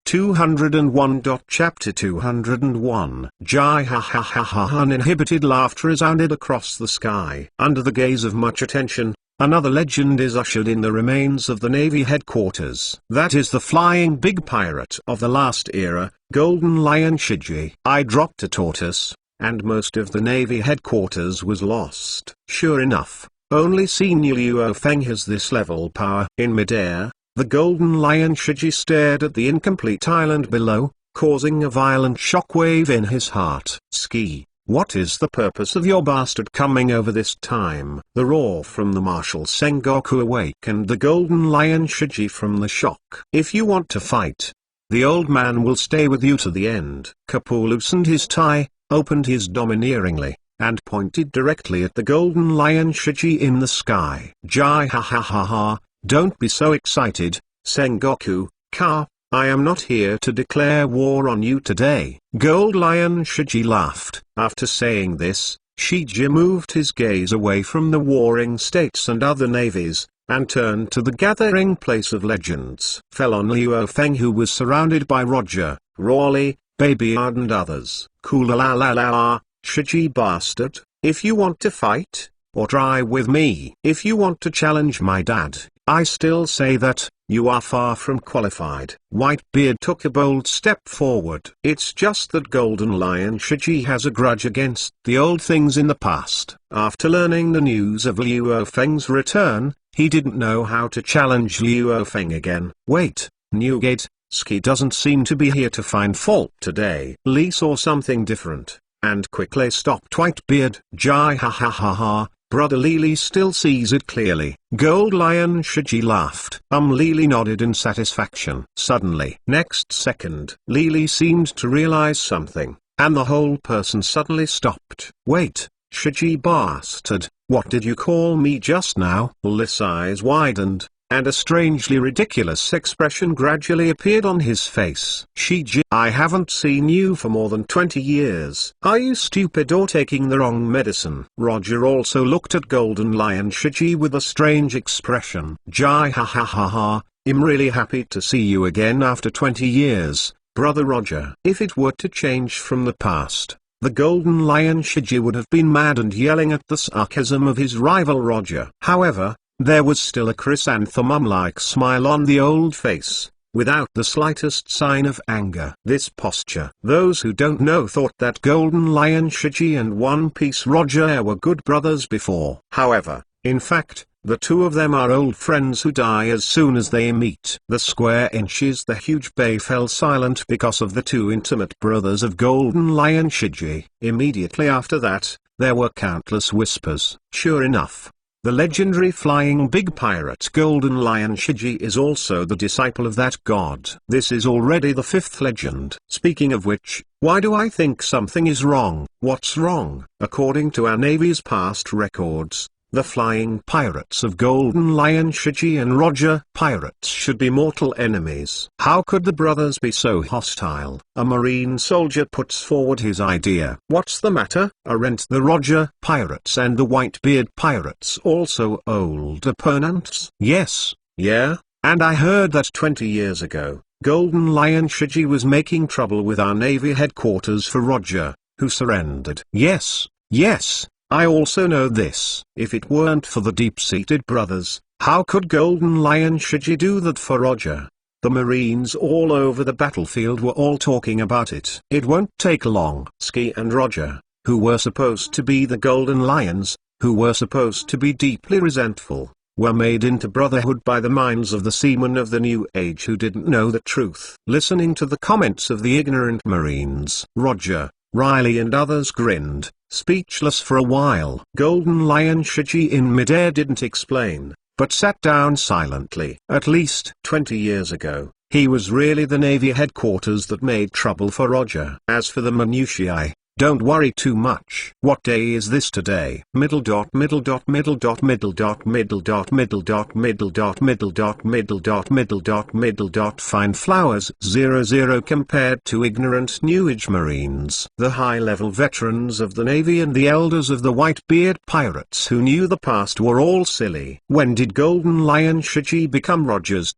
201. Chapter 201. Jai ha ha ha ha. Uninhibited laughter resounded across the sky. Under the gaze of much attention, another legend is ushered in: the remains of the Navy headquarters. That is the flying big pirate of the last era, Golden Lion Shiji. I dropped a tortoise, and most of the Navy headquarters was lost. Sure enough, only Senior Luo Feng has this level power. In midair, the Golden Lion Shiji stared at the incomplete island below, causing a violent shockwave in his heart. Ski, what is the purpose of your bastard coming over this time? The roar from the Marshal Sengoku awakened the Golden Lion Shiji from the shock. If you want to fight, the old man will stay with you to the end. Kapu loosened his tie, opened his domineeringly, and pointed directly at the Golden Lion Shiji in the sky. Jai ha ha ha ha. Don't be so excited, Sengoku, Ka. I am not here to declare war on you today. Gold Lion Shiji laughed. After saying this, Shiji moved his gaze away from the warring states and other navies, and turned to the gathering place of legends. Fell on Luo Feng, who was surrounded by Roger, Rawley, Babyard and others. Kula la la la, Shiji bastard, if you want to fight, or try with me, if you want to challenge my dad, I still say that you are far from qualified. Whitebeard took a bold step forward. It's just that Golden Lion Shiji has a grudge against the old things in the past. After learning the news of Luo Feng's return, he didn't know how to challenge Luo Feng again. Wait, Newgate, Ski doesn't seem to be here to find fault today. Lee saw something different, and quickly stopped Whitebeard. Jai ha ha ha ha. Brother Lily still sees it clearly. Gold Lion Shiji laughed. Lily nodded in satisfaction. Suddenly, next second, Lily seemed to realize something, and the whole person suddenly stopped. Wait, Shiji bastard, what did you call me just now? Lily's eyes widened, and a strangely ridiculous expression gradually appeared on his face. Shiji, I haven't seen you for more than 20 years. Are you stupid or taking the wrong medicine? Roger also looked at Golden Lion Shiji with a strange expression. Jai ha ha ha ha, I'm really happy to see you again after 20 years, Brother Roger. If it were to change from the past, the Golden Lion Shiji would have been mad and yelling at the sarcasm of his rival Roger. However, there was still a chrysanthemum-like smile on the old face, without the slightest sign of anger. This posture. Those who don't know thought that Golden Lion Shiji and One Piece Roger were good brothers before. However, in fact, the two of them are old friends who die as soon as they meet. The square inches, the huge bay fell silent because of the two intimate brothers of Golden Lion Shiji. Immediately after that, there were countless whispers. Sure enough, the legendary flying big pirate Golden Lion Shiji is also the disciple of that god. This is already the 5th legend. Speaking of which, why do I think something is wrong? What's wrong? According to our Navy's past records, the flying pirates of Golden Lion Shiji and Roger pirates should be mortal enemies. How could the brothers be so hostile? A marine soldier puts forward his idea. What's the matter? Aren't the Roger pirates and the Whitebeard pirates also old opponents? Yes, yeah, and I heard that 20 years ago, Golden Lion Shiji was making trouble with our Navy headquarters for Roger, who surrendered. Yes, yes. I also know this. If it weren't for the deep-seated brothers, how could Golden Lion Shiji do that for Roger? The Marines all over the battlefield were all talking about it. It won't take long. Ski and Roger, who were supposed to be the Golden Lions, who were supposed to be deeply resentful, were made into brotherhood by the minds of the seamen of the new age who didn't know the truth. Listening to the comments of the ignorant Marines, Roger, Riley and others grinned, speechless for a while. Golden Lion Shiji in midair didn't explain, but sat down silently. At least 20 years ago, he was really the Navy headquarters that made trouble for Roger. As for the minutiae, Don't worry too much. What day is this today? Middle dot middle dot middle dot middle dot middle dot middle dot middle dot middle dot middle dot middle dot middle dot fine flowers 00 compared to ignorant New Age Marines, the high-level veterans of the Navy and the elders of the Whitebeard pirates who knew the past were all silly. When did Golden Lion Shiji become Roger's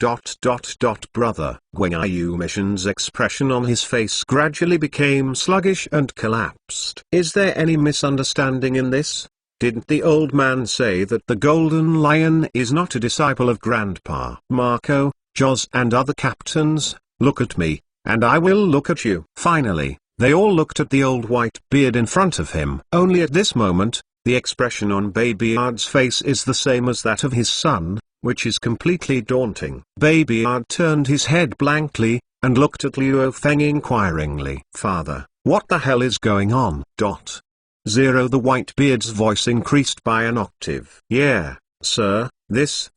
brother? When IU Mission's expression on his face gradually became sluggish and collapsed. Is there any misunderstanding in this? Didn't the old man say that the Golden Lion is not a disciple of Grandpa Marco, Jaws and other captains? Look at me, and I will look at you. Finally, they all looked at the old Whitebeard in front of him. Only at this moment, the expression on Babyard's face is the same as that of his son, which is completely daunting. Babyard turned his head blankly, and looked at Luo Feng inquiringly. Father, what the hell is going on? The Whitebeard's voice increased by an octave. Yeah, sir, this.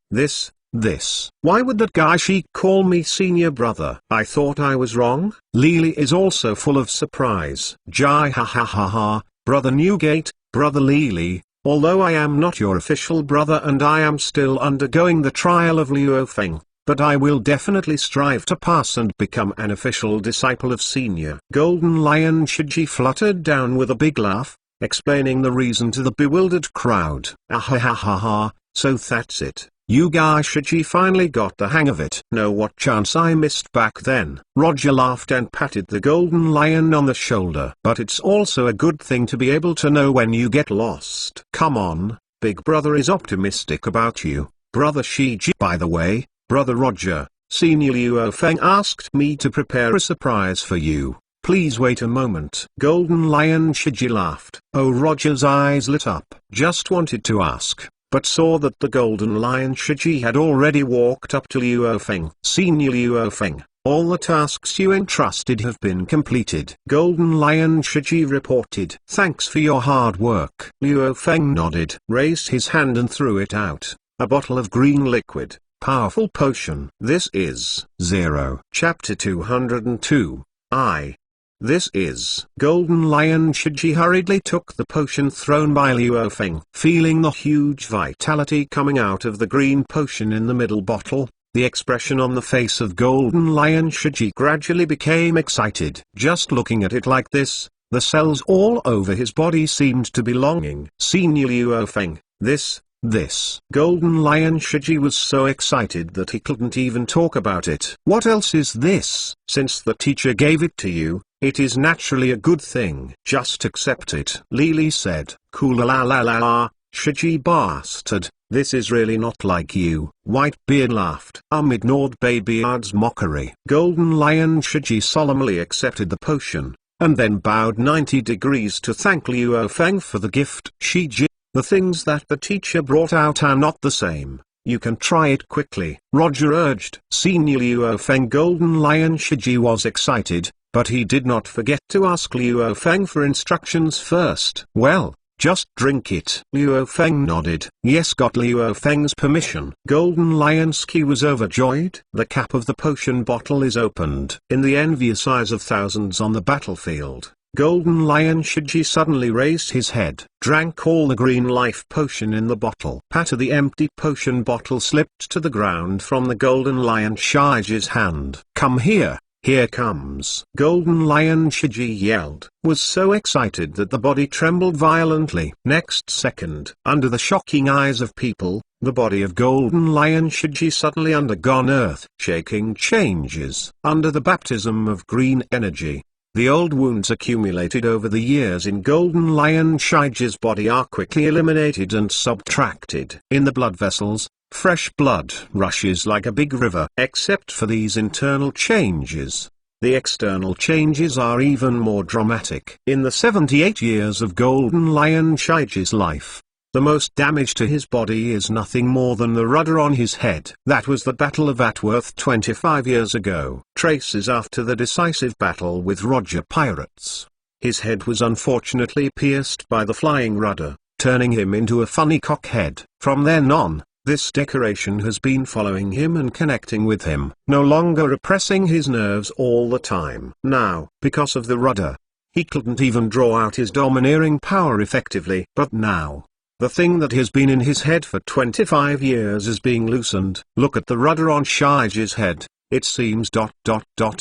Why would that guy Sheik call me senior brother? I thought I was wrong? Lily is also full of surprise. Jai ha ha ha ha, Brother Newgate, Brother Lily, although I am not your official brother and I am still undergoing the trial of Luo Feng, but I will definitely strive to pass and become an official disciple of Senior. Golden Lion Shiji fluttered down with a big laugh, explaining the reason to the bewildered crowd. Ah ha ha ha ha, so that's it. You guys Shiji finally got the hang of it. Know what chance I missed back then? Roger laughed and patted the Golden Lion on the shoulder. But it's also a good thing to be able to know when you get lost. Come on, Big Brother is optimistic about you, Brother Shiji. By the way, Brother Roger, Senior Luo Feng asked me to prepare a surprise for you. Please wait a moment. Golden Lion Shiji laughed. Oh, Roger's eyes lit up. Just wanted to ask, but saw that the Golden Lion Shiji had already walked up to Luo Feng. Senior Luo Feng, all the tasks you entrusted have been completed. Golden Lion Shiji reported. Thanks for your hard work. Luo Feng nodded, raised his hand and threw it out. A bottle of green liquid, powerful potion. This is 0. Chapter 202. This is. Golden Lion Shiji hurriedly took the potion thrown by Luo Feng. Feeling the huge vitality coming out of the green potion in the middle bottle, the expression on the face of Golden Lion Shiji gradually became excited. Just looking at it like this, the cells all over his body seemed to be longing. Senior Luo Feng, this. Golden Lion Shiji was so excited that he couldn't even talk about it. What else is this? Since the teacher gave it to you, it is naturally a good thing. Just accept it. Lily said. Cool la la la la, Shiji bastard, this is really not like you. Whitebeard laughed. Ignored Babyard's mockery. Golden Lion Shiji solemnly accepted the potion, and then bowed 90 degrees to thank Luo Feng for the gift. Shiji, the things that the teacher brought out are not the same. You can try it quickly, Roger urged. Senior Luo Feng. Golden Lion Shiji was excited, but he did not forget to ask Luo Feng for instructions first. Well, just drink it. Luo Feng nodded. Yes, got Luo Feng's permission. Golden Lionsky was overjoyed. The cap of the potion bottle is opened. In the envious eyes of thousands on the battlefield, Golden Lion Shiji suddenly raised his head, drank all the green life potion in the bottle. Patter, the empty potion bottle slipped to the ground from the Golden Lion Shiji's hand. Come here. Here comes. Golden Lion Shiji yelled, was so excited that the body trembled violently. Next second, under the shocking eyes of people, the body of Golden Lion Shiji suddenly undergone earth-shaking changes. Under the baptism of green energy, the old wounds accumulated over the years in Golden Lion Shiji's body are quickly eliminated and subtracted. In the blood vessels, fresh blood rushes like a big river. Except for these internal changes, the external changes are even more dramatic. In the 78 years of Golden Lion Shiji's life, the most damage to his body is nothing more than the rudder on his head. That was the Battle of Atworth 25 years ago. Traces after the decisive battle with Roger pirates. His head was unfortunately pierced by the flying rudder, turning him into a funny cockhead. From then on, this decoration has been following him and connecting with him, no longer oppressing his nerves all the time. Now, because of the rudder, He couldn't even draw out his domineering power effectively. But now, the thing that has been in his head for 25 years is being loosened. Look at the rudder on Shige's head. It seems ...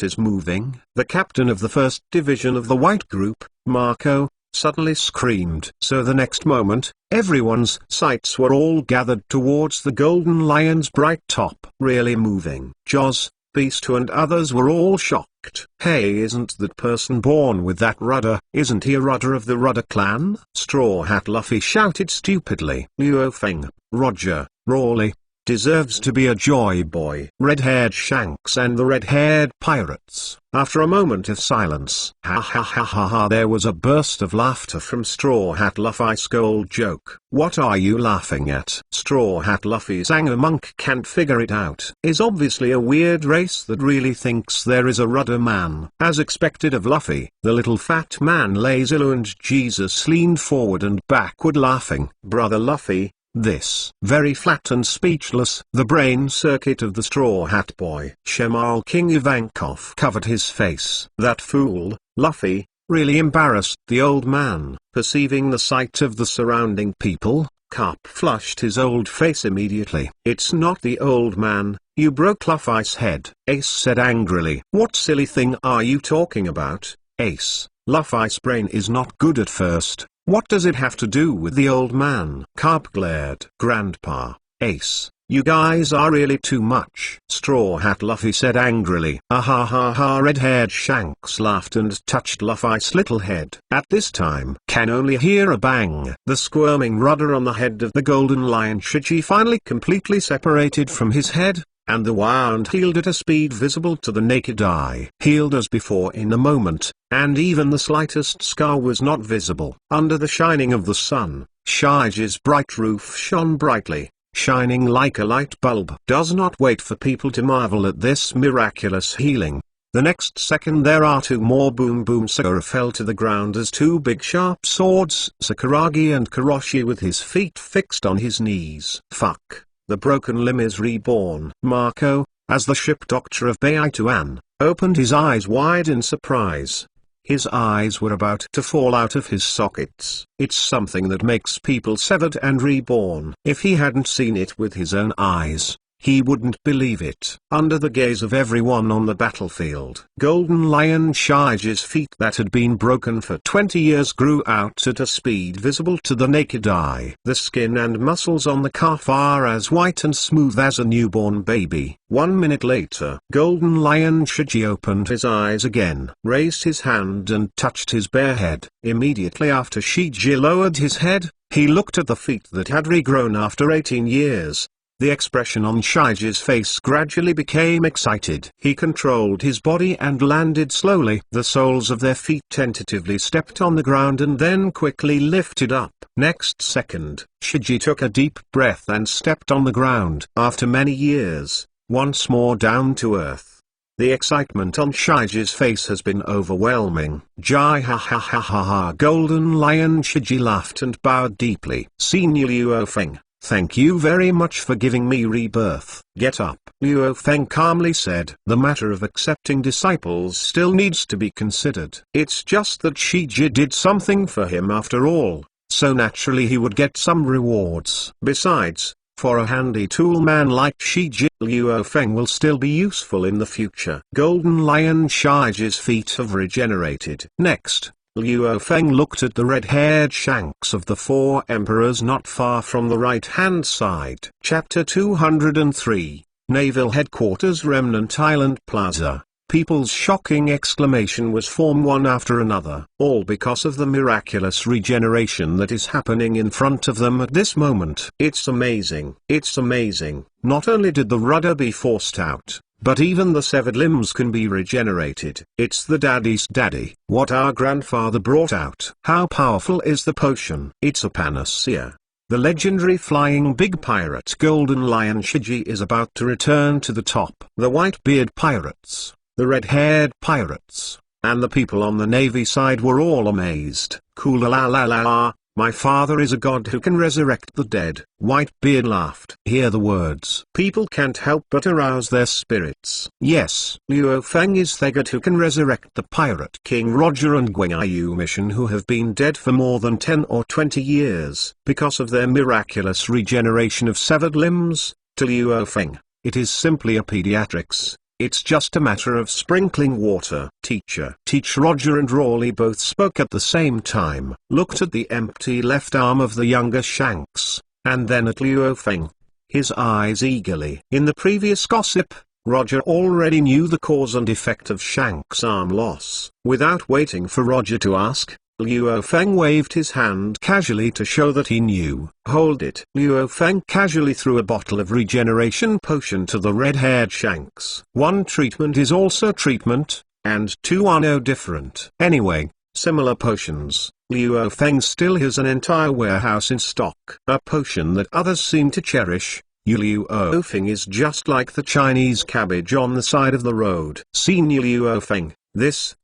is moving. The captain of the 1st Division of the White Group, Marco, suddenly screamed. So the next moment, everyone's sights were all gathered towards the golden lion's bright top. Really moving. Jaws, Beast and others were all shocked. Hey, isn't that person born with that rudder? Isn't he a rudder of the Rudder clan? Straw Hat Luffy shouted stupidly. Luo Feng, Roger, Rawley, deserves to be a joy boy. Red-haired Shanks and the red-haired pirates. After a moment of silence, ha ha ha ha ha, there was a burst of laughter from Straw Hat Luffy's scold joke. What are you laughing at? Straw Hat Luffy's anger monk can't figure it out. Is obviously a weird race that really thinks there is a rudder man. As expected of Luffy, the little fat man Lazilu and Jesus leaned forward and backward laughing. Brother Luffy, this. Very flat and speechless. The brain circuit of the Straw Hat boy. Shemal King Ivankov covered his face. That fool, Luffy, really embarrassed the old man. Perceiving the sight of the surrounding people, Carp flushed his old face immediately. It's not the old man, you broke Luffy's head, Ace said angrily. What silly thing are you talking about, Ace? Luffy's brain is not good at first. What does it have to do with the old man? Carp glared. Grandpa, Ace, you guys are really too much. Straw Hat Luffy said angrily. Ah ha ha ha. Red-haired Shanks laughed and touched Luffy's little head. At this time, can only hear a bang. The squirming rudder on the head of the golden lion Shiji finally completely separated from his head, and the wound healed at a speed visible to the naked eye. Healed as before in a moment, and even the slightest scar was not visible. Under the shining of the sun, Shige's bright roof shone brightly, shining like a light bulb. Does not wait for people to marvel at this miraculous healing. The next second there are two more boom boom. Sakura fell to the ground as two big sharp swords. Sakuragi and Karoshi with his feet fixed on his knees. Fuck. The broken limb is reborn. Marco, as the ship doctor of Baituan, opened his eyes wide in surprise. His eyes were about to fall out of his sockets. It's something that makes people severed and reborn. If he hadn't seen it with his own eyes, he wouldn't believe it. Under the gaze of everyone on the battlefield, Golden Lion Shige's feet that had been broken for 20 years grew out at a speed visible to the naked eye. The skin and muscles on the calf are as white and smooth as a newborn baby. 1 minute later, Golden Lion Shiji opened his eyes again, raised his hand and touched his bare head. Immediately after Shiji lowered his head, he looked at the feet that had regrown after 18 years. The expression on Shige's face gradually became excited. He controlled his body and landed slowly. The soles of their feet tentatively stepped on the ground and then quickly lifted up. Next second, Shiji took a deep breath and stepped on the ground. After many years, once more down to earth. The excitement on Shige's face has been overwhelming. Jai ha ha ha ha ha. Golden Lion Shiji laughed and bowed deeply. Senior Luo Feng, thank you very much for giving me rebirth. Get up. Luo Feng calmly said. The matter of accepting disciples still needs to be considered. It's just that Shiji did something for him after all, so naturally he would get some rewards. Besides, for a handy tool man like Shiji, Luo Feng will still be useful in the future. Golden Lion Shige's feet have regenerated. Next, Luo Feng looked at the red-haired Shanks of the Four Emperors not far from the right-hand side. Chapter 203, Naval Headquarters Remnant Island Plaza. People's shocking exclamation was formed one after another, all because of the miraculous regeneration that is happening in front of them at this moment. It's amazing. It's amazing. Not only did the rudder be forced out, but even the severed limbs can be regenerated. It's the daddy's daddy. What our grandfather brought out. How powerful is the potion? It's a panacea. The legendary flying big pirate Golden Lion Shiji is about to return to the top. The Whitebeard pirates, the red-haired pirates, and the people on the Navy side were all amazed. Cool la la la la. My father is a god who can resurrect the dead. Whitebeard laughed. Hear the words. People can't help but arouse their spirits. Yes, Luo Feng is the god who can resurrect the pirate King Roger and Guanyu Mission, who have been dead for more than 10 or 20 years. Because of their miraculous regeneration of severed limbs, to Luo Feng, it is simply a pediatrics. It's just a matter of sprinkling water. Teach Roger and Rawley both spoke at the same time, looked at the empty left arm of the younger Shanks, and then at Luo Feng, his eyes eagerly. In the previous gossip, Roger already knew the cause and effect of Shank's arm loss. Without waiting for Roger to ask, Luo Feng waved his hand casually to show that he knew. Hold it. Luo Feng casually threw a bottle of regeneration potion to the red-haired Shanks. One treatment is also treatment, and two are no different. Anyway, similar potions. Luo Feng still has an entire warehouse in stock. A potion that others seem to cherish. Luo Feng is just like the Chinese cabbage on the side of the road. Seen Luo Feng, this.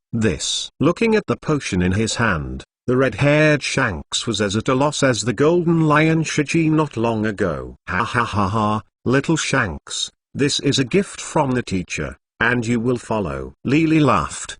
Looking at the potion in his hand, the red-haired Shanks was as at a loss as the golden lion Shiji not long ago. Ha ha ha ha, little Shanks, this is a gift from the teacher, and you will follow. Lily laughed.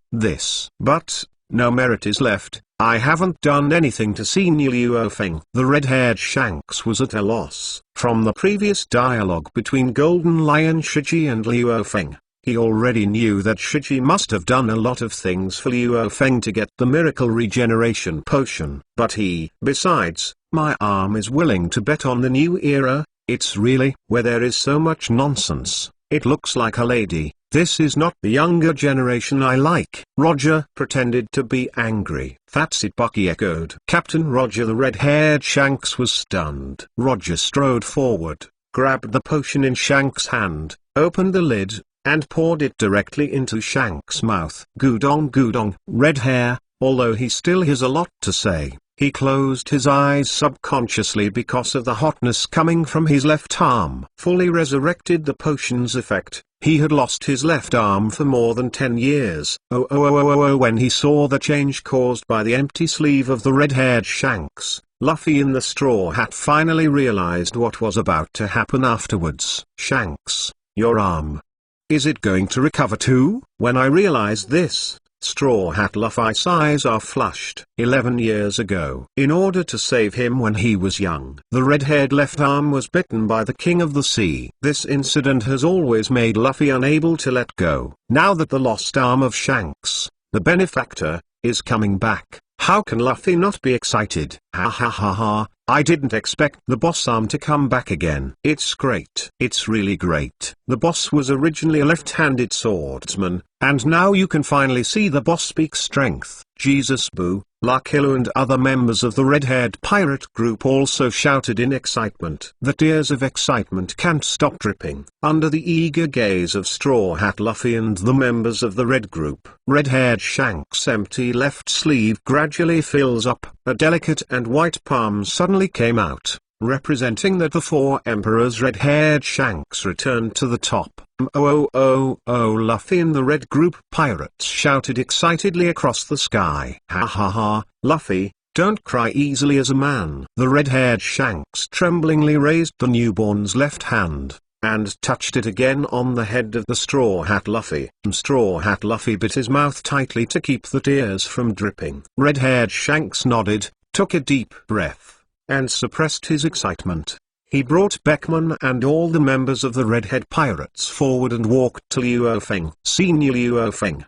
But, no merit is left, I haven't done anything to see Luo Feng. The red-haired Shanks was at a loss. From the previous dialogue between Golden Lion Shiji and Luo Feng, he already knew that Shiji must have done a lot of things for Luo Feng to get the miracle regeneration potion. But besides, my arm is willing to bet on the new era. It's really where there is so much nonsense. It looks like a lady. This is not the younger generation I like. Roger pretended to be angry. That's it, Bucky echoed. Captain Roger. The red-haired Shanks was stunned. Roger strode forward, grabbed the potion in Shank's hand, opened the lid, and poured it directly into Shank's mouth. Gudong. Red hair, although he still has a lot to say, he closed his eyes subconsciously because of the hotness coming from his left arm. Fully resurrected the potion's effect, he had lost his left arm for more than 10 years. When he saw the change caused by the empty sleeve of the red-haired Shanks, Luffy in the straw hat finally realized what was about to happen afterwards. Shanks, your arm. Is it going to recover too? When I realized this, Straw Hat Luffy's eyes are flushed. 11 years ago, in order to save him when he was young, the red-haired left arm was bitten by the King of the Sea. This incident has always made Luffy unable to let go. Now that the lost arm of Shanks, the benefactor, is coming back, how can Luffy not be excited? Ha ha ha ha, I didn't expect the boss arm to come back again. It's great. It's really great. The boss was originally a left-handed swordsman, and now you can finally see the boss speak strength. Jesus Boo, Luckiloo and other members of the red-haired pirate group also shouted in excitement. The tears of excitement can't stop dripping. Under the eager gaze of Straw Hat Luffy and the members of the red group, red-haired Shank's empty left sleeve gradually fills up. A delicate and white palm suddenly came out, representing that the four emperors' red-haired Shanks returned to the top. Luffy and the red group pirates shouted excitedly across the sky. Ha ha ha, Luffy, don't cry easily as a man. The red-haired Shanks tremblingly raised the newborn's left hand, and touched it again on the head of the Straw Hat Luffy. Straw Hat Luffy bit his mouth tightly to keep the tears from dripping. Red-haired Shanks nodded, took a deep breath, and suppressed his excitement. He brought Beckman and all the members of the Redhead Pirates forward and walked to Luo Feng. Senior Luo Feng,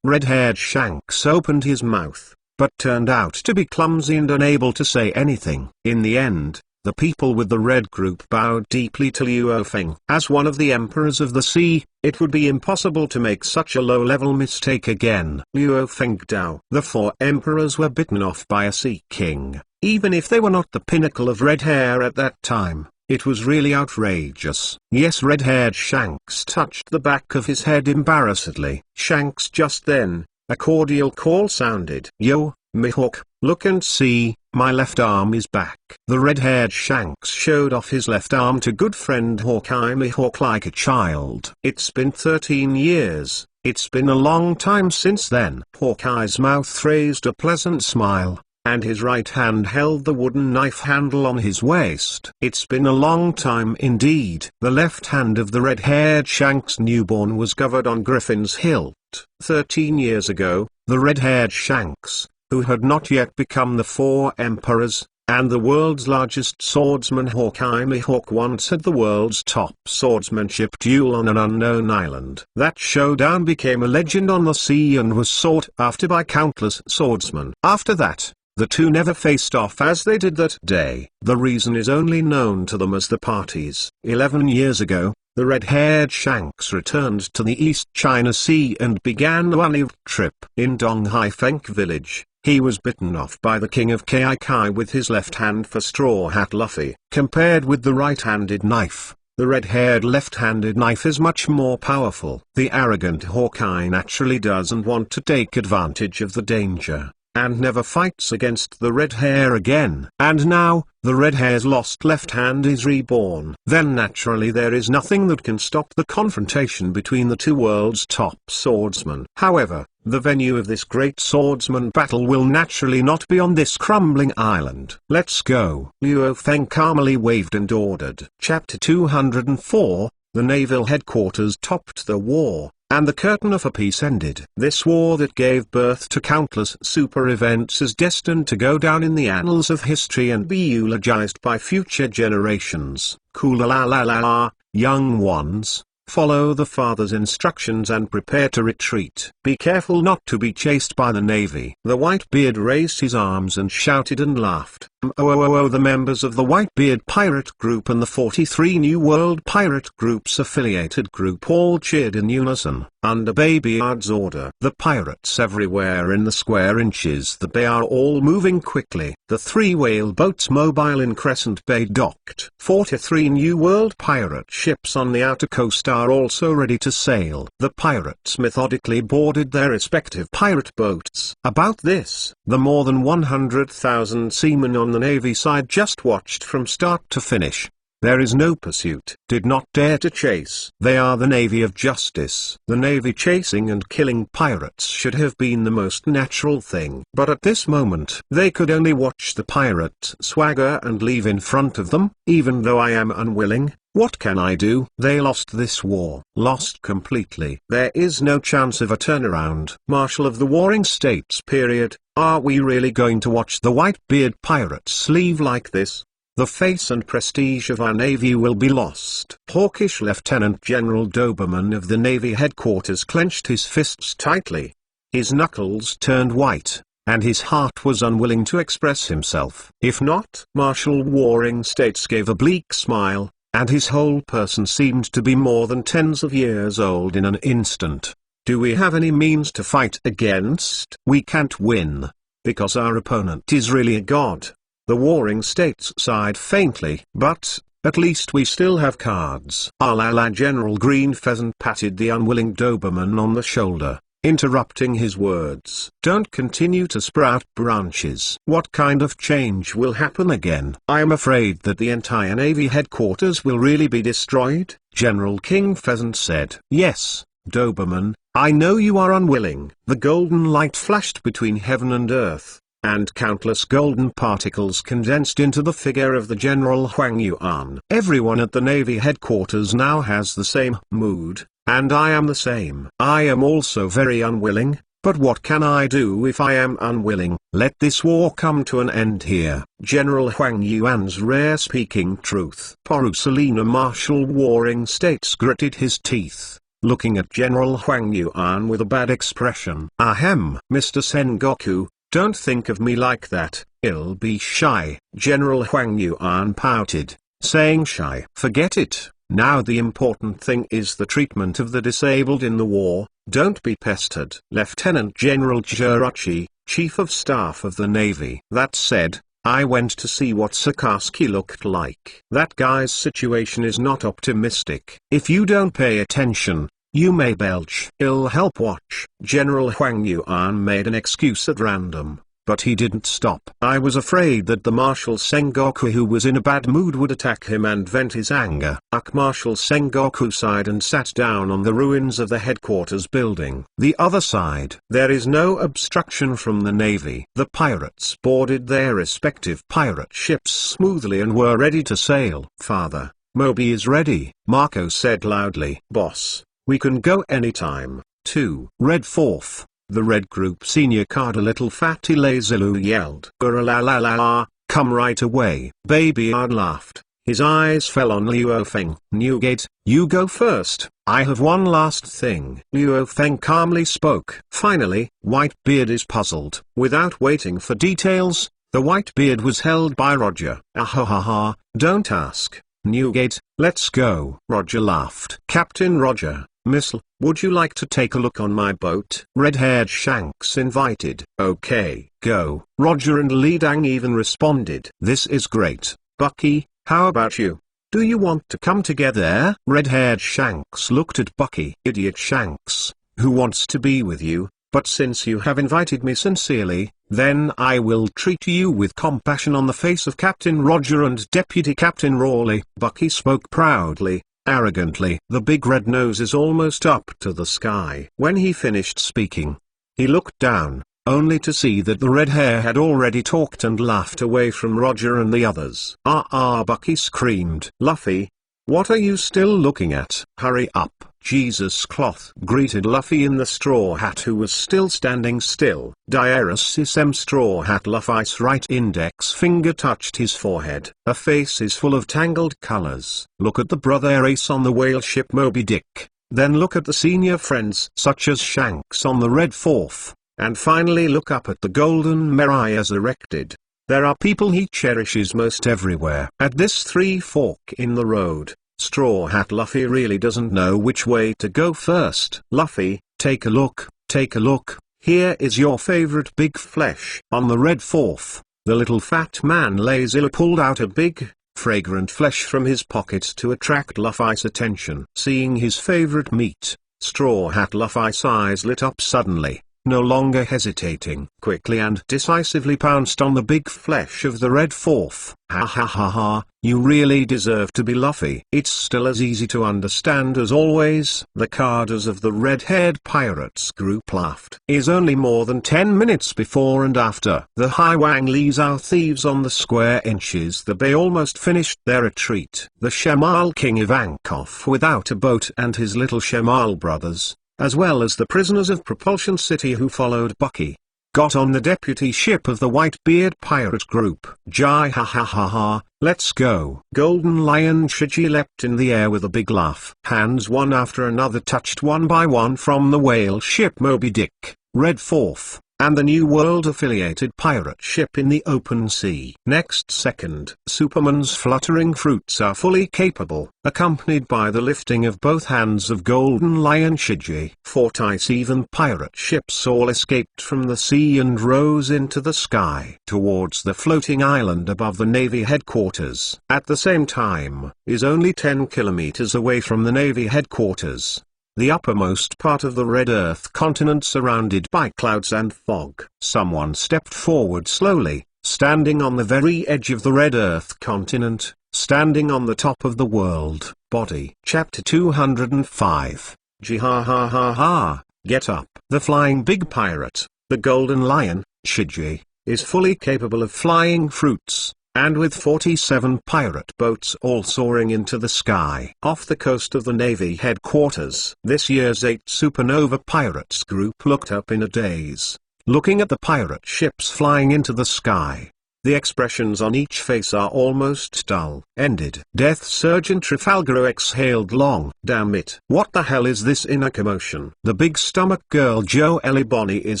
Red-haired Shanks opened his mouth, but turned out to be clumsy and unable to say anything. In the end, the people with the red group bowed deeply to Luo Feng. As one of the emperors of the sea, it would be impossible to make such a low-level mistake again. Luo Feng Dao. The four emperors were bitten off by a sea king. Even if they were not the pinnacle of red hair at that time, it was really outrageous. Yes, red-haired Shanks touched the back of his head embarrassedly. Shanks just then, a cordial call sounded. Yo, Mihawk, look and see, my left arm is back. The red-haired Shanks showed off his left arm to good friend Hawkeye Mihawk like a child. It's been 13 years, it's been a long time since then. Hawkeye's mouth raised a pleasant smile, and his right hand held the wooden knife handle on his waist. It's been a long time indeed. The left hand of the red-haired Shank's newborn was covered on Griffin's hilt. 13 years ago, the red-haired Shanks, who had not yet become the four emperors, and the world's largest swordsman Hawkeye Mihawk once had the world's top swordsmanship duel on an unknown island. That showdown became a legend on the sea and was sought after by countless swordsmen. After that, the two never faced off as they did that day. The reason is only known to them as the parties. 11 years ago, the red-haired Shanks returned to the East China Sea and began a one-year trip. In Donghai Feng village, he was bitten off by the king of Kai with his left hand for Straw Hat Luffy. Compared with the right-handed knife, the red-haired left-handed knife is much more powerful. The arrogant Hawkeye naturally doesn't want to take advantage of the danger, and never fights against the red hair again. And now, the red hair's lost left hand is reborn. Then naturally there is nothing that can stop the confrontation between the two world's top swordsmen. However, the venue of this great swordsman battle will naturally not be on this crumbling island. Let's go. Luo Feng calmly waved and ordered. Chapter 204, the naval headquarters topped the war, and the curtain of a peace ended. This war that gave birth to countless super events is destined to go down in the annals of history and be eulogized by future generations. Kula-la-la-la, young ones, follow the father's instructions and prepare to retreat. Be careful not to be chased by the navy. The Whitebeard raised his arms and shouted and laughed. Oh, the members of the Whitebeard pirate group and the 43 New World pirate groups affiliated group all cheered in unison. Under Babyard's order, the pirates everywhere in the square inches that they are all moving quickly. The 3 whale boats mobile in Crescent Bay docked. 43 New World pirate ships on the outer coast are also ready to sail. The pirates methodically boarded their respective pirate boats. About this, the more than 100,000 seamen on the Navy side just watched from start to finish. There is no pursuit. Did not dare to chase. They are the Navy of Justice. The Navy chasing and killing pirates should have been the most natural thing. But at this moment, they could only watch the pirates swagger and leave in front of them. Even though I am unwilling, what can I do? They lost this war. Lost completely. There is no chance of a turnaround. Marshal of the Warring States period. Are we really going to watch the Whitebeard pirates leave like this? The face and prestige of our Navy will be lost. Hawkish Lieutenant General Doberman of the Navy headquarters clenched his fists tightly. His knuckles turned white, and his heart was unwilling to express himself. If not, Marshal Warring States gave a bleak smile, and his whole person seemed to be more than tens of years old in an instant. Do we have any means to fight against? We can't win, because our opponent is really a god. The Warring States sighed faintly. But, at least we still have cards. La General Green Pheasant patted the unwilling Doberman on the shoulder, interrupting his words. Don't continue to sprout branches. What kind of change will happen again? I am afraid that the entire Navy headquarters will really be destroyed, General King Pheasant said. Yes, Doberman, I know you are unwilling. The golden light flashed between heaven and earth, and countless golden particles condensed into the figure of the General Huang Yuan. Everyone at the Navy headquarters now has the same mood, and I am the same. I am also very unwilling, but what can I do if I am unwilling? Let this war come to an end here. General Huang Yuan's rare speaking truth. Porusalina Marshal Warring States gritted his teeth, looking at General Huang Yuan with a bad expression. Ahem, Mr. Sengoku. Don't think of me like that. I'll be shy. General Huang Yuan pouted, saying shy. Forget it. Now the important thing is the treatment of the disabled in the war. Don't be pestered. Lieutenant General Jirachi, Chief of Staff of the Navy. That said, I went to see what Sakaski looked like. That guy's situation is not optimistic. If you don't pay attention, you may belch. I'll help watch. General Huang Yuan made an excuse at random, but he didn't stop. I was afraid that the Marshal Sengoku, who was in a bad mood, would attack him and vent his anger. Marshal Sengoku sighed and sat down on the ruins of the headquarters building. The other side. There is no obstruction from the navy. The pirates boarded their respective pirate ships smoothly and were ready to sail. Father, Moby is ready, Marco said loudly. Boss, we can go anytime. 2. Red 4th. The Red Group Senior Card. A little fatty Lazilu yelled. La la la la, come right away. Baby Ard laughed. His eyes fell on Luo Feng. Newgate, you go first. I have one last thing. Luo Feng calmly spoke. Finally, Whitebeard is puzzled. Without waiting for details, the Whitebeard was held by Roger. Ahahaha, don't ask. Newgate, let's go. Roger laughed. Captain Roger, Missile, would you like to take a look on my boat? Red-haired Shanks invited. Okay, go. Roger and Li Dang even responded. This is great. Bucky, how about you? Do you want to come together? Red-haired Shanks looked at Bucky. Idiot Shanks, who wants to be with you? But since you have invited me sincerely, then I will treat you with compassion. On the face of Captain Roger and Deputy Captain Rawley, Bucky spoke proudly, arrogantly. The big red nose is almost up to the sky. When he finished speaking, he looked down, only to see that the red hair had already talked and laughed away from Roger and the others. Bucky screamed. Luffy, what are you still looking at? Hurry up. Jesus Cloth greeted Luffy in the straw hat, who was still standing still. Diaris Straw Hat. Luffy's right index finger touched his forehead. Her face is full of tangled colors. Look at the brother Ace on the whale ship Moby Dick. Then look at the senior friends such as Shanks on the Red 4th. And finally look up at the golden Marias erected. There are people he cherishes most everywhere. At this three fork in the road, Straw Hat Luffy really doesn't know which way to go first. Luffy, take a look, take a look. Here is your favorite big flesh. On the Red 4th, the little fat man lazily pulled out a big, fragrant flesh from his pocket to attract Luffy's attention. Seeing his favorite meat, Straw Hat Luffy's eyes lit up suddenly. No longer hesitating, quickly and decisively pounced on the big flesh of the Red 4th. Ha ha ha ha, you really deserve to be Luffy. It's still as easy to understand as always. The carders of the red-haired pirates group laughed. Is only more than 10 minutes before and after the Hai Wang Li Zhao thieves on the square inches the bay almost finished their retreat. The Shamal King Ivankov without a boat and his little Shamal brothers, as well as the prisoners of Propulsion City who followed Bucky, got on the deputy ship of the Whitebeard pirate group. Jai ha ha ha ha, let's go. Golden Lion Shiji leapt in the air with a big laugh. Hands one after another touched one by one from the whale ship Moby Dick, Red 4th, and the New World affiliated pirate ship in the open sea. Next second, Superman's fluttering fruits are fully capable, accompanied by the lifting of both hands of Golden Lion Shiji. 47 pirate ships all escaped from the sea and rose into the sky towards the floating island above the Navy headquarters. At the same time, is only 10 kilometers away from the Navy headquarters, the uppermost part of the red Earth continent surrounded by clouds and fog. Someone stepped forward slowly, standing on the very edge of the red Earth continent, standing on the top of the world body. Chapter 205. Ha ha ha ha, get up. The flying big pirate, the Golden Lion, Shiji, is fully capable of flying fruits, and with 47 pirate boats all soaring into the sky off the coast of the Navy headquarters. This year's 8 Supernova Pirates group looked up in a daze, looking at the pirate ships flying into the sky. The expressions on each face are almost dull. Ended. Death Sergeant Trafalgar exhaled long. Damn it. What the hell is this inner commotion? The big stomach girl Joe Ellie Bonnie is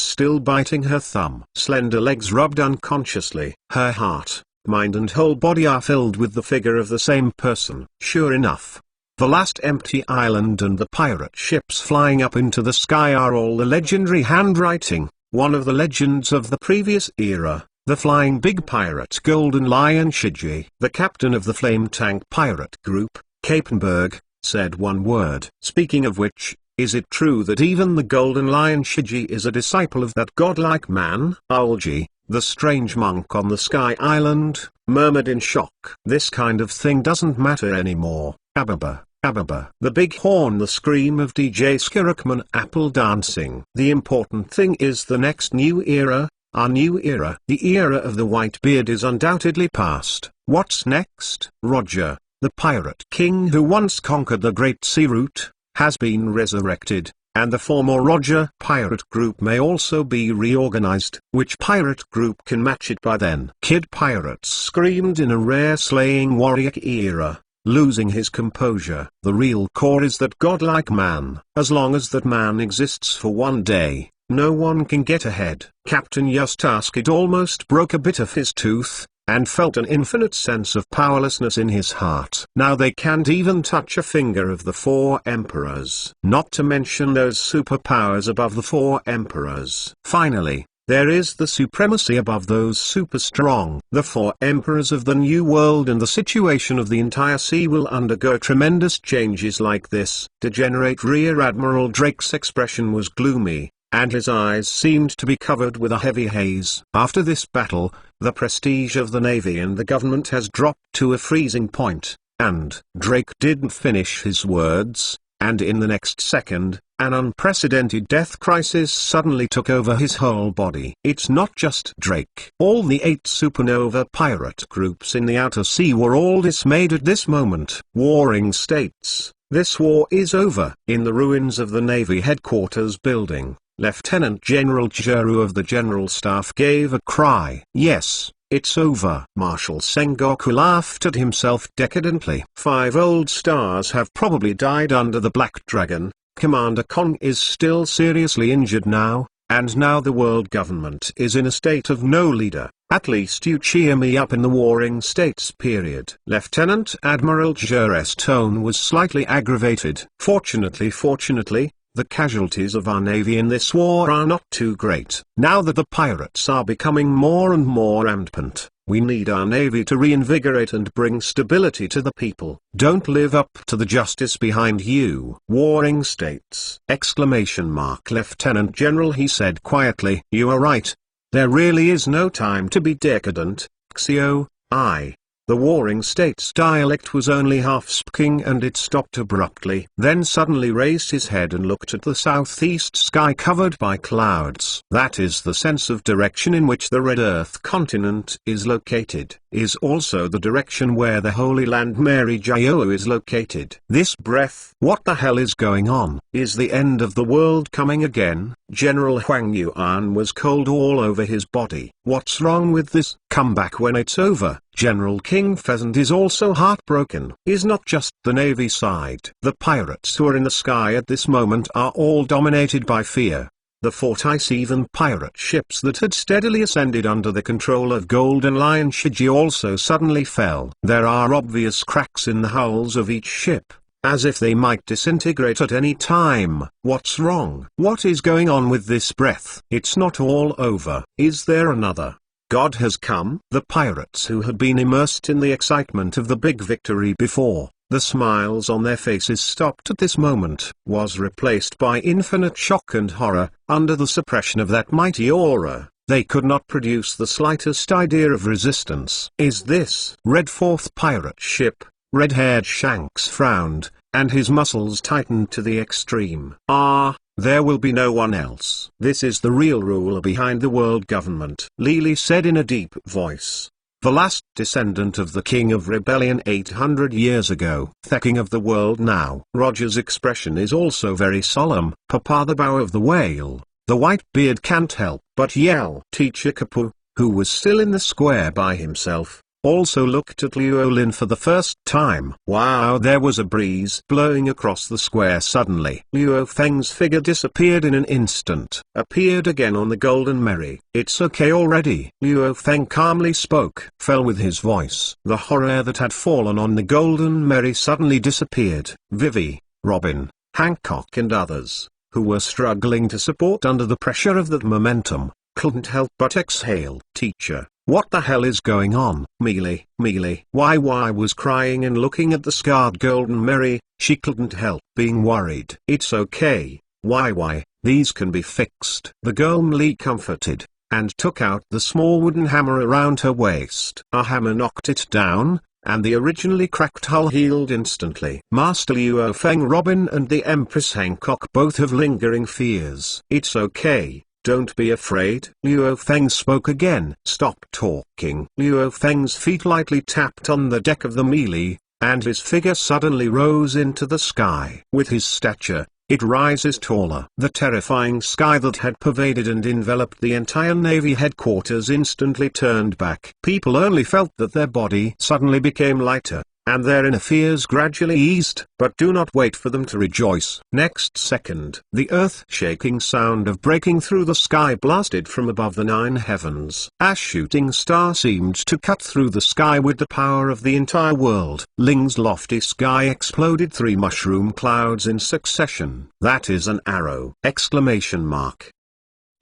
still biting her thumb. Slender legs rubbed unconsciously. Her heart, mind and whole body are filled with the figure of the same person. Sure enough, the last empty island and the pirate ships flying up into the sky are all the legendary handwriting, one of the legends of the previous era, the flying big pirate Golden Lion Shiji. The captain of the flame tank pirate group, Kapenberg, said one word. Speaking of which, is it true that even the Golden Lion Shiji is a disciple of that godlike man? Ulji, The strange monk on the Sky Island murmured in shock. This kind of thing doesn't matter anymore. Ababa, ababa. The big horn, the scream of DJ Skirkman, apple dancing. The important thing is the next new era, our new era. The era of the Whitebeard is undoubtedly past. What's next? Roger, the pirate king who once conquered the Great Sea Route, has been resurrected, and the former Roger pirate group may also be reorganized. Which pirate group can match it by then? Kid Pirates screamed in a rare slaying warrior era, losing his composure. The real core is that godlike man. As long as that man exists for one day, no one can get ahead. Captain Eustaskid almost broke a bit of his tooth, and felt an infinite sense of powerlessness in his heart. Now they can't even touch a finger of the four emperors. Not to mention those superpowers above the four emperors. Finally, there is the supremacy above those super strong. The four emperors of the New World and the situation of the entire sea will undergo tremendous changes like this. Degenerate Rear Admiral Drake's expression was gloomy, and his eyes seemed to be covered with a heavy haze. After this battle, the prestige of the Navy and the government has dropped to a freezing point, and Drake didn't finish his words, and in the next second, an unprecedented death crisis suddenly took over his whole body. It's not just Drake. All the 8 supernova pirate groups in the outer sea were all dismayed at this moment. Warring states, this war is over. In the ruins of the Navy headquarters building, Lieutenant General Juru of the General Staff gave a cry. Yes, it's over. Marshal Sengoku laughed at himself decadently. 5 old stars have probably died under the Black Dragon. Commander Kong is still seriously injured now, and now the world government is in a state of no leader. At least you cheer me up in the warring states period. Lieutenant Admiral Juru's tone was slightly aggravated. Fortunately, the casualties of our navy in this war are not too great. Now that the pirates are becoming more and more rampant, we need our navy to reinvigorate and bring stability to the people. Don't live up to the justice behind you. Warring states! Exclamation mark. Lieutenant General, he said quietly. You are right. There really is no time to be decadent, Xio. The Warring States dialect was only half speaking, and it stopped abruptly. Then suddenly raised his head and looked at the southeast sky covered by clouds. That is the sense of direction in which the Red Earth continent is located, is also the direction where the Holy Land Mary Jio is located. This breath. What the hell is going on? Is the end of the world coming again? General Huang Yuan was cold all over his body. What's wrong with this? Come back when it's over. General King Pheasant is also heartbroken. Is not just the Navy side. The pirates who are in the sky at this moment are all dominated by fear. The 47 pirate ships that had steadily ascended under the control of Golden Lion Shiji also suddenly fell. There are obvious cracks in the hulls of each ship, as if they might disintegrate at any time. What's wrong? What is going on with this breath? It's not all over. Is there another? God has come. The pirates who had been immersed in the excitement of the big victory before, the smiles on their faces stopped at this moment, was replaced by infinite shock and horror. Under the suppression of that mighty aura, they could not produce the slightest idea of resistance. Is this Red Fourth pirate ship? Red-haired Shanks frowned, and his muscles tightened to the extreme. There will be no one else. This is the real ruler behind the world government, Lily said in a deep voice. The last descendant of the king of rebellion 800 years ago. The king of the world now. Roger's expression is also very solemn. Papa the bow of the whale. The Whitebeard can't help but yell. Teacher Kapu, who was still in the square by himself, also looked at Luo Lin for the first time. Wow! There was a breeze blowing across the square suddenly. Luo Feng's figure disappeared in an instant, appeared again on the Golden Mary. It's okay already, Luo Feng calmly spoke. Fell with his voice. The horror that had fallen on the Golden Mary suddenly disappeared. Vivi, Robin, Hancock and others, who were struggling to support under the pressure of that momentum, couldn't help but exhale. Teacher, what the hell is going on? Mealy, why was crying and looking at the scarred Golden Mary. She couldn't help being worried. It's okay, why, these can be fixed. The girl Lee comforted. and took out the small wooden hammer around her waist. A hammer knocked it down, and the originally cracked hull healed instantly. Master Luo Feng Robin and the Empress Hancock both have lingering fears. It's okay, don't be afraid. Luo Feng spoke again. Stop talking. Luo Feng's feet lightly tapped on the deck of the melee, and his figure suddenly rose into the sky. With his stature, it rises taller. The terrifying sky that had pervaded and enveloped the entire Navy headquarters instantly turned back. People only felt that their body suddenly became lighter, and their inner fears gradually eased. But do not wait for them to rejoice. Next second, the earth-shaking sound of breaking through the sky blasted from above the 9 heavens. A shooting star seemed to cut through the sky with the power of the entire world. Ling's lofty sky exploded 3 mushroom clouds in succession. That is an arrow! Exclamation mark.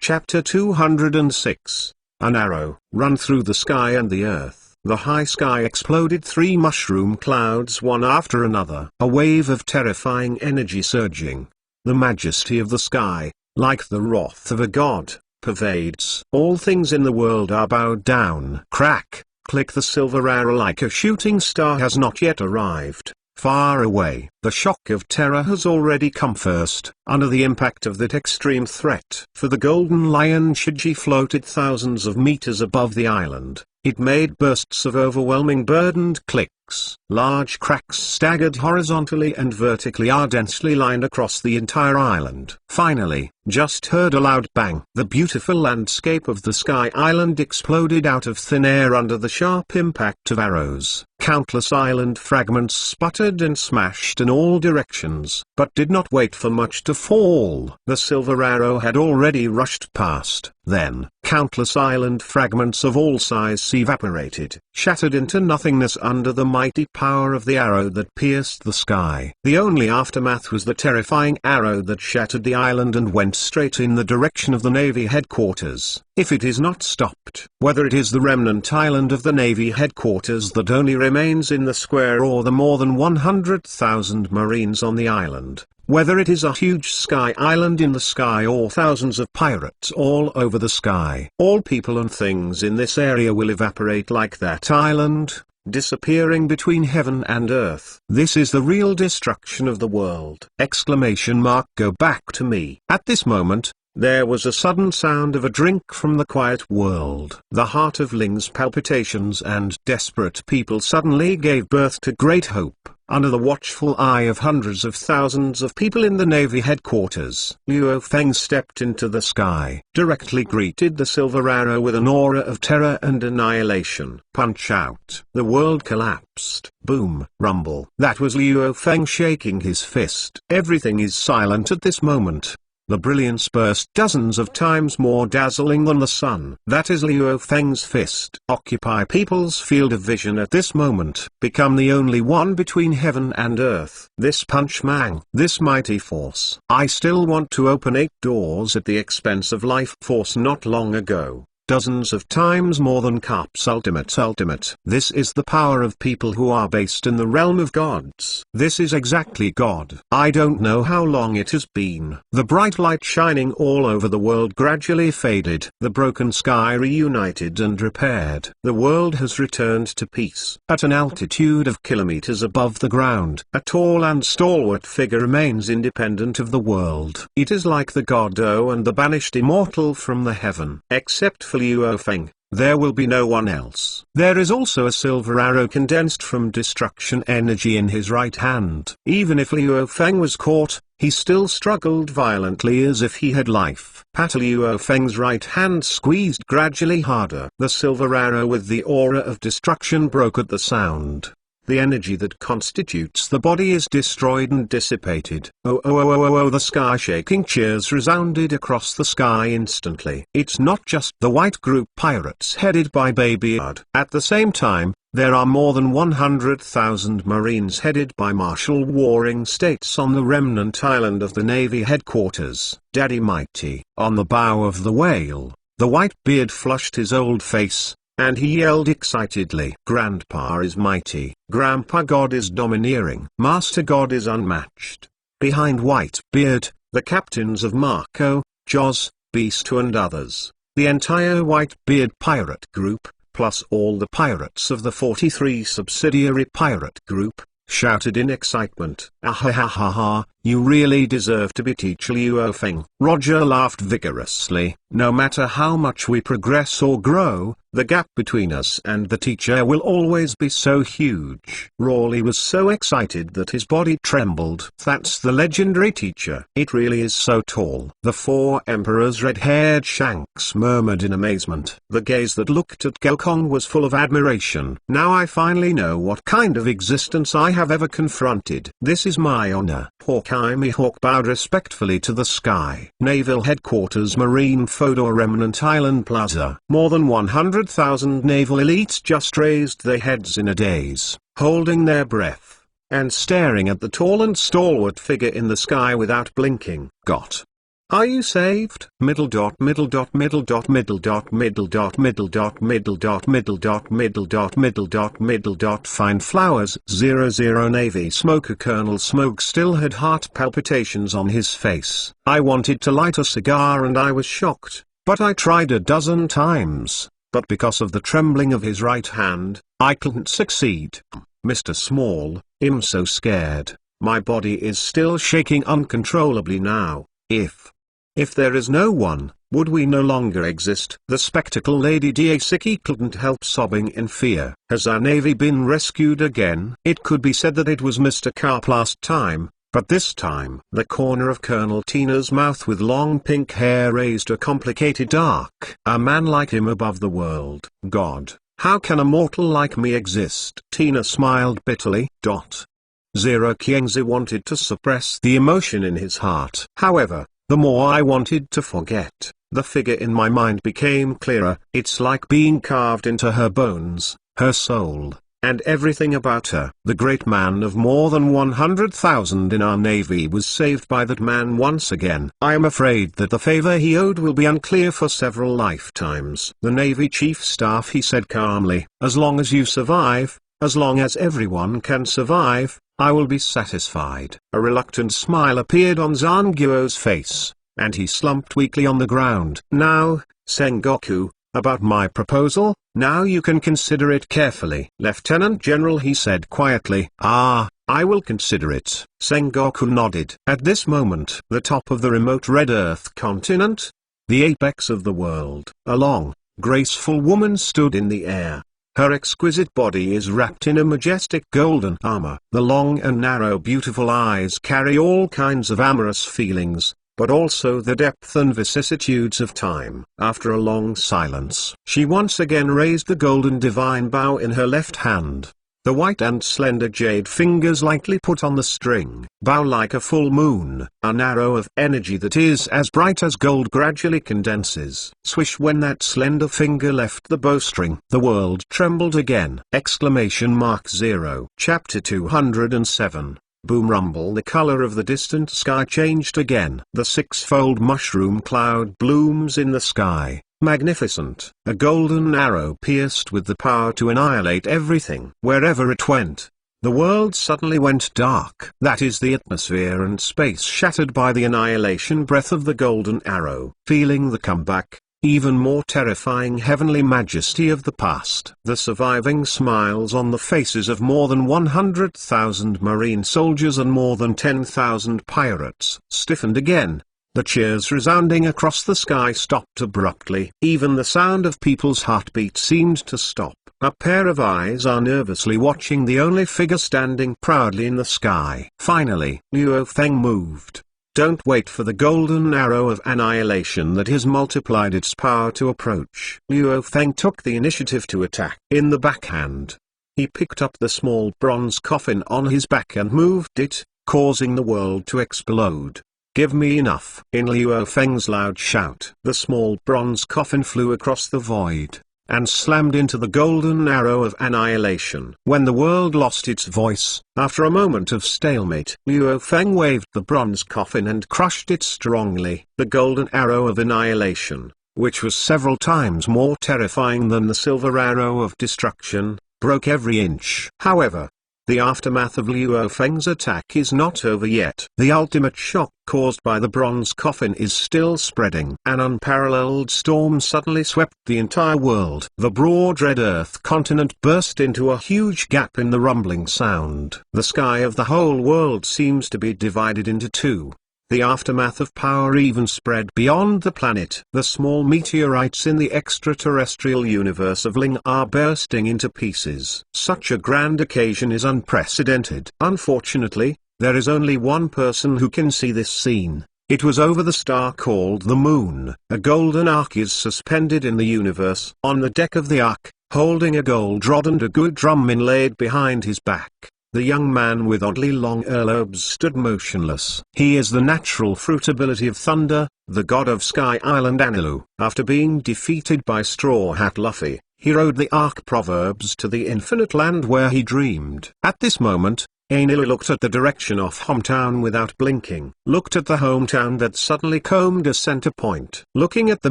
Chapter 206. An arrow, run through the sky and the earth. The high sky exploded 3 mushroom clouds one after another. A wave of terrifying energy surging. The majesty of the sky, like the wrath of a god, pervades. All things in the world are bowed down. Crack, click. The silver arrow like a shooting star has not yet arrived. Far away, the shock of terror has already come first, under the impact of that extreme threat. For the golden lion Shiji floated thousands of meters above the island. It made bursts of overwhelming burdened clicks. Large cracks staggered horizontally and vertically are densely lined across the entire island. Finally, just heard a loud bang. The beautiful landscape of the Sky Island exploded out of thin air under the sharp impact of arrows. Countless island fragments sputtered and smashed in all directions, but did not wait for much to fall. The silver arrow had already rushed past. Then, countless island fragments of all sizes evaporated, shattered into nothingness under the mighty power of the arrow that pierced the sky. The only aftermath was the terrifying arrow that shattered the island and went straight in the direction of the Navy headquarters. If it is not stopped, whether it is the remnant island of the Navy headquarters that only remains in the square or the more than 100,000 Marines on the island, whether it is a huge sky island in the sky or thousands of pirates all over the sky, all people and things in this area will evaporate like that island, disappearing between heaven and earth. This is the real destruction of the world! Exclamation mark. Go back to me. At this moment, there was a sudden sound of a drink from the quiet world. The heart of Ling's palpitations and desperate people suddenly gave birth to great hope. Under the watchful eye of hundreds of thousands of people in the Navy headquarters, Luo Feng stepped into the sky, directly greeted the silver arrow with an aura of terror and annihilation. Punch out! The world collapsed. Boom! Rumble! That was Luo Feng shaking his fist. Everything is silent at this moment. The brilliance burst dozens of times more dazzling than the sun. That is Luo Feng's fist. Occupy people's field of vision at this moment. Become the only one between heaven and earth. This punch mang, this mighty force. I still want to open 8 doors at the expense of life force not long ago. Dozens of times more than Carp's ultimate. This is the power of people who are based in the realm of gods. This is exactly God. I don't know how long it has been. The bright light shining all over the world gradually faded. The broken sky reunited and repaired. The world has returned to peace. At an altitude of kilometers above the ground, a tall and stalwart figure remains independent of the world. It is like the God-O and the banished immortal from the heaven. Except for Luo Feng, there will be no one else. There is also a silver arrow condensed from destruction energy in his right hand. Even if Luo Feng was caught, he still struggled violently as if he had life. Pat. Luo Feng's right hand squeezed gradually harder. The silver arrow with the aura of destruction broke at the sound. The energy that constitutes the body is destroyed and dissipated. Oh, the sky-shaking cheers resounded across the sky instantly. It's not just the white group pirates headed by Baby Yoda. At the same time, there are more than 100,000 Marines headed by martial warring states on the remnant island of the Navy headquarters. Daddy Mighty. On the bow of the whale, the Whitebeard flushed his old face, and he yelled excitedly. Grandpa is mighty. Grandpa God is domineering. Master God is unmatched. Behind Whitebeard, the captains of Marco, Jaws, Beast and others. the entire Whitebeard pirate group, plus all the pirates of the 43 subsidiary pirate group, shouted in excitement. "Ahahaha, you really deserve to be Teacher Luo Feng." Roger laughed vigorously. "No matter how much we progress or grow, the gap between us and the teacher will always be so huge." Rawley was so excited that his body trembled. "That's the legendary teacher. It really is so tall." The 4 emperors' red-haired shanks murmured in amazement. The gaze that looked at Gokong was full of admiration. "Now I finally know what kind of existence I have ever confronted. This is my honor." Hawkeye Mihawk bowed respectfully to the sky. Naval Headquarters, Marine Fodor Remnant Island Plaza. More than 100,000 naval elites just raised their heads in a daze, holding their breath, and staring at the tall and stalwart figure in the sky without blinking. "Got. Are you saved?" Middle dot middle dot middle dot middle dot middle dot middle dot middle dot middle dot middle dot middle dot middle dot Fine flowers. 00 Navy smoker. Colonel Smoke still had heart palpitations on his face. "I wanted to light a cigar and I was shocked, but I tried a dozen times, but because of the trembling of his right hand, I couldn't succeed. Mr. Small, I'm so scared. My body is still shaking uncontrollably now. If there is no one, would we no longer exist?" The spectacle Lady Diasiki couldn't help sobbing in fear. "Has our navy been rescued again?" It could be said that it was Mr. Carp last time, but this time the corner of Colonel Tina's mouth with long pink hair raised a complicated arc. "A man like him above the world. God, how can a mortal like me exist?" Tina smiled bitterly. 0 Kiengzi wanted to suppress the emotion in his heart. "However, the more I wanted to forget, the figure in my mind became clearer. It's like being carved into her bones, her soul, and everything about her." The great man of more than 100,000 in our navy was saved by that man once again. "I am afraid that the favor he owed will be unclear for several lifetimes." The Navy Chief Staff, he said calmly, "As long as you survive, as long as everyone can survive, I will be satisfied." A reluctant smile appeared on Zangyuo's face, and he slumped weakly on the ground. "Now, Sengoku, about my proposal, now you can consider it carefully." "Lieutenant General," he said quietly. "I will consider it." Sengoku nodded. At this moment, the top of the remote red Earth continent, the apex of the world, a long, graceful woman stood in the air. Her exquisite body is wrapped in a majestic golden armor. The long and narrow beautiful eyes carry all kinds of amorous feelings, but also the depth and vicissitudes of time. After a long silence, she once again raised the golden divine bow in her left hand. The white and slender jade fingers lightly put on the string. Bow like a full moon. An arrow of energy that is as bright as gold gradually condenses. Swish. When that slender finger left the bowstring, the world trembled again. Exclamation mark 0. Chapter 207. Boom rumble. The color of the distant sky changed again. The six-fold mushroom cloud blooms in the sky. Magnificent. A golden arrow pierced with the power to annihilate everything. Wherever it went, the world suddenly went dark. That is the atmosphere and space shattered by the annihilation breath of the golden arrow. Feeling the comeback, even more terrifying heavenly majesty of the past. The surviving smiles on the faces of more than 100,000 marine soldiers and more than 10,000 pirates stiffened again. The cheers resounding across the sky stopped abruptly. Even the sound of people's heartbeat seemed to stop. A pair of eyes are nervously watching the only figure standing proudly in the sky. Finally, Luo Feng moved. Don't wait for the golden arrow of annihilation that has multiplied its power to approach. Luo Feng took the initiative to attack. In the backhand, he picked up the small bronze coffin on his back and moved it, causing the world to explode. Give me enough. In Luo Feng's loud shout, the small bronze coffin flew across the void, and slammed into the golden arrow of annihilation. When the world lost its voice, after a moment of stalemate, Luo Feng waved the bronze coffin and crushed it strongly. The golden arrow of annihilation, which was several times more terrifying than the silver arrow of destruction, broke every inch. However, The aftermath of Luo Feng's attack is not over yet. The ultimate shock caused by the bronze coffin is still spreading. An unparalleled storm suddenly swept the entire world. The broad red earth continent burst into a huge gap in the rumbling sound. The sky of the whole world seems to be divided into two. The aftermath of power even spread beyond the planet. The small meteorites in the extraterrestrial universe of Ling are bursting into pieces. Such a grand occasion is unprecedented. Unfortunately, there is only one person who can see this scene. It was over the star called the Moon. A golden ark is suspended in the universe. On the deck of the ark, holding a gold rod and a good drum inlaid behind his back, the young man with oddly long earlobes stood motionless. He is the natural fruitability of Thunder, the god of Sky Island Anilu. After being defeated by Straw Hat Luffy, he rode the Ark Proverbs to the infinite land where he dreamed. At this moment, Anilu looked at the direction of hometown without blinking. Looked at the hometown that suddenly combed a center point. Looking at the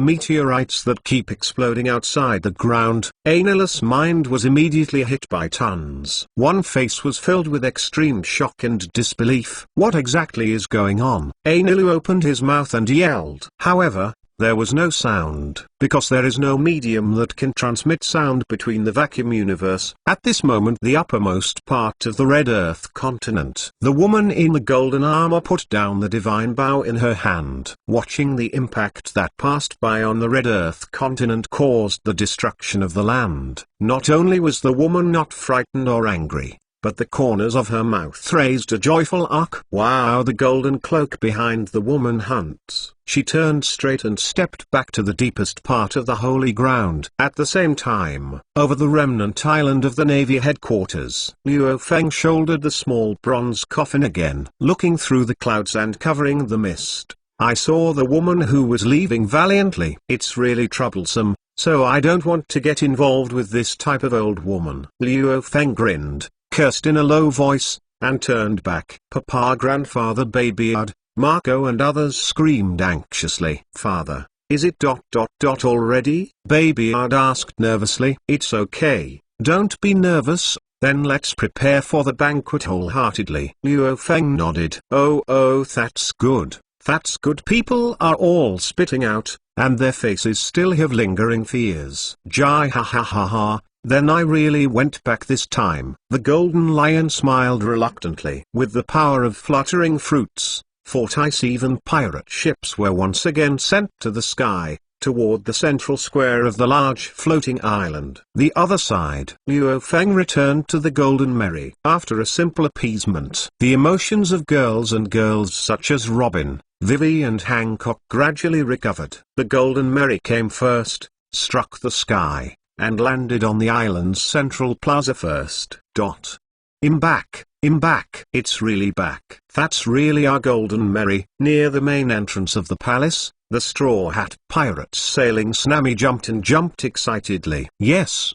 meteorites that keep exploding outside the ground, Anilu's mind was immediately hit by tons. One face was filled with extreme shock and disbelief. What exactly is going on? Anilu opened his mouth and yelled. However, there was no sound, because there is no medium that can transmit sound between the vacuum universe. At this moment, the uppermost part of the red earth continent, the woman in the golden armor put down the divine bow in her hand. Watching the impact that passed by on the red earth continent caused the destruction of the land. Not only was the woman not frightened or angry, but the corners of her mouth raised a joyful arc. Wow! The golden cloak behind the woman hunts. She turned straight and stepped back to the deepest part of the holy ground. At the same time, over the remnant island of the Navy headquarters, Luo Feng shouldered the small bronze coffin again. Looking through the clouds and covering the mist, I saw the woman who was leaving valiantly. It's really troublesome, so I don't want to get involved with this type of old woman. Luo Feng grinned, cursed in a low voice, and turned back. Papa, grandfather, Babyard, Marco and others screamed anxiously. Father, is it ... already? Babyard asked nervously. It's okay, don't be nervous, then let's prepare for the banquet wholeheartedly. Luo Feng nodded. Oh, that's good. That's good. People are all spitting out, and their faces still have lingering fears. Jai ha ha ha ha. Then I really went back this time. The golden lion smiled reluctantly. With the power of fluttering fruits, fortice even pirate ships were once again sent to the sky, toward the central square of the large floating island. The other side. Luo Feng returned to the Golden Merry. After a simple appeasement, the emotions of girls such as Robin, Vivi and Hancock gradually recovered. The Golden Merry came first, struck the sky, and landed on the island's central plaza first. I'm back. It's really back. That's really our Golden Merry. Near the main entrance of the palace, the Straw Hat Pirates sailing Snami jumped excitedly. Yes,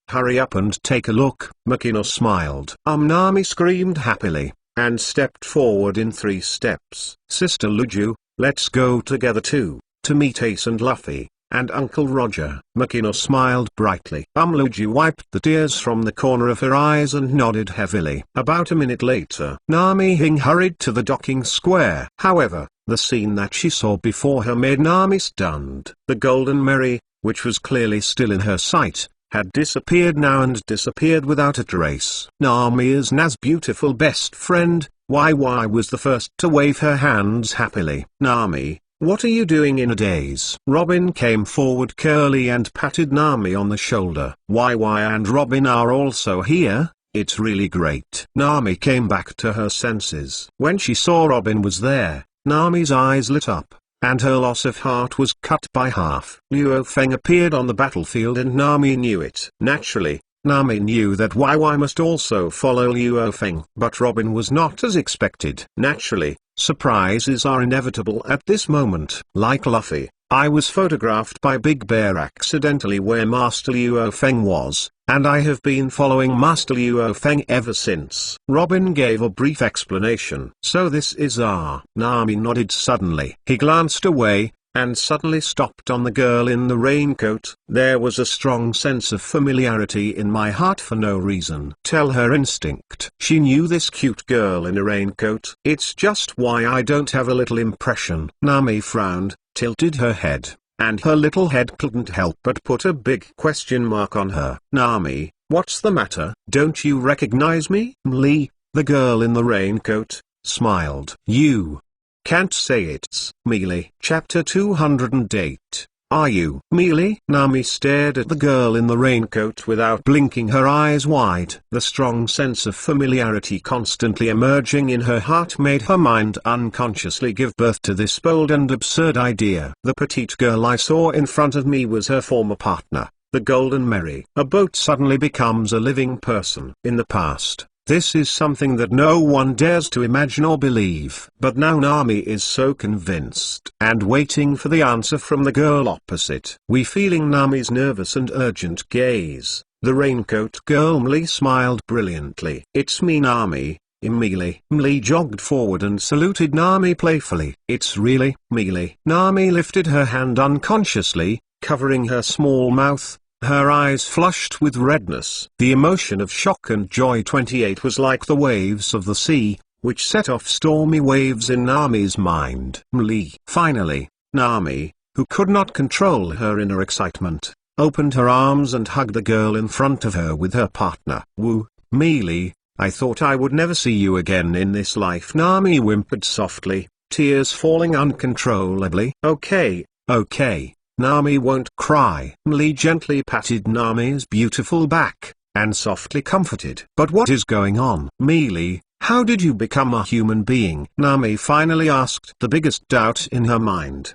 hurry up and take a look. Makino smiled. Nami screamed happily, and stepped forward in 3 steps. Sister Luju, let's go together too, to meet Ace and Luffy, and Uncle Roger. Makino smiled brightly. Luju wiped the tears from the corner of her eyes and nodded heavily. About a minute later, Nami Hing hurried to the docking square. However, the scene that she saw before her made Nami stunned. The Golden Merry, which was clearly still in her sight, had disappeared now and disappeared without a trace. Nami's beautiful best friend, YY, was the first to wave her hands happily. Nami, what are you doing in a daze? Robin came forward curly and patted Nami on the shoulder. YY and Robin are also here, it's really great. Nami came back to her senses. When she saw Robin was there, Nami's eyes lit up, and her loss of heart was cut by half. Luo Feng appeared on the battlefield and Nami knew it. Naturally, Nami knew that YY must also follow Luo Feng. But Robin was not as expected. Naturally, surprises are inevitable at this moment. Like Luffy, I was photographed by Big Bear accidentally where Master Luo Feng was, and I have been following Master Luo Feng ever since. Robin gave a brief explanation. So this is Nami nodded suddenly. He glanced away, and suddenly stopped on the girl in the raincoat. There was a strong sense of familiarity in my heart for no reason. Tell her instinct. She knew this cute girl in a raincoat. It's just why I don't have a little impression. Nami frowned, tilted her head, and her little head couldn't help but put a big question mark on her. Nami, what's the matter? Don't you recognize me? Lee, the girl in the raincoat, smiled. You can't say it's Mealy. Chapter 208. Are you Mealy? Nami stared at the girl in the raincoat without blinking, her eyes wide. The strong sense of familiarity constantly emerging in her heart made her mind unconsciously give birth to this bold and absurd idea. The petite girl I saw in front of me was her former partner, the Golden Mary. A boat suddenly becomes a living person. In the past, this is something that no one dares to imagine or believe. But now Nami is so convinced and waiting for the answer from the girl opposite. We feeling Nami's nervous and urgent gaze, the raincoat girl Mlee smiled brilliantly. It's me, Nami, Mealy. Mlee jogged forward and saluted Nami playfully. It's really Mealy. Nami lifted her hand unconsciously, covering her small mouth. Her eyes flushed with redness. The emotion of shock and joy 28 was like the waves of the sea, which set off stormy waves in Nami's mind. Mlee. Finally, Nami, who could not control her inner excitement, opened her arms and hugged the girl in front of her with her partner. Woo, Mealy, I thought I would never see you again in this life. Nami whimpered softly, tears falling uncontrollably. Okay, Nami won't cry. Mlee gently patted Nami's beautiful back, and softly comforted. But what is going on? Mealy, how did you become a human being? Nami finally asked, the biggest doubt in her mind.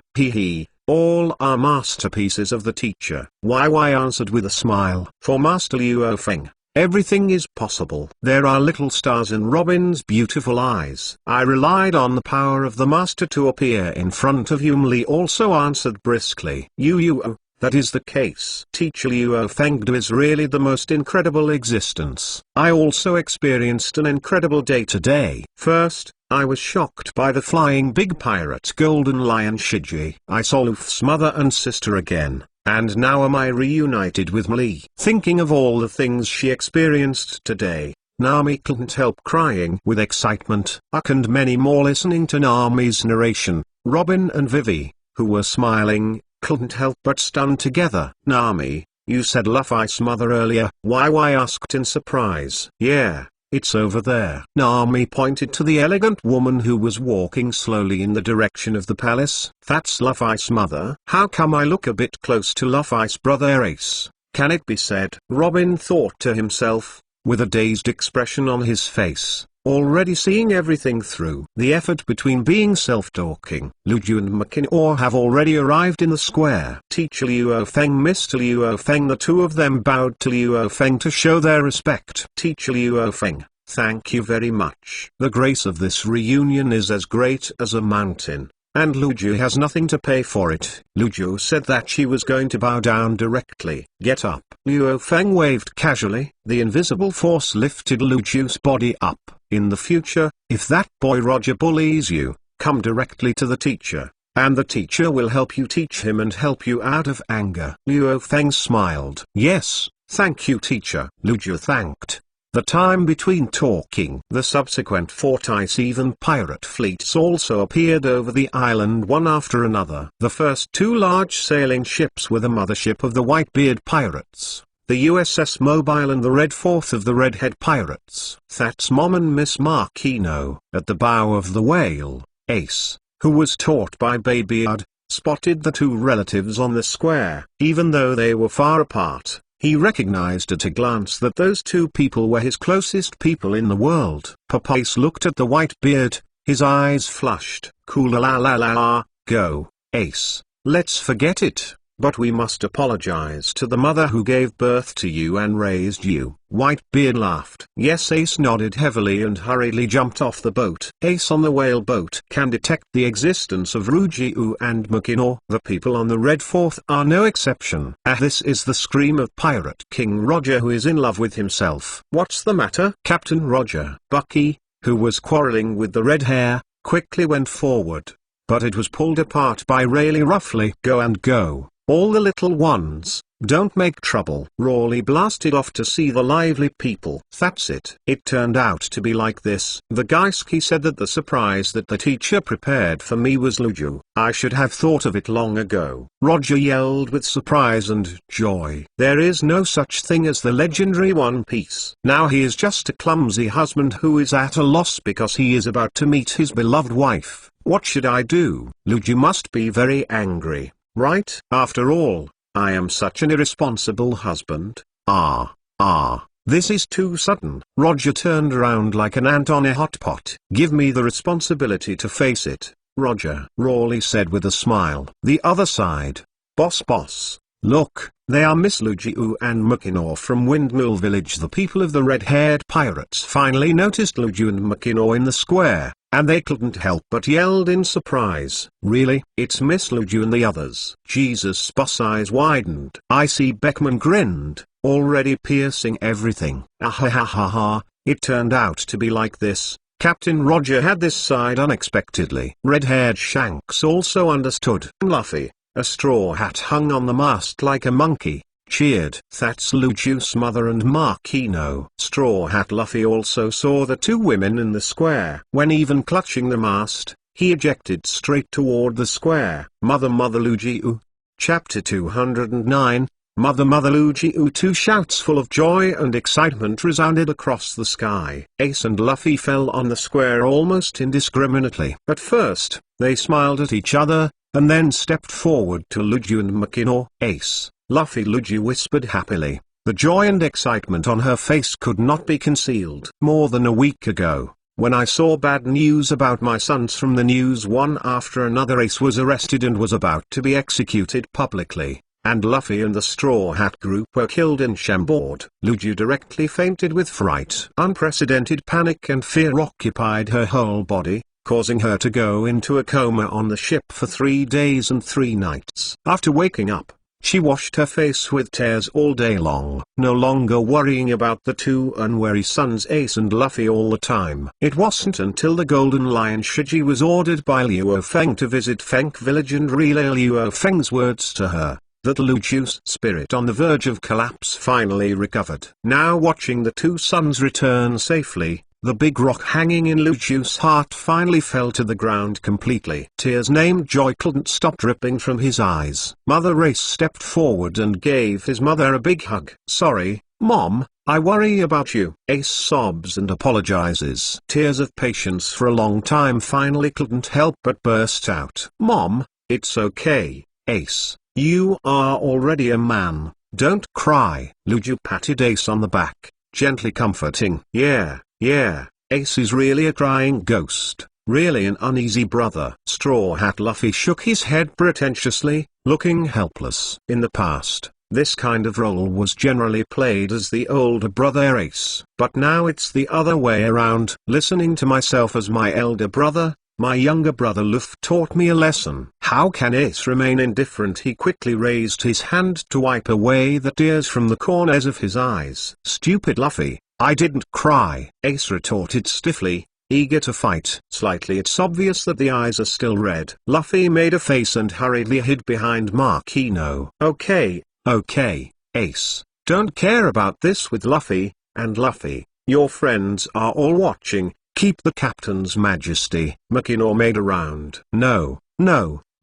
All are masterpieces of the teacher. Why answered with a smile. For Master Luo Feng, everything is possible. There are little stars in Robin's beautiful eyes. I relied on the power of the master to appear in front of you. Mlee also answered briskly. That is the case. Teacher Luo Fengdu is really the most incredible existence. I also experienced an incredible day today. First, I was shocked by the flying big pirate Golden Lion Shiji. I saw Luffy's mother and sister again. And now am I reunited with Mlee. Thinking of all the things she experienced today, Nami couldn't help crying with excitement. And many more. Listening to Nami's narration, Robin and Vivi, who were smiling, couldn't help but stun together. Nami, you said Luffy's mother earlier. Why asked in surprise. Yeah. It's over there. Nami pointed to the elegant woman who was walking slowly in the direction of the palace. That's Luffy's mother. How come I look a bit close to Luffy's brother Ace? Can it be said? Robin thought to himself, with a dazed expression on his face, already seeing everything through. The effort between being self-talking. Luju and Makinor have already arrived in the square. Teacher Luo Feng, Mr. Luo Feng. The two of them bowed to Luo Feng to show their respect. Teacher Luo Feng, thank you very much. The grace of this reunion is as great as a mountain, and Luju has nothing to pay for it. Luju said that she was going to bow down directly. Get up. Luo Feng waved casually. The invisible force lifted Luju's body up. In the future, if that boy Roger bullies you, come directly to the teacher, and the teacher will help you teach him and help you out of anger. Luo Feng smiled. Yes, thank you teacher. Luju thanked. The time between talking. The subsequent fortice-even pirate fleets also appeared over the island one after another. The first two large sailing ships were the mothership of the Whitebeard pirates, the USS Mobile, and the Red Fourth of the Redhead pirates. That's Mom and Miss Marquino. At the bow of the Whale, Ace, who was taught by Babyard, spotted the two relatives on the square. Even though they were far apart, he recognized at a glance that those two people were his closest people in the world. Papa Ace looked at the Whitebeard, his eyes flushed. Cool la la la, go, Ace, let's forget it. But we must apologize to the mother who gave birth to you and raised you. Whitebeard laughed. Yes, Ace nodded heavily and hurriedly jumped off the boat. Ace on the whale boat can detect the existence of Rujiu and Makinor. The people on the Red Fourth are no exception. This is the scream of Pirate King Roger, who is in love with himself. What's the matter? Captain Roger. Bucky, who was quarreling with the red hair, quickly went forward. but it was pulled apart by really roughly. Go and go, all the little ones. Don't make trouble. Rawley blasted off to see the lively people. That's it. It turned out to be like this. The Gaiski said that the surprise that the teacher prepared for me was Luju. I should have thought of it long ago. Roger yelled with surprise and joy. There is no such thing as the legendary One Piece. Now he is just a clumsy husband who is at a loss because he is about to meet his beloved wife. What should I do? Luju must be very angry, right? After all, I am such an irresponsible husband. This is too sudden. Roger turned around like an ant on a hot pot. Give me the responsibility to face it, Roger, Rawley said with a smile. The other side. Boss. Look, they are Miss Lujiu and Mackinaw from Windmill Village. The people of the red-haired pirates finally noticed Lujiu and Mackinaw in the square, and they couldn't help but yelled in surprise. Really? It's Miss Luju and the others. Jesus' boss eyes widened. I see Beckman grinned, already piercing everything. Ah, it turned out to be like this. Captain Roger had this side unexpectedly. Red-haired Shanks also understood. Luffy, a straw hat hung on the mast like a monkey, cheered. That's Luju's mother and Marquino. Straw Hat Luffy also saw the two women in the square. When even clutching the mast, he ejected straight toward the square. Mother Lujiu. Chapter 209, Mother Lujiu. Two shouts full of joy and excitement resounded across the sky. Ace and Luffy fell on the square almost indiscriminately. At first, they smiled at each other, and then stepped forward to Luju and Mackinaw. Ace, Luffy, Luju whispered happily. The joy and excitement on her face could not be concealed. More than a week ago, when I saw bad news about my sons from the news one after another, Ace was arrested and was about to be executed publicly, and Luffy and the Straw Hat group were killed in Chambord. Luju directly fainted with fright. Unprecedented panic and fear occupied her whole body, causing her to go into a coma on the ship for 3 days and 3 nights. After waking up, she washed her face with tears all day long, no longer worrying about the two unwary sons Ace and Luffy all the time. It wasn't until the Golden Lion Shiji was ordered by Luo Feng to visit Feng Village and relay Luo Feng's words to her, that Luju's spirit on the verge of collapse finally recovered. Now watching the two sons return safely, the big rock hanging in Luju's heart finally fell to the ground completely. Tears named Joy couldn't stop dripping from his eyes. Mother Ace stepped forward and gave his mother a big hug. Sorry, Mom, I worry about you. Ace sobs and apologizes. Tears of patience for a long time finally couldn't help but burst out. Mom, it's okay, Ace, you are already a man, don't cry. Luju patted Ace on the back, gently comforting. Yeah, Ace is really a crying ghost, really an uneasy brother. Straw Hat Luffy shook his head pretentiously, looking helpless. In the past, this kind of role was generally played as the older brother Ace. But now it's the other way around. Listening to myself as my elder brother, my younger brother Luffy taught me a lesson. How can Ace remain indifferent? He quickly raised his hand to wipe away the tears from the corners of his eyes. Stupid Luffy, I didn't cry, Ace retorted stiffly, eager to fight. Slightly, it's obvious that the eyes are still red. Luffy made a face and hurriedly hid behind Marquino. Okay, Ace, don't care about this with Luffy, and Luffy, your friends are all watching, keep the captain's majesty. Mackinaw made a round. No,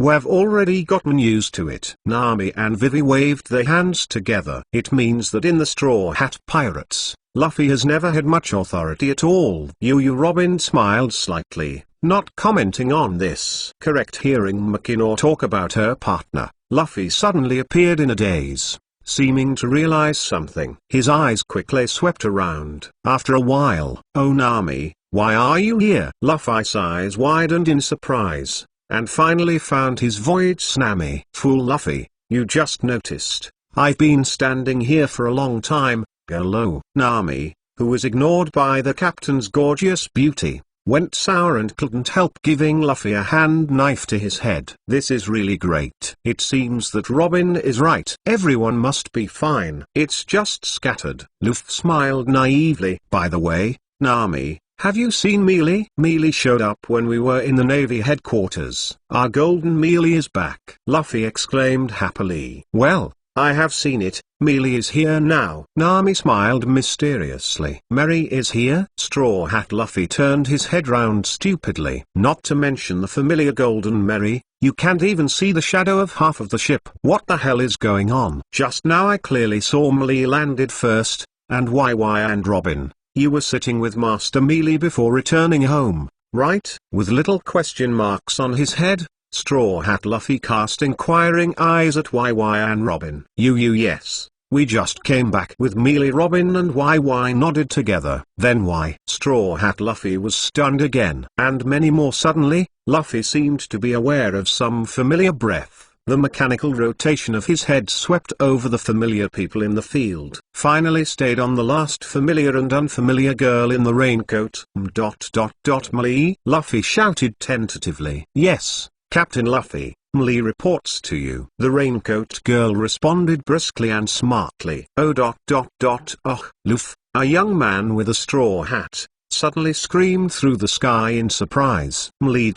we've already gotten used to it. Nami and Vivi waved their hands together. It means that in the Straw Hat Pirates, Luffy has never had much authority at all. Robin smiled slightly, not commenting on this. Correct. Hearing Mackinaw talk about her partner, Luffy suddenly appeared in a daze, seeming to realize something. His eyes quickly swept around. After a while, oh Nami, why are you here? Luffy's eyes widened in surprise, and finally found his voice. Nami. Fool Luffy, you just noticed. I've been standing here for a long time. Hello. Nami, who was ignored by the captain's gorgeous beauty, went sour and couldn't help giving Luffy a hand knife to his head. This is really great. It seems that Robin is right. Everyone must be fine. It's just scattered. Luffy smiled naively. By the way, Nami, Have you seen Mealy? Mealy showed up when we were in the Navy headquarters. Our golden Mealy is back, Luffy exclaimed happily. Well, I have seen it. Mealy is here now. Nami smiled mysteriously. Merry is here? Straw Hat Luffy turned his head round stupidly. Not to mention the familiar golden Merry, you can't even see the shadow of half of the ship. What the hell is going on? Just now I clearly saw Mealy landed first, and YY and Robin. You were sitting with Master Mealy before returning home, right? With little question marks on his head, Straw Hat Luffy cast inquiring eyes at YY and Robin. Yes. We just came back with Mealy. Robin and YY nodded together. Then why? Straw Hat Luffy was stunned again. And many more. Suddenly, Luffy seemed to be aware of some familiar breath. The mechanical rotation of his head swept over the familiar people in the field. Finally stayed on the last familiar and unfamiliar girl in the raincoat. Mealy? Luffy shouted tentatively. Yes, Captain Luffy. Mealy reports to you. The raincoat girl responded briskly and smartly. Luffy, a young man with a straw hat, suddenly screamed through the sky in surprise. Mealy.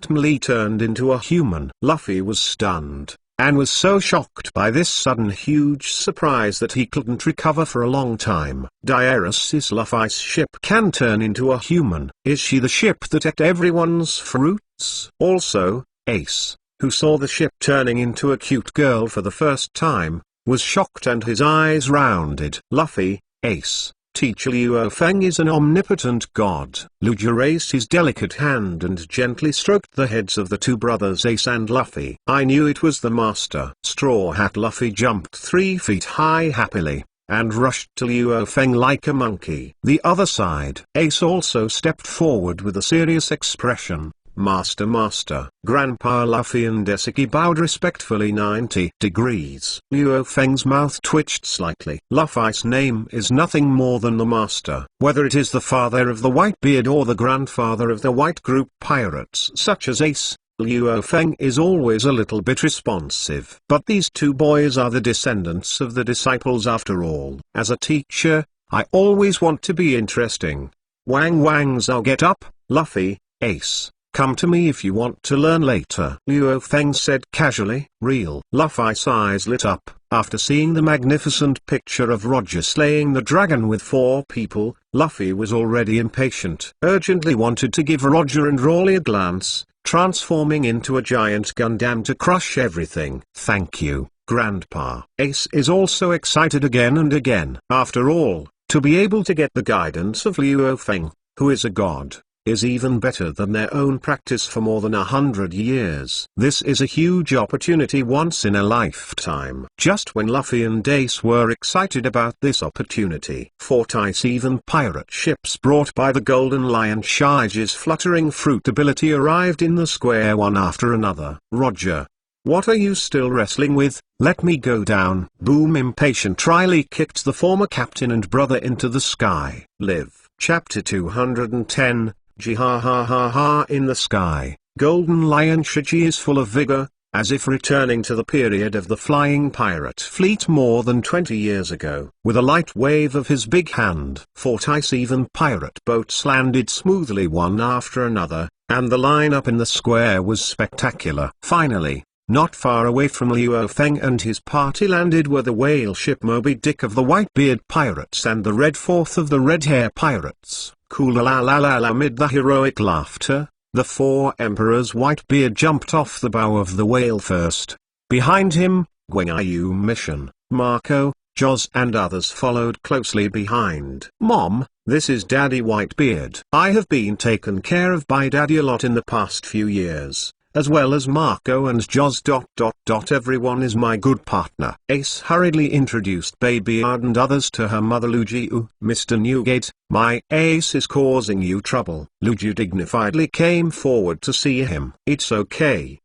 Mealy turned into a human. Luffy was stunned, and was so shocked by this sudden huge surprise that he couldn't recover for a long time. Is Luffy's ship can turn into a human. Is she the ship that ate everyone's fruits? Also, Ace, who saw the ship turning into a cute girl for the first time, was shocked and his eyes rounded. Luffy, Ace, Teacher Luo Feng is an omnipotent god. Lugia raised his delicate hand and gently stroked the heads of the two brothers Ace and Luffy. I knew it was the master. Straw Hat Luffy jumped 3 feet high happily, and rushed to Luo Feng like a monkey. The other side. Ace also stepped forward with a serious expression. Master. Grandpa Luffy and Eseki bowed respectfully 90 degrees. Luo Feng's mouth twitched slightly. Luffy's name is nothing more than the master. Whether it is the father of the Whitebeard or the grandfather of the White Group pirates such as Ace, Luo Feng is always a little bit responsive. But these two boys are the descendants of the disciples after all. As a teacher, I always want to be interesting. Zhao, get up, Luffy, Ace. Come to me if you want to learn later. Luo Feng said casually. Real. Luffy's eyes lit up. After seeing the magnificent picture of Roger slaying the dragon with 4 people, Luffy was already impatient. Urgently wanted to give Roger and Raleigh a glance, transforming into a giant Gundam to crush everything. Thank you, Grandpa. Ace is also excited again and again. After all, to be able to get the guidance of Luo Feng, who is a god, is even better than their own practice for more than 100 years. This is a huge opportunity once in a lifetime. Just when Luffy and Ace were excited about this opportunity, 47 pirate ships brought by the Golden Lion Shige's fluttering fruit ability arrived in the square one after another. Roger, what are you still wrestling with? Let me go down. Boom. Impatient Riley kicked the former captain and brother into the sky. Live. Chapter 210. In the sky, Golden Lion Shiji is full of vigor, as if returning to the period of the flying pirate fleet more than 20 years ago. With a light wave of his big hand, 47 pirate boats landed smoothly one after another, and the line-up in the square was spectacular. Finally, not far away from Luo Feng and his party landed were the whale ship Moby Dick of the Whitebeard pirates and the Red Fourth of the Red Hair pirates. Cool-la-la-la-la. Amid the heroic laughter, the 4 emperors Whitebeard jumped off the bow of the whale first. Behind him, Guanyu Mission, Marco, Joz and others followed closely behind. Mom, this is Daddy Whitebeard. I have been taken care of by Daddy a lot in the past few years, as well as Marco and Joz. Everyone is my good partner. Ace hurriedly introduced Baby Ard and others to her mother Lugiu. Mr. Newgate, my Ace is causing you trouble. Lugiu dignifiedly came forward to see him. It's okay,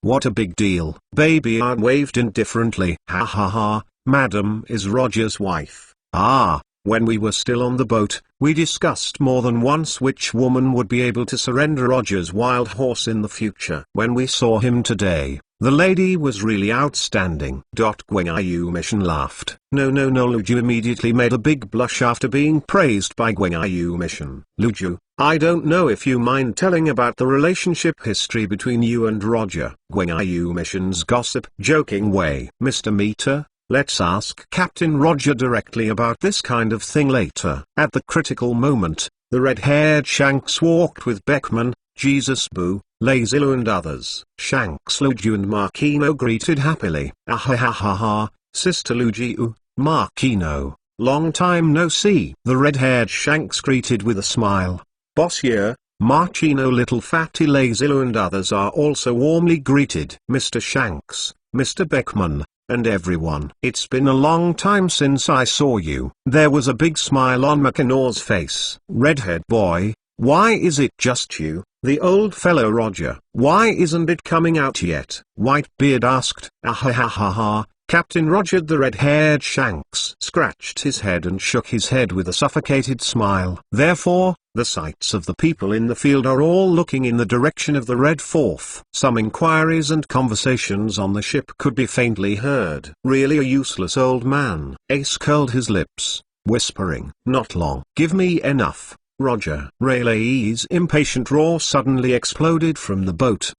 what a big deal. Baby Ard waved indifferently. Ha ha ha, Madam is Roger's wife. Ah. When we were still on the boat, we discussed more than once which woman would be able to surrender Roger's wild horse in the future. When we saw him today, The lady was really outstanding. Gwengayu Mission laughed. No, Luju immediately made a big blush after being praised by Gwengayu Mission. Luju, I don't know if you mind telling about the relationship history between you and Roger. Gwengayu Mission's gossip joking way. Mr. Meter, let's ask Captain Roger directly about this kind of thing later. At the critical moment, the red-haired Shanks walked with Beckman, Jesus Boo, Lazilu and others. Shanks, Luju and Markino greeted happily. Ha, Sister Luju, Markino, long time no see. The red-haired Shanks greeted with a smile. Boss here, Markino, little fatty Lazilu and others are also warmly greeted. Mr. Shanks, Mr. Beckman, and everyone. It's been a long time since I saw you. There was a big smile on Mackinaws' face. Redhead boy, why is it just you, the old fellow Roger? Why isn't it coming out yet? Whitebeard asked. Ha. Captain Roger, the red-haired Shanks scratched his head and shook his head with a suffocated smile. Therefore, the sights of the people in the field are all looking in the direction of the Red Fourth. Some inquiries and conversations on the ship could be faintly heard. Really a useless old man. Ace curled his lips, whispering, not long. Give me enough, Roger. Rayleigh's impatient roar suddenly exploded from the boat.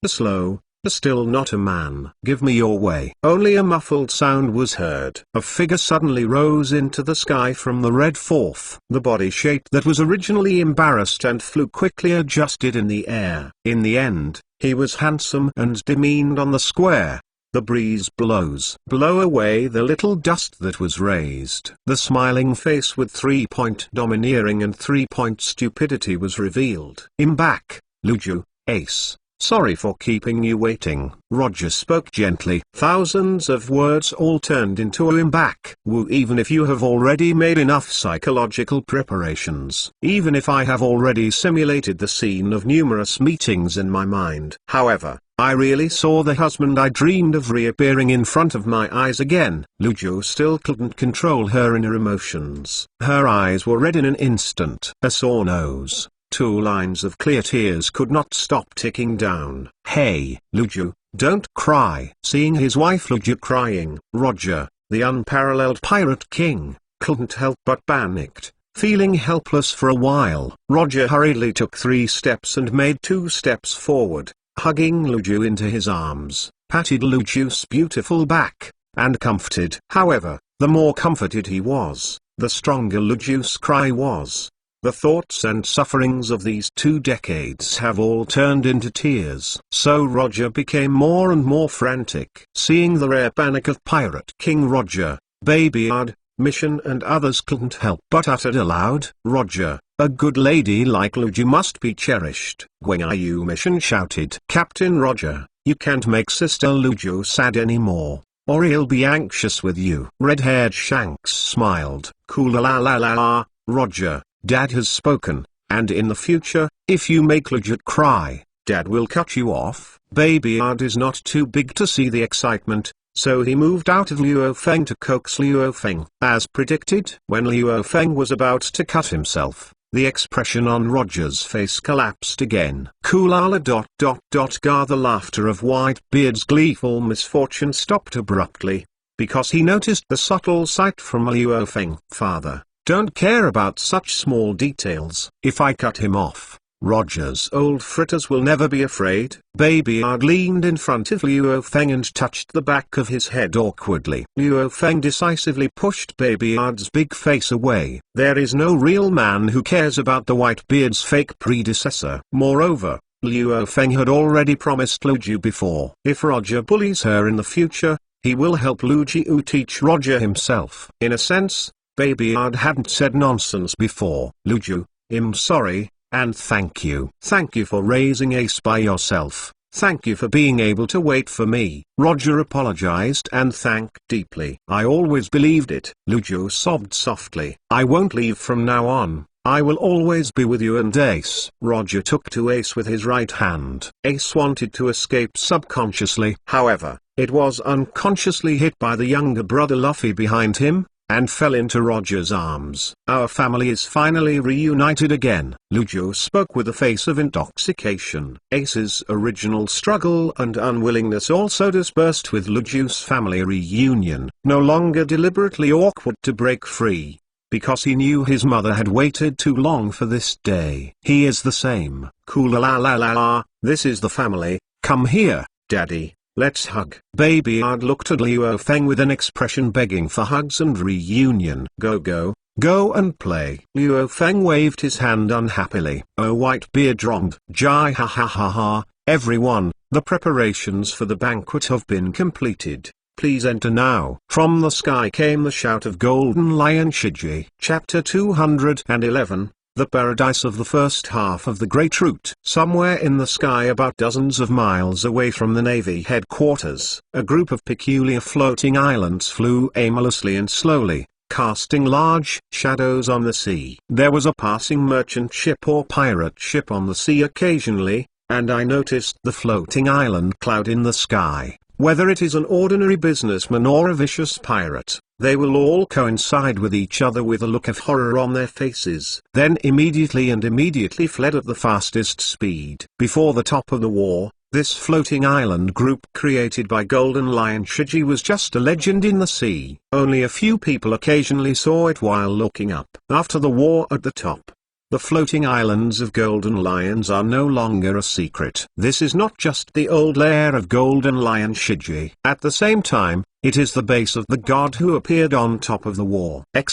Slow. Still not a man. Give me your way. Only a muffled sound was heard. A figure suddenly rose into the sky from the Red Fourth. The body shape that was originally embarrassed and flew quickly adjusted in the air. In the end, he was handsome and demeaned on the square. The breeze blow away the little dust that was raised. The smiling face with 3-point domineering and 3-point stupidity was revealed. Back, Luju, Ace. Sorry for keeping you waiting. Roger spoke gently. Thousands of words all turned into a back. Woo, even if you have already made enough psychological preparations. Even if I have already simulated the scene of numerous meetings in my mind. However, I really saw the husband I dreamed of reappearing in front of my eyes again. Luju still couldn't control her inner emotions. Her eyes were red in an instant. A sore nose. 2 lines of clear tears could not stop ticking down. Hey, Luju, don't cry. Seeing his wife Luju crying, Roger, the unparalleled pirate king, couldn't help but panicked. Feeling helpless for a while, Roger hurriedly took 3 steps and made 2 steps forward, hugging Luju into his arms, patted Luju's beautiful back, and comforted. However, the more comforted he was, the stronger Luju's cry was. The thoughts and sufferings of these 2 decades have all turned into tears. So Roger became more and more frantic. Seeing the rare panic of Pirate King Roger, Babyard, Mission and others couldn't help but uttered aloud, Roger, a good lady like Luju must be cherished. Gwengayu Mission shouted. Captain Roger, you can't make Sister Luju sad anymore, or he'll be anxious with you. Red-haired Shanks smiled. Cool la, Roger. Dad has spoken, and in the future, if you make Luju cry, Dad will cut you off. Babyard is not too big to see the excitement, so he moved out of Luofeng to coax Luofeng. As predicted, when Luofeng was about to cut himself, the expression on Roger's face collapsed again. Kulala ... The laughter of Whitebeard's gleeful misfortune stopped abruptly, because he noticed the subtle sight from Luofeng. Father, don't care about such small details. If I cut him off, Roger's old fritters will never be afraid. Babyard leaned in front of Luofeng and touched the back of his head awkwardly. Luofeng decisively pushed Babyard's big face away. There is no real man who cares about the Whitebeard's fake predecessor. Moreover, Luofeng had already promised Luju before. If Roger bullies her in the future, he will help Luju teach Roger himself. In a sense, Babyard hadn't said nonsense before. Luju, I'm sorry, and thank you. Thank you for raising Ace by yourself. Thank you for being able to wait for me. Roger apologized and thanked deeply. I always believed it. Luju sobbed softly. I won't leave from now on. I will always be with you and Ace. Roger took to Ace with his right hand. Ace wanted to escape subconsciously. However, it was unconsciously hit by the younger brother Luffy behind him. and fell into Roger's arms. "Our family is finally reunited again," Lucio spoke with a face of intoxication. Ace's original struggle and unwillingness also dispersed with Lucio's family reunion. No longer deliberately awkward to break free, because he knew his mother had waited too long for this day. "He is the same. Cool la la la la, this is the family. Come here, Daddy. Let's hug." Baby Ard looked at Luo Feng with an expression begging for hugs and reunion. Go and play." Luo Feng waved his hand unhappily. "Oh, Whitebeard drummed. Jai ha ha ha ha, everyone, the preparations for the banquet have been completed. Please enter now." From the sky came the shout of Golden Lion Shiji. Chapter 211. The paradise of the first half of the Great Route. Somewhere in the sky about dozens of miles away from the Navy headquarters, a group of peculiar floating islands flew aimlessly and slowly, casting large shadows on the sea. There was a passing merchant ship or pirate ship on the sea occasionally, and I noticed the floating island cloud in the sky. Whether it is an ordinary businessman or a vicious pirate, they will all coincide with each other with a look of horror on their faces. Then immediately fled at the fastest speed. Before the top of the war, this floating island group created by Golden Lion Shiji was just a legend in the sea. Only a few people occasionally saw it while looking up. After the war at the top, the floating islands of Golden Lions are no longer a secret. This is not just the old lair of Golden Lion Shiji. At the same time, it is the base of the god who appeared on top of the war. At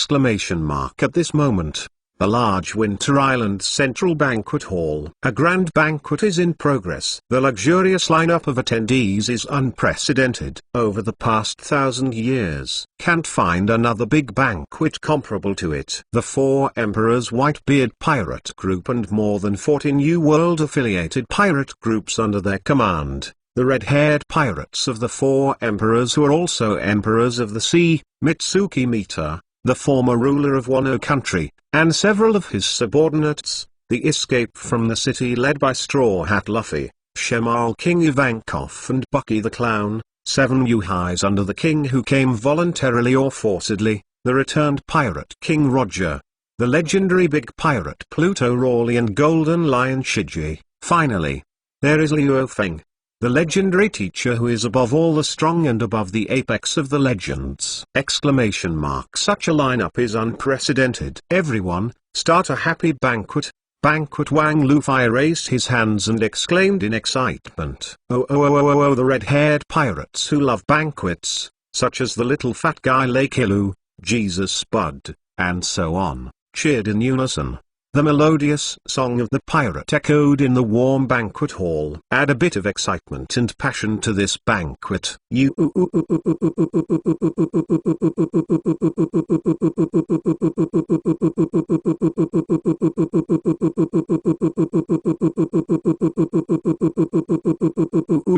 this moment, the large Winter Island Central Banquet Hall. A grand banquet is in progress. The luxurious lineup of attendees is unprecedented. Over the past 1,000 years, can't find another big banquet comparable to it. The 4 Emperors Whitebeard Pirate Group and more than 40 New World affiliated pirate groups under their command. The red-haired pirates of the 4 Emperors who are also Emperors of the Sea, Mitsuki Mita, the former ruler of Wano country, and several of his subordinates, the escape from the city led by Straw Hat Luffy, Shemal King Ivankov and Bucky the Clown, 7 Yuhais under the king who came voluntarily or forcedly, the returned pirate King Roger, the legendary big pirate Pluto Rawley and Golden Lion Shiji. Finally, there is Luo Feng, the legendary teacher who is above all the strong and above the apex of the legends! Such a lineup is unprecedented. Everyone, start a happy banquet. Banquet. Wang Luffy raised his hands and exclaimed in excitement. Oh, the red-haired pirates who love banquets, such as the little fat guy Lakilu, Jesus Bud, and so on, cheered in unison. The melodious song of the pirate echoed in the warm banquet hall. Add a bit of excitement and passion to this banquet.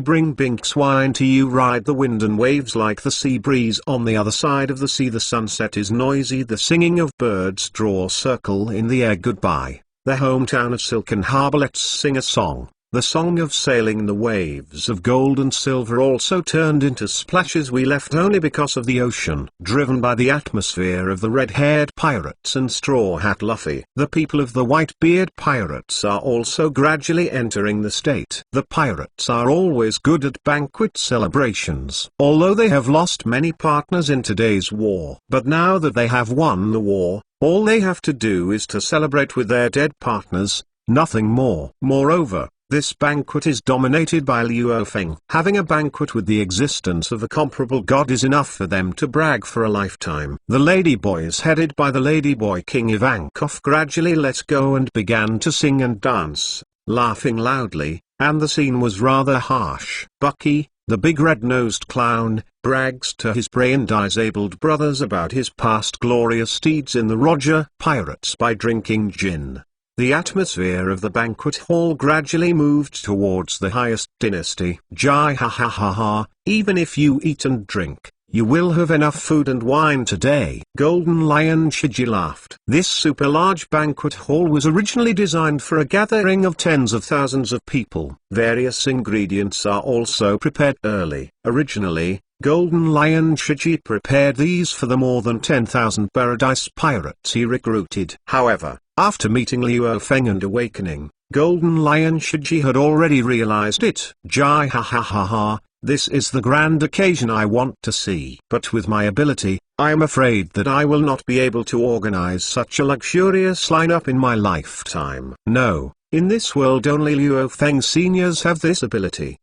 Bring Binks wine to you. Ride the wind and waves like the sea breeze on the other side of the sea. The sunset is noisy. The singing of birds draw circle in the air. Goodbye, the hometown of Silken Harbor. Let's sing a song. The song of sailing. The waves of gold and silver also turned into splashes we left only because of the ocean. Driven by the atmosphere of the red-haired pirates and Straw Hat Luffy, the people of the Whitebeard pirates are also gradually entering the state. The pirates are always good at banquet celebrations, although they have lost many partners in today's war. But now that they have won the war, all they have to do is to celebrate with their dead partners, nothing more. Moreover, this banquet is dominated by Luo Feng. Having a banquet with the existence of a comparable god is enough for them to brag for a lifetime. The ladyboys headed by the ladyboy King Ivankov gradually let go and began to sing and dance, laughing loudly, and the scene was rather harsh. Bucky, the big red-nosed clown, brags to his brain-disabled brothers about his past glorious deeds in the Roger Pirates by drinking gin. The atmosphere of the banquet hall gradually moved towards the highest dynasty. Jai ha ha ha ha, even if you eat and drink, you will have enough food and wine today. Golden Lion Shiji laughed. This super large banquet hall was originally designed for a gathering of tens of thousands of people. Various ingredients are also prepared early. Originally, Golden Lion Shiji prepared these for the more than 10,000 paradise pirates he recruited. However, after meeting Luo Feng and awakening, Golden Lion Shiji had already realized it. Jai ha ha ha ha, this is the grand occasion I want to see. But with my ability, I am afraid that I will not be able to organize such a luxurious lineup in my lifetime. No, in this world only Luo Feng seniors have this ability.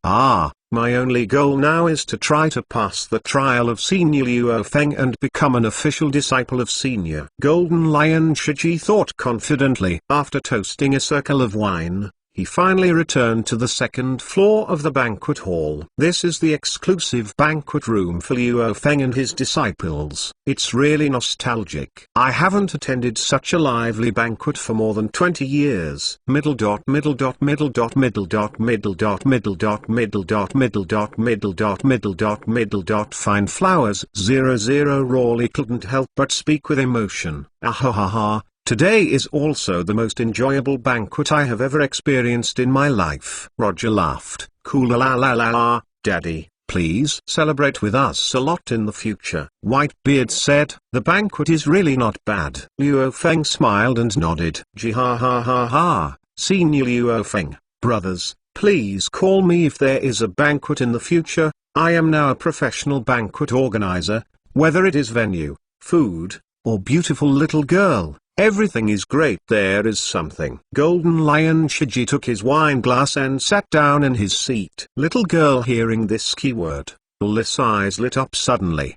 My only goal now is to try to pass the trial of Senior Luo Feng and become an official disciple of Senior. Golden Lion Shiji thought confidently. After toasting a circle of wine, he finally returned to the second floor of the banquet hall. This is the exclusive banquet room for Luo Feng and his disciples. It's really nostalgic. I haven't attended such a lively banquet for more than 20 years. Middle dot middle dot middle dot middle dot middle dot middle dot middle dot middle dot middle dot middle dot middle dot fine flowers. 00 Rawley couldn't help but speak with emotion. Ahahaha. Today is also the most enjoyable banquet I have ever experienced in my life. Roger laughed. Cool la la la la, Daddy, please celebrate with us a lot in the future. Whitebeard said, the banquet is really not bad. Luo Feng smiled and nodded. Ha ha ha ha, Senior Luo Feng, brothers, please call me if there is a banquet in the future. I am now a professional banquet organizer, whether it is venue, food, or beautiful little girl. Everything is great. There is something. Golden Lion Shiji took his wine glass and sat down in his seat. Little girl, hearing this keyword, Li's eyes lit up suddenly.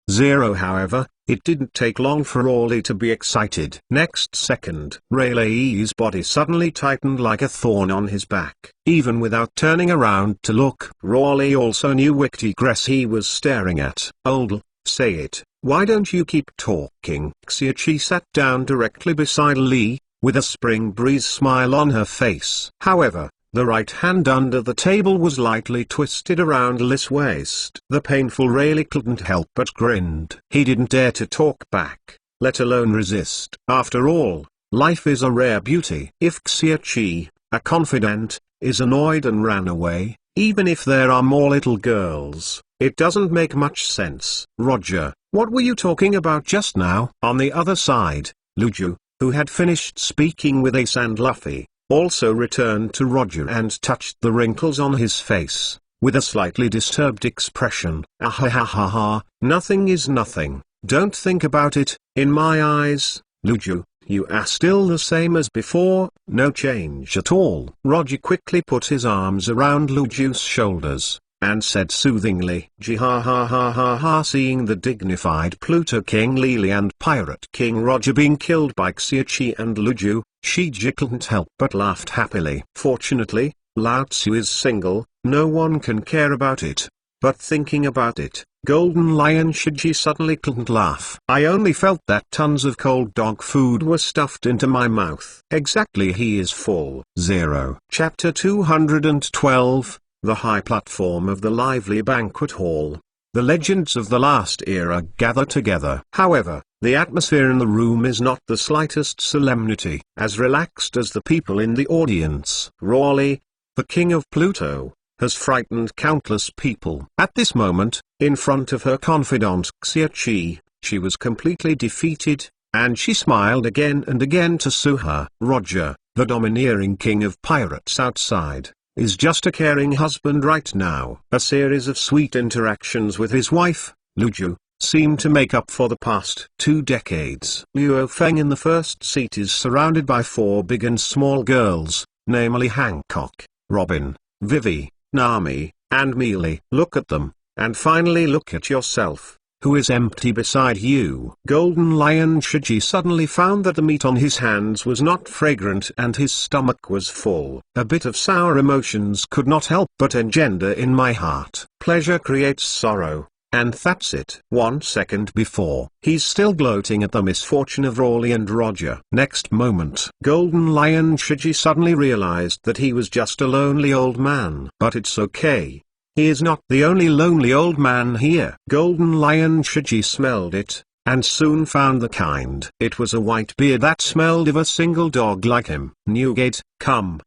0 However, it didn't take long for Rawley to be excited. Next second, Rayleigh's body suddenly tightened like a thorn on his back. Even without turning around to look, Rawley also knew which tigress he was staring at. Old, say it. Why don't you keep talking? Xiaoqi sat down directly beside Li, with a spring breeze smile on her face. However, the right hand under the table was lightly twisted around Li's waist. The painful Rayleigh couldn't help but grinned. He didn't dare to talk back, let alone resist. After all, life is a rare beauty. If Xiaoqi, a confidant, is annoyed and ran away, even if there are more little girls, it doesn't make much sense. Roger, what were you talking about just now? On the other side, Luju, who had finished speaking with Ace and Luffy, also returned to Roger and touched the wrinkles on his face, with a slightly disturbed expression. Ahahaha, nothing is nothing, don't think about it. In my eyes, Luju, you are still the same as before, no change at all. Roger quickly put his arms around Luju's shoulders, and said soothingly, ha ha ha ha ha. Seeing the dignified Pluto King Lily and Pirate King Roger being killed by Xiaoqi and Luju, Shiji couldn't help but laughed happily. Fortunately, Lao Tzu is single, no one can care about it. But thinking about it, Golden Lion Shiji suddenly couldn't laugh. I only felt that tons of cold dog food were stuffed into my mouth. Exactly, he is full. 0. Chapter 212, The High Platform of the Lively Banquet Hall. The legends of the last era gather together. However, the atmosphere in the room is not the slightest solemnity. As relaxed as the people in the audience. Rawley, the king of Pluto, has frightened countless people. At this moment, in front of her confidant Xiaoqi, she was completely defeated, and she smiled again and again to soothe her. Roger, the domineering king of pirates outside, is just a caring husband right now. A series of sweet interactions with his wife, Luju, seem to make up for the past 2 decades. Luo Feng in the first seat is surrounded by 4 big and small girls, namely Hancock, Robin, Vivi, Nami, and Mealy. Look at them, and finally look at yourself, who is empty beside you. Golden Lion Shiji suddenly found that the meat on his hands was not fragrant and his stomach was full. A bit of sour emotions could not help but engender in my heart. Pleasure creates sorrow, and that's it. 1 second before, he's still gloating at the misfortune of Rawley and Roger. Next moment, Golden Lion Shiji suddenly realized that he was just a lonely old man. But it's okay. He is not the only lonely old man here. Golden Lion Shiji smelled it, and soon found the kind. It was a Whitebeard that smelled of a single dog like him. Newgate, come,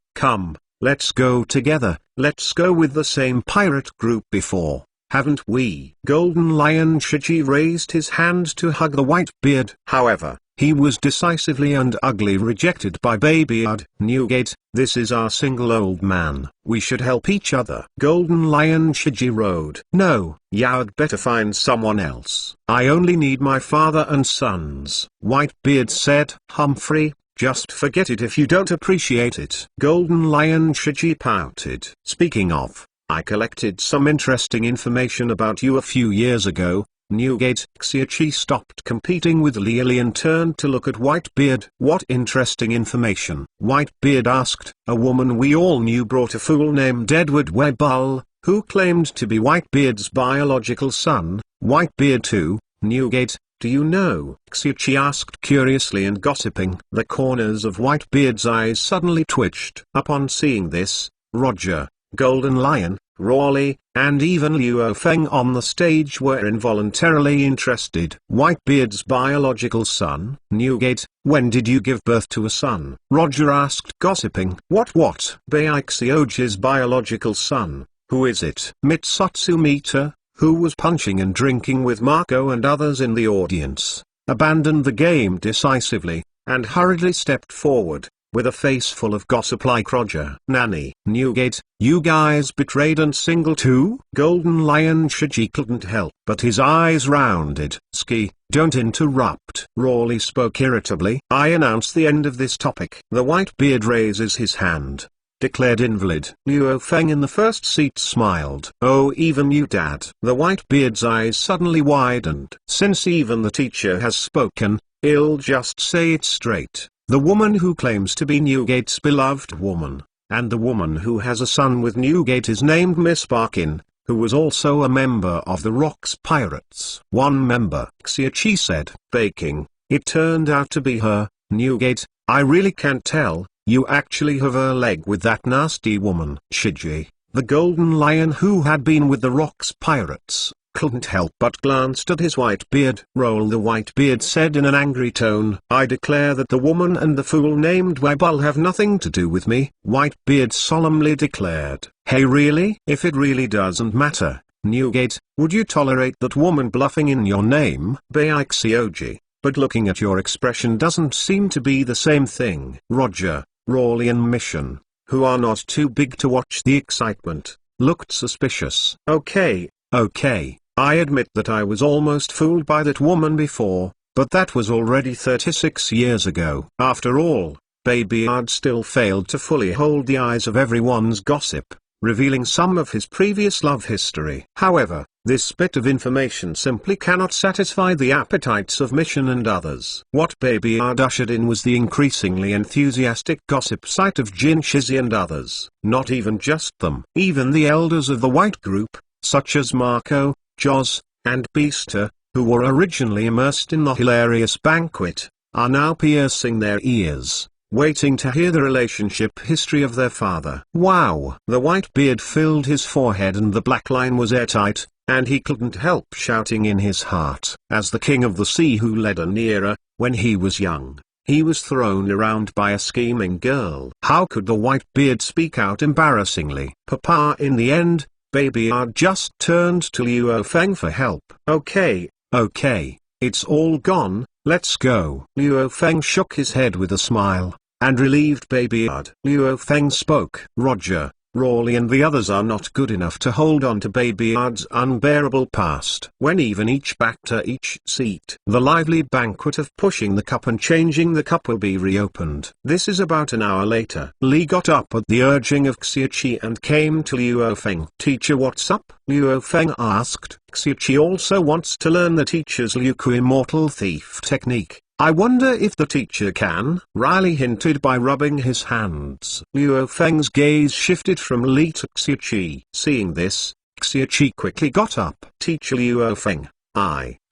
let's go together, let's go with the same pirate group before. haven't we?" Golden Lion Shiji raised his hand to hug the Whitebeard. However, he was decisively and ugly rejected by Babyard. "Newgate, this is our single old man. We should help each other." Golden Lion Shiji rode. "No, you'd better find someone else. I only need my father and sons." Whitebeard said. "Humphrey, just forget it if you don't appreciate it." Golden Lion Shiji pouted. "Speaking of, I collected some interesting information about you a few years ago, Newgate." Xiaoqi stopped competing with Lily and turned to look at Whitebeard. "What interesting information?" Whitebeard asked. "A woman we all knew brought a fool named Edward Webull, who claimed to be Whitebeard's biological son." "Whitebeard too, Newgate, do you know?" Xiaoqi asked curiously and gossiping. The corners of Whitebeard's eyes suddenly twitched. Upon seeing this, Roger, Golden Lion, Rawley, and even Luo Feng on the stage were involuntarily interested. "Whitebeard's biological son?" "Newgate, when did you give birth to a son?" Roger asked gossiping. What? Baixioji's biological son, who is it?" Mitsutsu Mita, who was punching and drinking with Marco and others in the audience, abandoned the game decisively, and hurriedly stepped forward, with a face full of gossip like Roger. "Nanny." "Newgate, you guys betrayed and single too?" Golden Lion Shiji couldn't help but his eyes rounded. "Ski, don't interrupt." Rawley spoke irritably. "I announce the end of this topic." The Whitebeard raises his hand, declared invalid. Luo Feng in the first seat smiled. "Oh, even you, Dad." The Whitebeard's eyes suddenly widened. "Since even the teacher has spoken, I'll just say it straight. The woman who claims to be Newgate's beloved woman, and the woman who has a son with Newgate is named Miss Barkin, who was also a member of the Rocks Pirates." "One member," Xiaoqi said. "Baking, it turned out to be her." "Newgate, I really can't tell, you actually have a leg with that nasty woman." Shiji, the Golden Lion who had been with the Rocks Pirates, couldn't help but glanced at his Whitebeard. "Roll." The Whitebeard said in an angry tone. "I declare that the woman and the fool named Webull have nothing to do with me." Whitebeard solemnly declared. "Hey, really? If it really doesn't matter, Newgate, would you tolerate that woman bluffing in your name?" Baixioji, but looking at your expression doesn't seem to be the same thing. Roger, Rawley and Mission, who are not too big to watch the excitement, looked suspicious. Okay, I admit that I was almost fooled by that woman before, but that was already 36 years ago. After all, Babyard still failed to fully hold the eyes of everyone's gossip, revealing some of his previous love history. However, this bit of information simply cannot satisfy the appetites of Mission and others. What Babyard ushered in was the increasingly enthusiastic gossip site of Jin Shizi and others. Not even just them. Even the elders of the White Group, such as Marco, Joz, and Beaster, who were originally immersed in the hilarious banquet, are now piercing their ears, waiting to hear the relationship history of their father. Wow! The Whitebeard filled his forehead and the black line was airtight, and he couldn't help shouting in his heart. As the king of the sea who led an era, when he was young, he was thrown around by a scheming girl. How could the Whitebeard speak out embarrassingly? Papa, in the end, Babyard just turned to Luo Feng for help. Okay, it's all gone, let's go. Luo Feng shook his head with a smile, and relieved Babyard. Luo Feng spoke. Roger, Rawley and the others are not good enough to hold on to Babyard's unbearable past. When even each backed to each seat, the lively banquet of pushing the cup and changing the cup will be reopened. This is about an hour later. Li got up at the urging of Xiaoqi and came to Luo Feng. Teacher, what's up? Luo Feng asked. Xiaoqi also wants to learn the teacher's Liu Ku immortal thief technique. I wonder if the teacher can? Riley hinted by rubbing his hands. Luo Feng's gaze shifted from Li to Xiaoqi. Seeing this, Xiaoqi quickly got up. Teacher Luo Feng,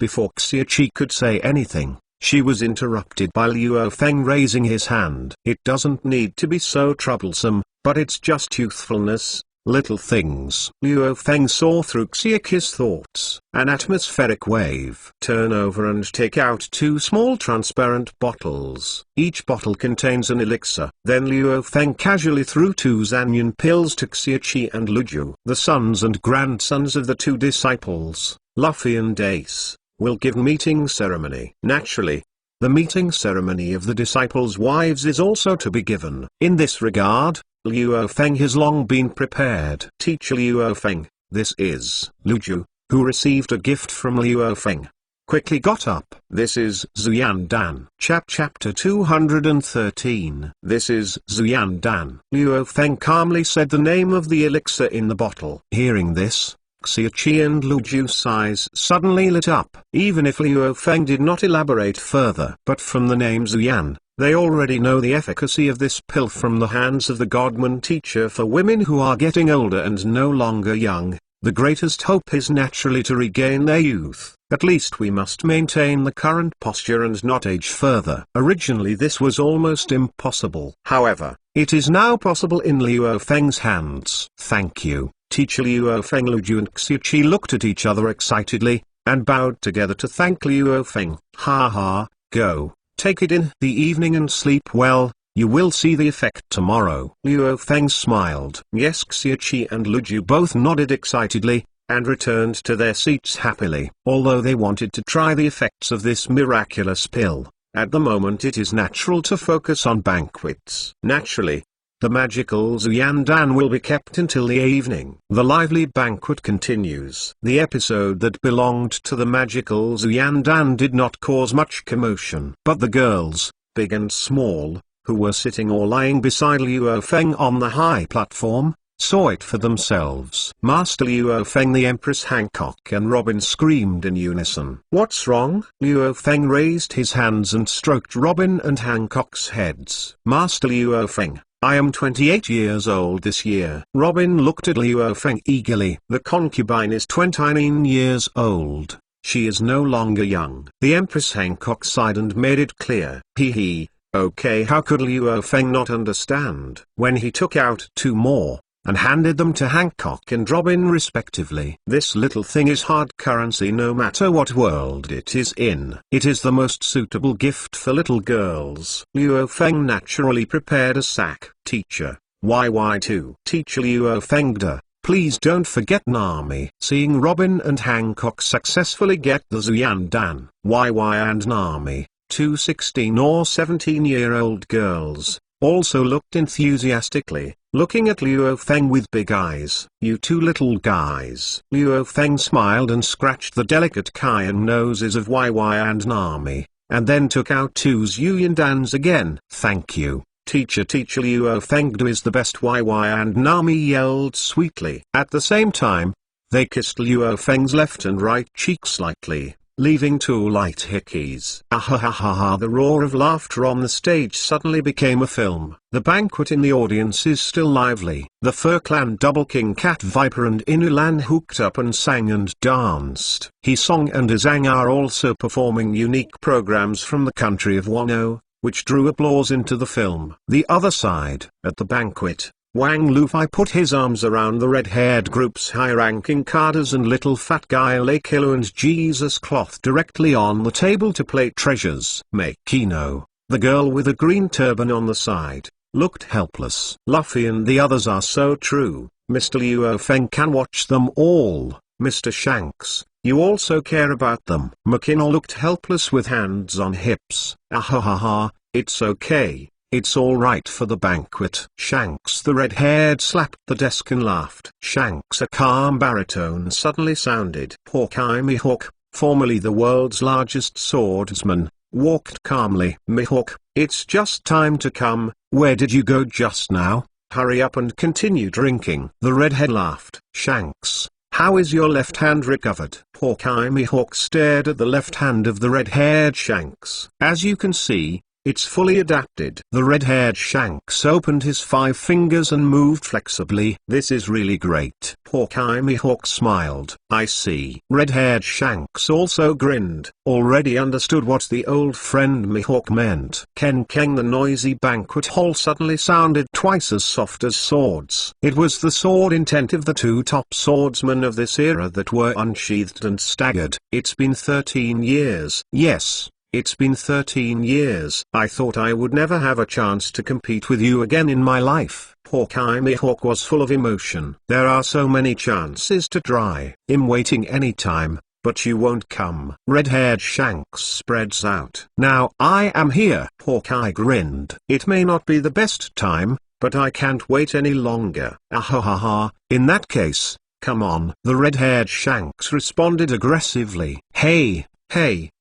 Before Xiaoqi could say anything, she was interrupted by Luo Feng raising his hand. It doesn't need to be so troublesome, but it's just youthfulness, little things. Luo Feng saw through Xiaqi's thoughts. An atmospheric wave. Turn over and take out 2 small transparent bottles. Each bottle contains an elixir. Then Luo Feng casually threw 2 Zanyan pills to Xiaqi and Luju. The sons and grandsons of the 2 disciples, Luffy and Ace, will give meeting ceremony. Naturally, the meeting ceremony of the disciples' wives is also to be given. In this regard, Luo Feng has long been prepared. Teacher Luo Feng, this is Luju, who received a gift from Luo Feng, quickly got up. This is Zuyan Dan. Chapter 213. This is Zuyan Dan. Luo Feng calmly said the name of the elixir in the bottle. Hearing this, Xiaqi and Luju's eyes suddenly lit up. Even if Luo Feng did not elaborate further, but from the name Zuyan, they already know the efficacy of this pill from the hands of the Godman teacher. For women who are getting older and no longer young, the greatest hope is naturally to regain their youth. At least we must maintain the current posture and not age further. Originally this was almost impossible. However, it is now possible in Luo Feng's hands. Thank you, Teacher Luo Feng. Luju and Xiaqi looked at each other excitedly, and bowed together to thank Luo Feng. Ha ha, go, take it in the evening and sleep well. You will see the effect tomorrow. Luo Feng smiled. Yes, Xiaqi and Luju both nodded excitedly, and returned to their seats happily. Although they wanted to try the effects of this miraculous pill, at the moment it is natural to focus on banquets. Naturally, the magical Zuyan Dan will be kept until the evening. The lively banquet continues. The episode that belonged to the magical Zuyan Dan did not cause much commotion. But the girls, big and small, who were sitting or lying beside Luo Feng on the high platform, saw it for themselves. Master Luo Feng, the Empress Hancock and Robin screamed in unison. What's wrong? Luo Feng raised his hands and stroked Robin and Hancock's heads. Master Luo Feng, I am 28 years old this year. Robin looked at Luo Feng eagerly. The concubine is 29 years old. She is no longer young. The Empress Hancock sighed and made it clear. Hee. Okay, how could Luo Feng not understand? When he took out 2 more, and handed them to Hancock and Robin respectively. This little thing is hard currency no matter what world it is in. It is the most suitable gift for little girls. Luo Feng naturally prepared a sack. Teacher, YY2. Teacher Luo Feng, please don't forget Nami. Seeing Robin and Hancock successfully get the Zuyan Dan, YY and Nami, 2 16 or 17-year-old girls, also looked enthusiastically, looking at Luo Feng with big eyes. You 2 little guys. Luo Feng smiled and scratched the delicate cayenne noses of YY and Nami, and then took out 2 Zuyan Dans again. Thank you, Teacher. Teacher Luo Feng is the best. YY and Nami yelled sweetly. At the same time, they kissed Luo Feng's left and right cheek slightly, leaving 2 light hickeys. Ahahaha! The roar of laughter on the stage suddenly became a film. The banquet in the audience is still lively. The Fur Clan Double King Cat Viper and Inulan hooked up and sang and danced. Song and Azang are also performing unique programs from the country of Wano, which drew applause into the film. The other side, at the banquet, Wang Luffy put his arms around the red-haired group's high-ranking cadres and little fat guy Lakilo and Jesus Cloth directly on the table to plate treasures. Makino, the girl with a green turban on the side, looked helpless. Luffy and the others are so true. Mr. Luo Feng can watch them all. Mr. Shanks, you also care about them. Makino looked helpless with hands on hips. Ahahaha, it's okay. It's all right for the banquet. Shanks the red-haired slapped the desk and laughed. Shanks, a calm baritone suddenly sounded. Hawkeye Mihawk, formerly the world's largest swordsman, walked calmly. Mihawk, it's just time to come. Where did you go just now? Hurry up and continue drinking. The redhead laughed. Shanks, how is your left hand recovered? Hawkeye Mihawk stared at the left hand of the red-haired Shanks. As you can see, it's fully adapted. The red-haired Shanks opened his 5 fingers and moved flexibly. This is really great. Hawkeye Mihawk smiled. I see. Red-haired Shanks also grinned, already understood what the old friend Mihawk meant. Ken Keng. The noisy banquet hall suddenly sounded twice as soft as swords. It was the sword intent of the 2 top swordsmen of this era that were unsheathed and staggered. It's been 13 years. Yes. It's been 13 years. I thought I would never have a chance to compete with you again in my life. Hawkeye Mihawk was full of emotion. There are so many chances to try. I'm waiting any time, but you won't come. Red-haired Shanks spreads out. Now I am here. Hawkeye grinned. It may not be the best time, but I can't wait any longer. Ahahaha, in that case, come on. The red-haired Shanks responded aggressively. Hey,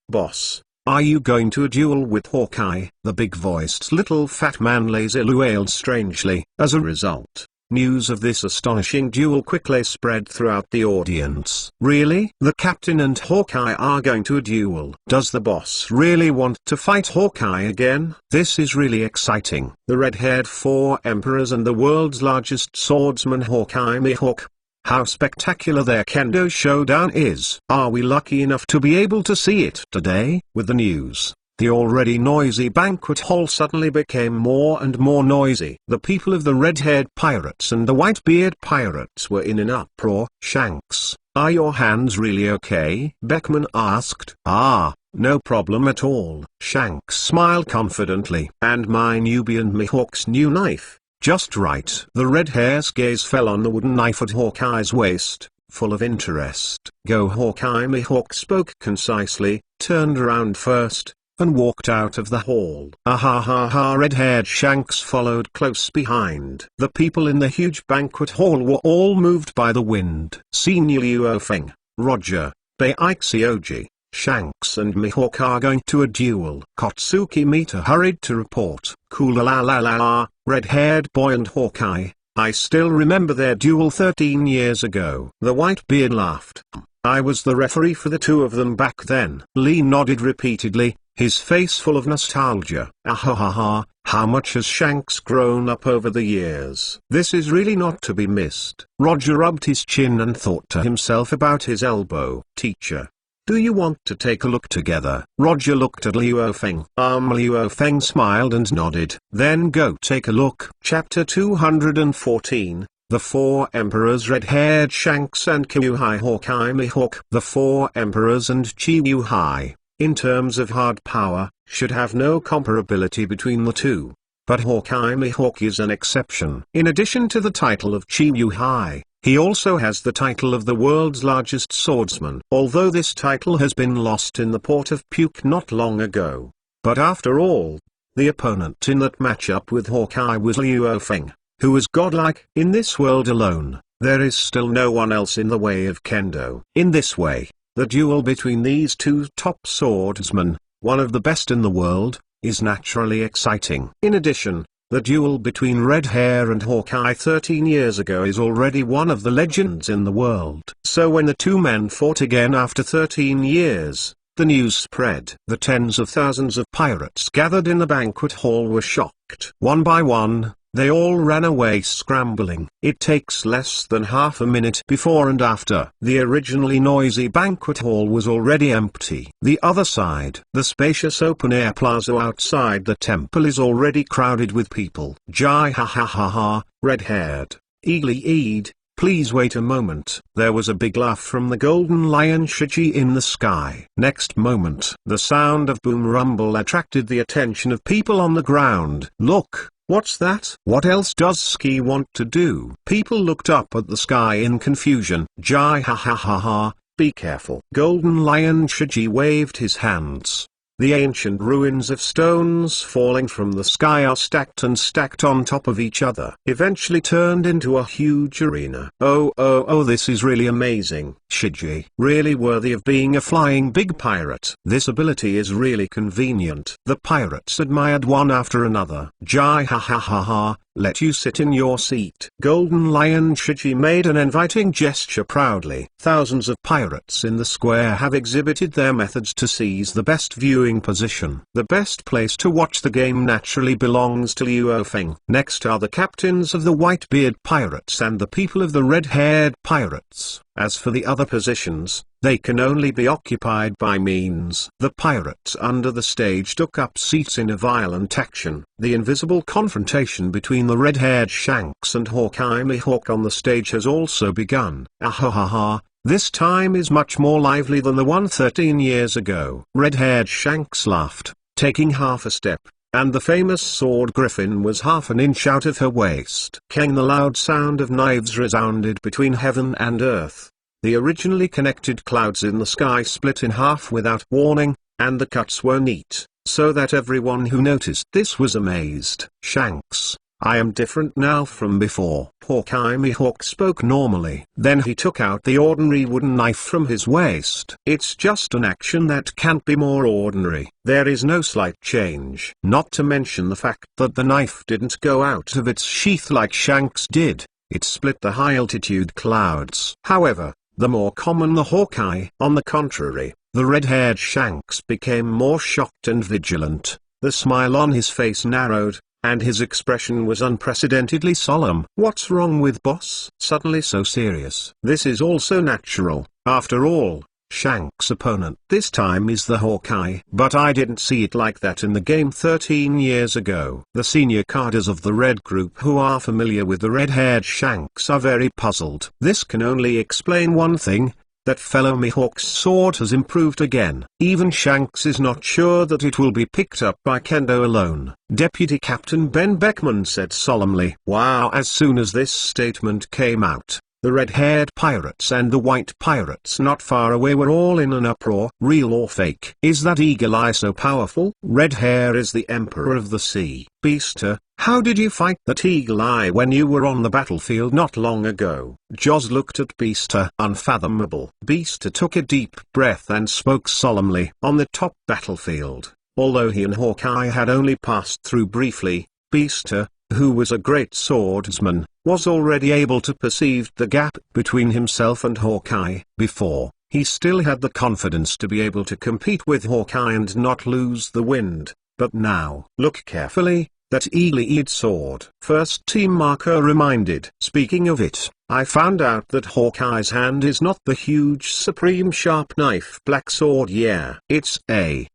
boss. Are you going to a duel with Hawkeye? The big-voiced little fat man lazily wailed strangely. As a result, news of this astonishing duel quickly spread throughout the audience. Really? The captain and Hawkeye are going to a duel. Does the boss really want to fight Hawkeye again? This is really exciting. The red-haired 4 emperors and the world's largest swordsman Hawkeye Mihawk. How spectacular their kendo showdown is. Are we lucky enough to be able to see it today? With the news, the already noisy banquet hall suddenly became more and more noisy. The people of the red-haired pirates and the Whitebeard pirates were in an uproar. Shanks, are your hands really okay? Beckman asked. No problem at all. Shanks smiled confidently. And my Nubian Mihawk's new knife. Just right. The red-hair's gaze fell on the wooden knife at Hawkeye's waist, full of interest. Go. Hawkeye Mihawk spoke concisely, turned around first, and walked out of the hall. Ahahaha. Red-haired Shanks followed close behind. The people in the huge banquet hall were all moved by the wind. Senior Luo Feng, Roger, Baixioji, Shanks and Mihawk are going to a duel. Kotsuki Mita hurried to report. Coolalala, red-haired boy and Hawkeye, I still remember their duel 13 years ago. The Whitebeard laughed. I was the referee for the 2 of them back then. Lee nodded repeatedly, his face full of nostalgia. Ahahaha, how much has Shanks grown up over the years? This is really not to be missed. Roger rubbed his chin and thought to himself about his elbow. Teacher, do you want to take a look together? Roger looked at Luo Feng. Luo Feng smiled and nodded. Then go take a look. Chapter 214, The 4 Emperors. Red-haired Shanks and Kyuhai Hawkeye Mihawk. The 4 Emperors and Kyuhai, in terms of hard power, should have no comparability between the 2. But Hawkeye Mihawk is an exception. In addition to the title of Kyuhai, he also has the title of the world's largest swordsman. Although this title has been lost in the port of Puke not long ago. But after all, the opponent in that matchup with Hawkeye was Luo Feng, who was godlike. In this world alone, there is still no one else in the way of kendo. In this way, the duel between these 2 top swordsmen, one of the best in the world, is naturally exciting. In addition, the duel between Red Hair and Hawkeye 13 years ago is already one of the legends in the world. So when the 2 men fought again after 13 years, the news spread. The tens of thousands of pirates gathered in the banquet hall were shocked. One by one, they all ran away scrambling. It takes less than half a minute before and after. The originally noisy banquet hall was already empty. The other side, the spacious open-air plaza outside the temple, is already crowded with people. Jai ha ha ha ha, red-haired, eagerly-eyed, please wait a moment. There was a big laugh from the golden lion Shiji in the sky. Next moment, the sound of boom rumble attracted the attention of people on the ground. Look! What's that? What else does Ski want to do? People looked up at the sky in confusion. Jai ha ha ha ha, be careful. Golden Lion Shiji waved his hands. The ancient ruins of stones falling from the sky are stacked and stacked on top of each other, eventually turned into a huge arena. Oh, this is really amazing. Shiji, really worthy of being a flying big pirate. This ability is really convenient. The pirates admired one after another. Jai ha ha ha ha, let you sit in your seat." Golden Lion Shiji made an inviting gesture proudly. Thousands of pirates in the square have exhibited their methods to seize the best viewing position. The best place to watch the game naturally belongs to Luo Feng. Next are the captains of the Whitebeard pirates and the people of the red-haired pirates. As for the other positions, they can only be occupied by means. The pirates under the stage took up seats in a violent action. The invisible confrontation between the red-haired Shanks and Hawkeye Mihawk on the stage has also begun. Ahahaha, this time is much more lively than the one 13 years ago. Red-haired Shanks laughed, taking half a step, and the famous sword griffin was half an inch out of her waist. Kang, the loud sound of knives resounded between heaven and earth. The originally connected clouds in the sky split in half without warning, and the cuts were neat, so that everyone who noticed this was amazed. "Shanks, I am different now from before." Hawkeye Mihawk spoke normally. Then he took out the ordinary wooden knife from his waist. "It's just an action that can't be more ordinary. There is no slight change. Not to mention the fact that the knife didn't go out of its sheath like Shanks did. It split the high-altitude clouds." However, the more common the Hawkeye. On the contrary, the red-haired Shanks became more shocked and vigilant. The smile on his face narrowed, and his expression was unprecedentedly solemn. "What's wrong with boss? Suddenly so serious?" "This is also natural. After all, Shank's opponent this time is the Hawkeye." "But I didn't see it like that in the game 13 years ago." The senior carders of the red group who are familiar with the red-haired Shanks are very puzzled. This can only explain one thing, that fellow Mihawk's sword has improved again. Even Shanks is not sure that it will be picked up by Kendo alone. Deputy Captain Ben Beckman said solemnly. Wow! As soon as this statement came out, the red-haired pirates and the white pirates not far away were all in an uproar. Real or fake? Is that eagle eye so powerful? Red Hair is the emperor of the sea. Beaster, how did you fight that eagle eye when you were on the battlefield not long ago? Joz looked at Beaster. Unfathomable. Beaster took a deep breath and spoke solemnly. On the top battlefield, although he and Hawkeye had only passed through briefly, Beaster, who was a great swordsman, was already able to perceive the gap between himself and Hawkeye. Before, he still had the confidence to be able to compete with Hawkeye and not lose the wind, but now, look carefully, that eagle-eyed sword. First Team Marco reminded. Speaking of it, I found out that Hawkeye's hand is not the huge supreme sharp knife black sword. Yeah, it's a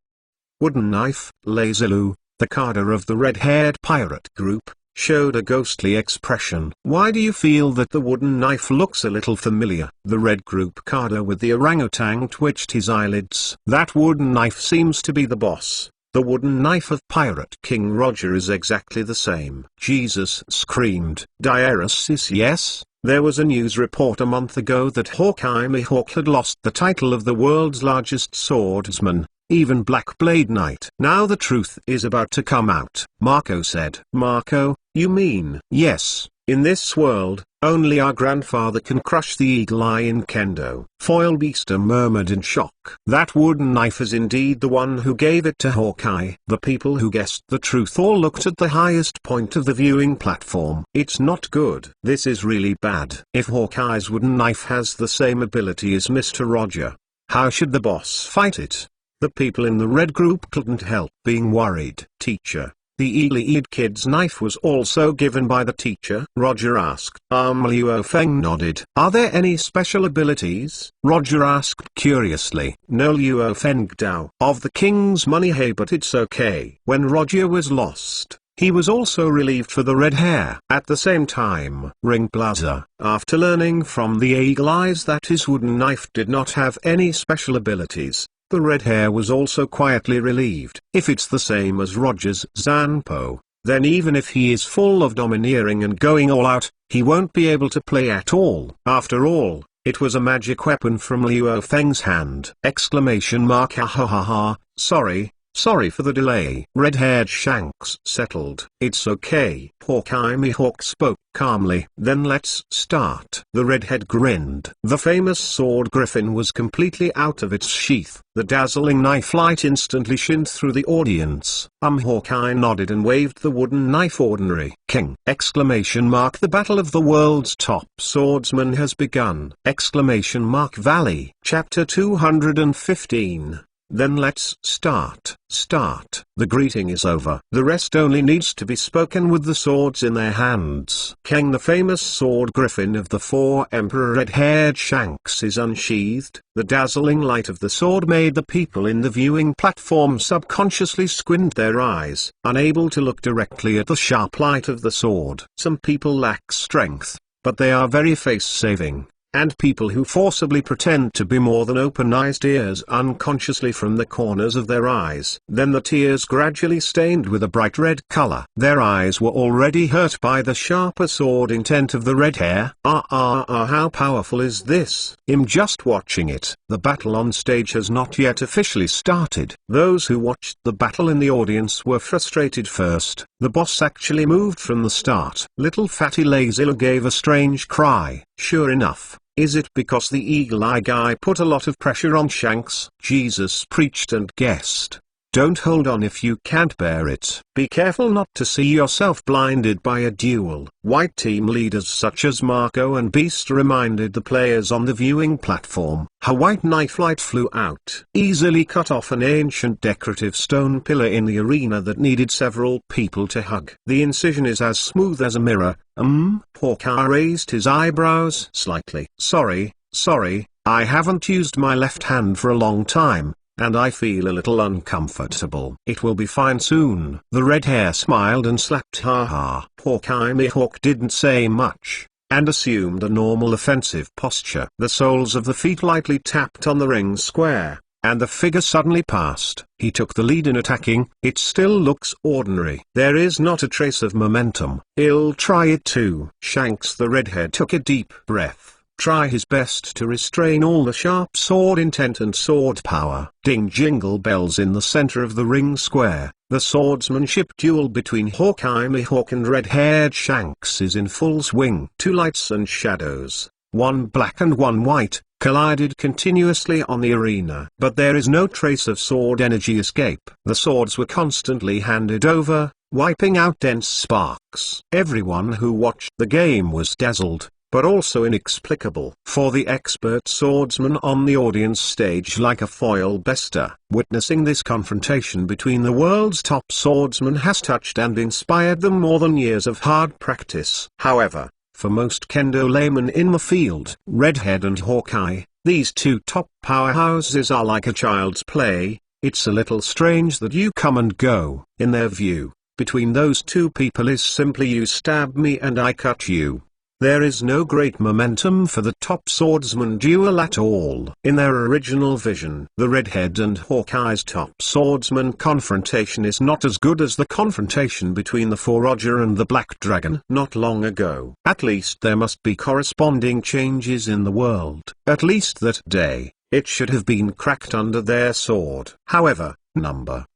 wooden knife. Laserloo, the carder of the red-haired pirate group, showed a ghostly expression. Why do you feel that the wooden knife looks a little familiar? The red group carder with the orangutan twitched his eyelids. That wooden knife seems to be the boss. The wooden knife of Pirate King Roger is exactly the same. Jesus screamed. Diaresis. Yes, there was a news report a month ago that Hawkeye Mihawk had lost the title of the world's largest swordsman, even Black Blade Knight. Now the truth is about to come out, Marco said. Marco, you mean? Yes, in this world, only our grandfather can crush the eagle eye in kendo. Foil Beaster murmured in shock. That wooden knife is indeed the one who gave it to Hawkeye. The people who guessed the truth all looked at the highest point of the viewing platform. It's not good. This is really bad. If Hawkeye's wooden knife has the same ability as Mr. Roger, how should the boss fight it? The people in the red group couldn't help being worried. Teacher, the eagle-eyed kid's knife was also given by the teacher? Roger asked. Luo Feng nodded. Are there any special abilities? Roger asked curiously. No, Luo Feng Dao. Of the king's money. Hey, but it's okay. When Roger was lost, he was also relieved for the red hair. At the same time, Ring Plaza, after learning from the eagle eyes that his wooden knife did not have any special abilities, the red hair was also quietly relieved. If it's the same as Roger's Zanpo, then even if he is full of domineering and going all out, he won't be able to play at all. After all, it was a magic weapon from Luo Feng's hand. Exclamation mark. Ha ha ha ha. Sorry, Sorry for the delay. Red-haired Shanks settled. It's okay. Hawkeye Mihawk spoke calmly. Then let's start. The redhead grinned. The famous sword griffin was completely out of its sheath. The dazzling knife light instantly shined through the audience. Hawkeye nodded and waved the wooden knife. Ordinary king! Exclamation mark. The battle of the world's top swordsman has begun! Exclamation mark. Valley. Chapter 215. Then let's start. Start. The greeting is over. The rest only needs to be spoken with the swords in their hands. King, the famous sword griffin of the four emperor red-haired Shanks, is unsheathed. The dazzling light of the sword made the people in the viewing platform subconsciously squint their eyes, unable to look directly at the sharp light of the sword. Some people lack strength, but they are very face-saving. And people who forcibly pretend to be more than open-eyed tears unconsciously from the corners of their eyes. Then the tears gradually stained with a bright red color. Their eyes were already hurt by the sharper sword intent of the red hair. How powerful is this? I'm just watching it. The battle on stage has not yet officially started. Those who watched the battle in the audience were frustrated first. The boss actually moved from the start. Little Fatty Lazilla gave a strange cry. Sure enough. Is it because the eagle-eye guy put a lot of pressure on Shanks? Jesus preached and guessed. Don't hold on if you can't bear it. Be careful not to see yourself blinded by a duel. White team leaders such as Marco and Beast reminded the players on the viewing platform. A white knife light flew out, easily cut off an ancient decorative stone pillar in the arena that needed several people to hug. The incision is as smooth as a mirror. Hawkeye raised his eyebrows slightly. Sorry, I haven't used my left hand for a long time, and I feel a little uncomfortable. It will be fine soon. The red hair smiled and slapped. Haha. Hawkeye Mihawk didn't say much, and assumed a normal offensive posture. The soles of the feet lightly tapped on the ring square, and the figure suddenly passed. He took the lead in attacking. It still looks ordinary. There is not a trace of momentum. I'll try it too. Shanks the redhead took a deep breath. Try his best to restrain all the sharp sword intent and sword power. Ding jingle bells in the center of the ring square. The swordsmanship duel between Hawkeye Mihawk and red-haired Shanks is in full swing. Two lights and shadows, one black and one white, collided continuously on the arena. But there is no trace of sword energy escape. The swords were constantly handed over, wiping out dense sparks. Everyone who watched the game was dazzled, but also inexplicable. For the expert swordsman on the audience stage like a foil bester, witnessing this confrontation between the world's top swordsmen has touched and inspired them more than years of hard practice. However, for most kendo laymen in the field, Redhead and Hawkeye, these two top powerhouses are like a child's play. It's a little strange that you come and go. In their view, between those two people is simply you stab me and I cut you. There is no great momentum for the top swordsman duel at all. In their original vision, the Redhead and Hawkeye's top swordsman confrontation is not as good as the confrontation between the Four Roger and the Black Dragon not long ago. At least there must be corresponding changes in the world. At least that day, it should have been cracked under their sword. However,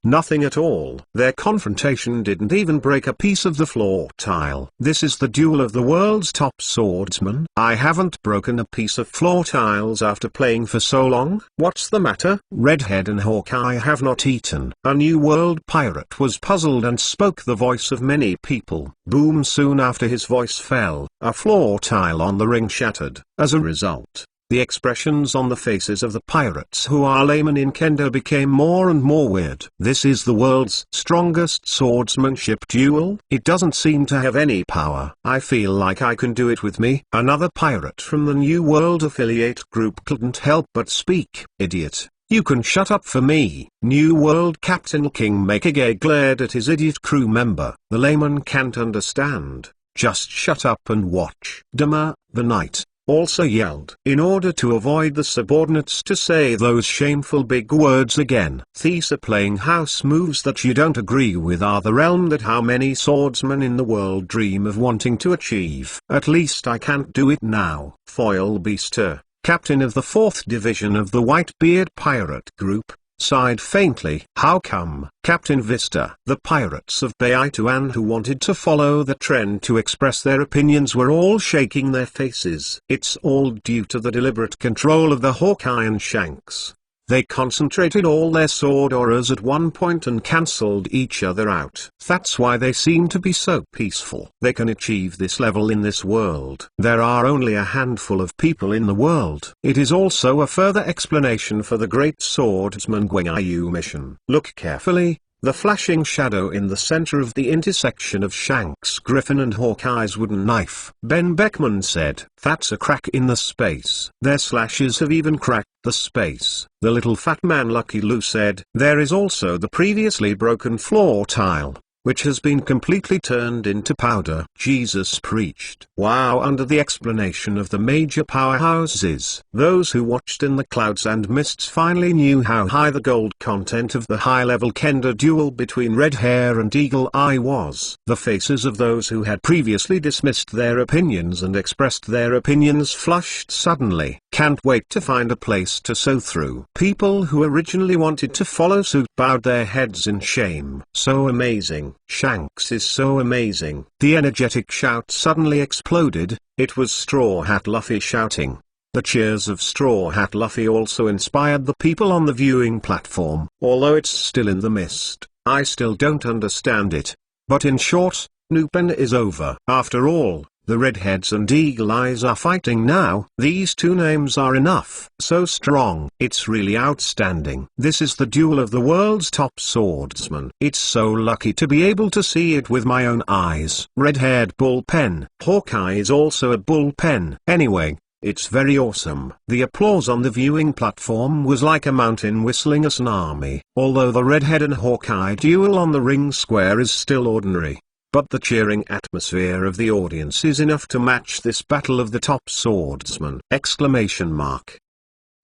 nothing at all. Their confrontation didn't even break a piece of the floor tile. This is the duel of the world's top swordsman. I haven't broken a piece of floor tiles after playing for so long. What's the matter? Redhead and Hawkeye have not eaten. A New World pirate was puzzled and spoke the voice of many people. Boom! Soon after his voice fell, a floor tile on the ring shattered. As a result, the expressions on the faces of the pirates who are laymen in kendo became more and more weird. This is the world's strongest swordsmanship duel. It doesn't seem to have any power. I feel like I can do it with me. Another pirate from the New World affiliate group couldn't help but speak. Idiot. You can shut up for me. New World Captain Kingmaker glared at his idiot crew member. The layman can't understand. Just shut up and watch. Dama, the knight, also yelled. In order to avoid the subordinates to say those shameful big words again. These are playing house moves that you don't agree with are the realm that how many swordsmen in the world dream of wanting to achieve. At least I can't do it now. Foil Beaster, captain of the 4th division of the Whitebeard pirate group, sighed faintly. "How come, Captain Vista?" The pirates of Baituan who wanted to follow the trend to express their opinions were all shaking their faces. "It's all due to the deliberate control of the Hawkeye and Shanks. They concentrated all their sword auras at one point and cancelled each other out. That's why they seem to be so peaceful. They can achieve this level in this world. There are only a handful of people in the world." It is also a further explanation for the great swordsman Guanyu mission. Look carefully. The flashing shadow in the center of the intersection of Shanks' griffin and Hawkeye's wooden knife. Ben Beckman said, "That's a crack in the space. Their slashes have even cracked the space." The little fat man Lucky Lou said, "There is also the previously broken floor tile, which has been completely turned into powder." Jesus preached. Wow! Under the explanation of the major powerhouses, those who watched in the clouds and mists finally knew how high the gold content of the high-level Kendo duel between Red Hair and Eagle Eye was. The faces of those who had previously dismissed their opinions and expressed their opinions flushed suddenly. Can't wait to find a place to sow through. People who originally wanted to follow suit bowed their heads in shame. So amazing. Shanks is so amazing. The energetic shout suddenly exploded. It was Straw Hat Luffy shouting. The cheers of Straw Hat Luffy also inspired the people on the viewing platform. Although it's still in the mist, I still don't understand it. But in short, New Pen is over. After all, the Redheads and Eagle Eyes are fighting now. These two names are enough. So strong. It's really outstanding. This is the duel of the world's top swordsman. It's so lucky to be able to see it with my own eyes. Red-haired bullpen. Hawkeye is also a bullpen. Anyway, it's very awesome. The applause on the viewing platform was like a mountain whistling a tsunami. Although the Redhead and Hawkeye duel on the ring square is still ordinary, but the cheering atmosphere of the audience is enough to match this battle of the top swordsman! Exclamation mark.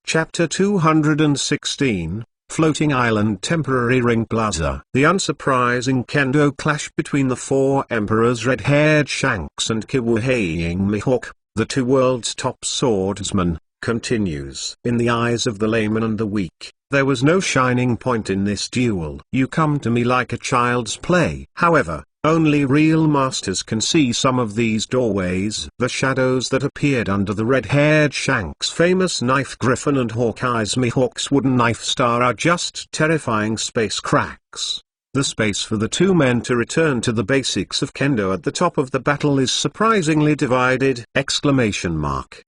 Chapter 216, Floating Island Temporary Ring Plaza. The unsurprising kendo clash between the four emperors Red-haired Shanks and Kiwuhaying Mihawk, the two world's top swordsmen, continues. In the eyes of the layman and the weak, there was no shining point in this duel. You come to me like a child's play. However, only real masters can see some of these doorways. The shadows that appeared under the red-haired Shanks' famous knife griffin and Hawkeye's Mihawk's wooden knife star are just terrifying space cracks. The space for the two men to return to the basics of kendo at the top of the battle is surprisingly divided! Exclamation mark.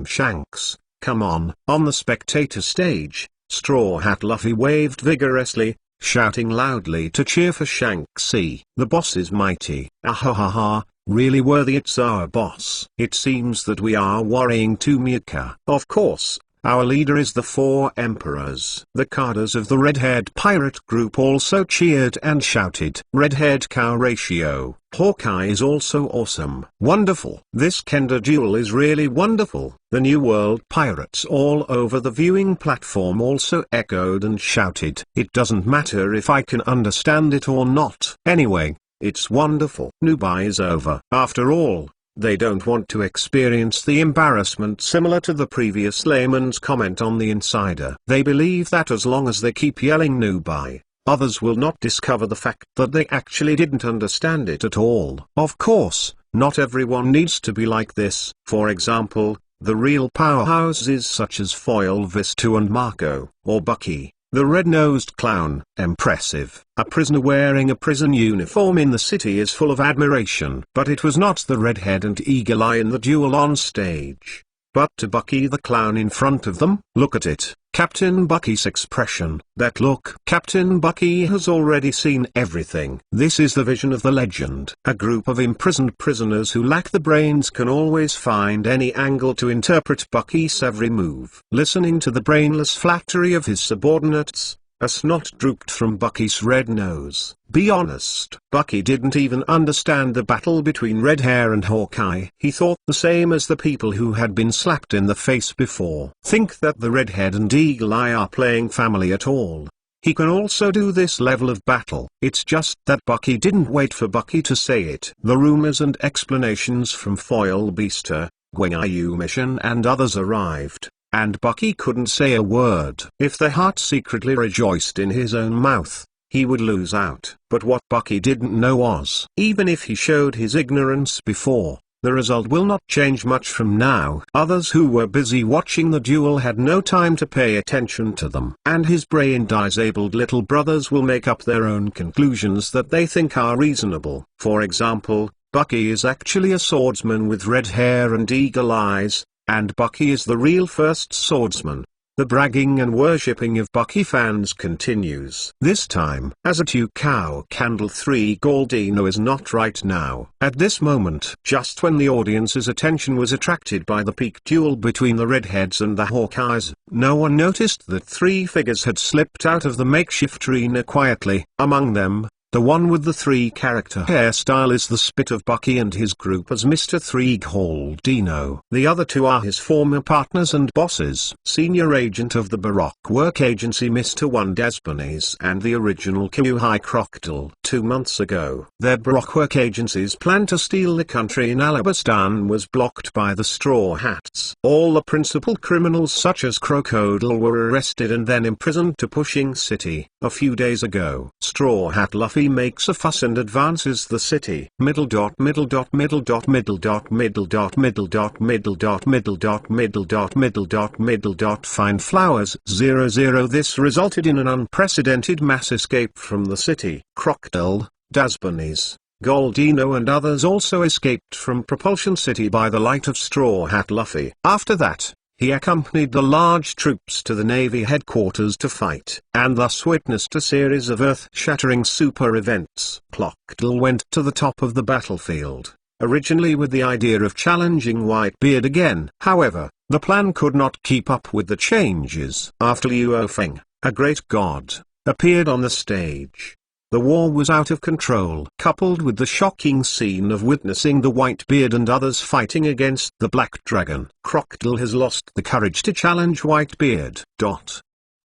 Shanks, come on! On the spectator stage, Straw Hat Luffy waved vigorously, shouting loudly to cheer for Shanks. The boss is mighty. Ahahaha, really worthy. It's our boss. It seems that we are worrying too Mika. Of course, our leader is the four emperors. The cadres of the red-haired pirate group also cheered and shouted. Red-haired cow ratio. Hawkeye is also awesome. Wonderful. This kendo duel is really wonderful. The New World pirates all over the viewing platform also echoed and shouted. It doesn't matter if I can understand it or not. Anyway, it's wonderful. Nubai is over. After all, they don't want to experience the embarrassment similar to the previous layman's comment on the insider. They believe that as long as they keep yelling Nubai, others will not discover the fact that they actually didn't understand it at all. Of course, not everyone needs to be like this. For example, the real powerhouses such as Foil Vistu and Marco, or Bucky, the red-nosed clown. Impressive. A prisoner wearing a prison uniform in the city is full of admiration. But it was not the Redhead and Eagle Eye in the duel on stage, but to Bucky the clown in front of them. Look at it. Captain Bucky's expression. That look. Captain Bucky has already seen everything. This is the vision of the legend. A group of imprisoned prisoners who lack the brains can always find any angle to interpret Bucky's every move. Listening to the brainless flattery of his subordinates, a snot drooped from Bucky's red nose. Be honest. Bucky didn't even understand the battle between Red Hair and Hawkeye. He thought the same as the people who had been slapped in the face before. Think that the Redhead and Eagle Eye are playing family at all. He can also do this level of battle. It's just that Bucky didn't wait for Bucky to say it. The rumors and explanations from Foil Beaster, Guanyu Mission and others arrived. and Bucky couldn't say a word. If the heart secretly rejoiced in his own mouth, he would lose out. But what Bucky didn't know was, even if he showed his ignorance before, the result will not change much from now. Others who were busy watching the duel had no time to pay attention to them. And his brain-disabled little brothers will make up their own conclusions that they think are reasonable. For example, Bucky is actually a swordsman with red hair and eagle eyes, and Bucky is the real first swordsman. The bragging and worshipping of Bucky fans continues. This time, as a 2-cow candle 3 Goldino is not right now. At this moment, just when the audience's attention was attracted by the peak duel between the Redheads and the Hawkeyes, no one noticed that 3 figures had slipped out of the makeshift arena quietly. Among them, the one with the 3-character hairstyle is the spit of Bucky and his group as Mr. 3 Goldino. The other 2 are his former partners and bosses. Senior agent of the Baroque work agency Mr. 1 Desbonis and the original Kyuhai Crocodile. 2 months ago, their Baroque work agency's plan to steal the country in Alabastan was blocked by the Straw Hats. All the principal criminals such as Crocodile were arrested and then imprisoned to Pushing City. A few days ago, Straw Hat Luffy makes a fuss and advances the city. Middle dot middle dot middle dot middle dot middle dot middle dot middle dot middle dot middle dot middle dot middle dot find flowers 00. This resulted in an unprecedented mass escape from the city. Crocodile, Desbonis, Goldino and others also escaped from Propulsion City by the light of Straw Hat Luffy. After that, he accompanied the large troops to the Navy headquarters to fight, and thus witnessed a series of earth-shattering super events. Crocodile went to the top of the battlefield, originally with the idea of challenging Whitebeard again. However, the plan could not keep up with the changes. After Luo Feng, a great god, appeared on the stage, the war was out of control. Coupled with the shocking scene of witnessing the Whitebeard and others fighting against the Black Dragon, Crocodile has lost the courage to challenge Whitebeard.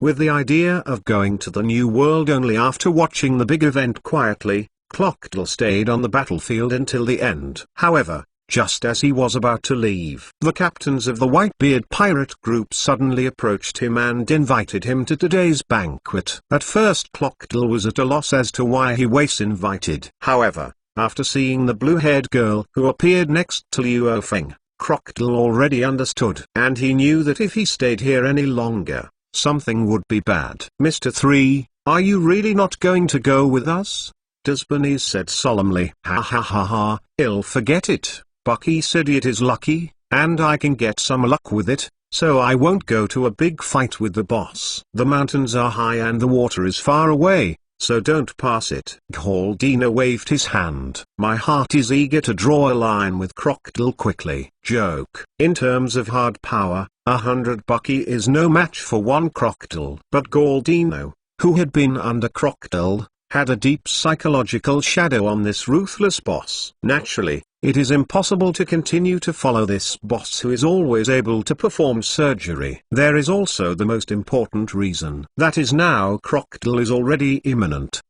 With the idea of going to the New World only after watching the big event quietly, Crocodile stayed on the battlefield until the end. However, just as he was about to leave, the captains of the Whitebeard pirate group suddenly approached him and invited him to today's banquet. At first Crocodile was at a loss as to why he was invited. However, after seeing the blue-haired girl who appeared next to Luo Feng, Crocodile already understood. And he knew that if he stayed here any longer, something would be bad. Mr. 3, are you really not going to go with us? Desbonis said solemnly. Ha ha ha ha, I'll forget it. Bucky said it is lucky, and I can get some luck with it, so I won't go to a big fight with the boss. The mountains are high and the water is far away, so don't pass it. Goldino waved his hand. My heart is eager to draw a line with Crocodile quickly. Joke. In terms of hard power, 100 Bucky is no match for 1 Crocodile. But Goldino, who had been under Crocodile, had a deep psychological shadow on this ruthless boss. Naturally, it is impossible to continue to follow this boss who is always able to perform surgery. There is also the most important reason. That is now Crocodile is already imminent! !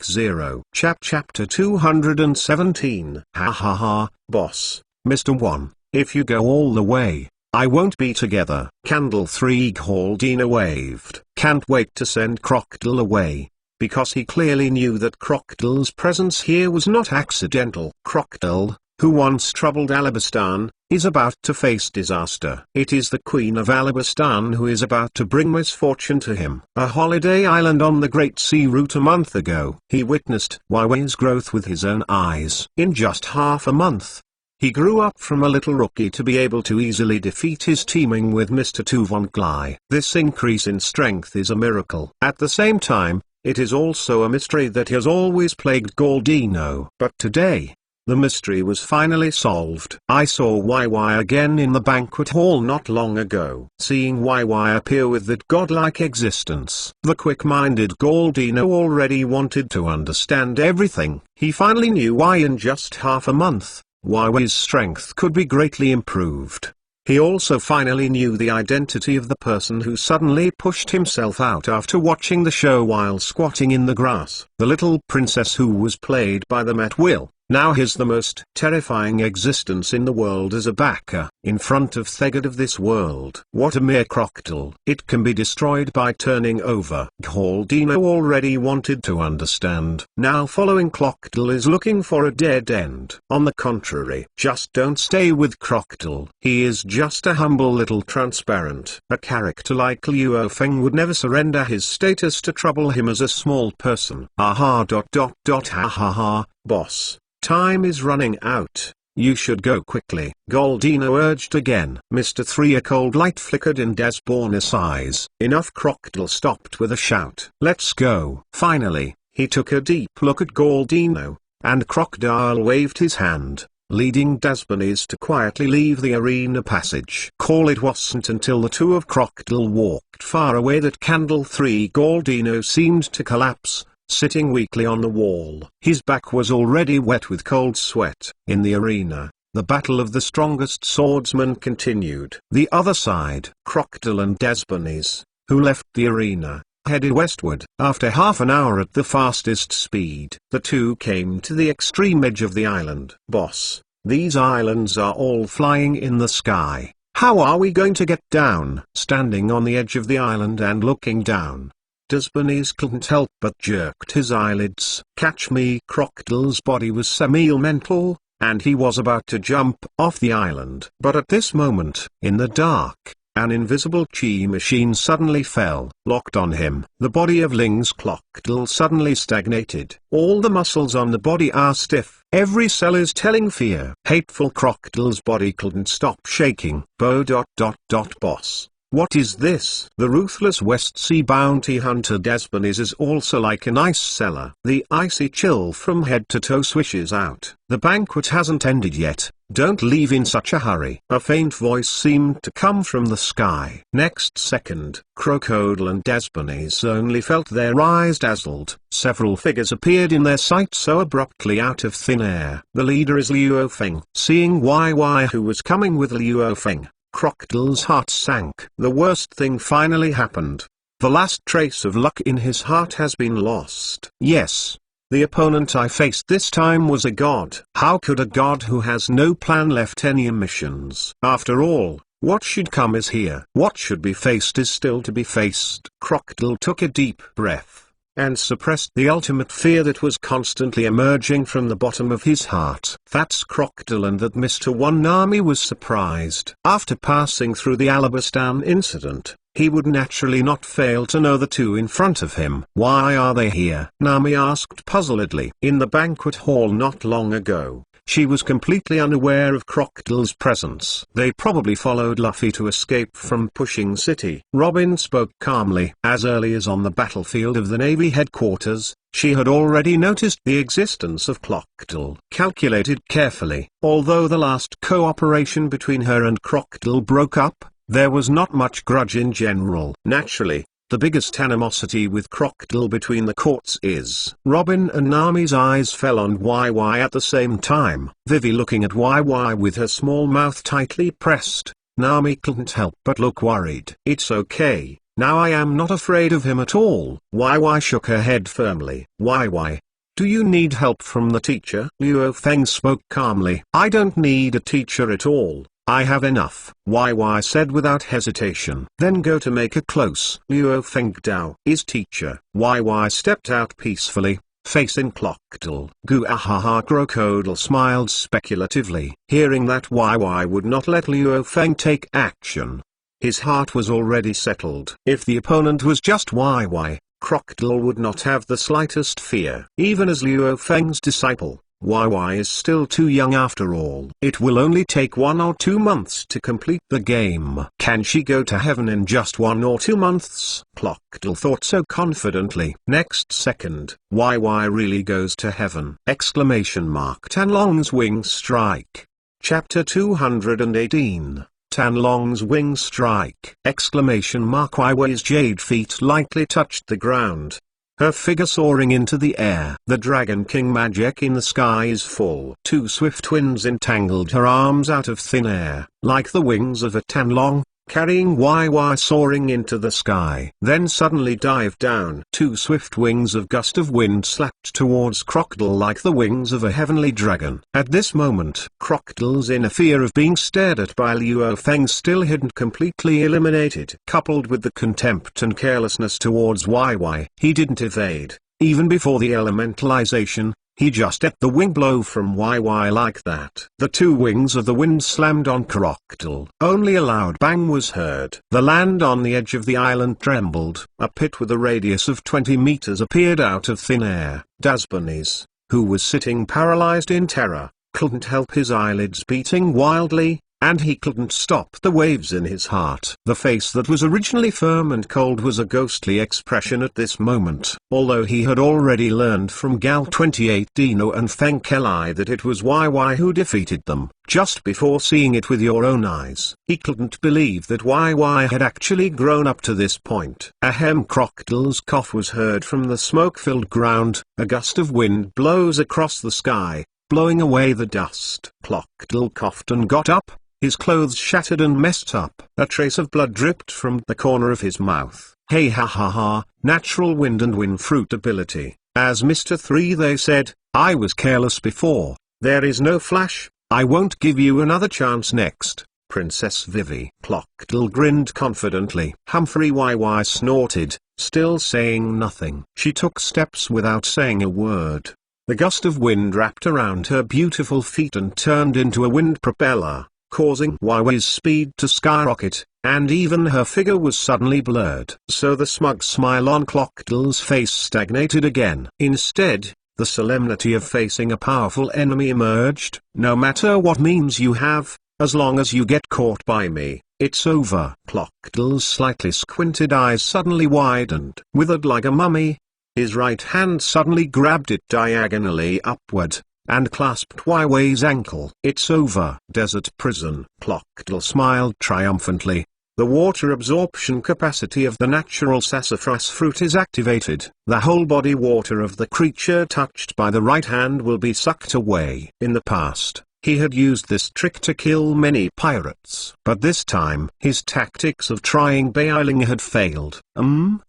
0. Chapter 217. Ha ha ha, boss, Mr. 1, if you go all the way, I won't be together. Candle 3 Goldino waved. Can't wait to send Crocodile away, because he clearly knew that Crocodile's presence here was not accidental. Crocodile, who once troubled Alabastan, is about to face disaster. It is the Queen of Alabastan who is about to bring misfortune to him. A holiday island on the Great Sea Route a month ago, he witnessed Huawei's growth with his own eyes. In just half a month, he grew up from a little rookie to be able to easily defeat his teaming with Mr. 2 von Glai. This increase in strength is a miracle. At the same time, it is also a mystery that has always plagued Goldino. But today, the mystery was finally solved. I saw YY again in the banquet hall not long ago. Seeing YY appear with that godlike existence, the quick-minded Goldino already wanted to understand everything. He finally knew why in just half a month, YY's strength could be greatly improved. He also finally knew the identity of the person who suddenly pushed himself out after watching the show while squatting in the grass. The little princess who was played by the Met Will. Now he's the most terrifying existence in the world as a backer, in front of Thegad of this world. What a mere crocodile. It can be destroyed by turning over. Galdino already wanted to understand. Now following crocodile is looking for a dead end. On the contrary, just don't stay with crocodile. He is just a humble little transparent. A character like Liu Feng would never surrender his status to trouble him as a small person. Ha ha, boss. Time is running out. You should go quickly. Galdino urged again. Mr. 3, a cold light flickered in Desborna's eyes. Enough. Crocodile stopped with a shout. Let's go. Finally, he took a deep look at Galdino, and Crocodile waved his hand, leading Desbornes to quietly leave the arena passage. It wasn't until the two of Crocodile walked far away that Candle 3 Galdino seemed to collapse, sitting weakly on the wall. His back was already wet with cold sweat. In the arena, the battle of the strongest swordsman continued. The other side, Crocodile and Desbornes, who left the arena, headed westward. After half an hour at the fastest speed, the two came to the extreme edge of the island. Boss, these islands are all flying in the sky. How are we going to get down? Standing on the edge of the island and looking down, Desbornes couldn't help but jerked his eyelids. Catch me. Crocodile's body was semi-mental, and he was about to jump off the island. But at this moment, in the dark, an invisible chi machine suddenly fell, locked on him. The body of Ling's Crocodile suddenly stagnated. All the muscles on the body are stiff. Every cell is telling fear. Hateful Crocodile's body couldn't stop shaking. Boss. What is this? The ruthless West Sea bounty hunter Desbornes is also like an ice cellar. The icy chill from head to toe swishes out. The banquet hasn't ended yet. Don't leave in such a hurry. A faint voice seemed to come from the sky. Next second, Crocodile and Desbornes only felt their eyes dazzled. Several figures appeared in their sight so abruptly out of thin air. The leader is Liu Feng. Seeing YY who was coming with Liu Feng, Crocodile's heart sank. The worst thing finally happened. The last trace of luck in his heart has been lost. Yes, the opponent I faced this time was a god. How could a god who has no plan left any missions? After all, what should come is here. What should be faced is still to be faced. Crocodile took a deep breath and suppressed the ultimate fear that was constantly emerging from the bottom of his heart. That's Crocodile, and that Mr. 1 Nami was surprised. After passing through the Alabastan incident, he would naturally not fail to know the two in front of him. Why are they here? Nami asked puzzledly. In the banquet hall not long ago, she was completely unaware of Crocodile's presence. They probably followed Luffy to escape from Pushing City. Robin spoke calmly. As early as on the battlefield of the Navy headquarters, she had already noticed the existence of Crocodile. Calculated carefully, although the last cooperation between her and Crocodile broke up, there was not much grudge in general. Naturally, the biggest animosity with Crocodile between the courts is. Robin and Nami's eyes fell on YY at the same time. Vivi looking at YY with her small mouth tightly pressed. Nami couldn't help but look worried. It's okay, now I am not afraid of him at all. YY shook her head firmly. YY, do you need help from the teacher? Liu Feng spoke calmly. I don't need a teacher at all. I have enough, YY said without hesitation. Then go to make a close. Liu Feng Dao is teacher. YY stepped out peacefully, facing Crocodile. Guahaha. Crocodile smiled speculatively. Hearing that YY would not let Liu Feng take action, his heart was already settled. If the opponent was just YY, Crocodile would not have the slightest fear. Even as Liu Feng's disciple, YY is still too young after all. It will only take 1 or 2 months to complete the game. Can she go to heaven in just 1 or 2 months? Crocodile thought so confidently. Next second, YY really goes to heaven! Tanlong's Wing Strike. Chapter 218. Tanlong's Wing Strike! YY's jade feet lightly touched the ground, her figure soaring into the air. The Dragon King magic in the sky is full. 2 swift winds entangled her arms out of thin air. Like the wings of a Tanlong, carrying YY soaring into the sky. Then suddenly dived down. Two swift wings of gust of wind slapped towards Crocodile like the wings of a heavenly dragon. At this moment, Crocodile's inner fear of being stared at by Luo Feng still hadn't completely eliminated. Coupled with the contempt and carelessness towards YY, he didn't evade. Even before the elementalization, he just ate the wing blow from YY like that. The two wings of the wind slammed on Crocodile. Only a loud bang was heard. The land on the edge of the island trembled. A pit with a radius of 20 meters appeared out of thin air. Dasbanes, who was sitting paralyzed in terror, couldn't help his eyelids beating wildly, and he couldn't stop the waves in his heart. The face that was originally firm and cold was a ghostly expression at this moment. Although he had already learned from Gal 28 Dino and Feng Kelai that it was YY who defeated them, just before seeing it with your own eyes, he couldn't believe that YY had actually grown up to this point. Ahem. Crocodile's cough was heard from the smoke-filled ground. A gust of wind blows across the sky, blowing away the dust. Crocodile coughed and got up. His clothes shattered and messed up. A trace of blood dripped from the corner of his mouth. Hey ha ha ha, natural wind and wind fruit ability. As Mr. 3 they said, I was careless before. There is no flash, I won't give you another chance next, Princess Vivi. Crocodile grinned confidently. Humphrey YY snorted, still saying nothing. She took steps without saying a word. The gust of wind wrapped around her beautiful feet and turned into a wind propeller, causing YY's speed to skyrocket, and even her figure was suddenly blurred. So the smug smile on Crocodile's face stagnated again. Instead, the solemnity of facing a powerful enemy emerged. No matter what means you have, as long as you get caught by me, it's over. Crocodile's slightly squinted eyes suddenly widened. Withered like a mummy, his right hand suddenly grabbed it diagonally upward, and clasped YY's ankle. It's over. Desert prison. Crocodile smiled triumphantly. The water absorption capacity of the natural sassafras fruit is activated. The whole body water of the creature touched by the right hand will be sucked away. In the past, he had used this trick to kill many pirates. But this time, his tactics of trying bailing had failed.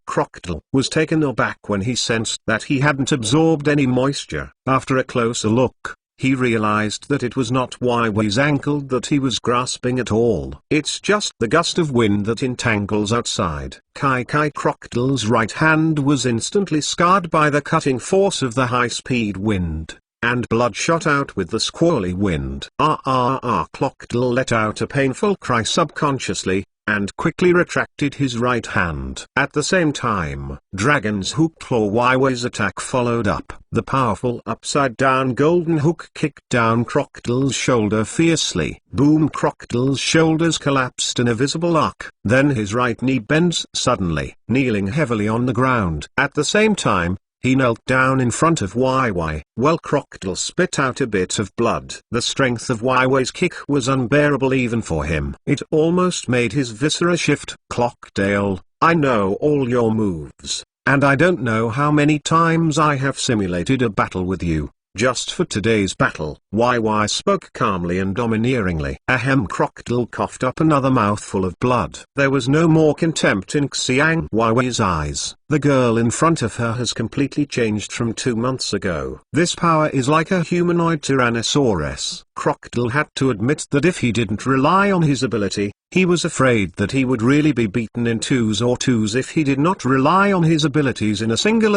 Crocodile was taken aback when he sensed that he hadn't absorbed any moisture. After a closer look, he realized that it was not YY's ankle that he was grasping at all. It's just the gust of wind that entangles outside. Kai Crocodile's right hand was instantly scarred by the cutting force of the high-speed wind, and blood shot out with the squally wind. Crocodile let out a painful cry subconsciously, and quickly retracted his right hand. At the same time, Dragon's Hook Claw YY's attack followed up. The powerful upside-down golden hook kicked down Crocodile's shoulder fiercely. Boom! Crocodile's shoulders collapsed in a visible arc. Then his right knee bends suddenly, kneeling heavily on the ground. At the same time, he knelt down in front of YY. Well, Crocodile spit out a bit of blood. The strength of YY's kick was unbearable even for him. It almost made his viscera shift. Crocodile, I know all your moves, and I don't know how many times I have simulated a battle with you, just for today's battle. YY spoke calmly and domineeringly. Ahem. Crocodile coughed up another mouthful of blood. There was no more contempt in Xiang YY's eyes. The girl in front of her has completely changed from 2 months ago. This power is like a humanoid Tyrannosaurus. Crocodile had to admit that if he didn't rely on his ability, he was afraid that he would really be beaten in twos if he did not rely on his abilities in a single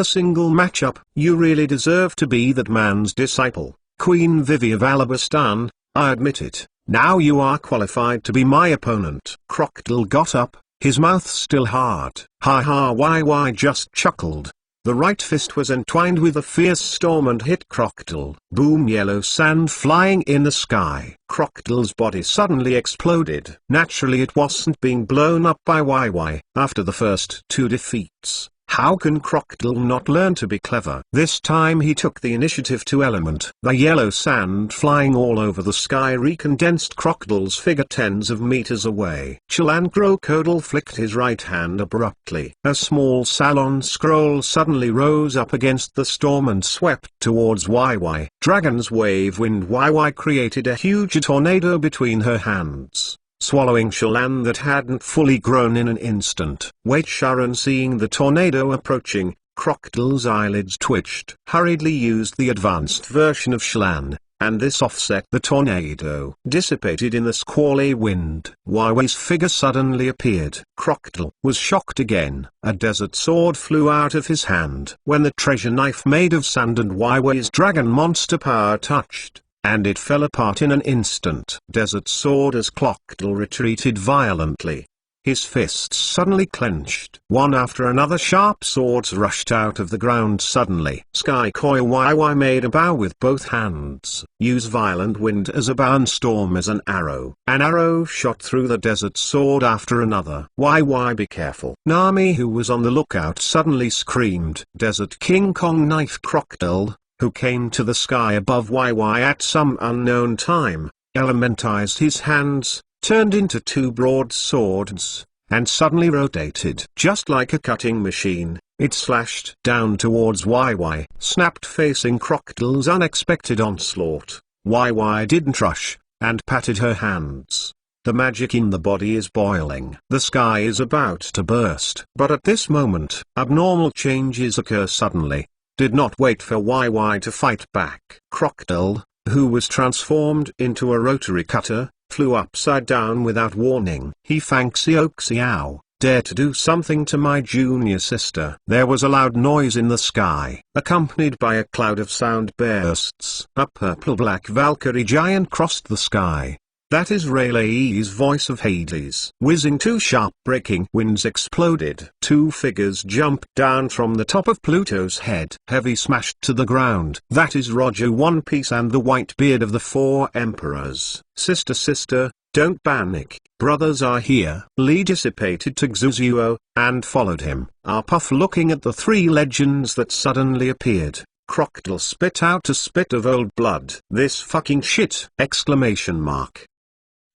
matchup. You really deserve to be that man's disciple, Queen Vivi of Alabastan, I admit it. Now you are qualified to be my opponent. Crocodile got up, his mouth still hard. Ha ha. YY just chuckled. The right fist was entwined with a fierce storm and hit Crocodile. Boom! Yellow sand flying in the sky. Crocodile's body suddenly exploded. Naturally it wasn't being blown up by YY. After the first 2 defeats, how can Crocodile not learn to be clever? This time he took the initiative to element. The yellow sand flying all over the sky recondensed Crocodile's figure tens of meters away. Chilan Crocodile flicked his right hand abruptly. A small salon scroll suddenly rose up against the storm and swept towards YY. Dragon's wave wind YY created a huge tornado between her hands. swallowing Shallan that hadn't fully grown in an instant. Wait, Sharon, seeing the tornado approaching, Crocodile's eyelids twitched. Hurriedly used the advanced version of Shallan, and this offset the tornado. Dissipated in the squally wind. Waiwai's figure suddenly appeared. Crocodile was shocked again. A desert sword flew out of his hand. When the treasure knife made of sand and Waiwai's dragon monster power touched, and it fell apart in an instant. Desert sword as Crocodile retreated violently. His fists suddenly clenched. One after another sharp swords rushed out of the ground suddenly. Sky Koi Waiwai made a bow with both hands. Use violent wind as a bow and storm as an arrow. An arrow shot through the desert sword after another. Waiwai, be careful. Nami, who was on the lookout, suddenly screamed. Desert King Kong knife Crocodile, who came to the sky above Waiwai at some unknown time, elementized his hands, turned into two broadswords, and suddenly rotated. Just like a cutting machine, it slashed down towards Waiwai, snapped facing Crocodile's unexpected onslaught. Waiwai didn't rush, and patted her hands. The magic in the body is boiling. The sky is about to burst. But at this moment, abnormal changes occur suddenly. Did not wait for Waiwai to fight back. Crocodile, who was transformed into a rotary cutter, flew upside down without warning. He Xiao, dare to do something to my junior sister. There was a loud noise in the sky, accompanied by a cloud of sound bursts. A purple-black Valkyrie giant crossed the sky. That is Rayleigh's voice of Hades. Whizzing, two sharp breaking winds exploded. Two figures jumped down from the top of Pluto's head. Heavy smashed to the ground. That is Roger One Piece and the Whitebeard of the Four Emperors. Sister, don't panic. Brothers are here. Lee dissipated to Xuzuo, and followed him. Puff looking at the three legends that suddenly appeared. Crocodile spit out a spit of old blood. This fucking shit! Exclamation mark.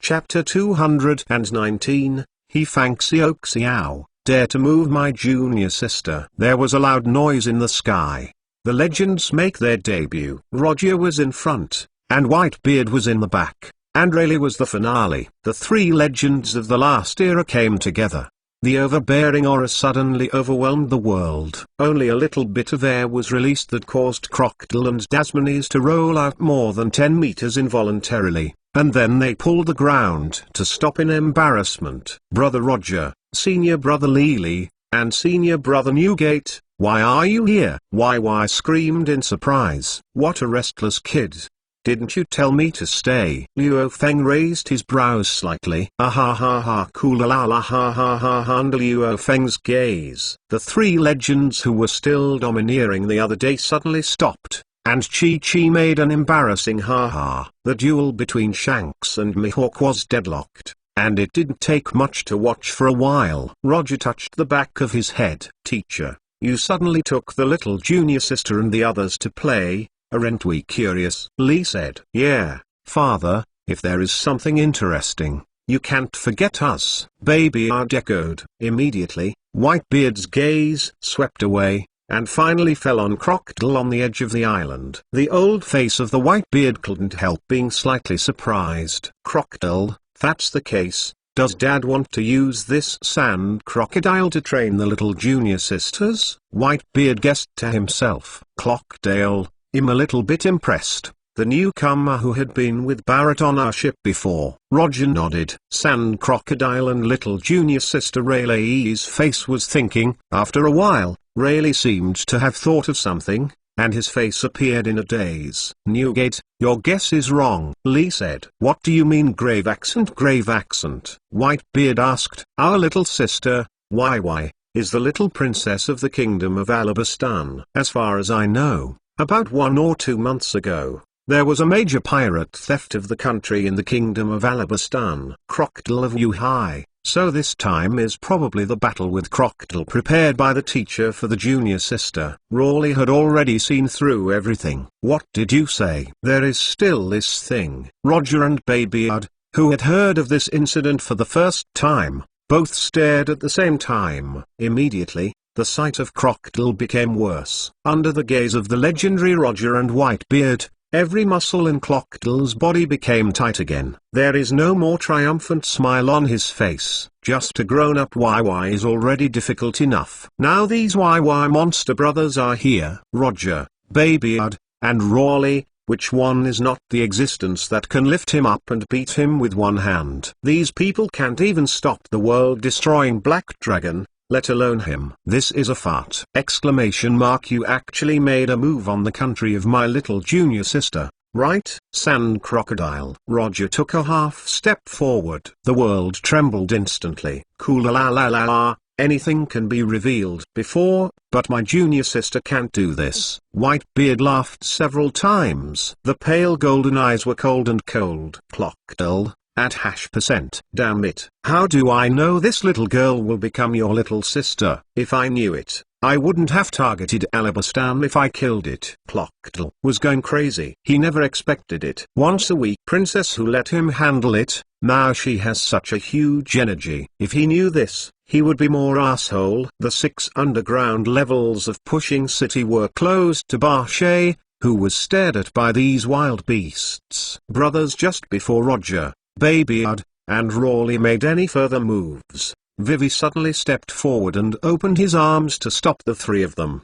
Chapter 219, He Xiao, dare to move my junior sister. There was a loud noise in the sky. The legends make their debut. Roger was in front, and Whitebeard was in the back, and Rayleigh was the finale. The three legends of the last era came together. The overbearing aura suddenly overwhelmed the world. Only a little bit of air was released that caused Crocodile and Dasmones to roll out more than 10 meters involuntarily, and then they pulled the ground to stop in embarrassment. Brother Roger, Senior Brother Lily, and Senior Brother Newgate, why are you here? Why screamed in surprise. What a restless kid. Didn't you tell me to stay? Luo Feng raised his brows slightly. Ah ha ha ha, cool la la ha ha ha ha. Under Luo Feng's gaze, the three legends who were still domineering the other day suddenly stopped, and Chi made an embarrassing ha ha. The duel between Shanks and Mihawk was deadlocked, and it didn't take much to watch for a while. Roger touched the back of his head. Teacher, you suddenly took the little junior sister and the others to play. Aren't we curious? Lee said. Yeah, father, if there is something interesting, you can't forget us. Baby echoed. Immediately, Whitebeard's gaze swept away, and finally fell on Crocodile on the edge of the island. The old face of the Whitebeard couldn't help being slightly surprised. Crocodile, that's the case. Does Dad want to use this sand crocodile to train the little junior sisters? Whitebeard guessed to himself. Crocodile, I'm a little bit impressed. The newcomer who had been with Barrett on our ship before. Roger nodded. Sand crocodile and little junior sister Rayleigh's face was thinking. After a while, Rayleigh seemed to have thought of something, and his face appeared in a daze. Newgate, your guess is wrong, Lee said. What do you mean grave accent? Grave accent, Whitebeard asked. Our little sister, Why, is the little princess of the kingdom of Alabastan. As far as I know, about 1 or 2 months ago, there was a major pirate theft of the country in the kingdom of Alabastan. Crocodile of Yuhai. So this time is probably the battle with Crocodile prepared by the teacher for the junior sister. Raleigh had already seen through everything. What did you say? There is still this thing. Roger and Babyard, who had heard of this incident for the first time, both stared at the same time. Immediately, the sight of Crocodile became worse. Under the gaze of the legendary Roger and Whitebeard, Every muscle in Crocodile's body became tight again. There is no more triumphant smile on his face. Just a grown-up YY is already difficult enough. Now these YY monster brothers are here. Roger, Whitebeard, and Rawley. Which one is not the existence that can lift him up and beat him with one hand? These people can't even stop the world-destroying Black Dragon, let alone him. This is a fart! Exclamation mark. You actually made a move on the country of my little junior sister, right? Sand Crocodile. Roger took a half step forward. The world trembled instantly. Cool la la la la. Anything can be revealed before, but my junior sister can't do this. Whitebeard laughed several times. The pale golden eyes were cold and cold. Crocodile, at #%. Damn it. How do I know this little girl will become your little sister? If I knew it, I wouldn't have targeted Alabastan if I killed it. Crocodile was going crazy. He never expected it. Once a week princess who let him handle it, now she has such a huge energy. If he knew this, he would be more asshole. The 6 underground levels of Pushing City were closed to Barshay, who was stared at by these wild beasts. Brothers, just before Roger, Whitebeard, and Rawley made any further moves, Vivi suddenly stepped forward and opened his arms to stop the 3 of them.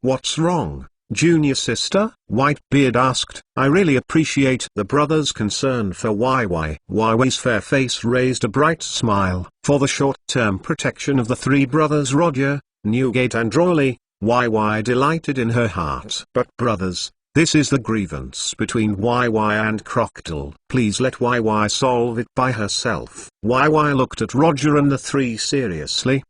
What's wrong, junior sister? Whitebeard asked. I really appreciate the brothers' concern for YY. YY's fair face raised a bright smile. For the short-term protection of the 3 brothers Roger, Newgate and Rawley, YY delighted in her heart. But brothers, this is the grievance between YY and Crocodile. Please let YY solve it by herself. YY looked at Roger and the 3 seriously.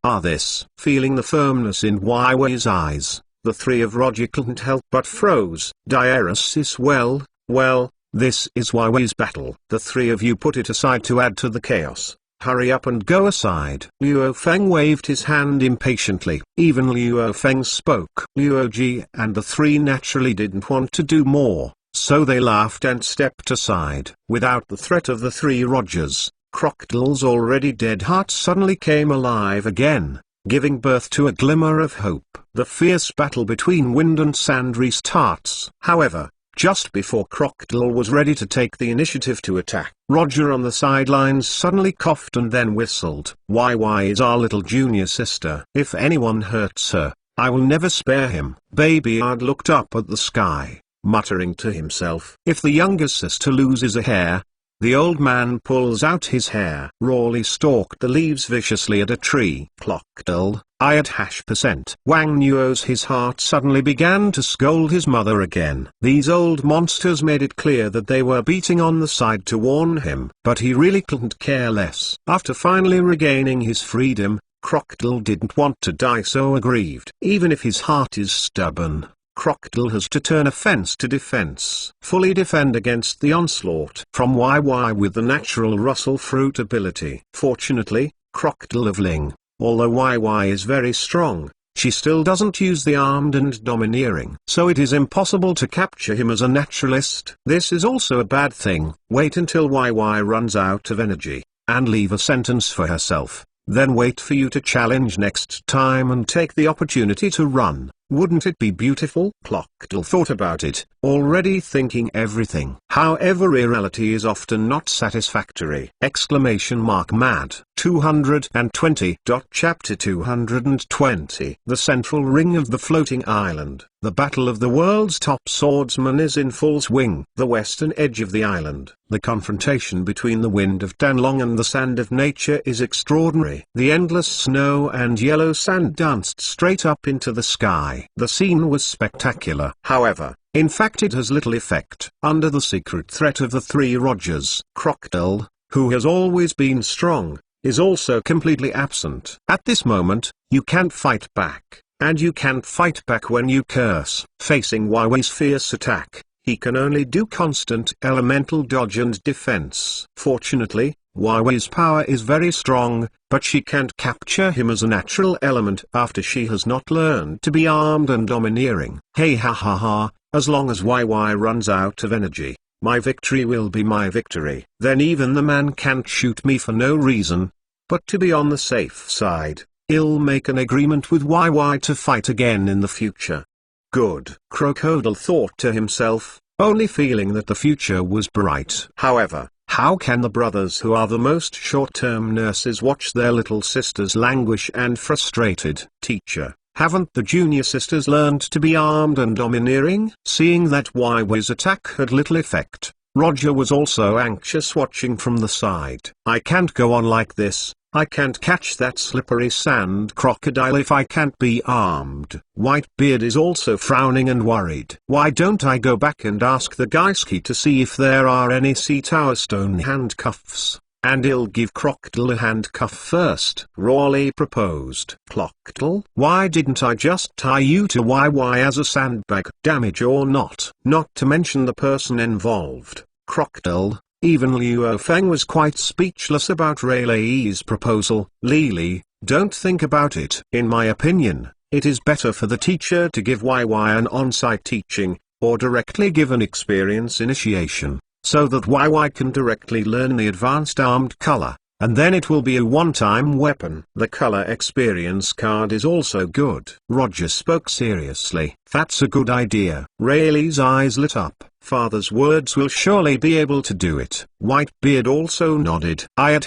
Feeling the firmness in YY's eyes, the 3 of Roger couldn't help but froze. Diaresis. Well, this is YY's battle. The 3 of you put it aside to add to the chaos. Hurry up and go aside. Luo Feng waved his hand impatiently. Even Luo Feng spoke. Luo Ji and the 3 naturally didn't want to do more, so they laughed and stepped aside. Without the threat of the 3 Rogers, Crocodile's already dead heart suddenly came alive again, giving birth to a glimmer of hope. The fierce battle between wind and sand restarts. However, just before Crocodile was ready to take the initiative to attack, Roger on the sidelines suddenly coughed and then whistled. YY is our little junior sister. If anyone hurts her, I will never spare him. Whitebeard looked up at the sky, muttering to himself. If the younger sister loses a hair, the old man pulls out his hair. Rawley stalked the leaves viciously at a tree. Crocodile, I at #%. Wang Nuo's his heart suddenly began to scold his mother again. These old monsters made it clear that they were beating on the side to warn him. But he really couldn't care less. After finally regaining his freedom, Crocodile didn't want to die so aggrieved. Even if his heart is stubborn, Crocodile has to turn offense to defense. Fully defend against the onslaught from YY with the natural Russell fruit ability. Fortunately, Crocodile of Ling, although YY is very strong, she still doesn't use the armed and domineering. So it is impossible to capture him as a naturalist. This is also a bad thing. Wait until YY runs out of energy, and leave a sentence for herself. Then wait for you to challenge next time and take the opportunity to run. Wouldn't it be beautiful? Crocodile thought about it, already thinking everything. However, reality is often not satisfactory. Mad 220. Chapter 220. The central ring of the floating island. The battle of the world's top swordsman is in full swing. The western edge of the island, the confrontation between the wind of Danlong and the sand of nature is extraordinary. The endless snow and yellow sand danced straight up into the sky. The scene was spectacular. However, in fact it has little effect. Under the secret threat of the 3 Rogers, Crocodile, who has always been strong, is also completely absent. At this moment, you can't fight back, and you can't fight back when you curse. Facing YY's fierce attack, he can only do constant elemental dodge and defense. Fortunately, YY's power is very strong, but she can't capture him as a natural element after she has not learned to be armed and domineering. Hey ha ha ha, as long as YY runs out of energy, my victory will be my victory. Then even the man can't shoot me for no reason. But to be on the safe side, I'll make an agreement with YY to fight again in the future. Good. Crocodile thought to himself, only feeling that the future was bright. However, how can the brothers who are the most short-term nurses watch their little sisters languish and frustrated? Teacher, haven't the junior sisters learned to be armed and domineering? Seeing that Waiwai's attack had little effect, Roger was also anxious, watching from the side. I can't go on like this. I can't catch that slippery sand crocodile if I can't be armed. Whitebeard is also frowning and worried. Why don't I go back and ask the Geiski to see if there are any sea tower stone handcuffs? And I'll give Crocodile a handcuff first, Rawley proposed. Crocodile? Why didn't I just tie you to YY as a sandbag? Damage or not? Not to mention the person involved. Crocodile. Even Luo Feng was quite speechless about Rayleigh's proposal. Lily, don't think about it. In my opinion, it is better for the teacher to give YY an on-site teaching, or directly give an experience initiation, so that YY can directly learn the advanced armed color, and then it will be a one-time weapon. The color experience card is also good. Roger spoke seriously. That's a good idea. Rayleigh's eyes lit up. Father's words will surely be able to do it. Whitebeard also nodded. On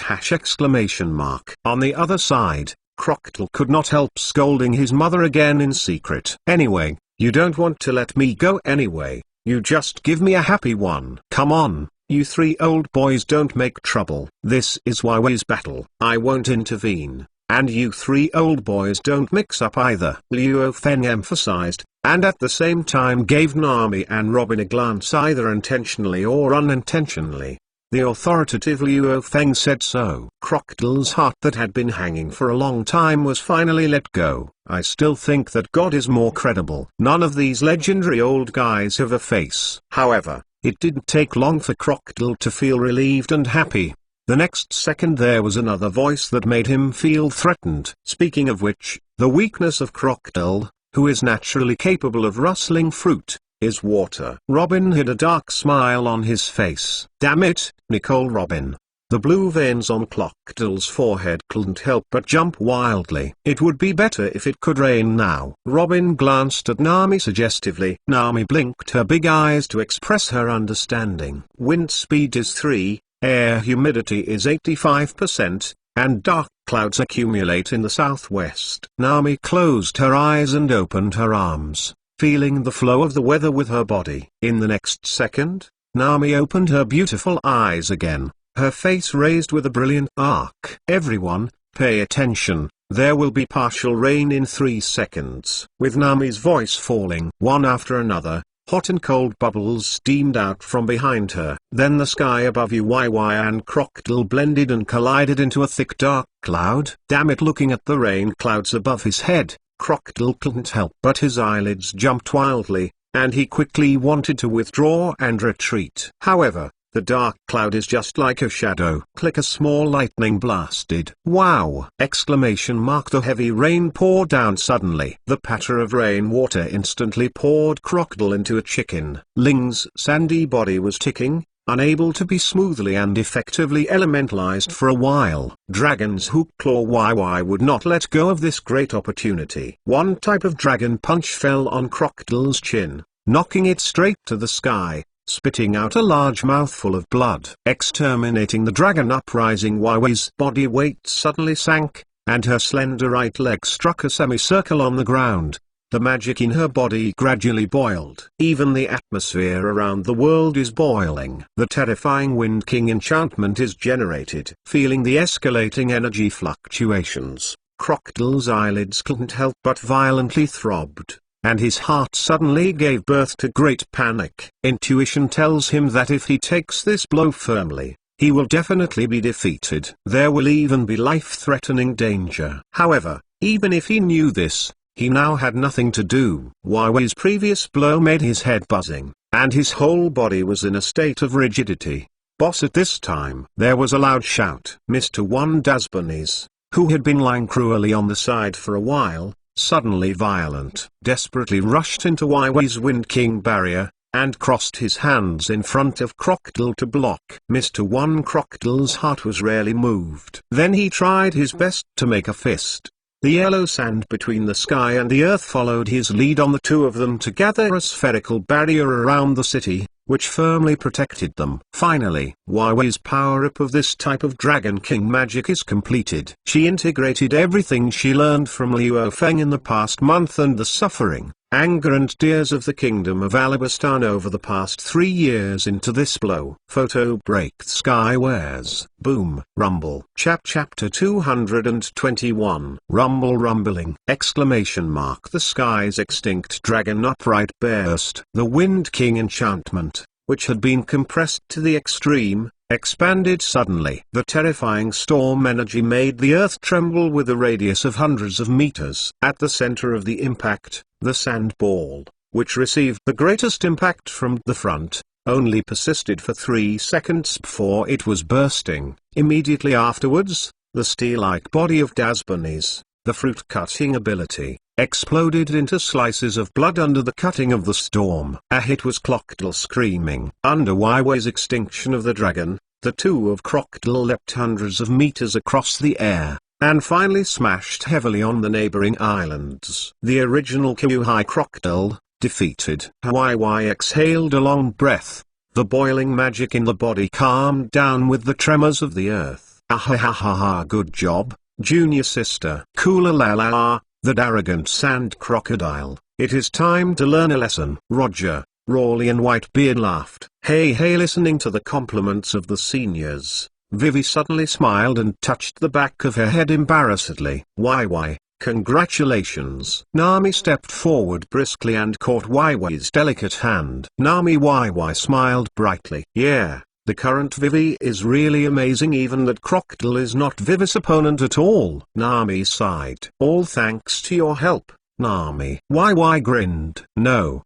the other side, Crocodile could not help scolding his mother again in secret. Anyway, you don't want to let me go anyway. You just give me a happy one. Come on, you three old boys, don't make trouble. This is Waiwai's battle. I won't intervene. And you three old boys don't mix up either. Luo Feng emphasized, and at the same time gave Nami and Robin a glance, either intentionally or unintentionally. The authoritative Luo Feng said so. Crocodile's heart that had been hanging for a long time was finally let go. I still think that God is more credible. None of these legendary old guys have a face. However, it didn't take long for Crocodile to feel relieved and happy. The next second there was another voice that made him feel threatened. Speaking of which, the weakness of Crocodile, who is naturally capable of rustling fruit, is water. Robin hid a dark smile on his face. Damn it, Nicole Robin. The blue veins on Crocodile's forehead couldn't help but jump wildly. It would be better if it could rain now. Robin glanced at Nami suggestively. Nami blinked her big eyes to express her understanding. Wind speed is 3. Air humidity is 85%, and dark clouds accumulate in the southwest. Nami closed her eyes and opened her arms, feeling the flow of the weather with her body. In the next second, Nami opened her beautiful eyes again, her face raised with a brilliant arc. Everyone, pay attention, there will be partial rain in 3 seconds. With Nami's voice falling one after another, hot and cold bubbles steamed out from behind her. Then the sky above YY and Crocodile blended and collided into a thick dark cloud. Damn it, looking at the rain clouds above his head, Crocodile couldn't help but his eyelids jumped wildly, and he quickly wanted to withdraw and retreat. However, the dark cloud is just like a shadow. Click, a small lightning blasted. Wow! Exclamation mark. The heavy rain poured down suddenly. The patter of rainwater instantly poured Crocodile into a chicken. Ling's sandy body was ticking, unable to be smoothly and effectively elementalized for a while. Dragon's hook claw YY would not let go of this great opportunity. One type of dragon punch fell on Crocodile's chin, knocking it straight to the sky, spitting out a large mouthful of blood. Exterminating the dragon uprising, YY's body weight suddenly sank, and her slender right leg struck a semicircle on the ground. The magic in her body gradually boiled. Even the atmosphere around the world is boiling. The terrifying Wind King enchantment is generated. Feeling the escalating energy fluctuations, Crocodile's eyelids couldn't help but violently throbbed, and his heart suddenly gave birth to great panic. Intuition tells him that if he takes this blow firmly, he will definitely be defeated. There will even be life-threatening danger. However, even if he knew this, he now had nothing to do. YY's previous blow made his head buzzing, and his whole body was in a state of rigidity. Boss, at this time, there was a loud shout. Mr. One Dasbanes, who had been lying cruelly on the side for a while, suddenly violent, desperately rushed into YY's Wind King barrier, and crossed his hands in front of Crocodile to block. Mr. One Crocodile's heart was rarely moved. Then he tried his best to make a fist. The yellow sand between the sky and the earth followed his lead. On the two of them to gather a spherical barrier around the city, which firmly protected them. Finally, Wai Wei's power-up of this type of Dragon King magic is completed. She integrated everything she learned from Luo Feng in the past month and the suffering, anger and tears of the kingdom of Alabastan over the past 3 years into this blow. Photo break. Sky wears. Boom. Rumble. Chapter 221. Rumble rumbling. Exclamation mark. The sky's extinct dragon upright burst. The Wind King enchantment, which had been compressed to the extreme, expanded suddenly. The terrifying storm energy made the earth tremble with a radius of hundreds of meters. At the center of the impact, the sand ball, which received the greatest impact from the front, only persisted for 3 seconds before it was bursting. Immediately afterwards, the steel-like body of Dasbani's, the fruit-cutting ability, exploded into slices of blood under the cutting of the storm. A hit was Crocodile screaming. Under Wai Wei's extinction of the dragon, the two of Crocodile leapt hundreds of meters across the air, and finally smashed heavily on the neighboring islands. The original Kyuhai Crocodile, defeated. Wai Wai exhaled a long breath. The boiling magic in the body calmed down with the tremors of the earth. Ah, good job, junior sister. Coola la la, that arrogant sand crocodile. It is time to learn a lesson. Roger, Rawley and Whitebeard laughed. Hey, listening to the compliments of the seniors, Vivi suddenly smiled and touched the back of her head embarrassedly. Wai, congratulations. Nami stepped forward briskly and caught Wai Wei's delicate hand. Wai smiled brightly. Yeah, the current Vivi is really amazing, even that Crocodile is not Vivi's opponent at all. Nami sighed. All thanks to your help, Nami. Wai grinned. No,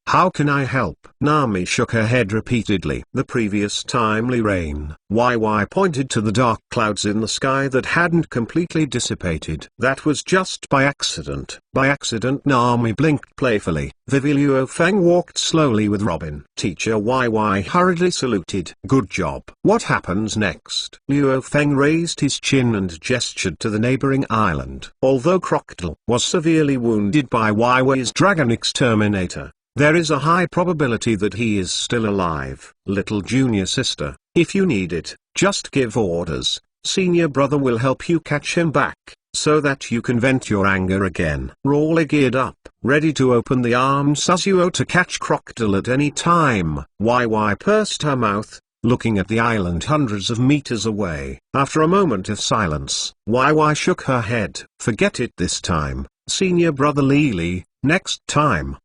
how can I help? Nami shook her head repeatedly. The previous timely rain. Wai pointed to the dark clouds in the sky that hadn't completely dissipated. That was just by accident. By accident, Nami blinked playfully. Vivi. Luo Feng walked slowly with Robin. Teacher Wai hurriedly saluted. Good job. What happens next? Luo Feng raised his chin and gestured to the neighboring island. Although Crocodile was severely wounded by Wai Wei's dragon exterminator, there is a high probability that he is still alive. Little junior sister, if you need it, just give orders. Senior brother will help you catch him back, so that you can vent your anger again. Rawley geared up, ready to open the arms Suzuo to catch Crocodile at any time. Wai pursed her mouth, looking at the island hundreds of meters away. After a moment of silence, Wai shook her head. Forget it this time, senior brother Lily. Next time.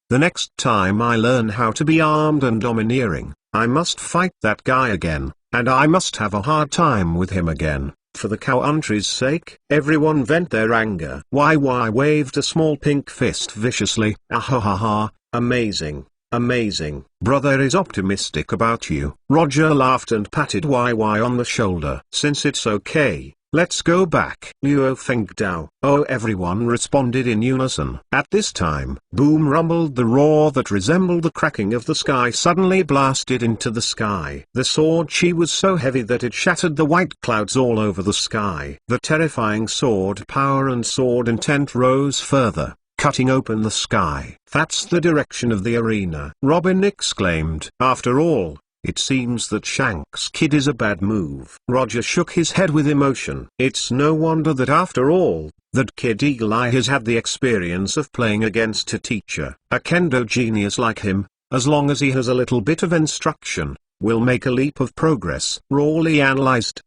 The next time I learn how to be armed and domineering, I must fight that guy again, and I must have a hard time with him again. For the country's sake, everyone vent their anger. Wai waved a small pink fist viciously. Ah, amazing, amazing. Brother is optimistic about you. Roger laughed and patted Wai on the shoulder. Since it's okay, let's go back. Luo Feng Dao. Oh, everyone responded in unison. At this time, boom rumbled. The roar that resembled the cracking of the sky suddenly blasted into the sky. The sword chi was so heavy that it shattered the white clouds all over the sky. The terrifying sword power and sword intent rose further, cutting open the sky. That's the direction of the arena, Robin exclaimed. After all, it seems that Shanks Kid is a bad move. Roger shook his head with emotion. It's no wonder that after all, that Kid Eagle Eye has had the experience of playing against a teacher. A kendo genius like him, as long as he has a little bit of instruction, will make a leap of progress. Rawley analyzed.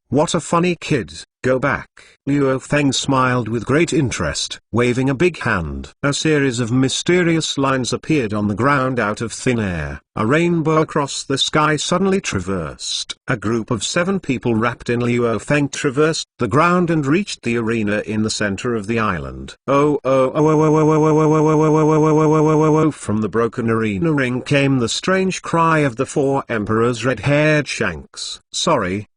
What a funny kid. Go back. Luo Feng smiled with great interest, waving a big hand. A series of mysterious lines appeared on the ground out of thin air. A rainbow across the sky suddenly traversed. A group of 7 people wrapped in Luo Feng traversed the ground and reached the arena in the center of the island. From the broken arena ring came the strange cry of the 4 emperors' red-haired Shanks. Sorry,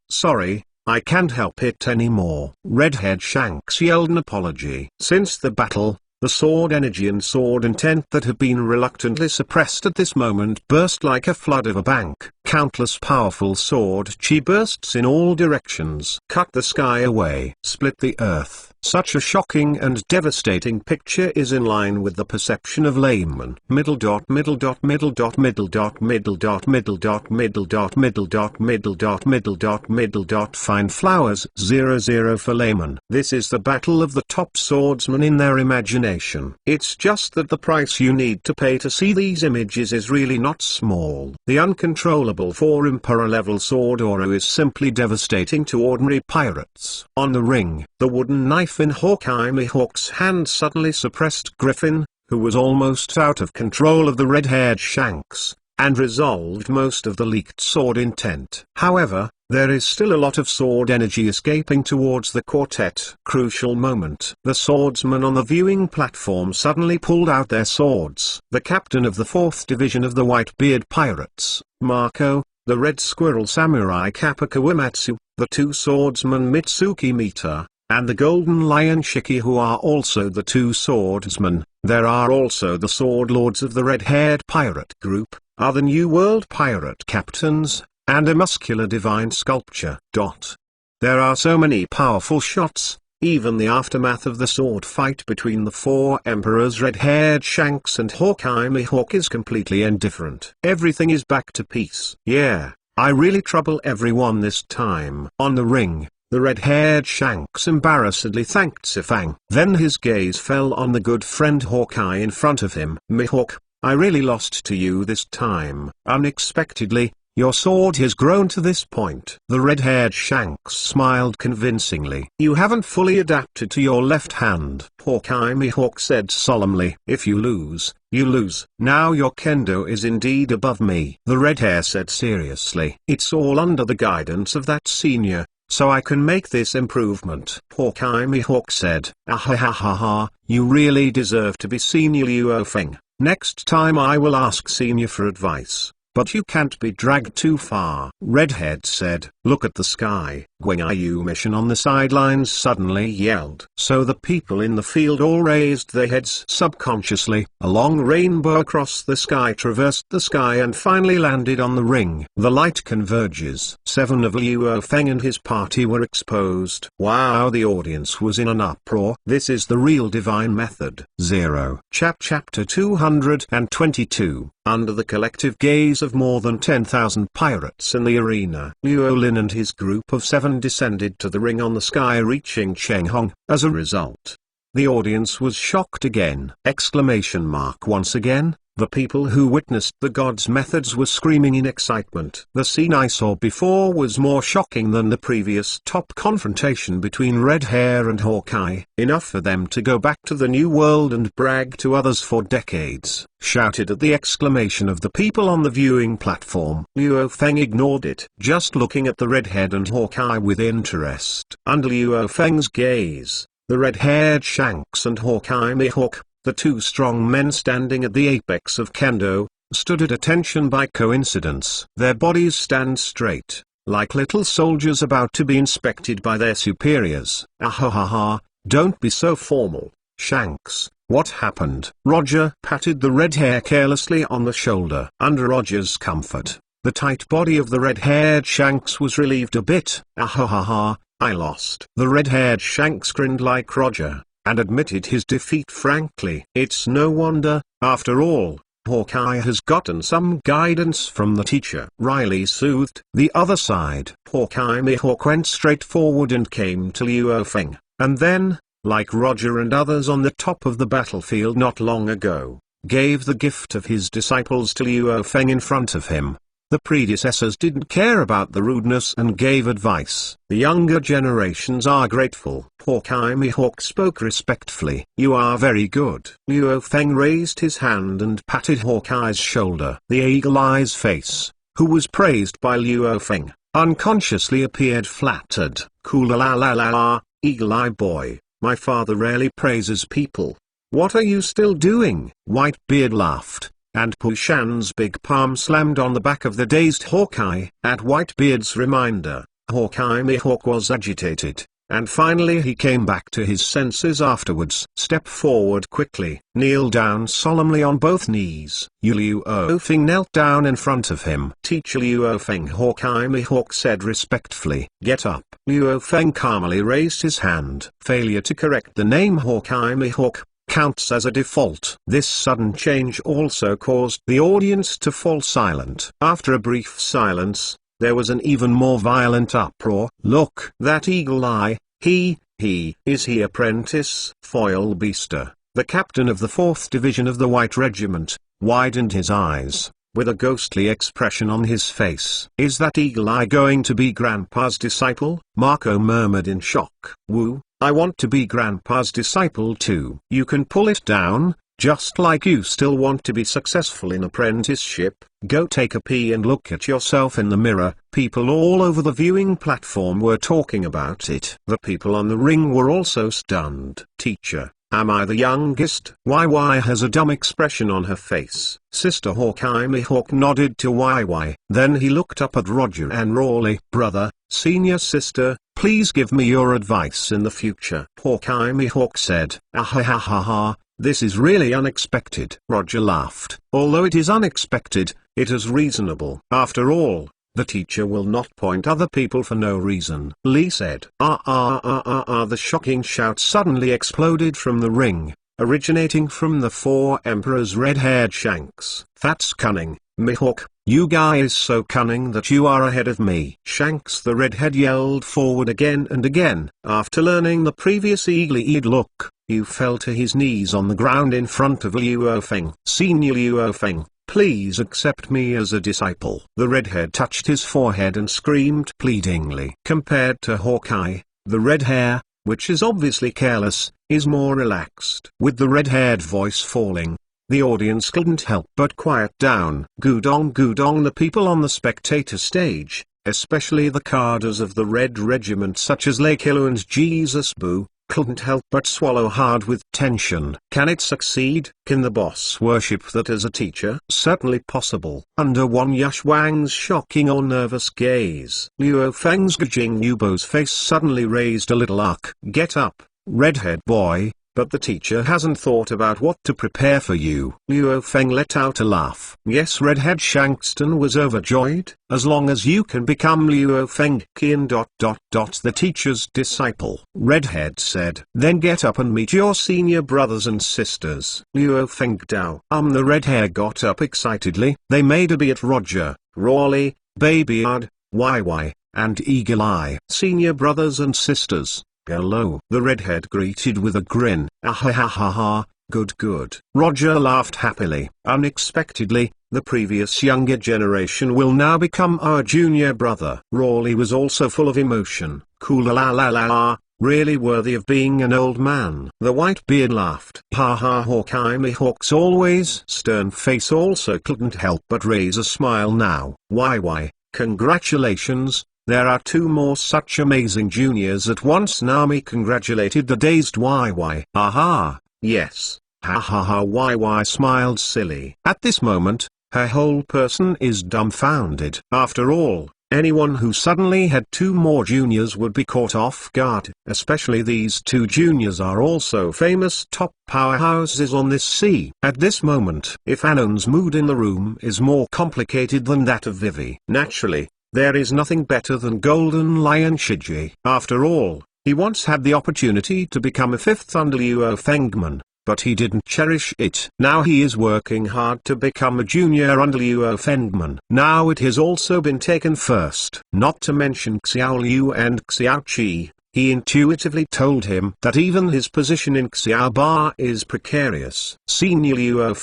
I can't help it anymore. Red-haired Shanks yelled an apology. Since the battle, the sword energy and sword intent that had been reluctantly suppressed at this moment burst like a flood of a bank. Countless powerful sword chi bursts in all directions. Cut the sky away. Split the earth. Such a shocking and devastating picture is in line with the perception of layman. Middle dot middle dot middle dot middle dot middle dot middle dot middle dot middle dot middle dot middle dot middle dot fine flowers 00 for layman. This is the battle of the top swordsmen in their imagination. It's just that the price you need to pay to see these images is really not small. The uncontrollable 4 Emperor level sword aura is simply devastating to ordinary pirates. On the ring, the wooden knife in Hawkeye Mihawk's hand suddenly suppressed Griffin, who was almost out of control of the red-haired Shanks, and resolved most of the leaked sword intent. However, there is still a lot of sword energy escaping towards the quartet. Crucial moment. The swordsmen on the viewing platform suddenly pulled out their swords. The captain of the 4th Division of the Whitebeard Pirates, Marco, the Red Squirrel Samurai Kappa Kawamatsu, the 2 swordsmen Mitsuki Mita, and the Golden Lion Shiki, who are also the 2 swordsmen. There are also the sword lords of the red-haired pirate group, are the New World pirate captains, and a muscular divine sculpture. There are so many powerful shots, even the aftermath of the sword fight between the 4 emperors red-haired Shanks and Hawkeye Mihawk is completely indifferent. Everything is back to peace. Yeah, I really trouble everyone this time. On the ring, the red-haired Shanks embarrassedly thanked Sifang. Then his gaze fell on the good friend Hawkeye in front of him. Mihawk, I really lost to you this time. Unexpectedly, your sword has grown to this point. The red-haired Shanks smiled convincingly. You haven't fully adapted to your left hand, Hawkeye Mihawk said solemnly. If you lose, you lose. Now your kendo is indeed above me. The red-hair said seriously. It's all under the guidance of that senior, so I can make this improvement. Hawkeye Mihawk said. Ahahaha, you really deserve to be senior Luo Feng. Next time I will ask senior for advice. But you can't be dragged too far. Redhead said. Look at the sky. Guanyu mission on the sidelines suddenly yelled. So the people in the field all raised their heads subconsciously. A long rainbow across the sky traversed the sky and finally landed on the ring. The light converges. 7 of Luo Feng and his party were exposed. Wow, the audience was in an uproar. This is the real divine method. 0. Chapter 222. Under the collective gaze of more than 10,000 pirates in the arena, Luo Lin and his group of 7 descended to the ring on the sky, reaching Cheng Hong. As a result, the audience was shocked again. Once again, the people who witnessed the gods' methods were screaming in excitement. The scene I saw before was more shocking than the previous top confrontation between Redhair and Hawkeye. Enough for them to go back to the New World and brag to others for decades. Shouted at the exclamation of the people on the viewing platform. Luo Feng ignored it, just looking at the redhead and Hawkeye with interest. Under Luo Feng's gaze, the red-haired Shanks and Hawkeye Mihawk, the 2 strong men standing at the apex of kendo, stood at attention by coincidence. Their bodies stand straight, like little soldiers about to be inspected by their superiors. Ahahaha, don't be so formal, Shanks. What happened? Roger patted the red hair carelessly on the shoulder. Under Roger's comfort, the tight body of the red-haired Shanks was relieved a bit. Ahahaha, I lost. The red-haired Shanks grinned like Roger, and admitted his defeat frankly. It's no wonder, after all, Hawkeye has gotten some guidance from the teacher. Riley soothed. The other side. Hawkeye Mihawk went straight forward and came to Luo Feng, and then, like Roger and others on the top of the battlefield not long ago, gave the gift of his disciples to Luo Feng in front of him. The predecessors didn't care about the rudeness and gave advice. The younger generations are grateful. Hawkeye Mihawk spoke respectfully. You are very good. Luo Feng raised his hand and patted Hawkeye's shoulder. The Eagle Eye's face, who was praised by Luo Feng, unconsciously appeared flattered. Cool la la la la, Eagle Eye boy, my father rarely praises people. What are you still doing? Whitebeard laughed, and Pushan's big palm slammed on the back of the dazed Hawkeye. At Whitebeard's reminder, Hawkeye Mihawk was agitated. and finally he came back to his senses afterwards. Step forward quickly, kneel down solemnly on both knees. Liu Feng knelt down in front of him. Teacher Liu Feng, Hawkeye Mihawk said respectfully. Get up. Liu Feng calmly raised his hand. Failure to correct the name Hawkeye Mihawk counts as a default. This sudden change also caused the audience to fall silent. After a brief silence, there was an even more violent uproar. Look, that eagle eye, is he apprentice? Foil Beaster, the captain of the 4th Division of the White Regiment, widened his eyes, with a ghostly expression on his face. Is that eagle eye going to be Grandpa's disciple? Marco murmured in shock. Woo, I want to be Grandpa's disciple too. You can pull it down, just like you still want to be successful in apprenticeship. Go take a pee and look at yourself in the mirror. People all over the viewing platform were talking about it. The people on the ring were also stunned. Teacher, am I the youngest? YY has a dumb expression on her face. Sister Hawkeye Mihawk nodded to YY. Then he looked up at Roger and Rawley. Brother, senior sister, please give me your advice in the future. Hawkeye Mihawk said. Ahahaha, this is really unexpected. Roger laughed. Although it is unexpected, it is reasonable. After all, the teacher will not point other people for no reason. Lee said. The shocking shout suddenly exploded from the ring, originating from the 4 emperors' red-haired Shanks. That's cunning, Mihawk. You guy is so cunning that you are ahead of me. Shanks the redhead yelled forward again and again. After learning the previous eagle-eyed look, he fell to his knees on the ground in front of Liu Feng. Senior Liu Feng, please accept me as a disciple. The redhead touched his forehead and screamed pleadingly. Compared to Hawkeye, the red hair, which is obviously careless, is more relaxed. With the red-haired voice falling, the audience couldn't help but quiet down. Gudong, the people on the spectator stage, especially the cadres of the Red Regiment such as Lake Illu and Jesus Boo, couldn't help but swallow hard with tension. Can it succeed? Can the boss worship that as a teacher? Certainly possible. Under Wan Yush Wang's shocking or nervous gaze, Liu Feng's Gajing Yubo's face suddenly raised a little arc. Get up, redhead boy. But the teacher hasn't thought about what to prepare for you. Liu Feng let out a laugh. Yes, Redhead Shankston was overjoyed. As long as you can become Liu Feng Qian ... the teacher's disciple. Redhead said. Then get up and meet your senior brothers and sisters. Liu Feng Dao. The redhair got up excitedly. They made a bee at Roger, Rawley, Babyard, YY, and Eagle Eye. Senior brothers and sisters. Hello. The redhead greeted with a grin. Ahahaha, good. Roger laughed happily. Unexpectedly, the previous younger generation will now become our junior brother. Rawley was also full of emotion. Cool la la la la, really worthy of being an old man. The Whitebeard laughed. Hawkeye Mihawk's always stern face also couldn't help but raise a smile now. YY, congratulations. There are 2 more such amazing juniors at once. Nami congratulated the dazed YY. Aha, yes. YY smiled silly. At this moment, her whole person is dumbfounded. After all, anyone who suddenly had 2 more juniors would be caught off guard. Especially these 2 juniors are also famous top powerhouses on this sea. At this moment, if Anon's mood in the room is more complicated than that of Vivi. Naturally, there is nothing better than Golden Lion Shiji. After all, he once had the opportunity to become a 5th under Liu Fengman, but he didn't cherish it. Now he is working hard to become a junior under Liu Fengman. Now it has also been taken first. Not to mention Xiao Liu and Xiao Qi, he intuitively told him that even his position in Xiao Ba is precarious. Senior Liu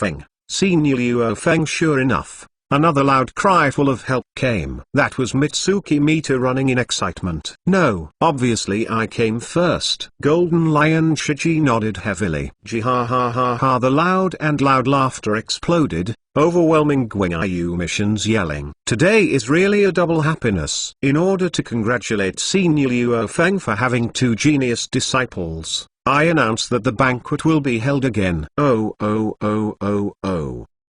Feng, sure enough. Another loud cry full of help came. That was Mitsuki Mita running in excitement. No, obviously I came first. Golden Lion Shiji nodded heavily. Jihahaha. The loud laughter exploded, overwhelming Gwingyu missions yelling. Today is really a double happiness. In order to congratulate Senior Liu Feng for having 2 genius disciples, I announce that the banquet will be held again.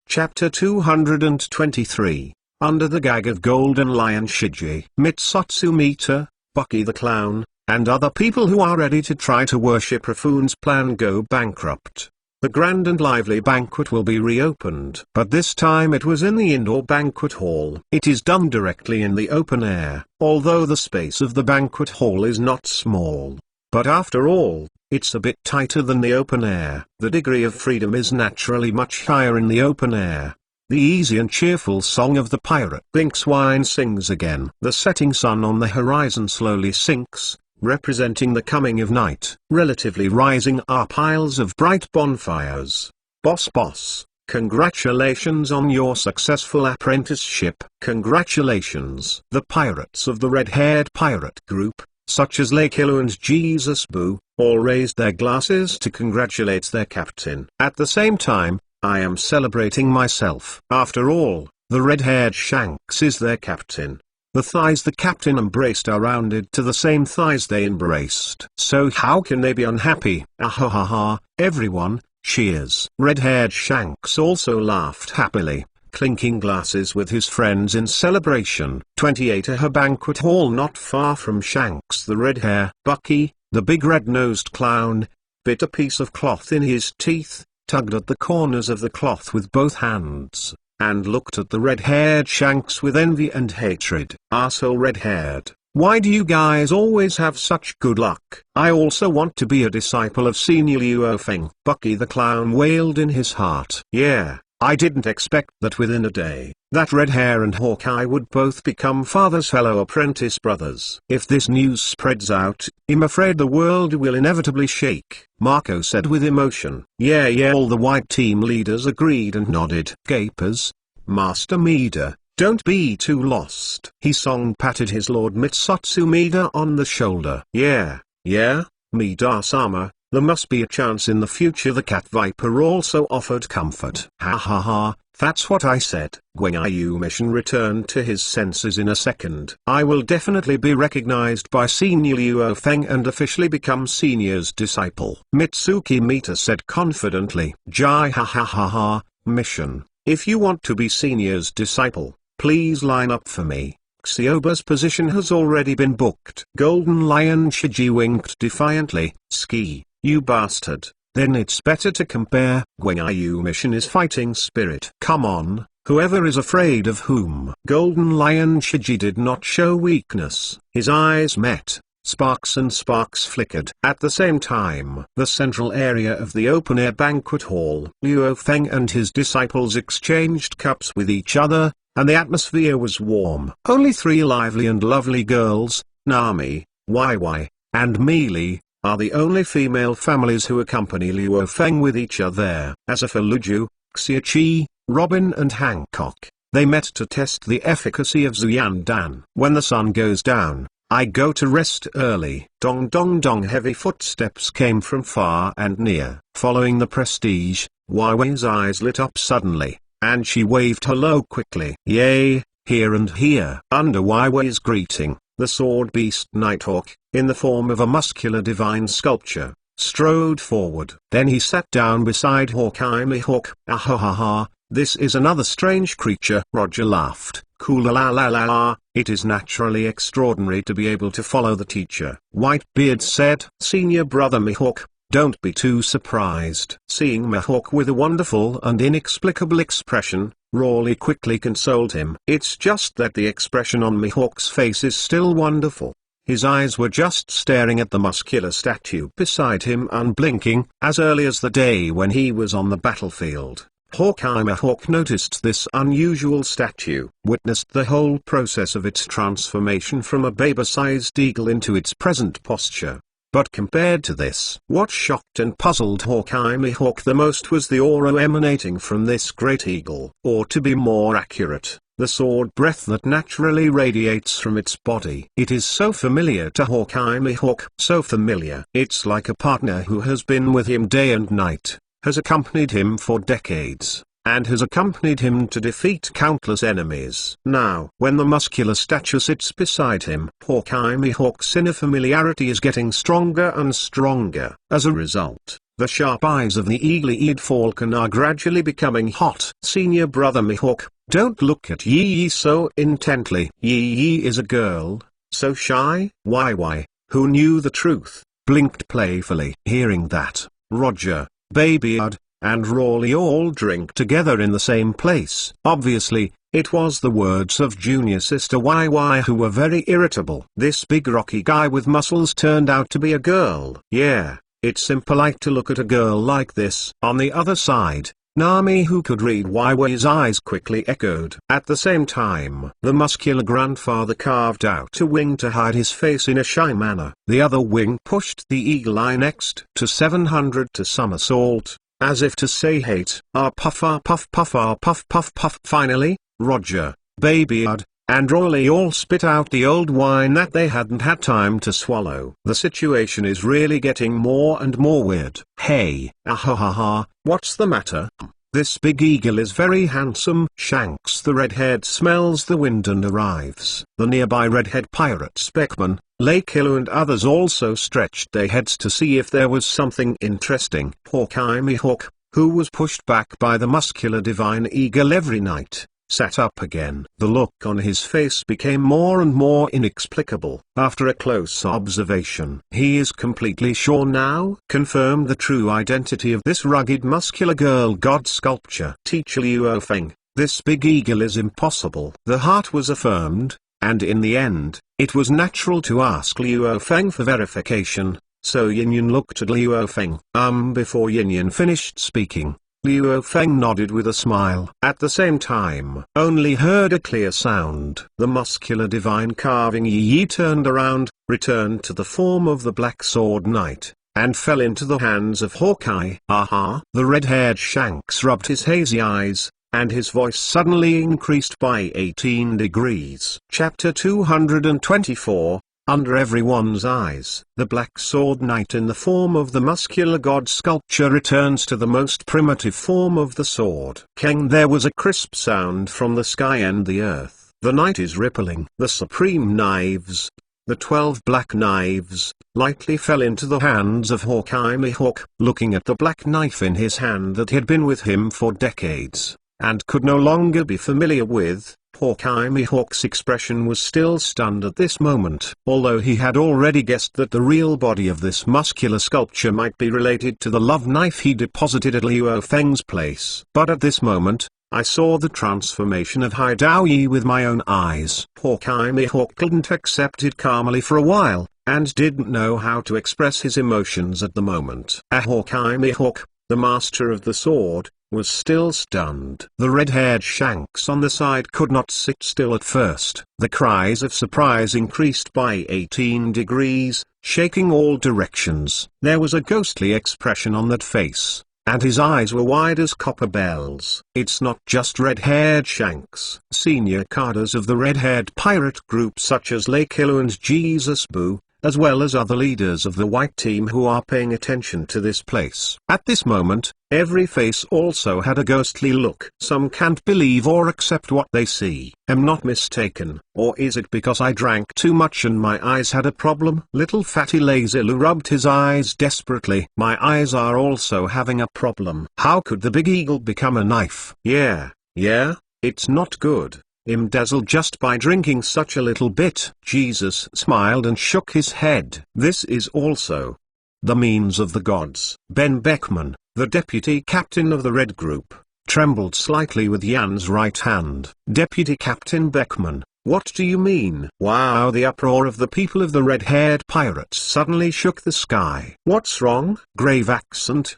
Chapter 223, Under the Gag of Golden Lion Shiji. Mitsutsu Mita, Bucky the Clown, and other people who are ready to try to worship Rafoon's plan go bankrupt. The grand and lively banquet will be reopened. But this time it was in the indoor banquet hall. It is done directly in the open air, although the space of the banquet hall is not small. But after all, it's a bit tighter than the open air. The degree of freedom is naturally much higher in the open air. The easy and cheerful song of the pirate Binkswine sings again. The setting sun on the horizon slowly sinks, representing the coming of night. Relatively rising are piles of bright bonfires. Boss, congratulations on your successful apprenticeship. Congratulations. The pirates of the red-haired pirate group, such as Lake Illu and Jesus Boo, all raised their glasses to congratulate their captain. At the same time, I am celebrating myself. After all, the red-haired Shanks is their captain. The thighs the captain embraced are rounded to the same thighs they embraced. So how can they be unhappy? Ahahaha, everyone, cheers. Red-haired Shanks also laughed happily, clinking glasses with his friends in celebration. 28 A banquet hall not far from Shanks the red-hair. Bucky, the big red-nosed clown, bit a piece of cloth in his teeth, tugged at the corners of the cloth with both hands, and looked at the red-haired Shanks with envy and hatred. Arsehole red-haired, why do you guys always have such good luck? I also want to be a disciple of Senior Luo Feng. Bucky the clown wailed in his heart. Yeah, I didn't expect that within a day, that Red Hair and Hawkeye would both become father's fellow apprentice brothers. If this news spreads out, I'm afraid the world will inevitably shake, Marco said with emotion. Yeah, all the white team leaders agreed and nodded. Gapers, Master Mida, don't be too lost. Hisong patted his lord Mitsutsu Mida on the shoulder. Yeah, Mida-sama, there must be a chance in the future. The cat viper also offered comfort. Ha, that's what I said. Gwenyu Mission returned to his senses in a second. I will definitely be recognized by Senior Luo Feng and officially become Senior's disciple. Mitsuki Mita said confidently. Jai ha, Mission, if you want to be Senior's disciple, please line up for me. Xioba's position has already been booked. Golden Lion Shiji winked defiantly. Ski, you bastard, then it's better to compare. Gwenyu Mission is fighting spirit. Come on, whoever is afraid of whom. Golden Lion Shiji did not show weakness. His eyes met. Sparks flickered. At the same time, the central area of the open-air banquet hall, Luo Feng and his disciples exchanged cups with each other, and the atmosphere was warm. Only 3 lively and lovely girls, Nami, Wai, and Meili, are the only female families who accompany Luo Feng with each other. As for Luju, Xiachi, Robin and Hancock, they met to test the efficacy of Zuyan Dan. When the sun goes down, I go to rest early. Dong dong dong. Heavy footsteps came from far and near. Following the prestige, Weiwei's eyes lit up suddenly, and she waved hello quickly. Yay, here and here. Under Weiwei's greeting, the sword beast Nighthawk, in the form of a muscular divine sculpture, strode forward. Then he sat down beside Hawkeye Mihawk. Ahahaha, this is another strange creature. Roger laughed. Cool la la la la, it is naturally extraordinary to be able to follow the teacher. Whitebeard said. Senior brother Mihawk, don't be too surprised. Seeing Mihawk with a wonderful and inexplicable expression, Rawley quickly consoled him. It's just that the expression on Mihawk's face is still wonderful. His eyes were just staring at the muscular statue beside him unblinking, as early as the day when he was on the battlefield. Hawkeye Mihawk noticed this unusual statue, witnessed the whole process of its transformation from a baby-sized eagle into its present posture. But compared to this, what shocked and puzzled Hawkeye Mihawk the most was the aura emanating from this great eagle. Or to be more accurate, the sword breath that naturally radiates from its body. It is so familiar to Hawkeye Mihawk, so familiar. It's like a partner who has been with him day and night, has accompanied him for decades, and has accompanied him to defeat countless enemies. Now, when the muscular statue sits beside him, Hawkeye Mihawk's inner familiarity is getting stronger and stronger. As a result, the sharp eyes of the eagle-eyed falcon are gradually becoming hot. Senior brother Mihawk, don't look at Yi so intently. Yi is a girl, so shy. Why? who knew the truth, blinked playfully. Hearing that, Roger, Whitebeard, and Rawley all drink together in the same place. Obviously, it was the words of junior sister YY who were very irritable. This big rocky guy with muscles turned out to be a girl. Yeah, it's impolite to look at a girl like this. On the other side, Nami, who could read YY's eyes, quickly echoed. At the same time, the muscular grandfather carved out a wing to hide his face in a shy manner. The other wing pushed the eagle eye next to 700 to somersault, as if to say hate. Puff puff puff puff puff puff. Finally, Roger, Whitebeard, and Rawley all spit out the old wine that they hadn't had time to swallow. The situation is really getting more and more weird. Hey, ahahaha, what's the matter? This big eagle is very handsome. Shanks the red-haired smells the wind and arrives. The nearby redhead pirates Beckman, Lakillo and others also stretched their heads to see if there was something interesting. Hawkeye Mihawk, who was pushed back by the muscular divine eagle every night, sat up again. The look on his face became more and more inexplicable. After a close observation, he is completely sure now, confirmed the true identity of this rugged muscular girl god sculpture. Teacher Luo Feng, this big eagle is impossible. The heart was affirmed, and in the end, it was natural to ask Luo Feng for verification, so Yin looked at Luo Feng. Before Yin finished speaking, Luo Feng nodded with a smile. At the same time, only heard a clear sound. The muscular divine carving Yi turned around, returned to the form of the Black Sword Knight, and fell into the hands of Hawkeye. Aha! The red-haired Shanks rubbed his hazy eyes, and his voice suddenly increased by 18 degrees. Chapter 224. Under everyone's eyes, the Black Sword Knight in the form of the muscular god sculpture returns to the most primitive form of the sword. Keng, there was a crisp sound from the sky and the earth. The night is rippling. The supreme knives, the 12 black knives, lightly fell into the hands of Hawkeye Mihawk. Looking at the black knife in his hand that had been with him for decades, and could no longer be familiar with, Hawkeye Mihawk's expression was still stunned at this moment. Although he had already guessed that the real body of this muscular sculpture might be related to the love knife he deposited at Luo Feng's place. But at this moment, I saw the transformation of Hai Dao Yi with my own eyes. Hawkeye Mihawk couldn't accept it calmly for a while, and didn't know how to express his emotions at the moment. Hawkeye Mihawk, the master of the sword, was still stunned. The red-haired Shanks on the side could not sit still at first. The cries of surprise increased by 18 degrees, shaking all directions. There was a ghostly expression on that face, and his eyes were wide as copper bells. It's not just red-haired Shanks. Senior cadres of the red-haired pirate group such as Lakillo and Jesus Boo, as well as other leaders of the white team who are paying attention to this place. At this moment, every face also had a ghostly look. Some can't believe or accept what they see. Am not mistaken, or is it because I drank too much and my eyes had a problem? Little fatty Lazilu rubbed his eyes desperately. My eyes are also having a problem. How could the big eagle become a knife? Yeah, it's not good. I'm dazzled just by drinking such a little bit. Jesus smiled and shook his head. This is also the means of the gods. Ben Beckman, the deputy captain of the Red Group, trembled slightly with Yan's right hand. Deputy Captain Beckman, what do you mean? Wow! The uproar of the people of the red-haired pirates suddenly shook the sky. What's wrong? Grave accent.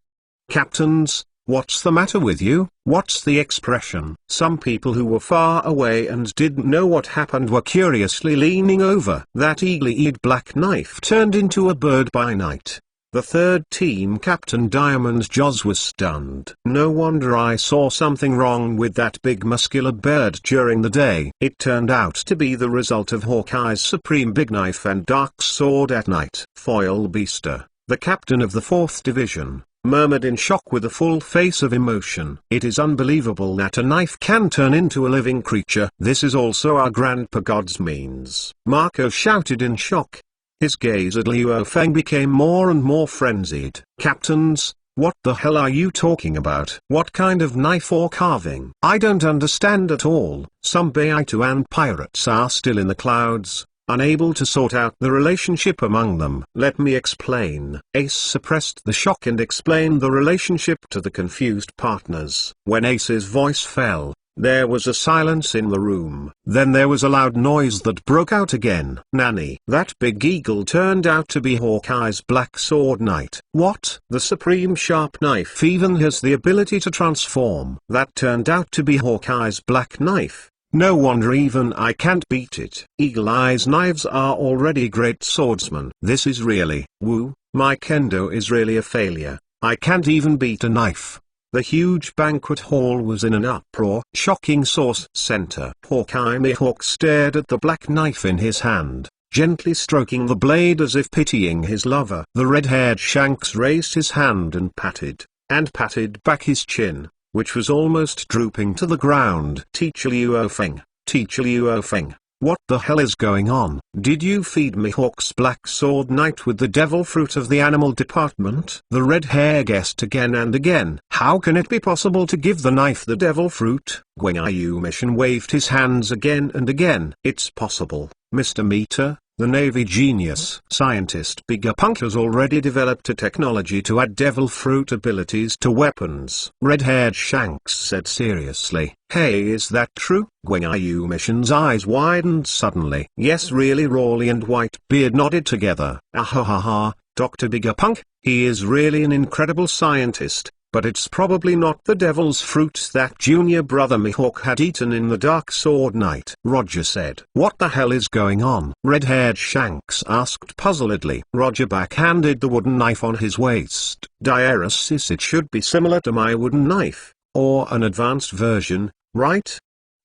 Captains, what's the matter with you? What's the expression? Some people who were far away and didn't know what happened were curiously leaning over. That eagle-eyed black knife turned into a bird by night. The third team captain Diamond Jaws was stunned. No wonder I saw something wrong with that big muscular bird during the day. It turned out to be the result of Hawkeye's supreme big knife and dark sword at night. Foil Beaster, the captain of the 4th Division, murmured in shock with a full face of emotion. It is unbelievable that a knife can turn into a living creature. This is also our grandpa god's means. Marco shouted in shock. His gaze at Luo Feng became more and more frenzied. Captains, what the hell are you talking about? What kind of knife or carving? I don't understand at all. Some Baituan pirates are still in the clouds, unable to sort out the relationship among them. Let me explain. Ace suppressed the shock and explained the relationship to the confused partners. When Ace's voice fell, there was a silence in the room. Then there was a loud noise that broke out again. Nanny. That big eagle turned out to be Hawkeye's black sword knight. What? The supreme sharp knife even has the ability to transform. That turned out to be Hawkeye's black knife. No wonder even I can't beat it. Eagle Eye's knives are already great swordsmen. This is really, woo, my kendo is really a failure. I can't even beat a knife. The huge banquet hall was in an uproar. Shocking source center. Hawkeye Mihawk stared at the black knife in his hand, gently stroking the blade as if pitying his lover. The red-haired Shanks raised his hand and patted back his chin, which was almost drooping to the ground. Teacher Luo Feng, Teacher Luo Feng. What the hell is going on? Did you feed Mihawk's black sword knight with the devil fruit of the animal department? The red hair guessed again and again. How can it be possible to give the knife the devil fruit? Gwang Mission waved his hands again and again. It's possible, Mr. Meter. The Navy genius scientist Biggerpunk has already developed a technology to add devil fruit abilities to weapons. Red-haired Shanks said seriously. Hey, is that true? Gwang Mission's eyes widened suddenly. Yes, really. Rawley and Whitebeard nodded together. Ahahaha, Dr. Biggerpunk, he is really an incredible scientist. But it's probably not the devil's fruit that junior brother Mihawk had eaten in the Dark Sword Night. Roger said. What the hell is going on? Red-haired Shanks asked puzzledly. Roger backhanded the wooden knife on his waist. Diaresis, it should be similar to my wooden knife, or an advanced version, right?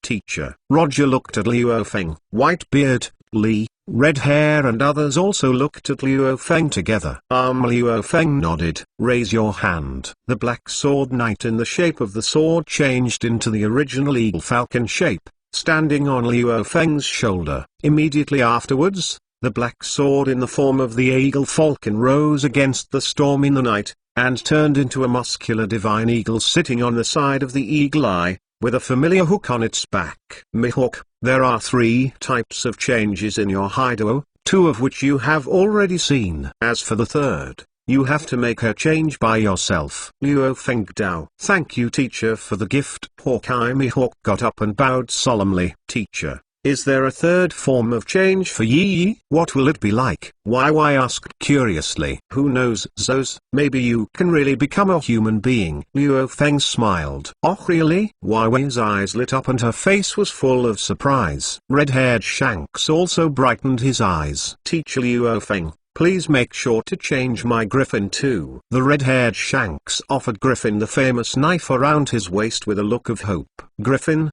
Teacher. Roger looked at Luo Feng. Whitebeard, Lee, Red Hair and others also looked at Luo Feng together. Luo Feng nodded. Raise your hand. The black sword knight in the shape of the sword changed into the original eagle falcon shape, standing on Luo Feng's shoulder. Immediately afterwards, the black sword in the form of the eagle falcon rose against the storm in the night, and turned into a muscular divine eagle sitting on the side of the eagle eye, with a familiar hook on its back. Mihawk, there are 3 types of changes in your Haido, 2 of which you have already seen. As for the 3rd, you have to make her change by yourself. Luo Feng Dao. Thank you, teacher, for the gift. Hawkeye Mihawk got up and bowed solemnly. Teacher, is there a 3rd form of change for Yi? What will it be like? Wai asked curiously. Who knows, Zos? Maybe you can really become a human being. Luo Feng smiled. Oh really? Wai's eyes lit up and her face was full of surprise. Red-haired Shanks also brightened his eyes. Teacher Luo Feng, please make sure to change my griffin too. The red-haired Shanks offered Griffin the famous knife around his waist with a look of hope. Griffin,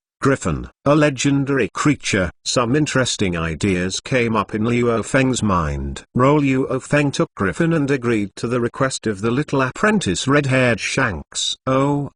a legendary creature. Some interesting ideas came up in Luo Feng's mind. Luo Feng took Griffin and agreed to the request of the little apprentice red-haired Shanks. Oh,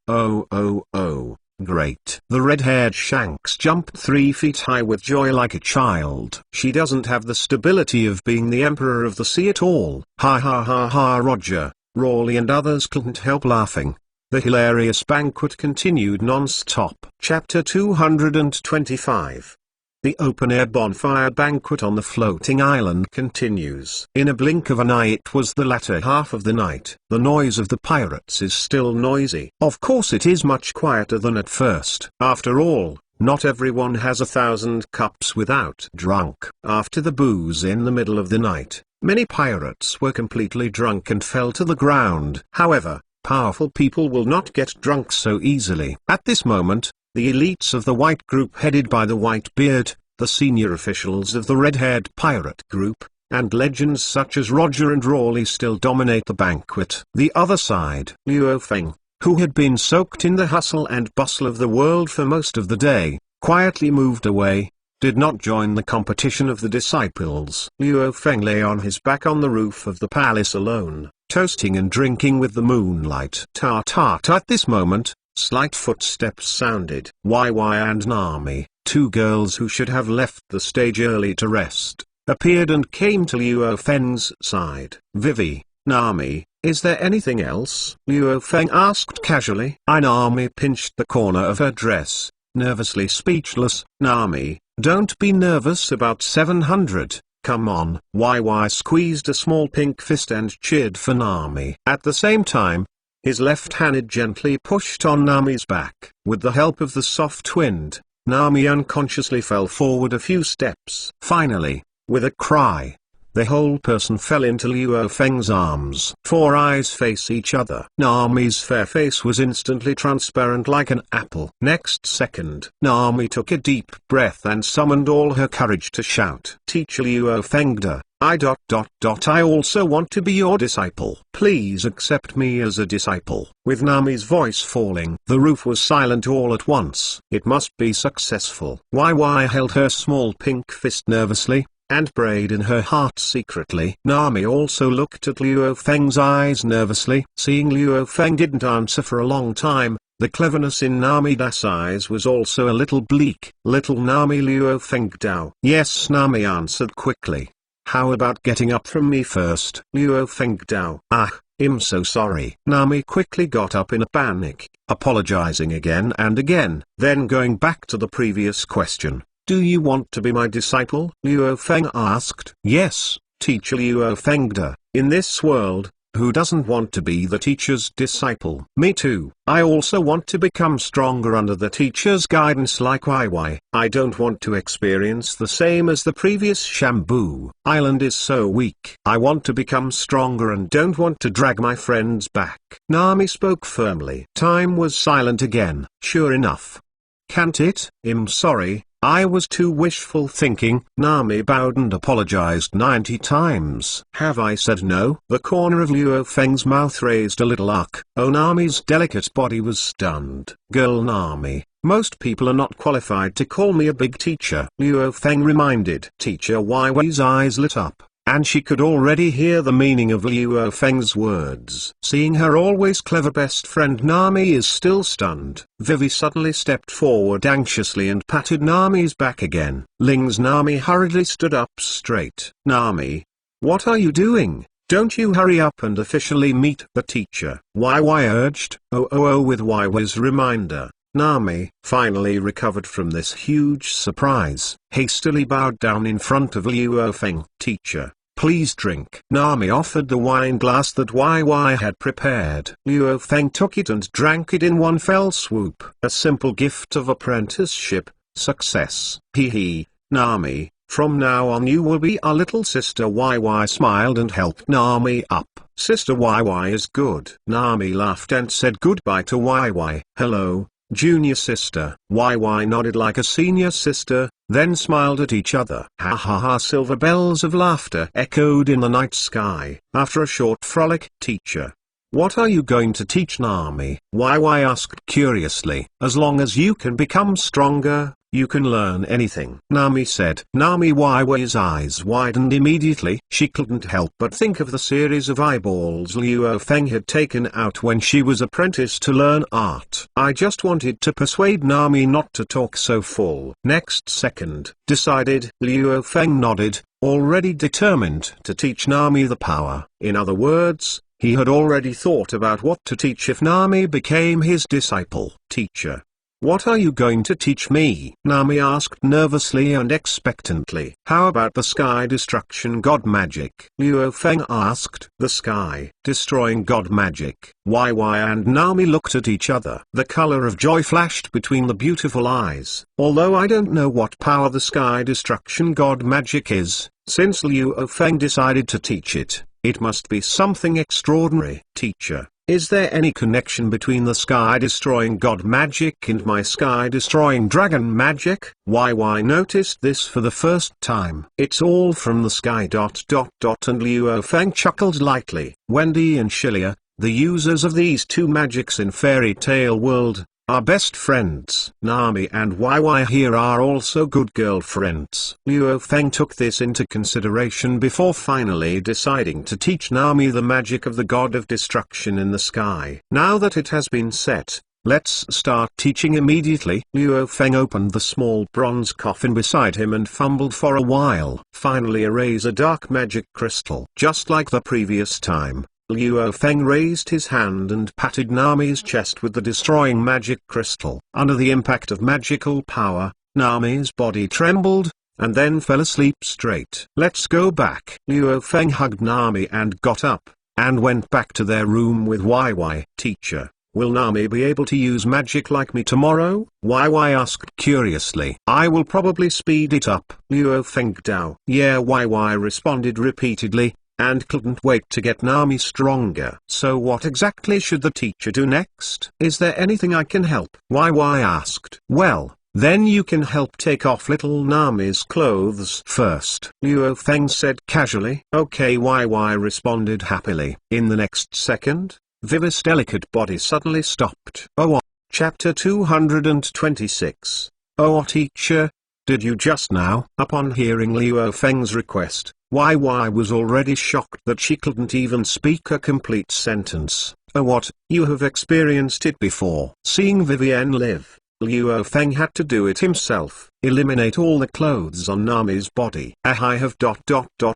great. The red-haired Shanks jumped 3 feet high with joy like a child. She doesn't have the stability of being the emperor of the sea at all. Ha ha ha ha. Roger, Rawley and others couldn't help laughing. The hilarious banquet continued non-stop. Chapter 225. The open-air bonfire banquet on the floating island continues. In a blink of an eye it was the latter half of the night. The noise of the pirates is still noisy. Of course it is much quieter than at first. After all, not everyone has 1,000 cups without drunk. After the booze in the middle of the night, many pirates were completely drunk and fell to the ground. However, powerful people will not get drunk so easily. At this moment, the elites of the White Group headed by the Whitebeard, the senior officials of the red-haired pirate group, and legends such as Roger and Rawley still dominate the banquet. The other side, Luo Feng, who had been soaked in the hustle and bustle of the world for most of the day, quietly moved away, did not join the competition of the disciples. Luo Feng lay on his back on the roof of the palace alone, toasting and drinking with the moonlight. At this moment, slight footsteps sounded. Wai and Nami, 2 girls who should have left the stage early to rest, appeared and came to Luo Feng's side. Vivi, Nami, is there anything else? Luo Feng asked casually. Nami pinched the corner of her dress, nervously speechless. Nami, don't be nervous about 700. Come on. YY squeezed a small pink fist and cheered for Nami. At the same time, his left hand gently pushed on Nami's back. With the help of the soft wind, Nami unconsciously fell forward a few steps. Finally, with a cry, the whole person fell into Luo Feng's arms. Four eyes face each other. Nami's fair face was instantly transparent like an apple. Next second, Nami took a deep breath and summoned all her courage to shout, "Teacher Luo Fengda, I also want to be your disciple. Please accept me as a disciple." With Nami's voice falling, the roof was silent all at once. It must be successful. YY held her small pink fist nervously, and prayed in her heart secretly. Nami also looked at Luo Feng's eyes nervously. Seeing Luo Feng didn't answer for a long time, the cleverness in Nami's eyes was also a little bleak. Little Nami Luo Feng Dao. Yes, Nami answered quickly. How about getting up from me first? Luo Feng Dao. I'm so sorry. Nami quickly got up in a panic, apologizing again and again, then going back to the previous question. Do you want to be my disciple? Luo Feng asked. Yes, Teacher Luo Fengda. In this world, who doesn't want to be the teacher's disciple? Me too. I also want to become stronger under the teacher's guidance like YY. I don't want to experience the same as the previous Shamboo Island is so weak. I want to become stronger and don't want to drag my friends back. Nami spoke firmly. Time was silent again. Sure enough. Can't it? I'm sorry. I was too wishful thinking. Nami bowed and apologized 90 times. Have I said no? The corner of Luo Feng's mouth raised a little arc. Oh, Nami's delicate body was stunned. Girl Nami, most people are not qualified to call me a big teacher. Luo Feng reminded. Teacher YY's eyes lit up, and she could already hear the meaning of Luo Feng's words. Seeing her always clever best friend Nami is still stunned, Vivi suddenly stepped forward anxiously and patted Nami's back again. Ling's Nami hurriedly stood up straight. Nami, what are you doing? Don't you hurry up and officially meet the teacher? YY urged. With YY's reminder, Nami, finally recovered from this huge surprise, hastily bowed down in front of Luo Feng. Teacher, please drink. Nami offered the wine glass that YY had prepared. Luo Feng took it and drank it in one fell swoop. A simple gift of apprenticeship, success. Hee, Nami, from now on you will be our little sister. YY smiled and helped Nami up. Sister YY is good. Nami laughed and said goodbye to YY. Hello, junior sister. YY nodded like a senior sister, then smiled at each other. Ha ha ha. Silver bells of laughter echoed in the night sky. After a short frolic, teacher, what are you going to teach Nami? YY asked curiously. As long as you can become stronger, you can learn anything, Nami said. Nami YY's eyes widened immediately. She couldn't help but think of the series of eyeballs Luo Feng had taken out when she was apprentice to learn art. I just wanted to persuade Nami not to talk so full. Next second, decided. Luo Feng nodded, already determined to teach Nami the power. In other words, he had already thought about what to teach if Nami became his disciple. Teacher, what are you going to teach me? Nami asked nervously and expectantly. How about the sky destruction god magic? Luo Feng asked. The sky destroying god magic. YY and Nami looked at each other. The color of joy flashed between the beautiful eyes. Although I don't know what power the sky destruction god magic is, since Luo Feng decided to teach it, it must be something extraordinary. Teacher, is there any connection between the sky-destroying god magic and my sky-destroying dragon magic? YY noticed this for the first time. It's all from the sky. And Luo Feng chuckled lightly. Wendy and Shilia, the users of these two magics in fairy tale world, are best friends. Nami and YY here are also good girlfriends. Luo Feng took this into consideration before finally deciding to teach Nami the magic of the god of destruction in the sky. Now that it has been set, let's start teaching immediately. Luo Feng opened the small bronze coffin beside him and fumbled for a while. Finally a razor dark magic crystal. Just like the previous time, Luo Feng raised his hand and patted Nami's chest with the destroying magic crystal. Under the impact of magical power, Nami's body trembled, and then fell asleep straight. Let's go back. Luo Feng hugged Nami and got up, and went back to their room with YY. Teacher, will Nami be able to use magic like me tomorrow? YY asked curiously. I will probably speed it up. Luo Feng Dao. Yeah, YY responded repeatedly, and couldn't wait to get Nami stronger. So what exactly should the teacher do next? Is there anything I can help? YY asked. Well, then you can help take off little Nami's clothes first, Luo Feng said casually. Okay, YY responded happily. In the next second, Vivi's delicate body suddenly stopped. Oh, Chapter 226. Oh, teacher, did you just now? Upon hearing Luo Feng's request, YY was already shocked that she couldn't even speak a complete sentence. Oh, what? You have experienced it before. Seeing Vivienne live, Luo Feng had to do it himself. Eliminate all the clothes on Nami's body. I have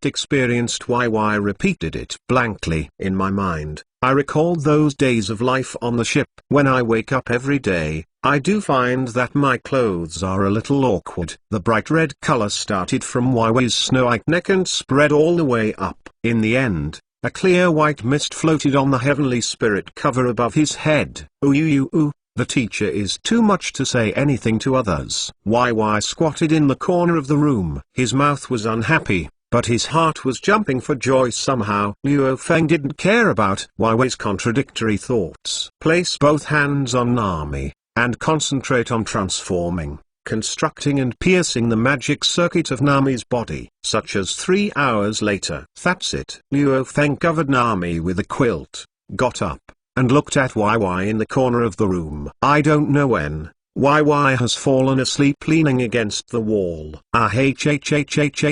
experienced. YY repeated it blankly. In my mind, I recalled those days of life on the ship. When I wake up every day, I do find that my clothes are a little awkward. The bright red color started from YY's snow-white neck and spread all the way up. In the end, a clear white mist floated on the heavenly spirit cover above his head. Ooh. The teacher is too much to say anything to others. YY squatted in the corner of the room. His mouth was unhappy, but his heart was jumping for joy somehow. Luo Feng didn't care about YY's contradictory thoughts. Place both hands on Nami, and concentrate on transforming, constructing and piercing the magic circuit of Nami's body, such as 3 hours later. That's it. Luo Feng covered Nami with a quilt, got up, and looked at YY in the corner of the room. I don't know when. YY has fallen asleep leaning against the wall. Luo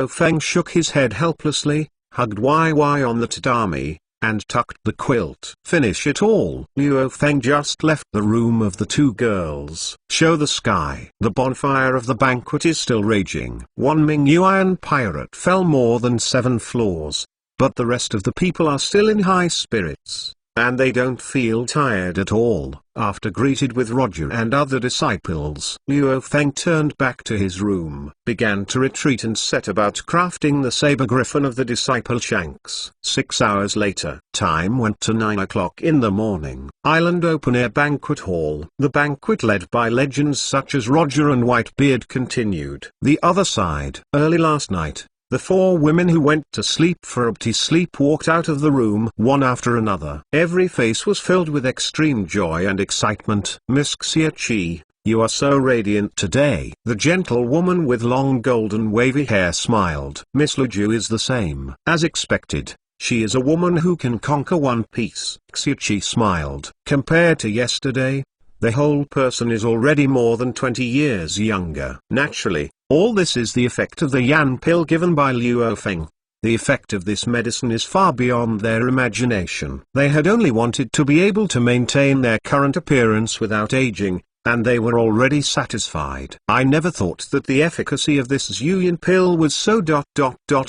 Feng shook his head helplessly, hugged YY on the tatami, and tucked the quilt. Finish it all. Luo Feng just left the room of the two girls. Show the sky. The bonfire of the banquet is still raging. One Mingyuan pirate fell more than 7 floors. But the rest of the people are still in high spirits, and they don't feel tired at all. After greeted with Roger and other disciples, Luo Feng turned back to his room, began to retreat and set about crafting the saber griffin of the disciple Shanks. 6 hours later, time went to 9 o'clock in the morning. Island Open Air Banquet Hall. The banquet led by legends such as Roger and Whitebeard continued. The other side. Early last night, the 4 women who went to sleep for empty sleep walked out of the room one after another. Every face was filled with extreme joy and excitement. Miss Xie, you are so radiant today. The gentle woman with long golden wavy hair smiled. Miss Luju is the same. As expected, she is a woman who can conquer one piece. Xie smiled. Compared to yesterday, the whole person is already more than 20 years younger. Naturally, all this is the effect of the Yan pill given by Luo Feng. The effect of this medicine is far beyond their imagination. They had only wanted to be able to maintain their current appearance without aging, and they were already satisfied. I never thought that the efficacy of this Zhuyan pill was so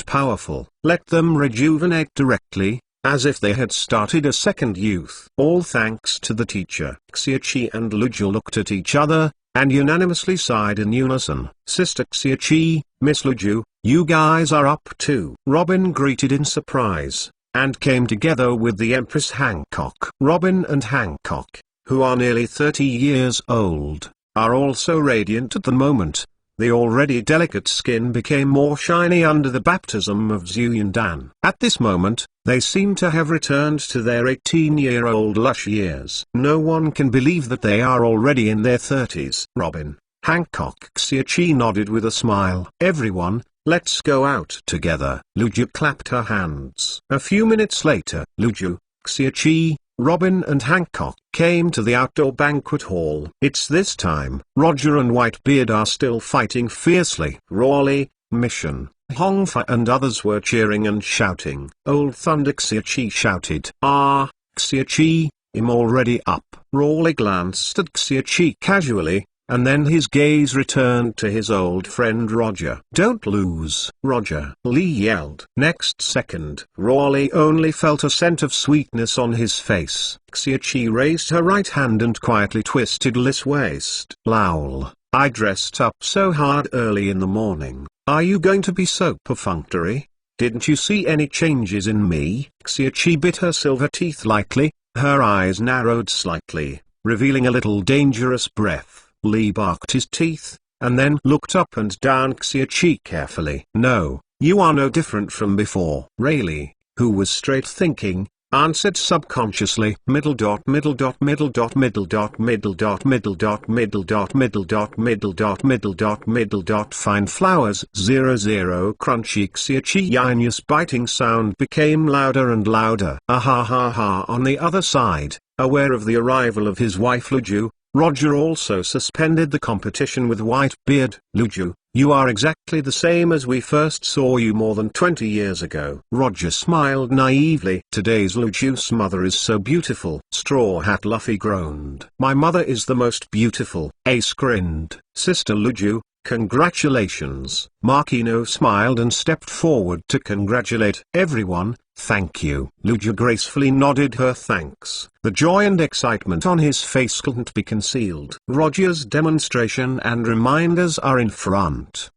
powerful. Let them rejuvenate directly, as if they had started a second youth. All thanks to the teacher. Xie and Luju looked at each other, and unanimously sighed in unison. Sister Xie, Miss Luju, you guys are up too. Robin greeted in surprise, and came together with the Empress Hancock. Robin and Hancock, who are nearly 30 years old, are also radiant at the moment. The already delicate skin became more shiny under the baptism of Zhuyan Dan. At this moment, they seem to have returned to their 18-year-old lush years. No one can believe that they are already in their 30s. Robin, Hancock. Xie nodded with a smile. Everyone, let's go out together. Luju clapped her hands. A few minutes later, Luju, Xie, Robin and Hancock came to the outdoor banquet hall. It's this time. Roger and Whitebeard are still fighting fiercely. Rawley, Mission, Hongfa and others were cheering and shouting. Old Thunder Xie shouted. Xie, I'm already up. Rawley glanced at Xie casually, and then his gaze returned to his old friend Roger. "Don't lose, Roger," Lee yelled. Next second, Rawley only felt a scent of sweetness on his face. Xiaoqi raised her right hand and quietly twisted Li's waist. "Lol, I dressed up so hard early in the morning. Are you going to be so perfunctory? Didn't you see any changes in me?" Xiaoqi bit her silver teeth lightly, her eyes narrowed slightly, revealing a little dangerous breath. Lee barked his teeth, and then looked up and down Xiaoqi carefully. "No, you are no different from before." Rayleigh, who was straight thinking, answered subconsciously. Middle dot middle dot middle dot middle dot middle dot middle dot middle dot middle dot middle dot middle dot middle dot fine flowers 00 crunchy. Xiaoqi's biting sound became louder and louder. Ah ha ha ha. On the other side, aware of the arrival of his wife Luju, Roger also suspended the competition with Whitebeard. "Luju, you are exactly the same as we first saw you more than 20 years ago." Roger smiled naively. "Today's Luju's mother is so beautiful." Straw Hat Luffy groaned. "My mother is the most beautiful." Ace grinned. "Sister Luju, congratulations." Makino smiled and stepped forward to congratulate everyone. "Thank you." Luju gracefully nodded her thanks. The joy and excitement on his face couldn't be concealed. Roger's demonstration and reminders are in front.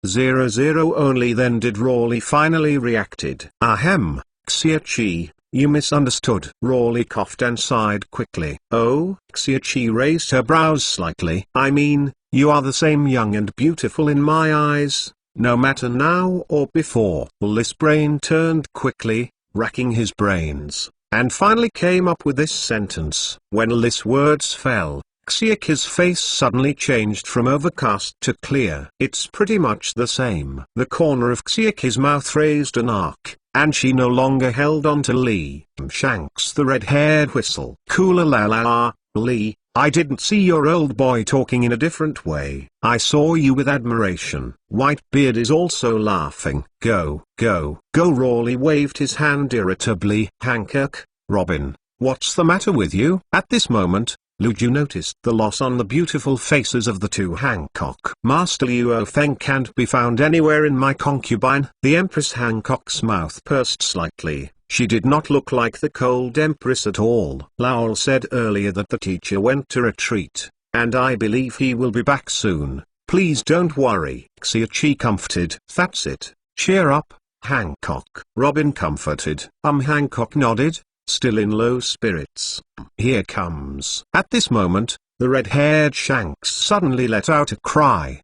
00 only then did Rawley finally reacted. "Ahem, Xiaoqi, you misunderstood." Rawley coughed and sighed quickly. "Oh?" Xiaoqi raised her brows slightly. "I mean, you are the same young and beautiful in my eyes, no matter now or before." Li's brain turned quickly, racking his brains, and finally came up with this sentence. When Li's words fell, Xiaoqi's face suddenly changed from overcast to clear. "It's pretty much the same." The corner of Xiaoqi's mouth raised an arc, and she no longer held on to Lee Shanks the red-haired whistle. "Cooler la la la, Lee, I didn't see your old boy talking in a different way. I saw you with admiration." Whitebeard is also laughing. Go, go, go. Rawley waved his hand irritably. "Hancock, Robin, what's the matter with you?" At this moment, Luju noticed the loss on the beautiful faces of the two. "Hancock, Master Luo Feng can't be found anywhere in my concubine." The Empress Hancock's mouth pursed slightly. She did not look like the cold Empress at all. "Lowell said earlier that the teacher went to retreat, and I believe he will be back soon. Please don't worry." Xiaoqi comforted. "That's it. Cheer up, Hancock." Robin comforted. Hancock nodded, still in low spirits. "Here comes." At this moment, the red-haired Shanks suddenly let out a cry.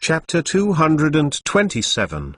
Chapter 227.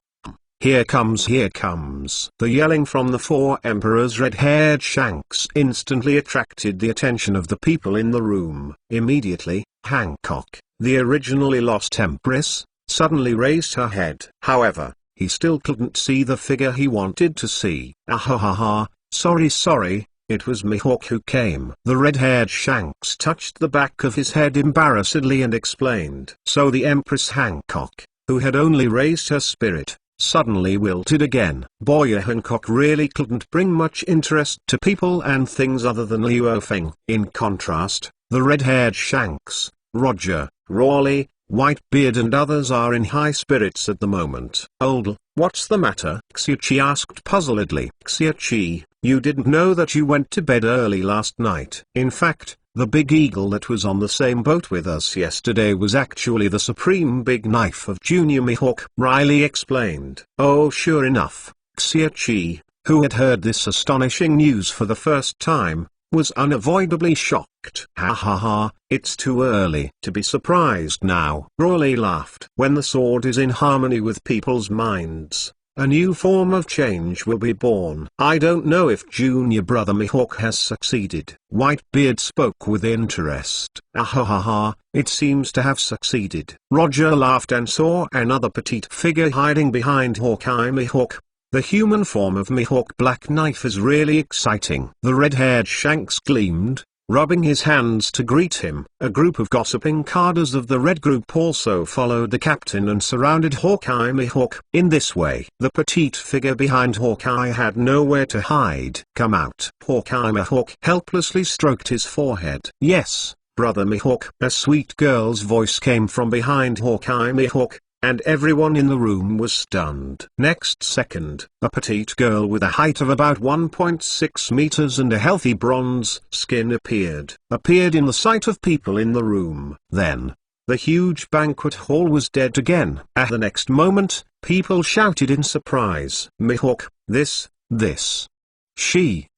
Here comes, here comes. The yelling from the four emperors' red-haired Shanks instantly attracted the attention of the people in the room. Immediately, Hancock, the originally lost empress, suddenly raised her head. However, he still couldn't see the figure he wanted to see. "Ah ha ha ha, sorry, it was Mihawk who came." The red-haired Shanks touched the back of his head embarrassedly and explained. So the Empress Hancock, who had only raised her spirit, suddenly wilted again. Boy Hancock really couldn't bring much interest to people and things other than Luo Feng. In contrast, the red-haired Shanks, Roger, Rawley, Whitebeard and others are in high spirits at the moment. "Old, what's the matter?" Xiaoqi asked puzzledly. "Xiaoqi, you didn't know that you went to bed early last night. In fact, the big eagle that was on the same boat with us yesterday was actually the supreme big knife of Junior Mihawk," Riley explained. Oh, sure enough, Xiaoqi, who had heard this astonishing news for the first time, was unavoidably shocked. "Ha ha ha, it's too early to be surprised now." Rawley laughed. "When the sword is in harmony with people's minds, a new form of change will be born." "I don't know if Junior Brother Mihawk has succeeded." Whitebeard spoke with interest. "Ah ha ha ha, it seems to have succeeded." Roger laughed and saw another petite figure hiding behind Hawkeye Mihawk. The human form of Mihawk Black Knife is really exciting. The red-haired Shanks gleamed, rubbing his hands to greet him. A group of gossiping cadres of the Red Group also followed the captain and surrounded Hawkeye Mihawk. In this way, the petite figure behind Hawkeye had nowhere to hide. "Come out." Hawkeye Mihawk helplessly stroked his forehead. "Yes, Brother Mihawk. A sweet girl's voice came from behind Hawkeye Mihawk, and everyone in the room was stunned. Next second, a petite girl with a height of about 1.6 meters and a healthy bronze skin appeared in the sight of people in the room. Then, the huge banquet hall was dead again. At the next moment, people shouted in surprise. Mihawk, this. She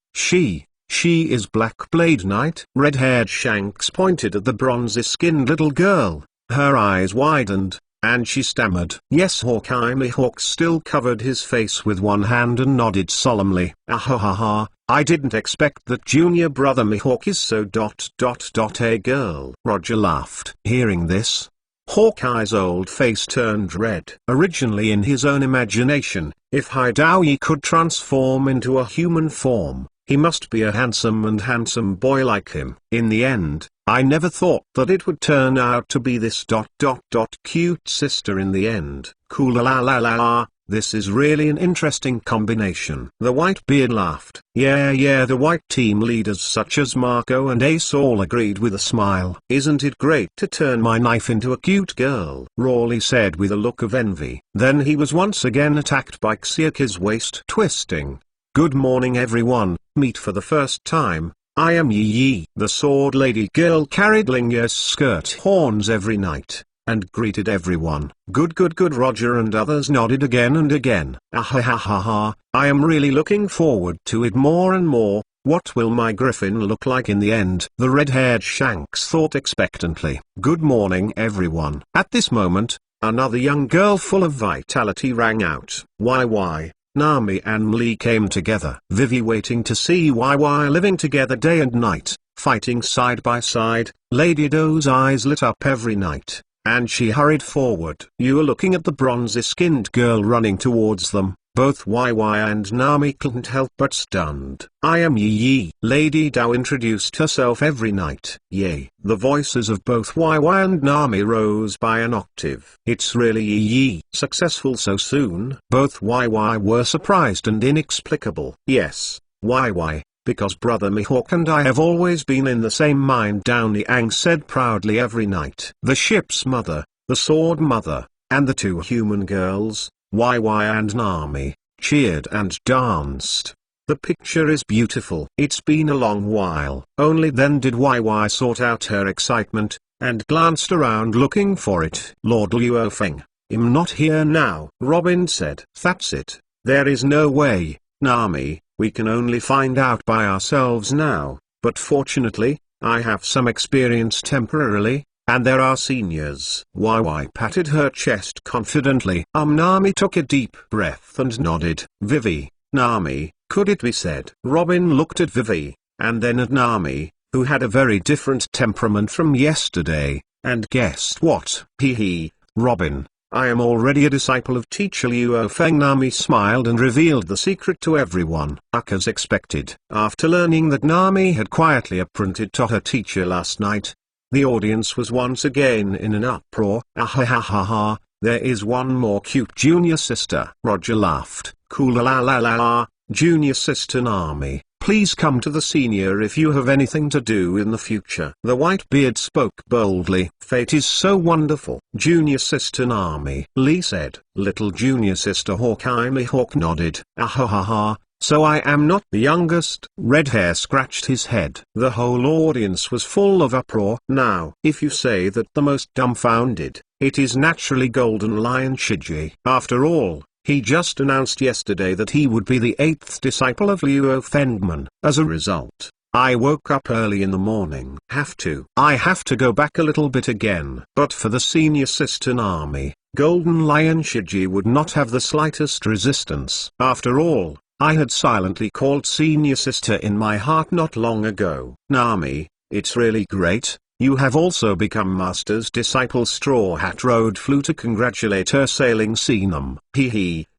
is Black Blade Knight. Red-haired Shanks pointed at the bronzy-skinned little girl. Her eyes widened, and she stammered. Yes. Hawkeye Mihawk still covered his face with one hand and nodded solemnly. Ahahaha, I didn't expect that junior brother Mihawk is so ... a girl. Roger laughed. Hearing this, Hawkeye's old face turned red. Originally in his own imagination, if Hideout could transform into a human form, he must be a handsome boy like him. In the end, I never thought that it would turn out to be this ... cute sister in the end. Cool la la la la, this is really an interesting combination. The Whitebeard laughed. Yeah, the white team leaders such as Marco and Ace all agreed with a smile. Isn't it great to turn my knife into a cute girl? Rawley said with a look of envy. Then he was once again attacked by Xiaki's waist twisting. Good morning everyone, meet for the first time. I am Yi. The sword lady girl carried Lingya's skirt horns every night, and greeted everyone. Good. Roger and others nodded again and again. Ahahaha, I am really looking forward to it more and more. What will my griffin look like in the end? The red-haired Shanks thought expectantly. Good morning everyone. At this moment, another young girl full of vitality rang out. Why? Nami and Lee came together. Vivi waiting to see YY living together day and night, fighting side by side. Lady Doe's eyes lit up every night, and she hurried forward. You are looking at the bronzy-skinned girl running towards them. Both YY and Nami couldn't help but stunned. I am Yi. Lady Doe introduced herself every night. Yay. The voices of both YY and Nami rose by an octave. It's really Yi. Successful so soon? Both YY were surprised and inexplicable. Yes, YY, because Brother Mihawk and I have always been in the same mind, Downy Ang said proudly every night. The ship's mother, the sword mother, and the two human girls, YY and Nami, cheered and danced. The picture is beautiful. It's been a long while. Only then did YY sort out her excitement, and glanced around looking for it. Lord Luo Feng, I'm not here now. Robin said. That's it. There is no way, Nami, we can only find out by ourselves now, but fortunately, I have some experience temporarily. And there are seniors. YY patted her chest confidently. Nami took a deep breath and nodded. Vivi, Nami, could it be said? Robin looked at Vivi, and then at Nami, who had a very different temperament from yesterday, and guessed what? Robin, I am already a disciple of teacher Luo Feng. Nami smiled and revealed the secret to everyone. As expected. After learning that Nami had quietly apprenticed to her teacher last night, the audience was once again in an uproar. Ahahaha, there is one more cute junior sister. Roger laughed. Cool la la la la, junior sister Nami, please come to the senior if you have anything to do in the future. The Whitebeard spoke boldly. Fate is so wonderful. Junior sister Nami, Lee said. Little junior sister Hawkeye Mihawk nodded. Ahahaha. So I am not the youngest. Red Hair scratched his head. The whole audience was full of uproar. Now, if you say that the most dumbfounded, it is naturally Golden Lion Shiji. After all, he just announced yesterday that he would be the 8th disciple of Luo Fengman. As a result, I woke up early in the morning. I have to go back a little bit again. But for the senior sister Nami, Golden Lion Shiji would not have the slightest resistance. After all, I had silently called senior sister in my heart not long ago. Nami, it's really great. You have also become master's disciple. Straw Hat Road flew to congratulate her, sailing Seenum.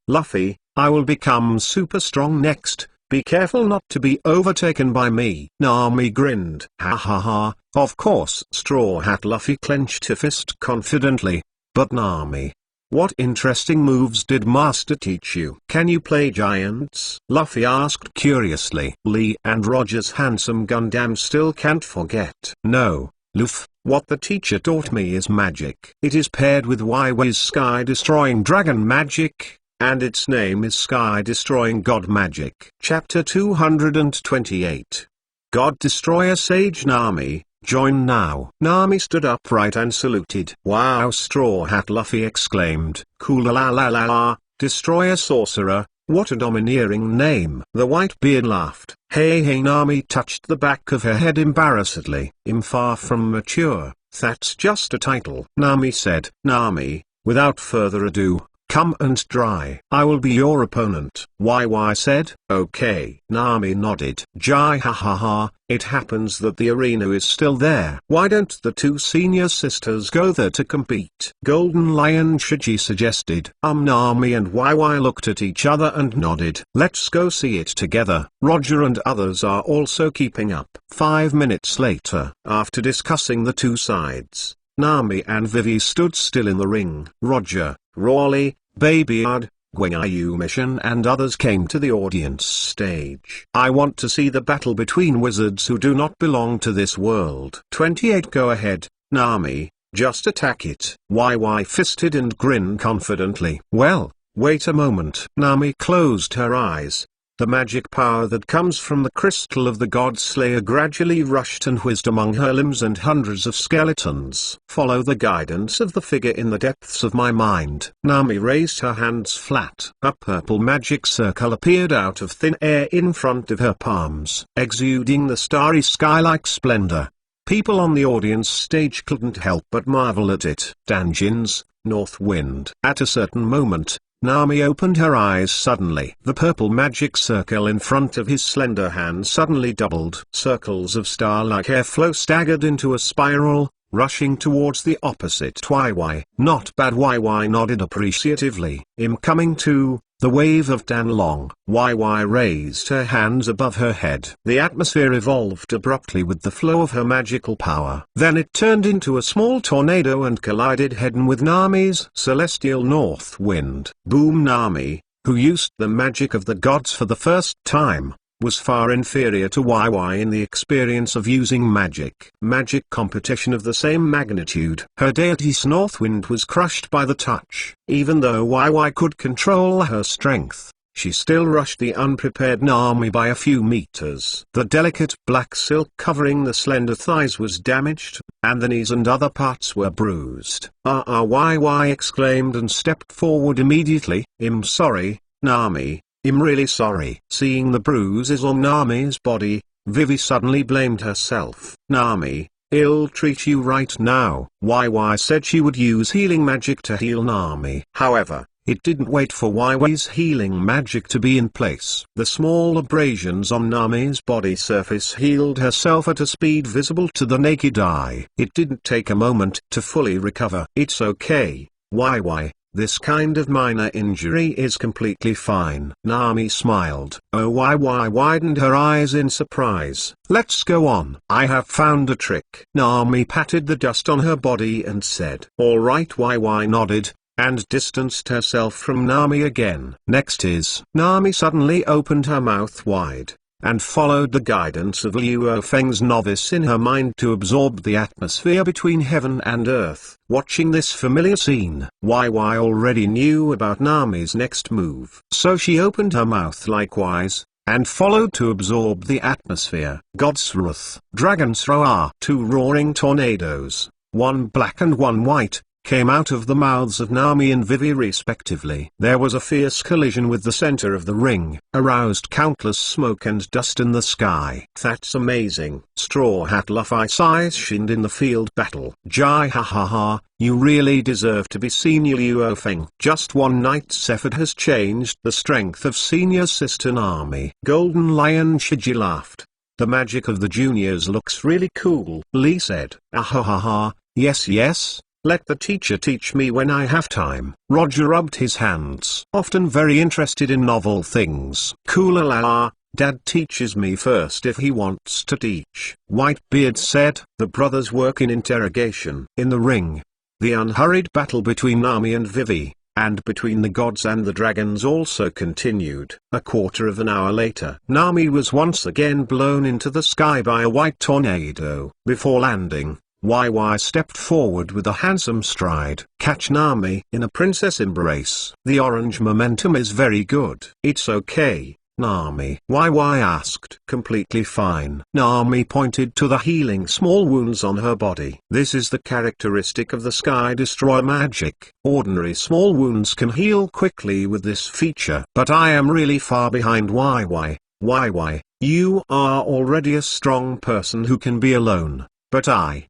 Luffy, I will become super strong next. Be careful not to be overtaken by me. Nami grinned. Ha. Of course. Straw Hat Luffy clenched her fist confidently. But Nami, what interesting moves did Master teach you? Can you play giants? Luffy asked curiously. Lee and Roger's handsome Gundam still can't forget. No, Loof, what the teacher taught me is magic. It is paired with YY's sky-destroying dragon magic, and its name is Sky-Destroying God Magic. Chapter 228. God Destroyer Sage Nami, join now. Nami stood upright and saluted. Wow, Straw Hat Luffy exclaimed. Cool la la la la, Destroyer Sorcerer, what a domineering name. The Whitebeard laughed. Hey hey, Nami touched the back of her head embarrassedly. I'm far from mature, that's just a title. Nami said. Nami, without further ado, come and try. I will be your opponent. YY said. Okay. Nami nodded. Jai ha ha ha, it happens that the arena is still there. Why don't the two senior sisters go there to compete? Golden Lion Shiji suggested. Nami and YY looked at each other and nodded. Let's go see it together. Roger and others are also keeping up. 5 minutes later, after discussing the two sides, Nami and Vivi stood still in the ring. Roger, Rawley, Babyard, Gwengayu Mission and others came to the audience stage. I want to see the battle between wizards who do not belong to this world. 28 Go ahead, Nami, just attack it. YY fisted and grinned confidently. Well, wait a moment. Nami closed her eyes. The magic power that comes from the crystal of the God Slayer gradually rushed and whizzed among her limbs and hundreds of skeletons. Follow the guidance of the figure in the depths of my mind. Nami raised her hands flat. A purple magic circle appeared out of thin air in front of her palms, exuding the starry sky-like splendor. People on the audience stage couldn't help but marvel at it. Danjins, North Wind. At a certain moment, Nami opened her eyes suddenly. The purple magic circle in front of his slender hand suddenly doubled. Circles of star-like airflow staggered into a spiral, rushing towards the opposite. YY. Not bad. YY nodded appreciatively. I'm coming too. The wave of Danlong. YY raised her hands above her head. The atmosphere evolved abruptly with the flow of her magical power. Then it turned into a small tornado and collided head-on with Nami's celestial north wind. Boom. Nami, who used the magic of the gods for the first time, was far inferior to YY in the experience of using magic. Magic competition of the same magnitude. Her deity's Northwind was crushed by the touch. Even though YY could control her strength, she still rushed the unprepared Nami by a few meters. The delicate black silk covering the slender thighs was damaged, and the knees and other parts were bruised. YY exclaimed and stepped forward immediately. I'm sorry, Nami. I'm really sorry. Seeing the bruises on Nami's body, Vivi suddenly blamed herself. Nami, I'll treat you right now. YY said she would use healing magic to heal Nami. However, it didn't wait for YY's healing magic to be in place. The small abrasions on Nami's body surface healed herself at a speed visible to the naked eye. It didn't take a moment to fully recover. It's okay, YY. This kind of minor injury is completely fine. Nami smiled. Oh, YY widened her eyes in surprise. Let's go on. I have found a trick. Nami patted the dust on her body and said. Alright. YY nodded, and distanced herself from Nami again. Next is. Nami suddenly opened her mouth wide, and followed the guidance of Luo Feng's novice in her mind to absorb the atmosphere between heaven and earth. Watching this familiar scene, YY already knew about Nami's next move. So she opened her mouth likewise, and followed to absorb the atmosphere. God's Wrath. Dragon's Roar. Two roaring tornadoes, one black and one white, came out of the mouths of Nami and Vivi respectively. There was a fierce collision with the center of the ring, aroused countless smoke and dust in the sky. That's amazing. Straw Hat Luffy sighs shinned in the field battle. Jai ha ha ha, you really deserve to be senior Luo Feng. Just one night's effort has changed the strength of senior sister Nami. Golden Lion Shiji laughed. The magic of the juniors looks really cool. Lee said. Ah ha ha ha, yes yes. Let the teacher teach me when I have time. Roger rubbed his hands. Often very interested in novel things. Cooler la. Dad teaches me first if he wants to teach. Whitebeard said. The brothers work in interrogation. In the ring, the unhurried battle between Nami and Vivi, and between the gods and the dragons also continued. A quarter of an hour later, Nami was once again blown into the sky by a white tornado. Before landing, YY stepped forward with a handsome stride. Catch Nami in a princess embrace. The orange momentum is very good. It's okay, Nami, YY asked. Completely fine. Nami pointed to the healing small wounds on her body. This is the characteristic of the Sky Destroyer magic. Ordinary small wounds can heal quickly with this feature. But I am really far behind YY. YY, you are already a strong person who can be alone. But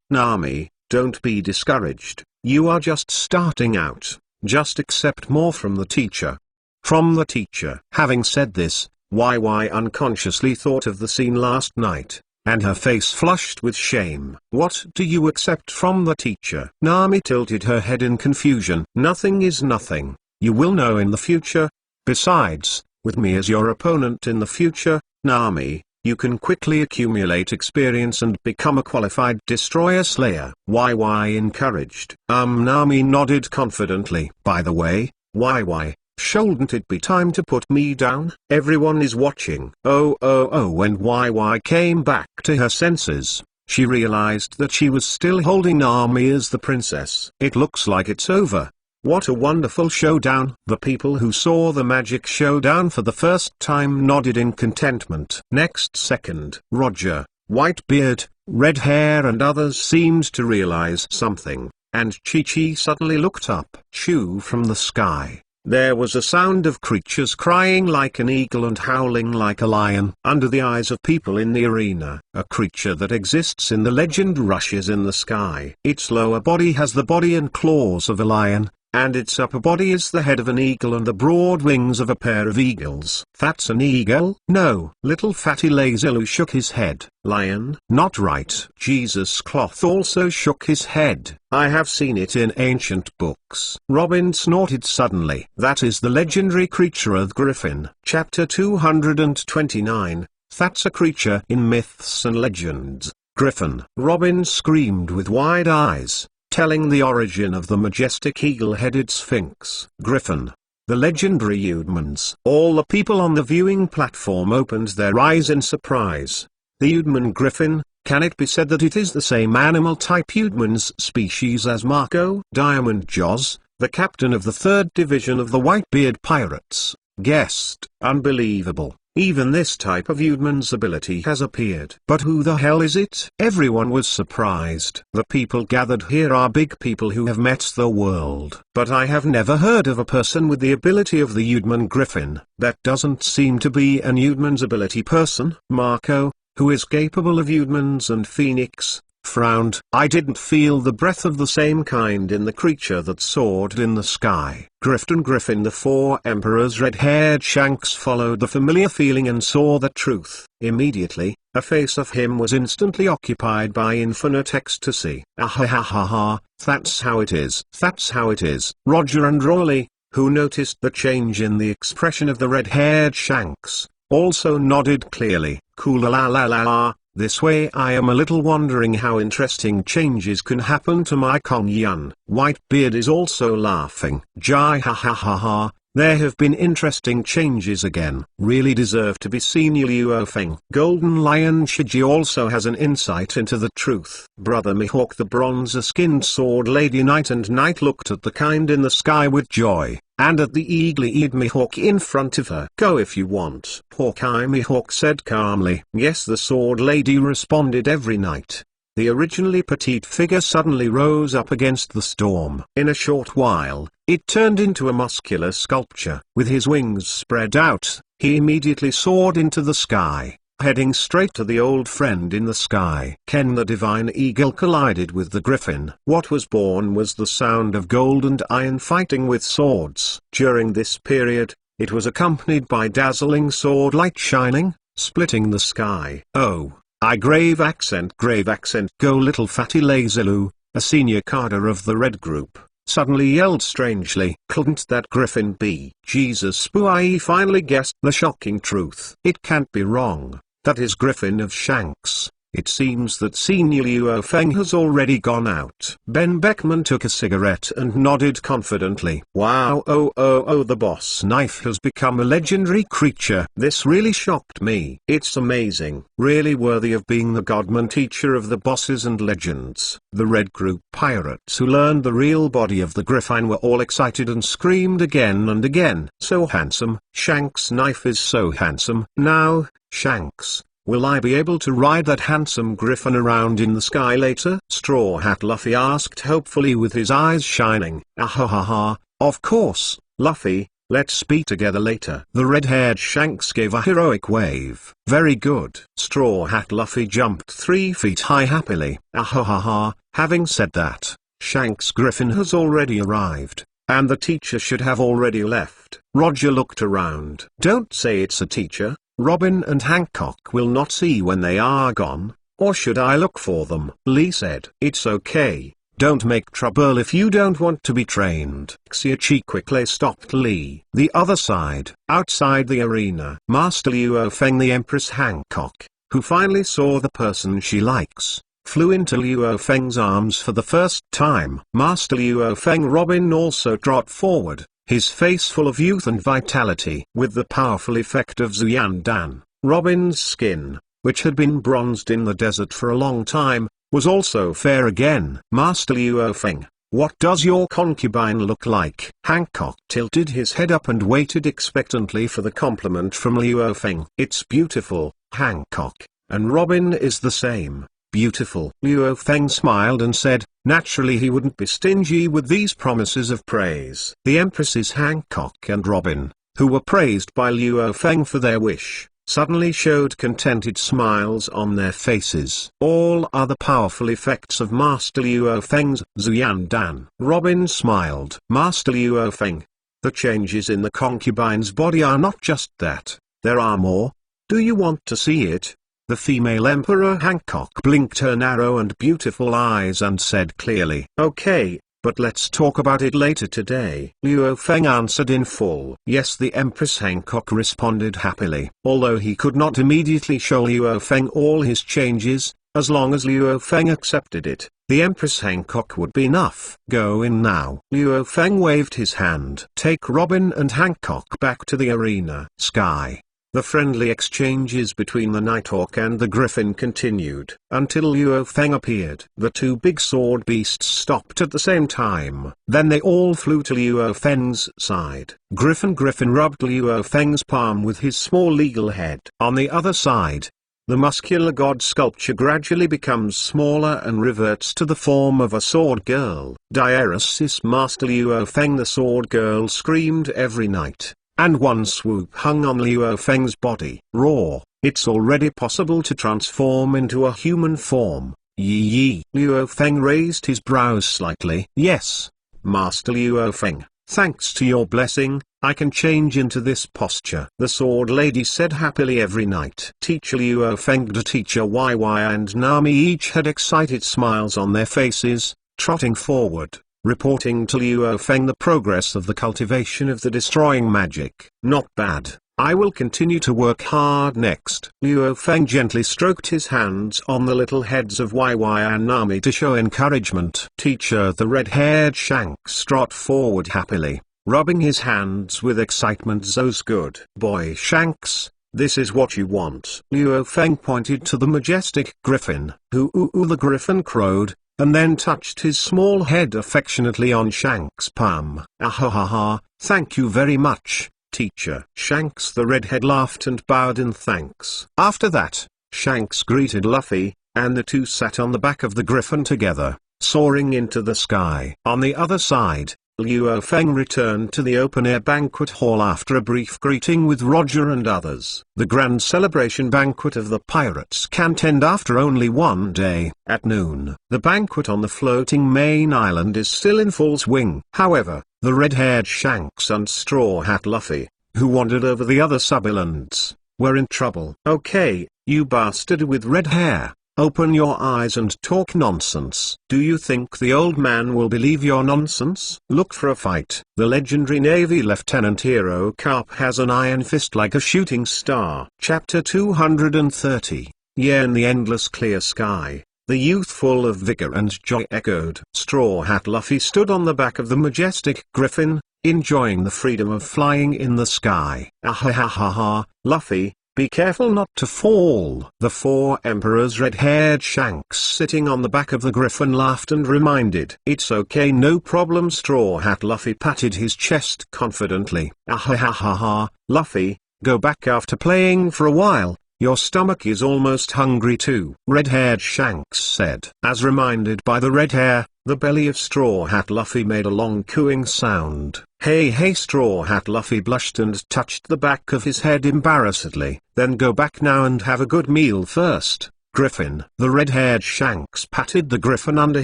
Nami, don't be discouraged. You are just starting out. Just accept more from the teacher. From the teacher. Having said this, YY unconsciously thought of the scene last night, and her face flushed with shame. What do you accept from the teacher? Nami tilted her head in confusion. Nothing is nothing. You will know in the future. Besides, with me as your opponent in the future, Nami, you can quickly accumulate experience and become a qualified destroyer slayer. YY encouraged. Nami nodded confidently. By the way, YY, shouldn't it be time to put me down? Everyone is watching. When YY came back to her senses, she realized that she was still holding Nami as the princess. It looks like it's over. What a wonderful showdown. The people who saw the magic showdown for the first time nodded in contentment. Next second, Roger, Whitebeard, Red Hair and others seemed to realize something, and Chi-Chi suddenly looked up. Shoo from the sky. There was a sound of creatures crying like an eagle and howling like a lion. Under the eyes of people in the arena, a creature that exists in the legend rushes in the sky. Its lower body has the body and claws of a lion, and its upper body is the head of an eagle and the broad wings of a pair of eagles. That's an eagle? No. Little fatty Lazilu shook his head. Lion? Not right. Jesus Cloth also shook his head. I have seen it in ancient books. Robin snorted suddenly. That is the legendary creature the griffin. Chapter 229. That's a creature in myths and legends. Griffin. Robin screamed with wide eyes, telling the origin of the majestic eagle-headed sphinx. Griffin. The legendary Udmans. All the people on the viewing platform opened their eyes in surprise. The Udman griffin, can it be said that it is the same animal type Udman's species as Marco? Diamond Jaws, the captain of the 3rd Division of the Whitebeard Pirates, guessed. Unbelievable. Even this type of Udman's ability has appeared. But who the hell is it? Everyone was surprised. The people gathered here are big people who have met the world. But I have never heard of a person with the ability of the Udman Griffin. That doesn't seem to be an Udman's ability person. Marco, who is capable of Udman's and Phoenix, frowned. I didn't feel the breath of the same kind in the creature that soared in the sky. Griffin the 4 emperors. Red-haired Shanks followed the familiar feeling and saw the truth. Immediately, a face of him was instantly occupied by infinite ecstasy. Ah, that's how it is. That's how it is. Roger and Rawley, who noticed the change in the expression of the red-haired Shanks, also nodded clearly. Cool la la la la. This way I am a little wondering how interesting changes can happen to my Kong Yun. Whitebeard is also laughing. Jai ha ha ha ha, there have been interesting changes again. Really deserve to be seen. Luo Feng. Golden Lion Shiji also has an insight into the truth. Brother Mihawk the bronze-skinned sword lady Night and Night looked at the kind in the sky with joy, and at the eagle-eyed Mihawk in front of her. Go if you want. Hawkeye Mihawk said calmly. Yes, the sword lady responded. Every night. The originally petite figure suddenly rose up against the storm. In a short while, it turned into a muscular sculpture. With his wings spread out, he immediately soared into the sky, heading straight to the old friend in the sky. Ken the divine eagle collided with the griffin. What was born was the sound of gold and iron fighting with swords. During this period, it was accompanied by dazzling sword light shining, splitting the sky. Oh, grave accent. Go little fatty Lazilu, a senior cadre of the red group, suddenly yelled strangely. Couldn't that griffin be Jesus? Boo! Finally guessed the shocking truth. It can't be wrong. That is Griffin of Shanks. It seems that Senior Luo Feng has already gone out. Ben Beckman took a cigarette and nodded confidently. Wow, oh, the boss knife has become a legendary creature. This really shocked me. It's amazing. Really worthy of being the godman teacher of the bosses and legends. The Red Group pirates who learned the real body of the Griffin were all excited and screamed again and again. So handsome. Shanks' knife is so handsome. Now, Shanks, will I be able to ride that handsome griffin around in the sky later? Straw Hat Luffy asked hopefully with his eyes shining. Ahahaha, of course, Luffy, let's be together later. The red-haired Shanks gave a heroic wave. Very good. Straw Hat Luffy jumped 3 feet high happily. Ahahaha, having said that, Shanks' griffin has already arrived, and the teacher should have already left. Roger looked around. Don't say it's a teacher. Robin and Hancock will not see when they are gone, or should I look for them? Lee said. It's okay, don't make trouble if you don't want to be trained. Xiachi quickly stopped Lee. The other side, outside the arena, Master Luo Feng the Empress Hancock, who finally saw the person she likes, flew into Luo Feng's arms for the first time. Master Luo Feng Robin also trot forward, his face full of youth and vitality. With the powerful effect of Zuyan Dan, Robin's skin, which had been bronzed in the desert for a long time, was also fair again. Master Luo Feng, what does your concubine look like? Hancock tilted his head up and waited expectantly for the compliment from Luo Feng. It's beautiful, Hancock, and Robin is the same. Beautiful. Luo Feng smiled and said, naturally he wouldn't be stingy with these promises of praise. The Empresses Hancock and Robin, who were praised by Luo Feng for their wish, suddenly showed contented smiles on their faces. All other powerful effects of Master Luo Feng's Zuyan Dan. Robin smiled. Master Luo Feng, the changes in the concubine's body are not just that, there are more. Do you want to see it? The female Emperor Hancock blinked her narrow and beautiful eyes and said clearly, okay, but let's talk about it later today. Luo Feng answered in full. Yes, the Empress Hancock responded happily. Although he could not immediately show Luo Feng all his changes, as long as Luo Feng accepted it, the Empress Hancock would be enough. Go in now. Luo Feng waved his hand. Take Robin and Hancock back to the arena. Sky. The friendly exchanges between the Nighthawk and the Griffin continued, until Luo Feng appeared. The two big sword beasts stopped at the same time. Then they all flew to Luo Feng's side. Griffin rubbed Luo Feng's palm with his small eagle head. On the other side, the muscular god sculpture gradually becomes smaller and reverts to the form of a sword girl. Diaresis Master Luo Feng the sword girl screamed every night, and one swoop hung on Luo Feng's body. Raw, it's already possible to transform into a human form. Yee. Luo Feng raised his brows slightly. Yes, Master Luo Feng, thanks to your blessing, I can change into this posture. The sword lady said happily every night. Teacher Luo Feng and Teacher YY and Nami each had excited smiles on their faces, trotting forward, reporting to Luo Feng the progress of the cultivation of the destroying magic. Not bad, I will continue to work hard next. Luo Feng gently stroked his hands on the little heads of YY and Nami to show encouragement. Teacher the red-haired Shanks trot forward happily, rubbing his hands with excitement. Zo's good boy Shanks, this is what you want. Luo Feng pointed to the majestic griffin, who the griffin crowed, and then touched his small head affectionately on Shanks' palm. Ahahaha, thank you very much, teacher. Shanks the redhead laughed and bowed in thanks. After that, Shanks greeted Luffy, and the two sat on the back of the griffin together, soaring into the sky. On the other side, Luo Feng returned to the open-air banquet hall after a brief greeting with Roger and others. The grand celebration banquet of the pirates can't end after only one day. At noon, the banquet on the floating main island is still in full swing. However, the red-haired Shanks and Straw Hat Luffy, who wandered over the other sub-islands, were in trouble. Okay, you bastard with red hair, open your eyes and talk nonsense. Do you think the old man will believe your nonsense? Look for a fight. The legendary Navy Lieutenant Hero Carp has an iron fist like a shooting star. Chapter 230. Yeah, in the endless clear sky, the youth full of vigor and joy echoed. Straw Hat Luffy stood on the back of the majestic griffin, enjoying the freedom of flying in the sky. Ahahaha, Luffy, be careful not to fall. The four emperors, red-haired Shanks sitting on the back of the griffin, laughed and reminded. It's okay, no problem. Straw Hat Luffy patted his chest confidently. Ahahaha, Luffy, go back after playing for a while. Your stomach is almost hungry too, red-haired Shanks said. As reminded by the red hair, the belly of Straw Hat Luffy made a long cooing sound. Hey, Straw Hat Luffy blushed and touched the back of his head embarrassedly. Then go back now and have a good meal first, Griffin. The red-haired Shanks patted the griffin under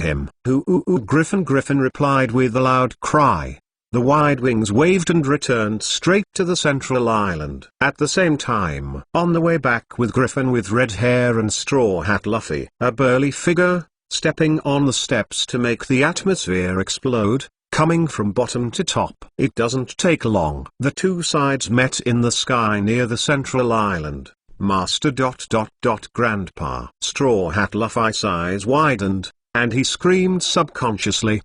him. Ooh, Griffin replied with a loud cry. The wide wings waved and returned straight to the central island. At the same time, on the way back with Griffin with red hair and Straw Hat Luffy, a burly figure, stepping on the steps to make the atmosphere explode, coming from bottom to top. It doesn't take long. The two sides met in the sky near the central island. Master ... Grandpa. Straw Hat Luffy's eyes widened, and he screamed subconsciously,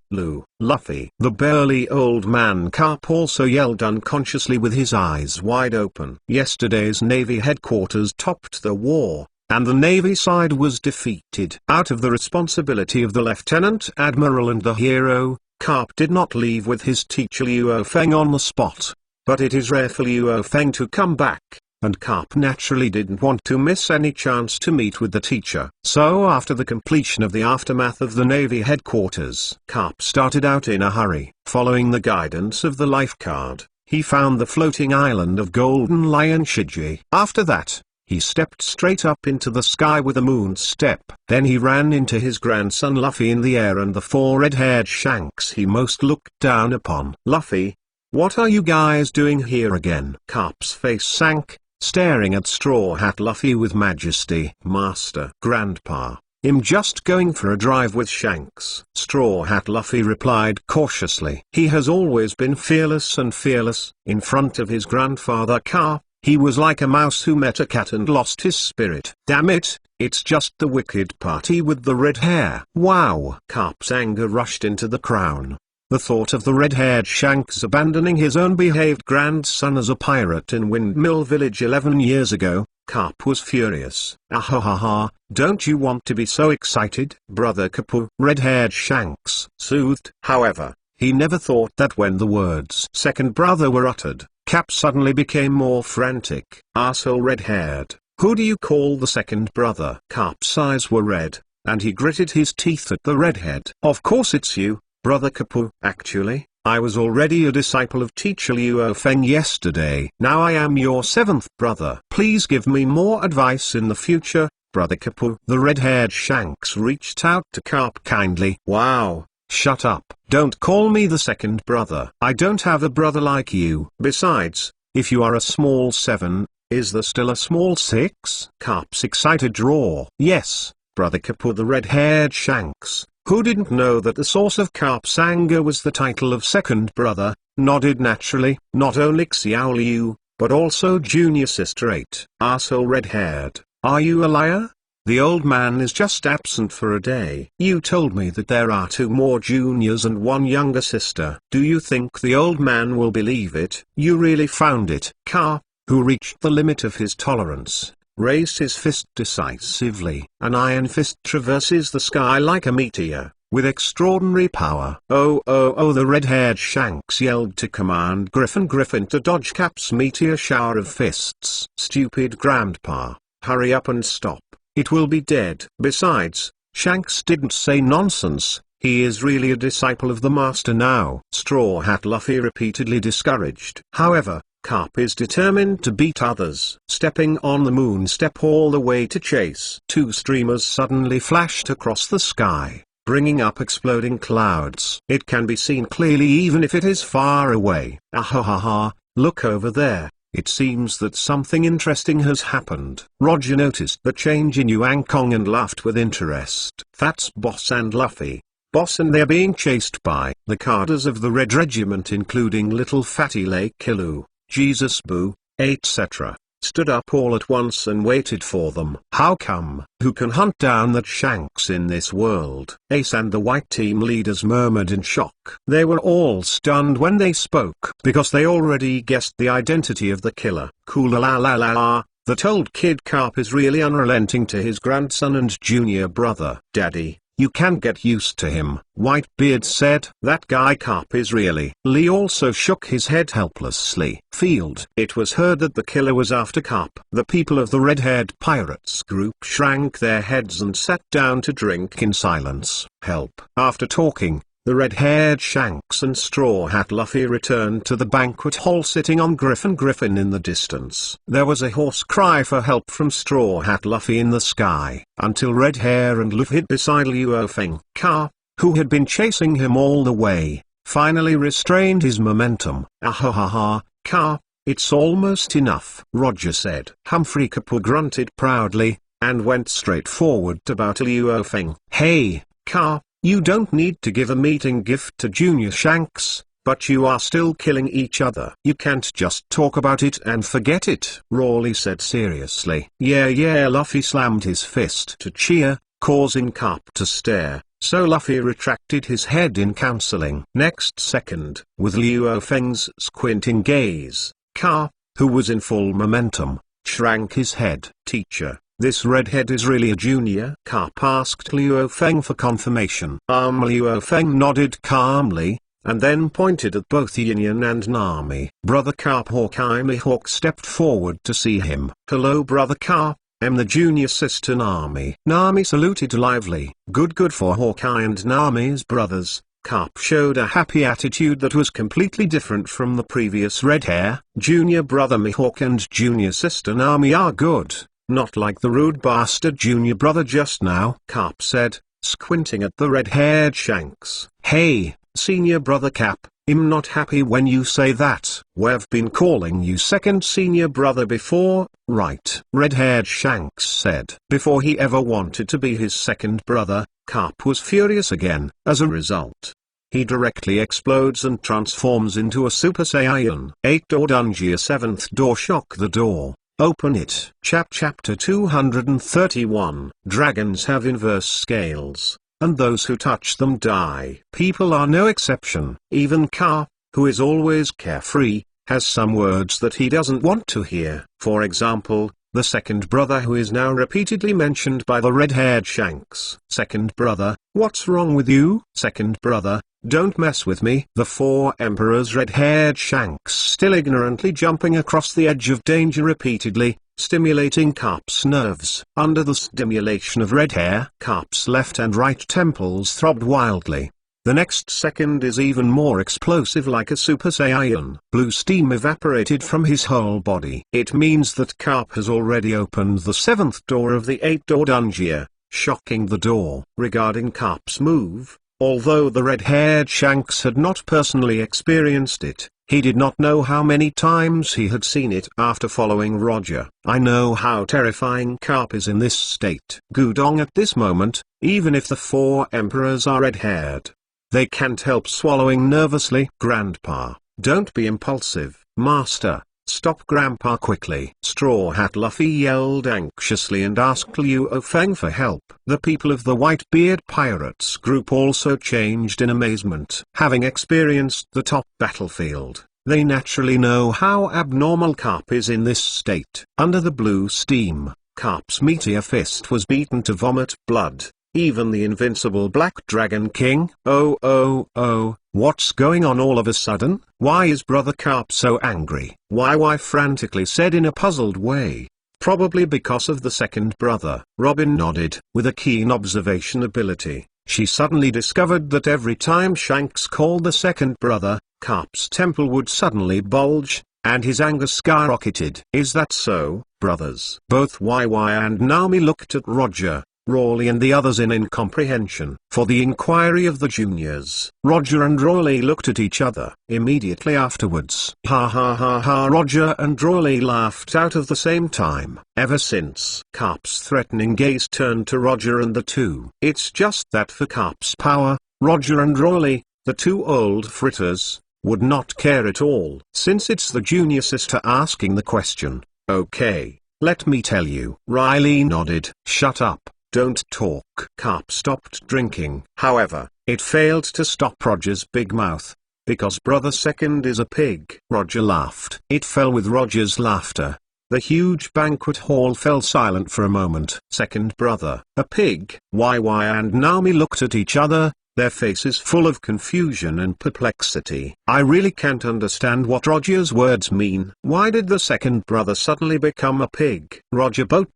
Luffy. The burly old man Carp also yelled unconsciously with his eyes wide open. Yesterday's Navy headquarters topped the war, and the Navy side was defeated. Out of the responsibility of the Lieutenant Admiral and the hero, Carp did not leave with his teacher Luo Feng on the spot. But it is rare for Luo Feng to come back, and Carp naturally didn't want to miss any chance to meet with the teacher. So after the completion of the aftermath of the Navy headquarters, Carp started out in a hurry. Following the guidance of the lifeguard, he found the floating island of Golden Lion Shiji. After that, he stepped straight up into the sky with a moon step. Then he ran into his grandson Luffy in the air and the four red-haired Shanks he most looked down upon. Luffy, what are you guys doing here again? Carp's face sank, staring at Straw Hat Luffy with majesty. Master, Grandpa, I'm just going for a drive with Shanks. Straw Hat Luffy replied cautiously. He has always been fearless in front of his grandfather Carp. He was like a mouse who met a cat and lost his spirit. Damn it, it's just the wicked party with the red hair. Wow! Carp's anger rushed into the crown. The thought of the red-haired Shanks abandoning his own behaved grandson as a pirate in Windmill Village 11 years ago, Carp was furious. Ahahaha, don't you want to be so excited, Brother Kapu? Red-haired Shanks soothed. However, he never thought that when the words second brother were uttered, Cap suddenly became more frantic. Arsehole red-haired, who do you call the second brother? Carp's eyes were red, and he gritted his teeth at the redhead. Of course it's you, Brother Kapu. Actually, I was already a disciple of teacher Luo Feng yesterday. Now I am your seventh brother. Please give me more advice in the future, Brother Kapu. The red-haired Shanks reached out to Carp kindly. Wow, shut up. Don't call me the second brother. I don't have a brother like you. Besides, if you are a small 7, is there still a small 6? Carp's excited roar. Yes, Brother Kapu. The red-haired Shanks, who didn't know that the source of Carp's anger was the title of second brother, nodded naturally. Not only Xiao Liu, but also junior sister 8. Arsehole red-haired, are you a liar? The old man is just absent for a day. You told me that there are 2 more juniors and 1 younger sister. Do you think the old man will believe it? You really found it? Carp, who reached the limit of his tolerance, raised his fist decisively. An iron fist traverses the sky like a meteor, with extraordinary power. Oh, the red-haired Shanks yelled to command Griffin to dodge Cap's meteor shower of fists. Stupid Grandpa, hurry up and stop. It will be dead. Besides, Shanks didn't say nonsense. He is really a disciple of the master now. Straw Hat Luffy repeatedly discouraged. However, Carp is determined to beat others. Stepping on the moon step all the way to chase. 2 streamers suddenly flashed across the sky, bringing up exploding clouds. It can be seen clearly even if it is far away. Ahahaha, look over there. It seems that something interesting has happened. Roger noticed the change in Yuan Kong and laughed with interest. That's Boss and Luffy. Boss and they're being chased by the cadres of the Red Regiment, including Little Fatty Lake Kilu, Jesus Boo, etc. stood up all at once and waited for them. How come? Who can hunt down that Shanks in this world? Ace and the white team leaders murmured in shock. They were all stunned when they spoke because they already guessed the identity of the killer. Cool la la la la. That old kid Carp is really unrelenting to his grandson and junior brother. Daddy, you can't get used to him, Whitebeard said. That guy Carp is really. Lee also shook his head helplessly. Field. It was heard that the killer was after Carp. The people of the red-haired pirates group shrank their heads and sat down to drink in silence. Help. After talking, the red-haired Shanks and Straw Hat Luffy returned to the banquet hall sitting on Griffin in the distance. There was a hoarse cry for help from Straw Hat Luffy in the sky, until Red Hair and Luffy beside Luo Feng. Carp, who had been chasing him all the way, finally restrained his momentum. Ahahaha, Carp, it's almost enough, Roger said. Humphrey Kappa grunted proudly, and went straight forward to bow to Luo Feng. Hey, Carp. You don't need to give a meeting gift to Junior Shanks, but you are still killing each other. You can't just talk about it and forget it, Rawley said seriously. Yeah, Luffy slammed his fist to cheer, causing Carp to stare, so Luffy retracted his head in counseling. Next second, with Luo Feng's squinting gaze, Carp, who was in full momentum, shrank his head. Teacher. This redhead is really a junior? Carp asked Luo Feng for confirmation. Luo Feng nodded calmly, and then pointed at both Yin and Nami. Brother Carp Hawkeye Mihawk stepped forward to see him. Hello Brother Carp, I'm the junior sister Nami. Nami saluted lively. Good for Hawkeye and Nami's brothers. Carp showed a happy attitude that was completely different from the previous red hair. Junior brother Mihawk and junior sister Nami are good. Not like the rude bastard junior brother just now, Carp said, squinting at the red-haired Shanks. Hey, senior brother Cap, I'm not happy when you say that. We've been calling you second senior brother before, right? Red-haired Shanks said. Before he ever wanted to be his second brother, Carp was furious again. As a result, he directly explodes and transforms into a Super Saiyan. 8-door Dungeon 7th door. Shock the door. Open it. Chapter 231. Dragons have inverse scales, and those who touch them die. People are no exception. Even Carp, who is always carefree, has some words that he doesn't want to hear. For example, the second brother who is now repeatedly mentioned by the red-haired Shanks. Second brother, what's wrong with you? Second brother, don't mess with me. The four emperors. Red-haired Shanks still ignorantly jumping across the edge of danger repeatedly, stimulating Carp's nerves. Under the stimulation of red hair, Carp's left and right temples throbbed wildly. The next second is even more explosive, like a Super Saiyan. Blue steam evaporated from his whole body. It means that Carp has already opened the 7th door of the 8-door dungeon, shocking the door. Regarding Carp's move, although the red-haired Shanks had not personally experienced it, he did not know how many times he had seen it after following Roger. I know how terrifying Carp is in this state. Gudong at this moment, even if the four emperors are red-haired, they can't help swallowing nervously. Grandpa, don't be impulsive. Master, stop Grandpa quickly. Straw Hat Luffy yelled anxiously and asked Luo Feng for help. The people of the Whitebeard Pirates group also changed in amazement. Having experienced the top battlefield, they naturally know how abnormal Carp is in this state. Under the blue steam, Carp's meteor fist was beaten to vomit blood. Even the invincible Black Dragon King. Oh, what's going on all of a sudden? Why is Brother Carp so angry? Why frantically said in a puzzled way. Probably because of the second brother. Robin nodded. With a keen observation ability, she suddenly discovered that every time Shanks called the second brother, Carp's temple would suddenly bulge, and his anger skyrocketed. Is that so, brothers? Both YY and Nami looked at Roger, Rawley and the others in incomprehension. For the inquiry of the juniors, Roger and Rawley looked at each other. Immediately afterwards, ha, Roger and Rawley laughed out of the same time. Ever since, Carp's threatening gaze turned to Roger and the two. It's just that for Carp's power, Roger and Rawley, the two old fritters, would not care at all. Since it's the junior sister asking the question, Okay, let me tell you. Riley nodded. Shut up, don't talk. Carp stopped drinking. However, it failed to stop Roger's big mouth, because Brother Second is a pig. Roger laughed. It fell with Roger's laughter. The huge banquet hall fell silent for a moment. Second brother, a pig. Why and Nami looked at each other, their faces full of confusion and perplexity. I really can't understand what Roger's words mean. Why did the second brother suddenly become a pig? Roger boat.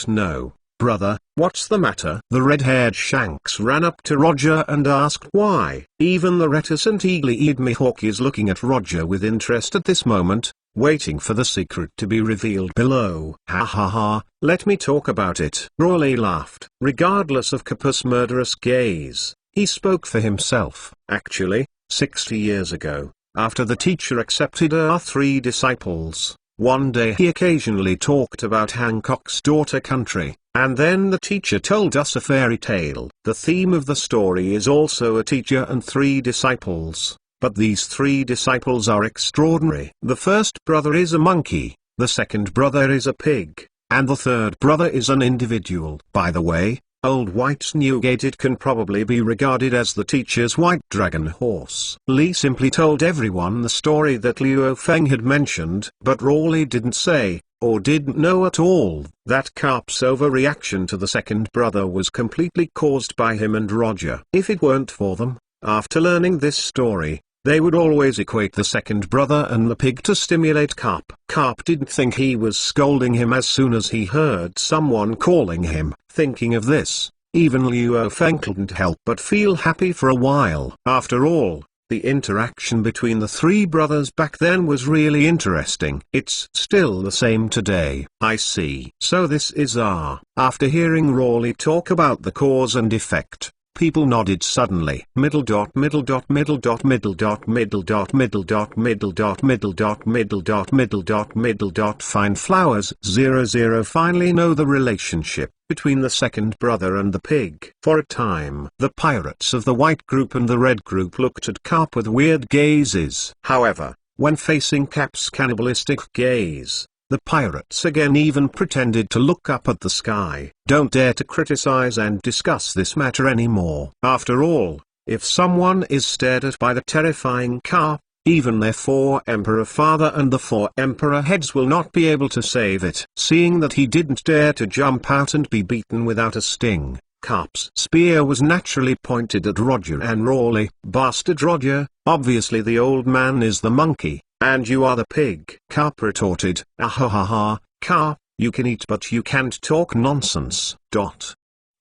No, brother, what's the matter? The red-haired Shanks ran up to Roger and asked why. Even the reticent eagle-eyed Mihawk is looking at Roger with interest at this moment, waiting for the secret to be revealed below. Ha ha ha, let me talk about it. Rawley laughed. Regardless of Kappa's murderous gaze, he spoke for himself. Actually, 60 years ago, after the teacher accepted our 3 disciples, one day he occasionally talked about Hancock's daughter country, and then the teacher told us a fairy tale. The theme of the story is also a teacher and 3 disciples. But these 3 disciples are extraordinary. The first brother is a monkey, the second brother is a pig, and the third brother is an individual. By the way, Old White's Newgate, it can probably be regarded as the teacher's white dragon horse. Lee simply told everyone the story that Liu Feng had mentioned, but Rawley didn't say, or didn't know at all, that Carp's overreaction to the second brother was completely caused by him and Roger. If it weren't for them, after learning this story, they would always equate the second brother and the pig to stimulate Carp. Carp didn't think he was scolding him as soon as he heard someone calling him. Thinking of this, even Liu Feng couldn't help but feel happy for a while. After all, the interaction between the 3 brothers back then was really interesting. It's still the same today. I see. So this is R. After hearing Rawley talk about the cause and effect, people nodded suddenly. Middle dot middle dot middle dot middle dot middle dot middle dot middle dot middle dot middle dot middle dot middle dot fine flowers 00 finally know the relationship between the second brother and the pig. For a time, the pirates of the white group and the red group looked at Carp with weird gazes. However, when facing Cap's cannibalistic gaze, the pirates again even pretended to look up at the sky. Don't dare to criticize and discuss this matter anymore. After all, if someone is stared at by the terrifying Carp, even their 4 emperor father and the 4 emperor heads will not be able to save it. Seeing that he didn't dare to jump out and be beaten without a sting, Carp's spear was naturally pointed at Roger and Rawley. Bastard Roger, obviously the old man is the monkey, and you are the pig. Carp retorted. Ahahaha, Carp, you can eat but you can't talk nonsense.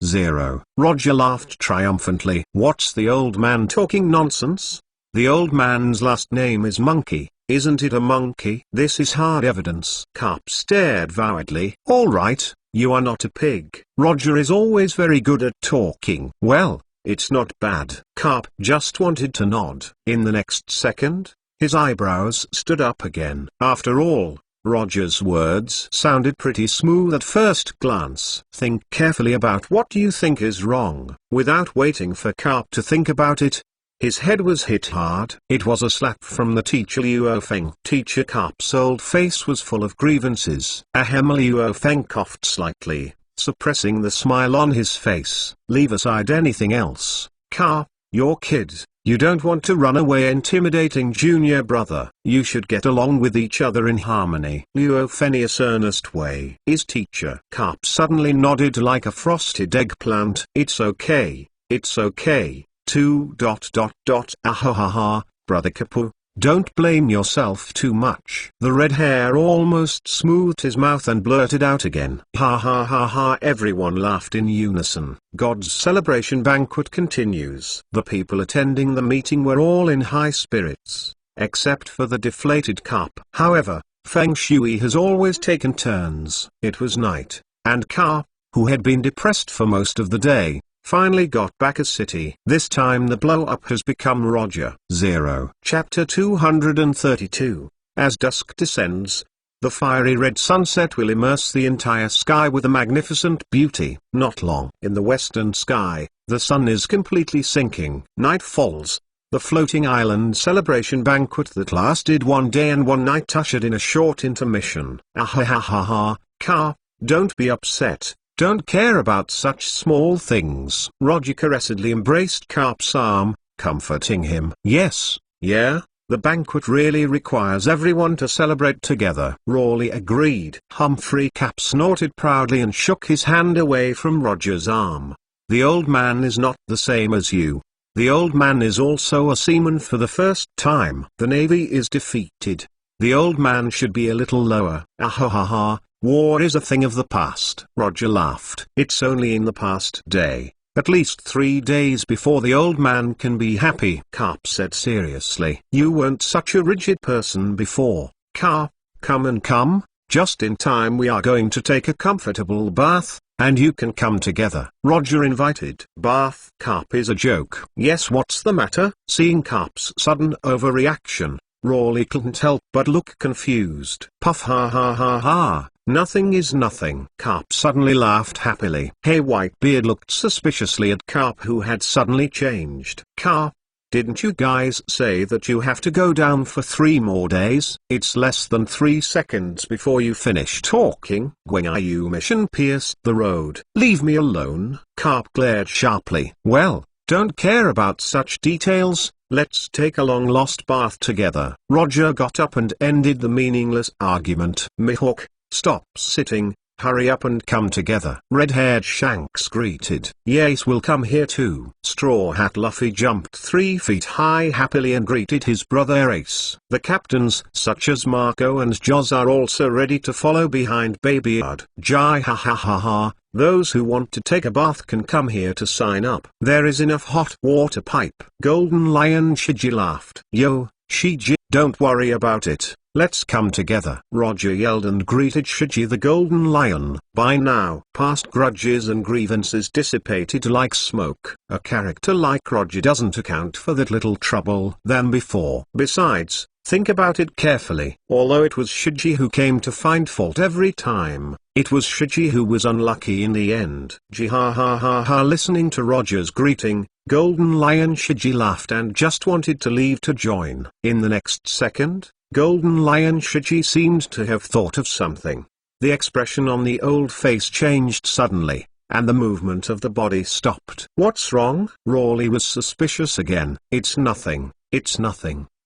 0. Roger laughed triumphantly. What's the old man talking nonsense? The old man's last name is Monkey, isn't it a monkey? This is hard evidence. Carp stared vowedly. All right, you are not a pig. Roger is always very good at talking. Well, it's not bad. Carp just wanted to nod. In the next second, his eyebrows stood up again. After all, Roger's words sounded pretty smooth at first glance. Think carefully about what you think is wrong. Without waiting for Carp to think about it, his head was hit hard. It was a slap from the teacher Liu Feng. Teacher Carp's old face was full of grievances. Ahem. Liu Feng coughed slightly, suppressing the smile on his face. Leave aside anything else, Carp, your kid. You don't want to run away intimidating junior brother. You should get along with each other in harmony. Liu Feng's earnest way. Is teacher Carp suddenly nodded like a frosted eggplant. It's okay, it's okay. 2. Ahahaha, Brother Kappa, don't blame yourself too much. The red hair almost smoothed his mouth and blurted out again. Ha ha ha ha. Everyone laughed in unison. God's celebration banquet continues. The people attending the meeting were all in high spirits, except for the deflated Carp. However, Feng Shui has always taken turns. It was night, and Carp, who had been depressed for most of the day, finally got back a city. This time the blow-up has become Roger. 0. Chapter 232. As dusk descends, the fiery red sunset will immerse the entire sky with a magnificent beauty. Not long. In the western sky, the sun is completely sinking. Night falls, The floating island celebration banquet that lasted 1 day and 1 night ushered in a short intermission. Ahahaha, Carp, don't be upset. Don't care about such small things. Roger caressingly embraced Carp's arm, comforting him. Yes, yeah, the banquet really requires everyone to celebrate together. Rawley agreed. Humphrey Cap snorted proudly and shook his hand away from Roger's arm. The old man is not the same as you. The old man is also a seaman for the first time. The navy is defeated. The old man should be a little lower. Ahahaha, war is a thing of the past. Roger laughed. It's only in the past day. At least 3 days before the old man can be happy. Carp said seriously. You weren't such a rigid person before. Carp, come. Just in time, we are going to take a comfortable bath, and you can come together. Roger invited. Bath? Carp is a joke. Yes, what's the matter? Seeing Carp's sudden overreaction, Rawley couldn't help but look confused. Puff, ha. Nothing is nothing. Carp suddenly laughed happily. Hey, Whitebeard looked suspiciously at Carp, who had suddenly changed. Carp, didn't you guys say that you have to go down for 3 more days? It's less than 3 seconds before you finish talking. When are you? Mission pierced the road. Leave me alone. Carp glared sharply. Well, don't care about such details. Let's take a long-lost bath together. Roger got up and ended the meaningless argument. Mihawk, stop sitting. Hurry up and come together. Red-haired Shanks greeted. Yes, we'll come here too. Straw Hat Luffy jumped 3 feet high happily and greeted his brother Ace. The captains, such as Marco and Joz, are also ready to follow behind Baby Ard. Jai ha. Those who want to take a bath can come here to sign up. There is enough hot water pipe. Golden Lion Shiji laughed. Yo, Shiji, don't worry about it. Let's come together. Roger yelled and greeted Shiji the Golden Lion. By now, past grudges and grievances dissipated like smoke. A character like Roger doesn't account for that little trouble than before. Besides, think about it carefully. Although it was Shiji who came to find fault every time, it was Shiji who was unlucky in the end. Ha. Listening to Roger's greeting, Golden Lion Shiji laughed and just wanted to leave to join. In the next second, Golden Lion Shiji seemed to have thought of something. The expression on the old face changed suddenly, and the movement of the body stopped. What's wrong? Rawley was suspicious again. It's nothing.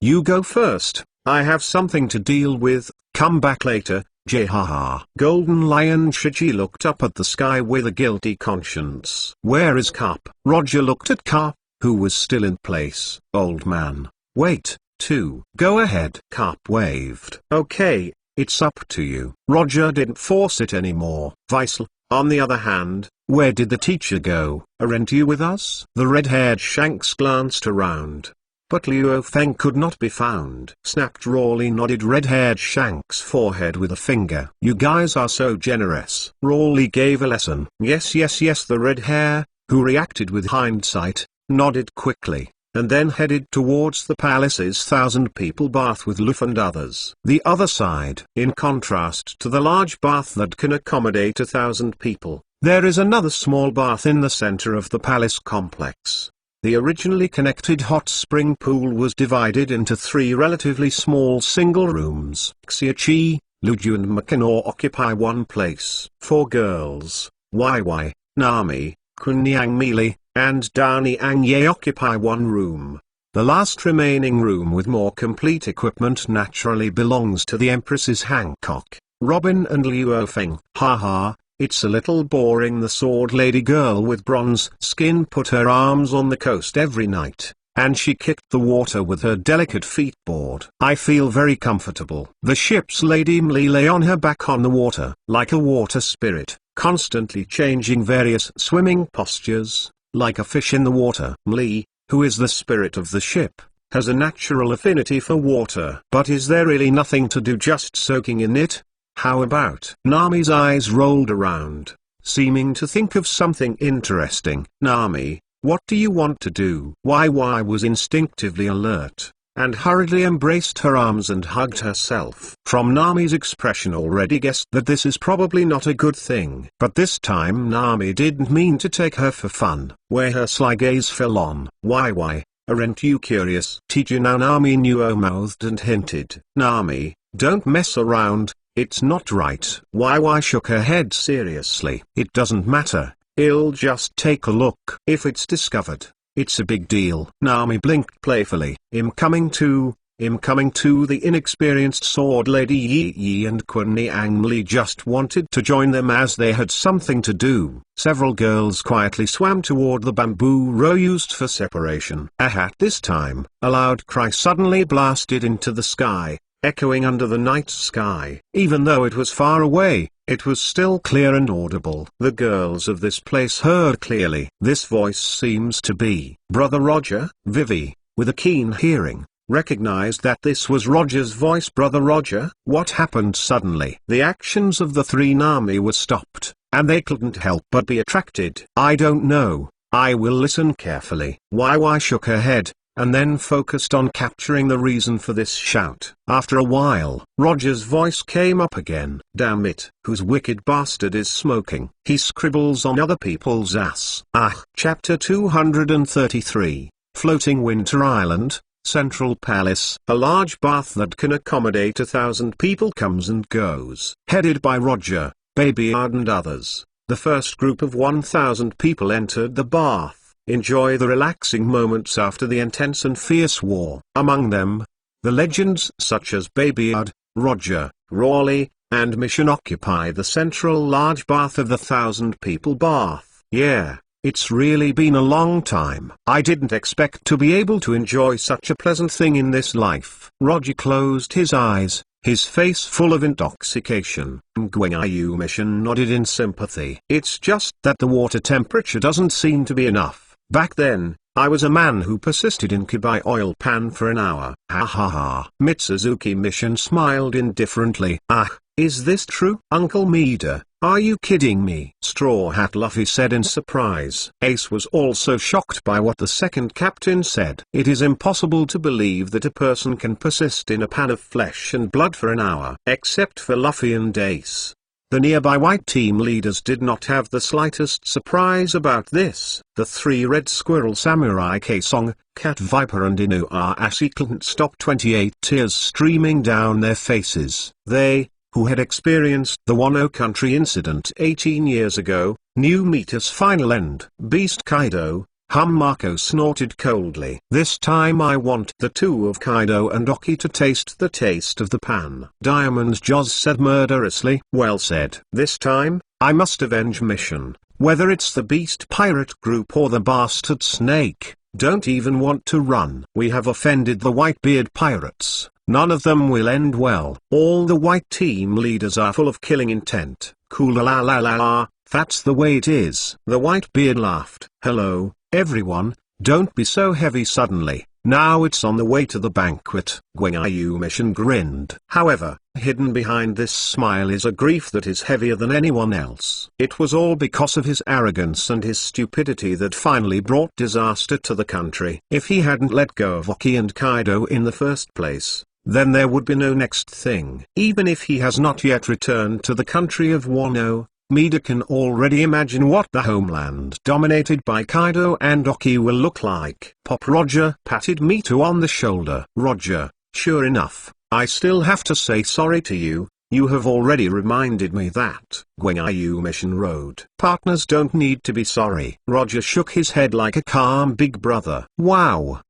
You go first. I have something to deal with. Come back later. Jihaha. Golden Lion Shiji looked up at the sky with a guilty conscience. Where is Carp? Roger looked at Carp, who was still in place. Old man. Wait. Go ahead. Carp waved. Okay, it's up to you. Roger didn't force it anymore. Weissel, on the other hand, where did the teacher go? Aren't you with us? The red-haired Shanks glanced around. But Luo Feng could not be found. Snapped. Rawley nodded red-haired Shanks' forehead with a finger. You guys are so generous. Rawley gave a lesson. Yes. The red hair, who reacted with hindsight, nodded quickly, and then headed towards the palace's 1,000-people bath with Luffy and others. The other side. In contrast to the large bath that can accommodate 1,000 people, there is another small bath in the center of the palace complex. The originally connected hot spring pool was divided into 3 relatively small single rooms. Xiachi, Luju and Mackinaw occupy one place. 4 girls, Wai, Nami, Kunyang Meili, and Dani Angye occupy one room. The last remaining room with more complete equipment naturally belongs to the Empress's Hancock, Robin and Luo Feng. Haha, it's a little boring. The sword lady girl with bronze skin put her arms on the coast every night, and she kicked the water with her delicate feet board. I feel very comfortable. The ship's lady Mli lay on her back on the water, like a water spirit, constantly changing various swimming postures. Like a fish in the water. Mli, who is the spirit of the ship, has a natural affinity for water. But is there really nothing to do just soaking in it? How about? Nami's eyes rolled around, seeming to think of something interesting. Nami, what do you want to do? Wai was instinctively alert, and hurriedly embraced her arms and hugged herself. From Nami's expression already guessed that this is probably not a good thing. But this time Nami didn't mean to take her for fun. Where her sly gaze fell on Wai, Aren't you curious? Teacher now Nami mouthed and hinted. Nami, don't mess around, it's not right. Why shook her head seriously. It doesn't matter, I'll just take a look. If it's discovered, it's a big deal. Nami blinked playfully. I'm coming to. The inexperienced sword lady Yi and Kun Niang Li just wanted to join them as they had something to do. Several girls quietly swam toward the bamboo row used for separation. At this time, a loud cry suddenly blasted into the sky, echoing under the night sky. Even though it was far away, it was still clear and audible. The girls of this place heard clearly. This voice seems to be Brother Roger. Vivi, with a keen hearing, recognized that this was Roger's voice. Brother Roger? What happened suddenly? The actions of the three Nami were stopped, and they couldn't help but be attracted. I don't know, I will listen carefully. Why shook her head, and then focused on capturing the reason for this shout. After a while, Roger's voice came up again. Damn it, whose wicked bastard is smoking? He scribbles on other people's ass. Chapter 233, Floating Winter Island, Central Palace. A large bath that can accommodate 1,000 people comes and goes. Headed by Roger, Babyard and others, the first group of 1,000 people entered the bath, enjoy the relaxing moments after the intense and fierce war. Among them, the legends such as Babyard, Roger, Rawley, and Mission occupy the central large bath of the 1,000 people bath. Yeah. It's really been a long time. I didn't expect to be able to enjoy such a pleasant thing in this life. Roger closed his eyes, his face full of intoxication. Gwyngayu Mission nodded in sympathy. It's just that the water temperature doesn't seem to be enough. Back then, I was a man who persisted in Kibai oil pan for an hour. Ha ha ha. Mitsuzuki Mission smiled indifferently. Is this true? Uncle Mida, are you kidding me? Straw Hat Luffy said in surprise. Ace was also shocked by what the second captain said. It is impossible to believe that a person can persist in a pan of flesh and blood for an hour. Except for Luffy and Ace. The nearby white team leaders did not have the slightest surprise about this. The three Red Squirrel Samurai K-Song, Cat Viper and Inuarashi couldn't stop 28 tears streaming down their faces. They, who had experienced the Wano Country incident 18 years ago, knew Mita's final end. Beast Kaido, Mako snorted coldly. This time I want the two of Kaido and Oki to taste the taste of the pan. Diamond Joz said murderously. Well said. This time, I must avenge Mission, whether it's the Beast Pirate Group or the Bastard Snake. Don't even want to run. We have offended the Whitebeard pirates. None of them will end well. All the white team leaders are full of killing intent. Cool la la la la, that's the way it is. The Whitebeard laughed. Hello, everyone, don't be so heavy suddenly. Now it's on the way to the banquet. Gwyngayu Mission grinned. However, hidden behind this smile is a grief that is heavier than anyone else. It was all because of his arrogance and his stupidity that finally brought disaster to the country. If he hadn't let go of Oki and Kaido in the first place, then there would be no next thing. Even if he has not yet returned to the country of Wano, Mida can already imagine what the homeland dominated by Kaido and Oki will look like. Pop Roger patted Mita on the shoulder. Roger, sure enough, I still have to say sorry to you. You have already reminded me that. Gwyngayu Mission Road. Partners don't need to be sorry. Roger shook his head like a calm big brother. Wow.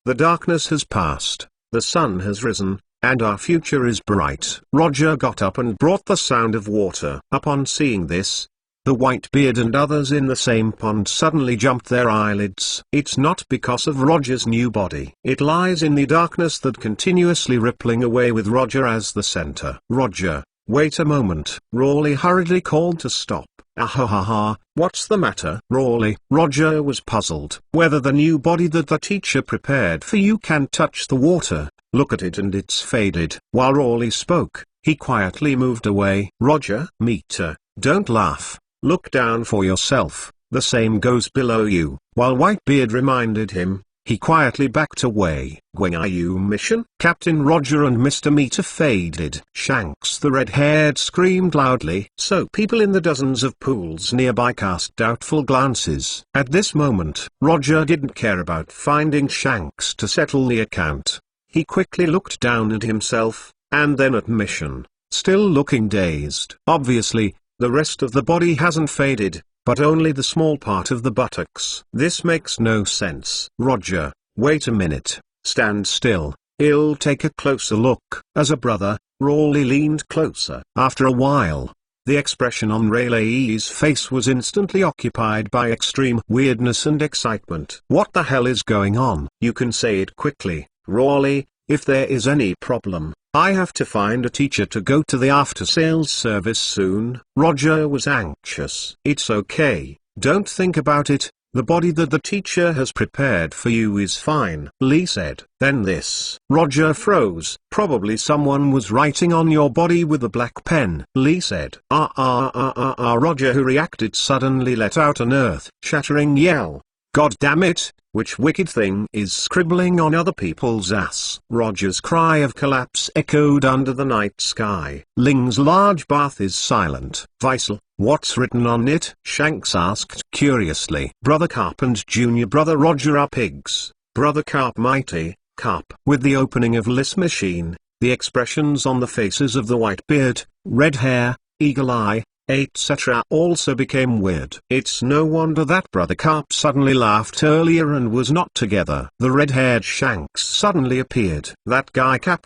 The darkness has passed. The sun has risen, and our future is bright. Roger got up and brought the sound of water. Upon seeing this, the Whitebeard and others in the same pond suddenly jumped their eyelids. It's not because of Roger's new body. It lies in the darkness that continuously rippling away with Roger as the center. Roger, wait a moment. Rawley hurriedly called to stop. Ahahaha, what's the matter? Rawley. Roger was puzzled. Whether the new body that the teacher prepared for you can touch the water. Look at it and it's faded. While Rawley spoke, he quietly moved away. Roger. Mita, don't laugh. Look down for yourself. The same goes below you. While Whitebeard reminded him, he quietly backed away. "Gwing mission?" Captain Roger and Mr. Meter faded. Shanks the red-haired screamed loudly, so people in the dozens of pools nearby cast doubtful glances. At this moment, Roger didn't care about finding Shanks to settle the account. He quickly looked down at himself, and then at Mission, still looking dazed. Obviously, the rest of the body hasn't faded, but only the small part of the buttocks. This makes no sense. "Roger, wait a minute, stand still, I'll take a closer look." As a brother, Raleigh leaned closer. After a while, the expression on Raleigh's face was instantly occupied by extreme weirdness and excitement. "What the hell is going on?" "You can say it quickly, Raleigh, if there is any problem. I have to find a teacher to go to the after-sales service soon." Roger was anxious. "It's okay, don't think about it, the body that the teacher has prepared for you is fine," Lee said. Then this. Roger froze. "Probably someone was writing on your body with a black pen," Lee said. Roger, who reacted suddenly, let out an earth-shattering yell. "God damn it! Which wicked thing is scribbling on other people's ass?" Roger's cry of collapse echoed under the night sky. "Ling's large bath is silent. Weissel, what's written on it?" Shanks asked curiously. "Brother Carp and Junior Brother Roger are pigs. Brother Carp mighty, Carp." With the opening of Liss machine, the expressions on the faces of the Whitebeard, red hair, eagle eye, etc. also became weird. It's no wonder that Brother Carp suddenly laughed earlier and was not together. The red-haired Shanks suddenly appeared. "That guy Cap ...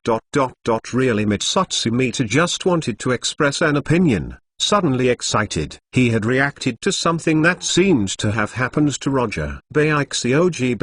really Mitsutsumita just wanted to express an opinion." Suddenly excited, he had reacted to something that seemed to have happened to Roger. Baixioji,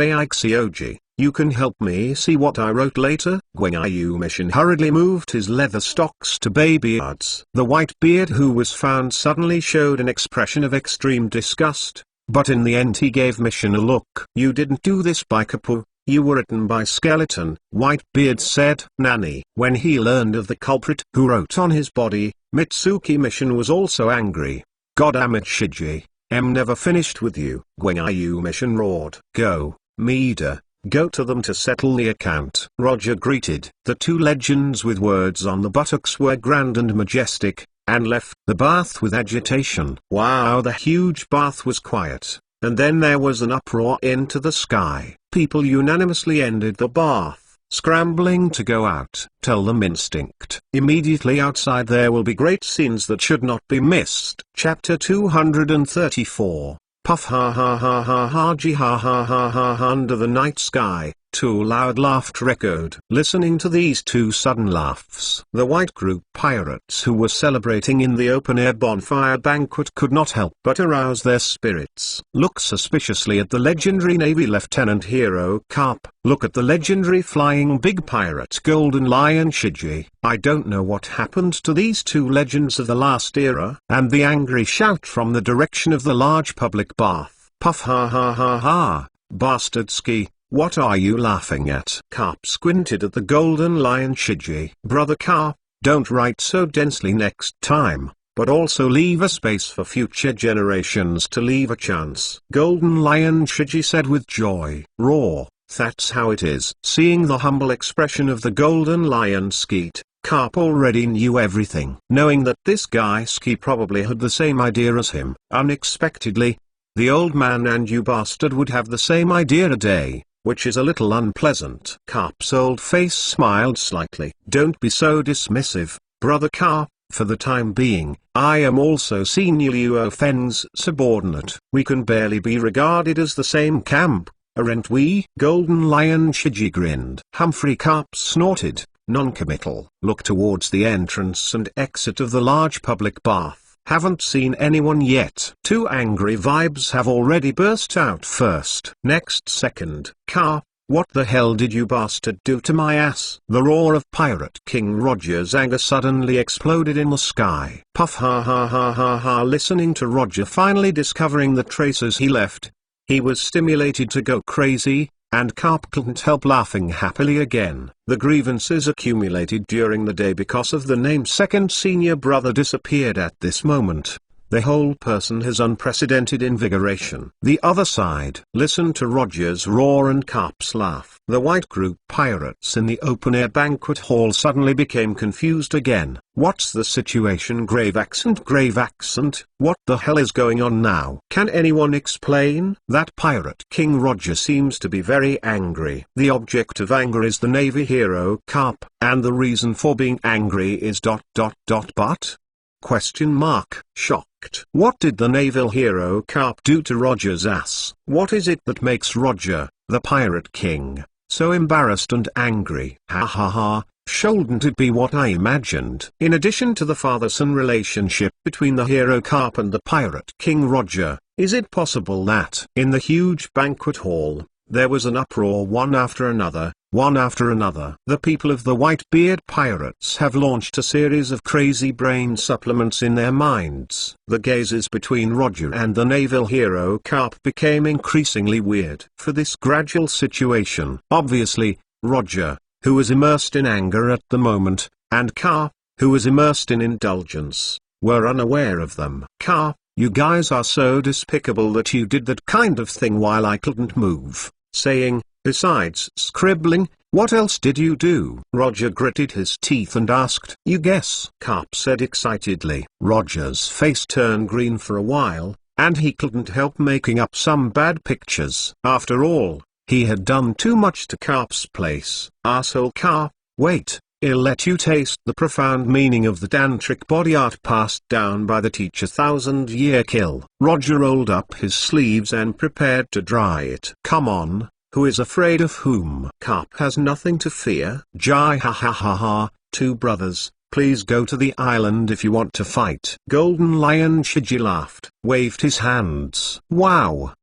you can help me see what I wrote later?" Gwing Mission hurriedly moved his leather stocks to Babyard's. The Whitebeard who was found suddenly showed an expression of extreme disgust, but in the end he gave Mission a look. "You didn't do this by Kapu, you were written by Skeleton," Whitebeard said. "Nanny." When he learned of the culprit who wrote on his body, Mitsuki Mission was also angry. "Goddamn it Shiji, I'm never finished with you." Gwing Mission roared. "Go, Mida. Go to them to settle the account." Roger greeted the two legends with words on the buttocks were grand and majestic, and left the bath with agitation. Wow, the huge bath was quiet, and then there was an uproar into the sky. People unanimously ended the bath, scrambling to go out. "Tell them instinct. Immediately outside there will be great scenes that should not be missed." Chapter 234. Puff ha ha ha ha ha gee ha ha ha ha ha. Under the night sky, two loud laughter echoed. Listening to these two sudden laughs, the white group pirates who were celebrating in the open-air bonfire banquet could not help but arouse their spirits. Look suspiciously at the legendary Navy Lieutenant Hero Carp. Look at the legendary flying big pirate Golden Lion Shiji. I don't know what happened to these two legends of the last era. And the angry shout from the direction of the large public bath. Puff ha ha ha ha, Bastardski. What are you laughing at? Carp squinted at the Golden Lion Shiji. Brother Carp, don't write so densely next time, but also leave a space for future generations to leave a chance. Golden Lion Shiji said with joy. Raw, that's how it is. Seeing the humble expression of the Golden Lion Skeet, Carp already knew everything. Knowing that this guy Ski probably had the same idea as him. Unexpectedly, the old man and you bastard would have the same idea a day, which is a little unpleasant. Carp's old face smiled slightly. Don't be so dismissive, Brother Carp. For the time being, I am also Senior Luo Fen's subordinate. We can barely be regarded as the same camp, aren't we? Golden Lion Shiji grinned. Humphrey Carp snorted, non-committal. Look towards the entrance and exit of the large public bath. Haven't seen anyone yet. Two angry vibes have already burst out first. Next second, Carp, what the hell did you bastard do to my ass? The roar of Pirate King Roger's anger suddenly exploded in the sky. Puff ha ha ha ha ha. Listening to Roger finally discovering the traces he left, he was stimulated to go crazy, and Carp couldn't help laughing happily again. The grievances accumulated during the day because of the name second senior brother disappeared at this moment. The whole person has unprecedented invigoration. The other side. Listen to Roger's roar and Carp's laugh. The white group pirates in the open-air banquet hall suddenly became confused again. What's the situation? Grave accent. What the hell is going on now? Can anyone explain? That pirate King Roger seems to be very angry. The object of anger is the Navy hero Carp, and the reason for being angry is ... but? Question mark. Shocked. What did the naval hero Carp do to Roger's ass? What is it that makes Roger, the pirate king, so embarrassed and angry? Ha ha ha, shouldn't it be what I imagined? In addition to the father-son relationship between the hero Carp and the pirate king Roger, is it possible that in the huge banquet hall, there was an uproar one after another? The people of the Whitebeard pirates have launched a series of crazy brain supplements in their minds. The gazes between Roger and the naval hero Carp became increasingly weird. For this gradual situation, obviously, Roger, who was immersed in anger at the moment, and Carp, who was immersed in indulgence, were unaware of them. Carp, you guys are so despicable that you did that kind of thing while I couldn't move. Saying, besides scribbling, what else did you do? Roger gritted his teeth and asked. You guess, Carp said excitedly. Roger's face turned green for a while, and he couldn't help making up some bad pictures. After all, he had done too much to Carp's place. Arsehole Carp, wait. I'll let you taste the profound meaning of the tantric body art passed down by the teacher. 1,000-year kill. Roger rolled up his sleeves and prepared to dry it. Come on, who is afraid of whom? Carp has nothing to fear. Jai ha ha ha ha, two brothers, please go to the island if you want to fight. Golden Lion Shiji laughed, waved his hands. Wow!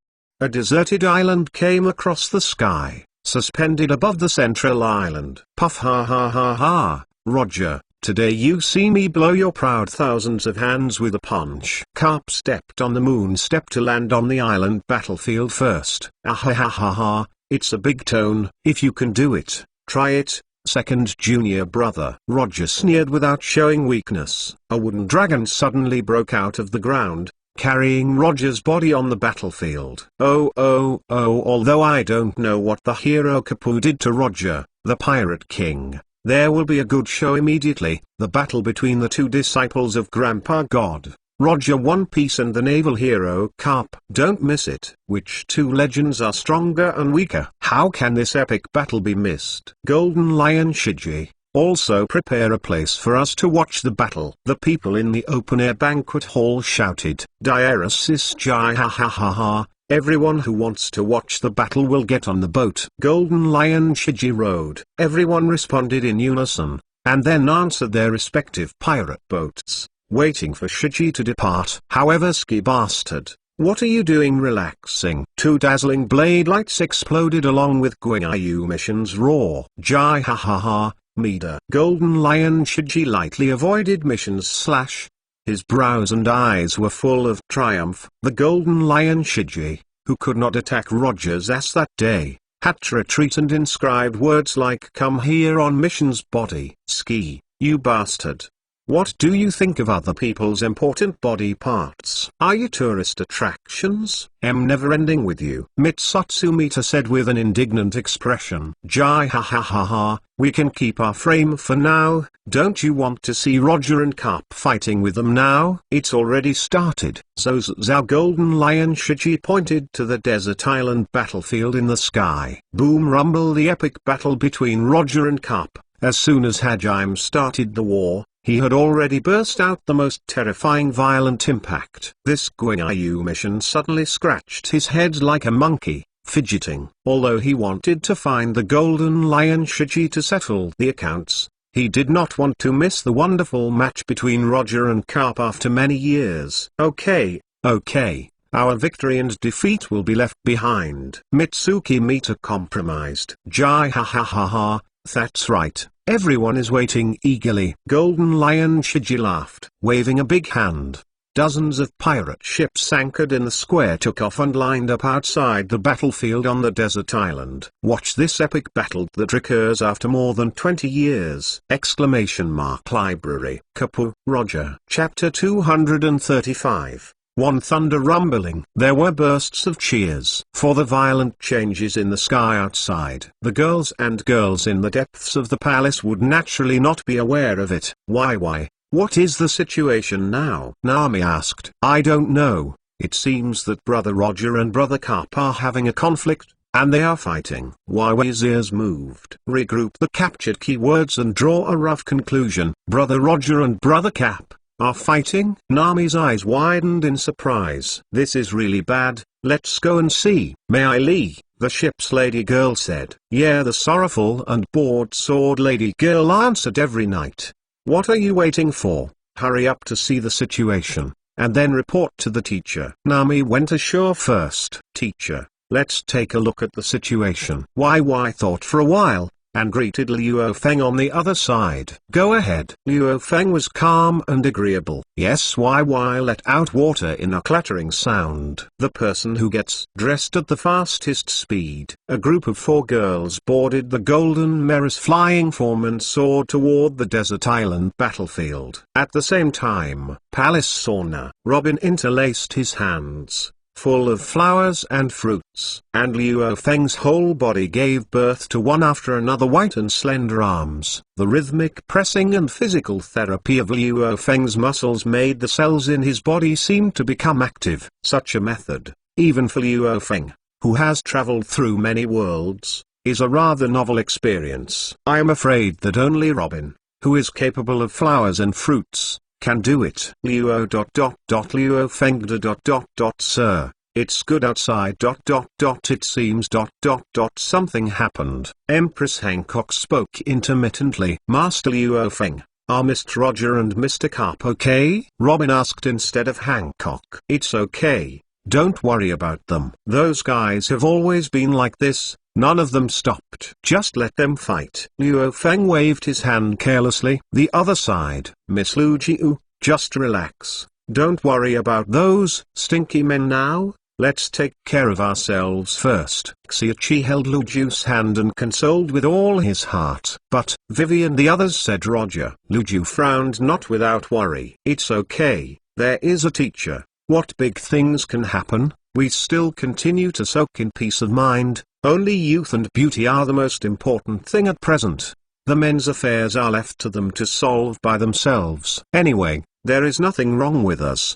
A deserted island came across the sky, suspended above the central island. Puff ha ha ha ha, Roger, today you see me blow your proud thousands of hands with a punch. Carp stepped on the moon step to land on the island battlefield first. Ah ha ha ha ha, it's a big tone. If you can do it, try it. Second junior brother. Roger sneered without showing weakness. A wooden dragon suddenly broke out of the ground, carrying Roger's body on the battlefield. Although I don't know what the hero Kapu did to Roger, the pirate king, there will be a good show immediately. The battle between the two disciples of Grandpa God, Roger One Piece and the naval hero Carp. Don't miss it. Which two legends are stronger and weaker? How can this epic battle be missed? Golden Lion Shiji. Also prepare a place for us to watch the battle. The people in the open-air banquet hall shouted. Diaresis Jai ha ha ha ha, everyone who wants to watch the battle will get on the boat. Golden Lion Shiji rowed. Everyone responded in unison, and then answered their respective pirate boats, waiting for Shiji to depart. However, ski bastard, what are you doing relaxing? Two dazzling blade lights exploded along with Guanyu mission's roar. Jai ha ha ha. Mida. Golden Lion Shiji lightly avoided missions / his brows and eyes were full of triumph. The Golden Lion Shiji, who could not attack Roger's ass that day, had to retreat and inscribed words like "Come here on mission's body." Ski, you bastard. What do you think of other people's important body parts? Are you tourist attractions? I'm never ending with you. Mitsutsu Mita said with an indignant expression. Jai ha ha ha ha, we can keep our frame for now. Don't you want to see Roger and Carp fighting with them now? It's already started. Zhao Golden Lion Shiji pointed to the desert island battlefield in the sky. Boom rumble, the epic battle between Roger and Carp. As soon as Hajime started the war, he had already burst out the most terrifying violent impact. This Guanyu mission suddenly scratched his head like a monkey, fidgeting. Although he wanted to find the Golden Lion Shiji to settle the accounts, he did not want to miss the wonderful match between Roger and Carp after many years. Okay, our victory and defeat will be left behind. Mitsuki Mita compromised. Jai ha ha ha ha, that's right. Everyone is waiting eagerly. Golden Lion Shiji laughed, waving a big hand. Dozens of pirate ships anchored in the square took off and lined up outside the battlefield on the desert island. Watch this epic battle that recurs after more than 20 years! Library. Kapu, Roger. Chapter 235. One thunder rumbling. There were bursts of cheers for the violent changes in the sky outside. The girls in the depths of the palace would naturally not be aware of it. Why? What is the situation now? Nami asked. I don't know. It seems that Brother Roger and Brother Carp are having a conflict, and they are fighting. His ears moved. Regroup the captured keywords and draw a rough conclusion. Brother Roger and Brother Cap are fighting? Nami's eyes widened in surprise. This is really bad. Let's go and see. May I, Lee? The ship's lady girl said. Yeah, the sorrowful and bored sword lady girl answered every night. What are you waiting for? Hurry up to see the situation, and then report to the teacher. Nami went ashore first. Teacher, let's take a look at the situation. Why thought for a while, and greeted Liu Feng on the other side. Go ahead. Liu Feng was calm and agreeable. Yes, why let out water in a clattering sound. The person who gets dressed at the fastest speed. A group of 4 girls boarded the Golden Mirror's flying form and soared toward the desert island battlefield. At the same time, Palace Sauna. Robin interlaced his hands, full of flowers and fruits, and Liu Feng's whole body gave birth to one after another white and slender arms. The rhythmic pressing and physical therapy of Liu Feng's muscles made the cells in his body seem to become active. Such a method, even for Liu Feng, who has traveled through many worlds, is a rather novel experience. I am afraid that only Robin, who is capable of flowers and fruits, can do it. Liu Feng sir, it's good outside it seems something happened. Empress Hancock spoke intermittently. Master Liu Feng, are Mr. Roger and Mr. Carp okay? Robin asked instead of Hancock. It's okay, don't worry about them. Those guys have always been like this. None of them stopped. Just let them fight. Liu Feng waved his hand carelessly. The other side. Miss Lu Jiu, just relax. Don't worry about those stinky men now. Let's take care of ourselves first. Xiaoqi held Lu Jiu's hand and consoled with all his heart. But, Vivi and the others said Roger. Lu Jiu frowned not without worry. It's okay, there is a teacher. What big things can happen? We still continue to soak in peace of mind. Only youth and beauty are the most important thing at present. The men's affairs are left to them to solve by themselves. Anyway, there is nothing wrong with us.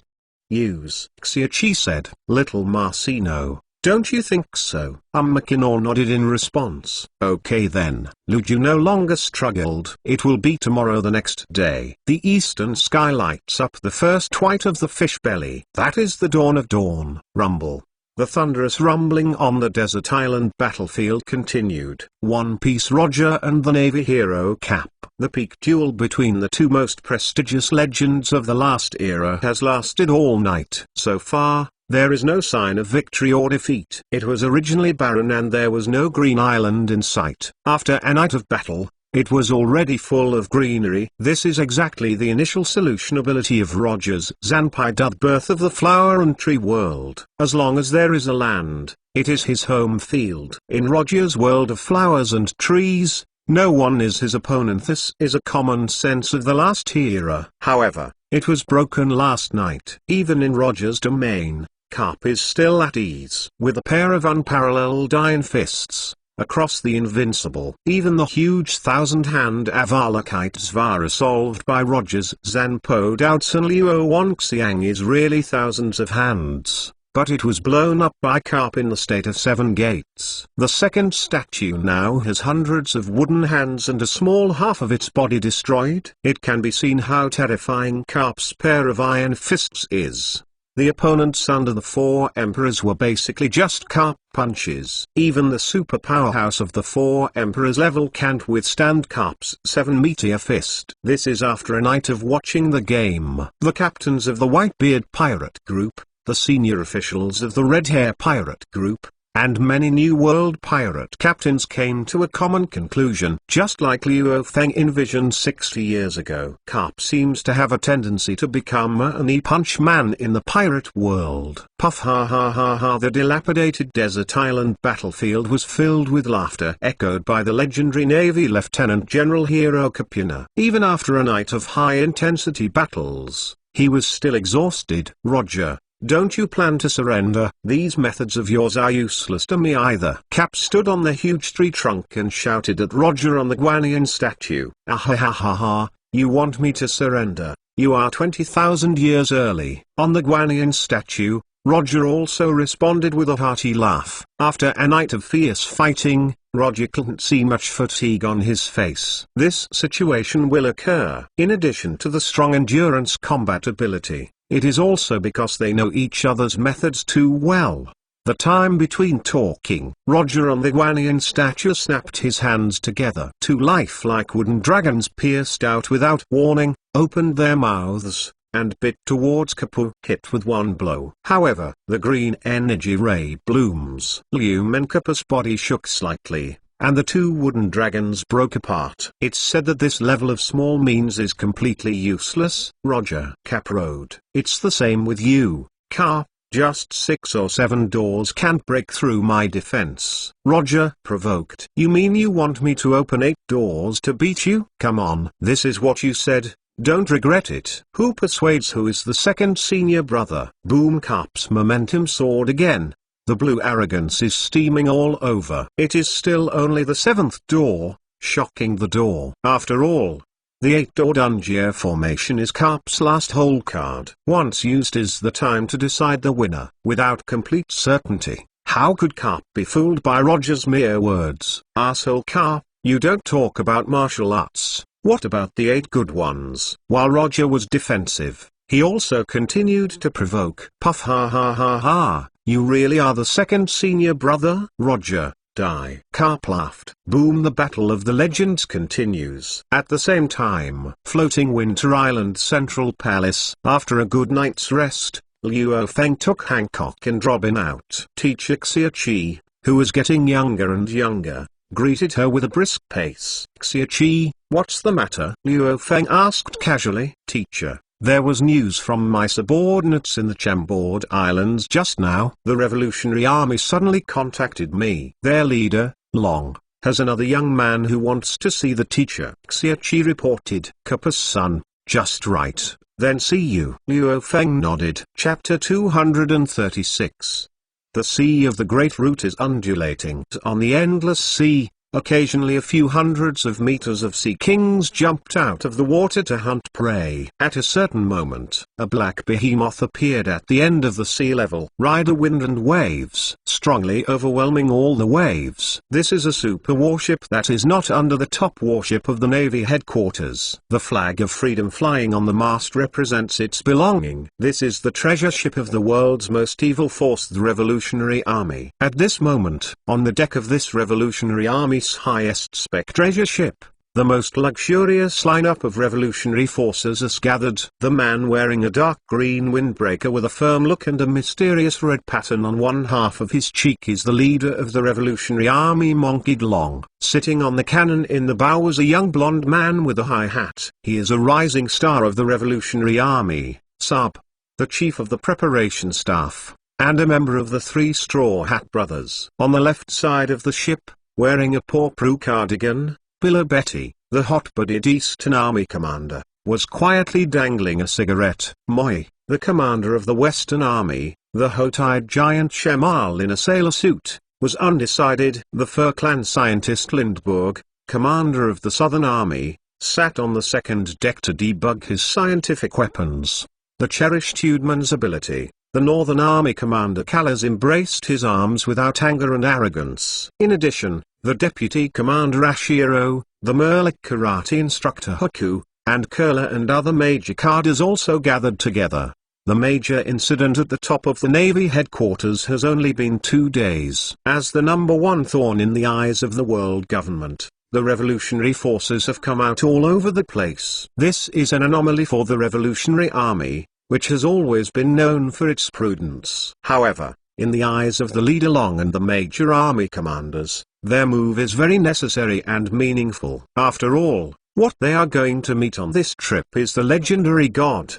Xiaoqi said. Little Marcino, don't you think so? Makino nodded in response. Okay then. Lu Jiu no longer struggled. It will be tomorrow the next day. The eastern sky lights up the first white of the fish belly. That is the dawn of dawn. Rumble. The thunderous rumbling on the desert island battlefield continued. One Piece Roger and the Navy hero Cap. The peak duel between the two most prestigious legends of the last era has lasted all night. So far, there is no sign of victory or defeat. It was originally barren and there was no green island in sight. After a night of battle, it was already full of greenery. This is exactly the initial solution ability of Roger's Zanpai, the birth of the flower and tree world. As long as there is a land, it is his home field. In Roger's world of flowers and trees, no one is his opponent. This is a common sense of the last era. However, it was broken last night. Even in Roger's domain, Carp is still at ease. With a pair of unparalleled iron fists, across the invincible. Even the huge 1,000-hand Avalokite Zvara solved by Roger's Zanpo Doubtson Liu Wangxiang is really thousands of hands, but it was blown up by Carp in the state of 7 gates. The second statue now has hundreds of wooden hands and a small half of its body destroyed. It can be seen how terrifying Carp's pair of iron fists is. The opponents under the 4 emperors were basically just Carp punches. Even the super powerhouse of the 4 emperors level can't withstand Carp's 7-meter fist. This is after a night of watching the game. The captains of the Whitebeard pirate group, the senior officials of the Red Hair pirate group, and many New World pirate captains came to a common conclusion, just like Luo Feng envisioned 60 years ago. Carp seems to have a tendency to become a knee-punch man in the pirate world. Puff ha ha ha ha. The dilapidated desert island battlefield was filled with laughter, echoed by the legendary Navy Lieutenant General Hiro Kapuna. Even after a night of high-intensity battles, he was still exhausted. Roger, don't you plan to surrender? These methods of yours are useless to me either. Cap stood on the huge tree trunk and shouted at Roger on the Guanyin statue. Ah ha ha ha ha, you want me to surrender? You are 20,000 years early. On the Guanyin statue, Roger also responded with a hearty laugh. After a night of fierce fighting, Roger couldn't see much fatigue on his face. This situation will occur. In addition to the strong endurance combat ability, it is also because they know each other's methods too well. The time between talking, Roger on the Guanyin statue snapped his hands together. Two lifelike wooden dragons pierced out without warning, opened their mouths, and bit towards Kapu, hit with one blow. However, the green energy ray blooms. Liu and Kapu's body shook slightly, and the two wooden dragons broke apart. It's said that this level of small means is completely useless. Roger. Cap road. It's the same with you, Carp. Just 6 or 7 doors can't break through my defense. Roger, provoked. You mean you want me to open 8 doors to beat you? Come on. This is what you said. Don't regret it. Who persuades who is the second senior brother? Boom. Carp's momentum soared again. The blue arrogance is steaming all over. It is still only the 7th door, shocking the door. After all, the 8-door Dungeon formation is Carp's last hole card. Once used is the time to decide the winner. Without complete certainty, how could Carp be fooled by Roger's mere words? Asshole Carp, you don't talk about martial arts. What about the 8 good ones? While Roger was defensive, he also continued to provoke. Puff ha ha ha ha, you really are the second senior brother? Roger, die. Carp laughed. Boom. The Battle of the Legends continues. At the same time, floating Winter Island Central Palace. After a good night's rest, Luo Feng took Hancock and Robin out. Teacher Xia Qi, who was getting younger and younger, greeted her with a brisk pace. Xia Qi, what's the matter? Luo Feng asked casually. Teacher, there was news from my subordinates in the Chambord Islands just now. The Revolutionary Army suddenly contacted me. Their leader, Long, has another young man who wants to see the teacher. Xia Qi reported. Kapa's son, just right. Then see you. Luo Feng nodded. Chapter 236. The sea of the Great Root is undulating. On the endless sea, occasionally a few hundreds of meters of sea kings jumped out of the water to hunt prey. At a certain moment, a black behemoth appeared at the end of the sea level. Rider wind and waves, strongly overwhelming all the waves. This is a super warship that is not under the top warship of the Navy headquarters. The flag of freedom flying on the mast represents its belonging. This is the treasure ship of the world's most evil force, the Revolutionary Army. At this moment, on the deck of this Revolutionary Army highest spec treasure ship, the most luxurious lineup of revolutionary forces is gathered. The man wearing a dark green windbreaker with a firm look and a mysterious red pattern on one half of his cheek is the leader of the Revolutionary Army, Monkey Long. Sitting on the cannon in the bow is a young blonde man with a high hat. He is a rising star of the Revolutionary Army, Sub, the chief of the preparation staff, and a member of the 3 Straw Hat Brothers. On the left side of the ship, wearing a purple cardigan, Billa Betty, the hot-blooded Eastern Army commander, was quietly dangling a cigarette. Moi, the commander of the Western Army, the hot-eyed giant Shemal in a sailor suit, was undecided. The Fur Clan scientist Lindbergh, commander of the Southern Army, sat on the second deck to debug his scientific weapons. The cherished Udman's ability. The Northern Army commander Callas embraced his arms without anger and arrogance. In addition, the deputy commander Ashiro, the Merlik karate instructor Haku, and Kurla and other major cadres also gathered together. The major incident at the top of the Navy headquarters has only been 2 days. As the #1 thorn in the eyes of the world government, the revolutionary forces have come out all over the place. This is an anomaly for the Revolutionary Army, which has always been known for its prudence. However, In the eyes of the leader Long and the major army commanders, their move is very necessary and meaningful. After all, what they are going to meet on this trip is the legendary god!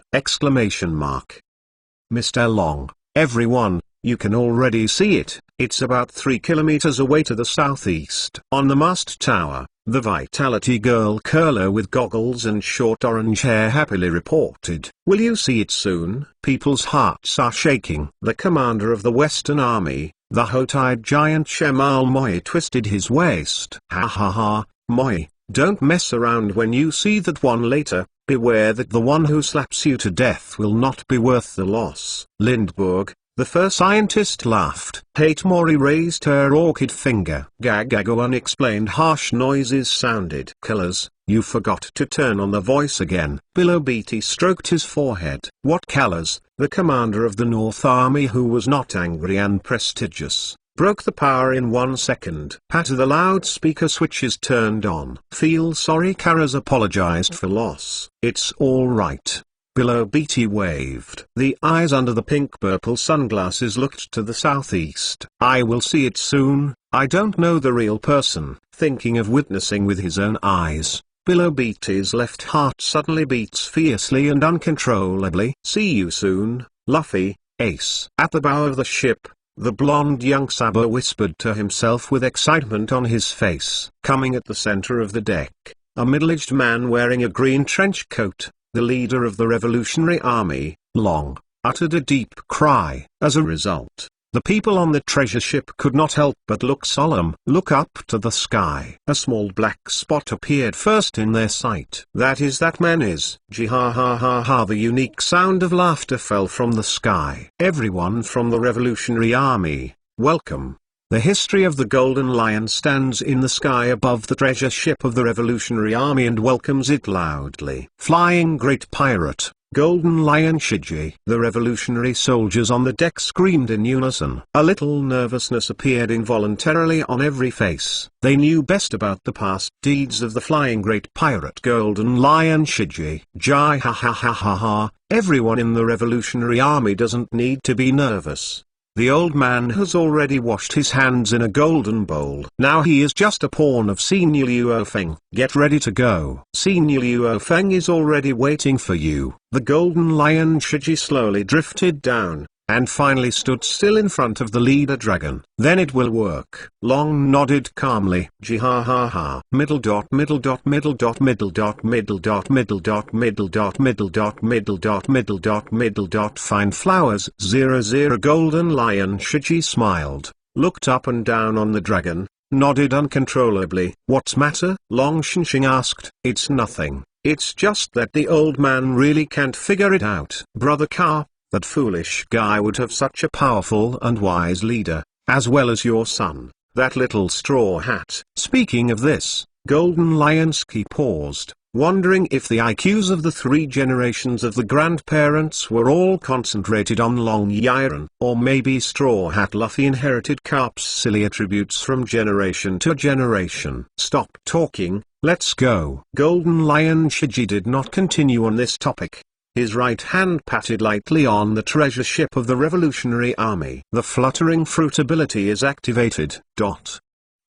Mr. Long, everyone, you can already see it. It's about 3 kilometers away to the southeast. On the mast tower, the Vitality Girl curler with goggles and short orange hair happily reported. Will you see it soon? People's hearts are shaking. The commander of the Western Army, the hot-eyed giant Shemal Moy, twisted his waist. Ha ha ha, Moy, don't mess around when you see that one later. Beware that the one who slaps you to death will not be worth the loss. Lindbergh, the first scientist, laughed. Hate Mori raised her orchid finger. Gagago, unexplained harsh noises sounded. Killers, you forgot to turn on the voice again. Billow Beatty stroked his forehead. What colors? The commander of the North Army, who was not angry and prestigious, broke the power in 1 second. Pat, the loudspeaker switch is turned on. Feel sorry, Karas apologized for loss. It's all right. Billow Beatty waved. The eyes under the pink-purple sunglasses looked to the southeast. I will see it soon. I don't know the real person. Thinking of witnessing with his own eyes, Billow Beatty's left heart suddenly beats fiercely and uncontrollably. See you soon, Luffy, Ace. At the bow of the ship, the blonde young saber whispered to himself with excitement on his face. Coming at the center of the deck, a middle-aged man wearing a green trench coat, the leader of the Revolutionary Army, Long, uttered a deep cry. As a result, the people on the treasure ship could not help but look solemn. Look up to the sky. A small black spot appeared first in their sight. That man is. Gee ha ha ha ha. The unique sound of laughter fell from the sky. Everyone from the Revolutionary Army, welcome. The history of the Golden Lion stands in the sky above the treasure ship of the Revolutionary Army and welcomes it loudly. Flying Great Pirate, Golden Lion Shiji. The revolutionary soldiers on the deck screamed in unison. A little nervousness appeared involuntarily on every face. They knew best about the past deeds of the Flying Great Pirate Golden Lion Shiji. Jai ha ha ha ha ha. Everyone in the Revolutionary Army doesn't need to be nervous. The old man has already washed his hands in a golden bowl. Now he is just a pawn of Senior Luo Feng. Get ready to go. Senior Luo Feng is already waiting for you. The Golden Lion Shiji slowly drifted down, and finally stood still in front of the leader dragon. Then it will work. Long nodded calmly. Gee ha ha ha. Middle dot middle dot middle dot middle dot middle dot middle dot middle dot middle dot middle dot middle dot middle dot. Fine flowers. 00. Golden Lion Shiji smiled, looked up and down on the dragon, nodded uncontrollably. What's matter? Long Shinshing asked. It's nothing. It's just that the old man really can't figure it out. Brother Ka, that foolish guy would have such a powerful and wise leader, as well as your son, that little straw hat. Speaking of this, Golden Lionsky paused, wondering if the IQs of the 3 generations of the grandparents were all concentrated on Long Yiren, or maybe Straw Hat Luffy inherited Carp's silly attributes from generation to generation. Stop talking, let's go. Golden Lion Shiji did not continue on this topic. His right hand patted lightly on the treasure ship of the Revolutionary Army. The fluttering fruit ability is activated.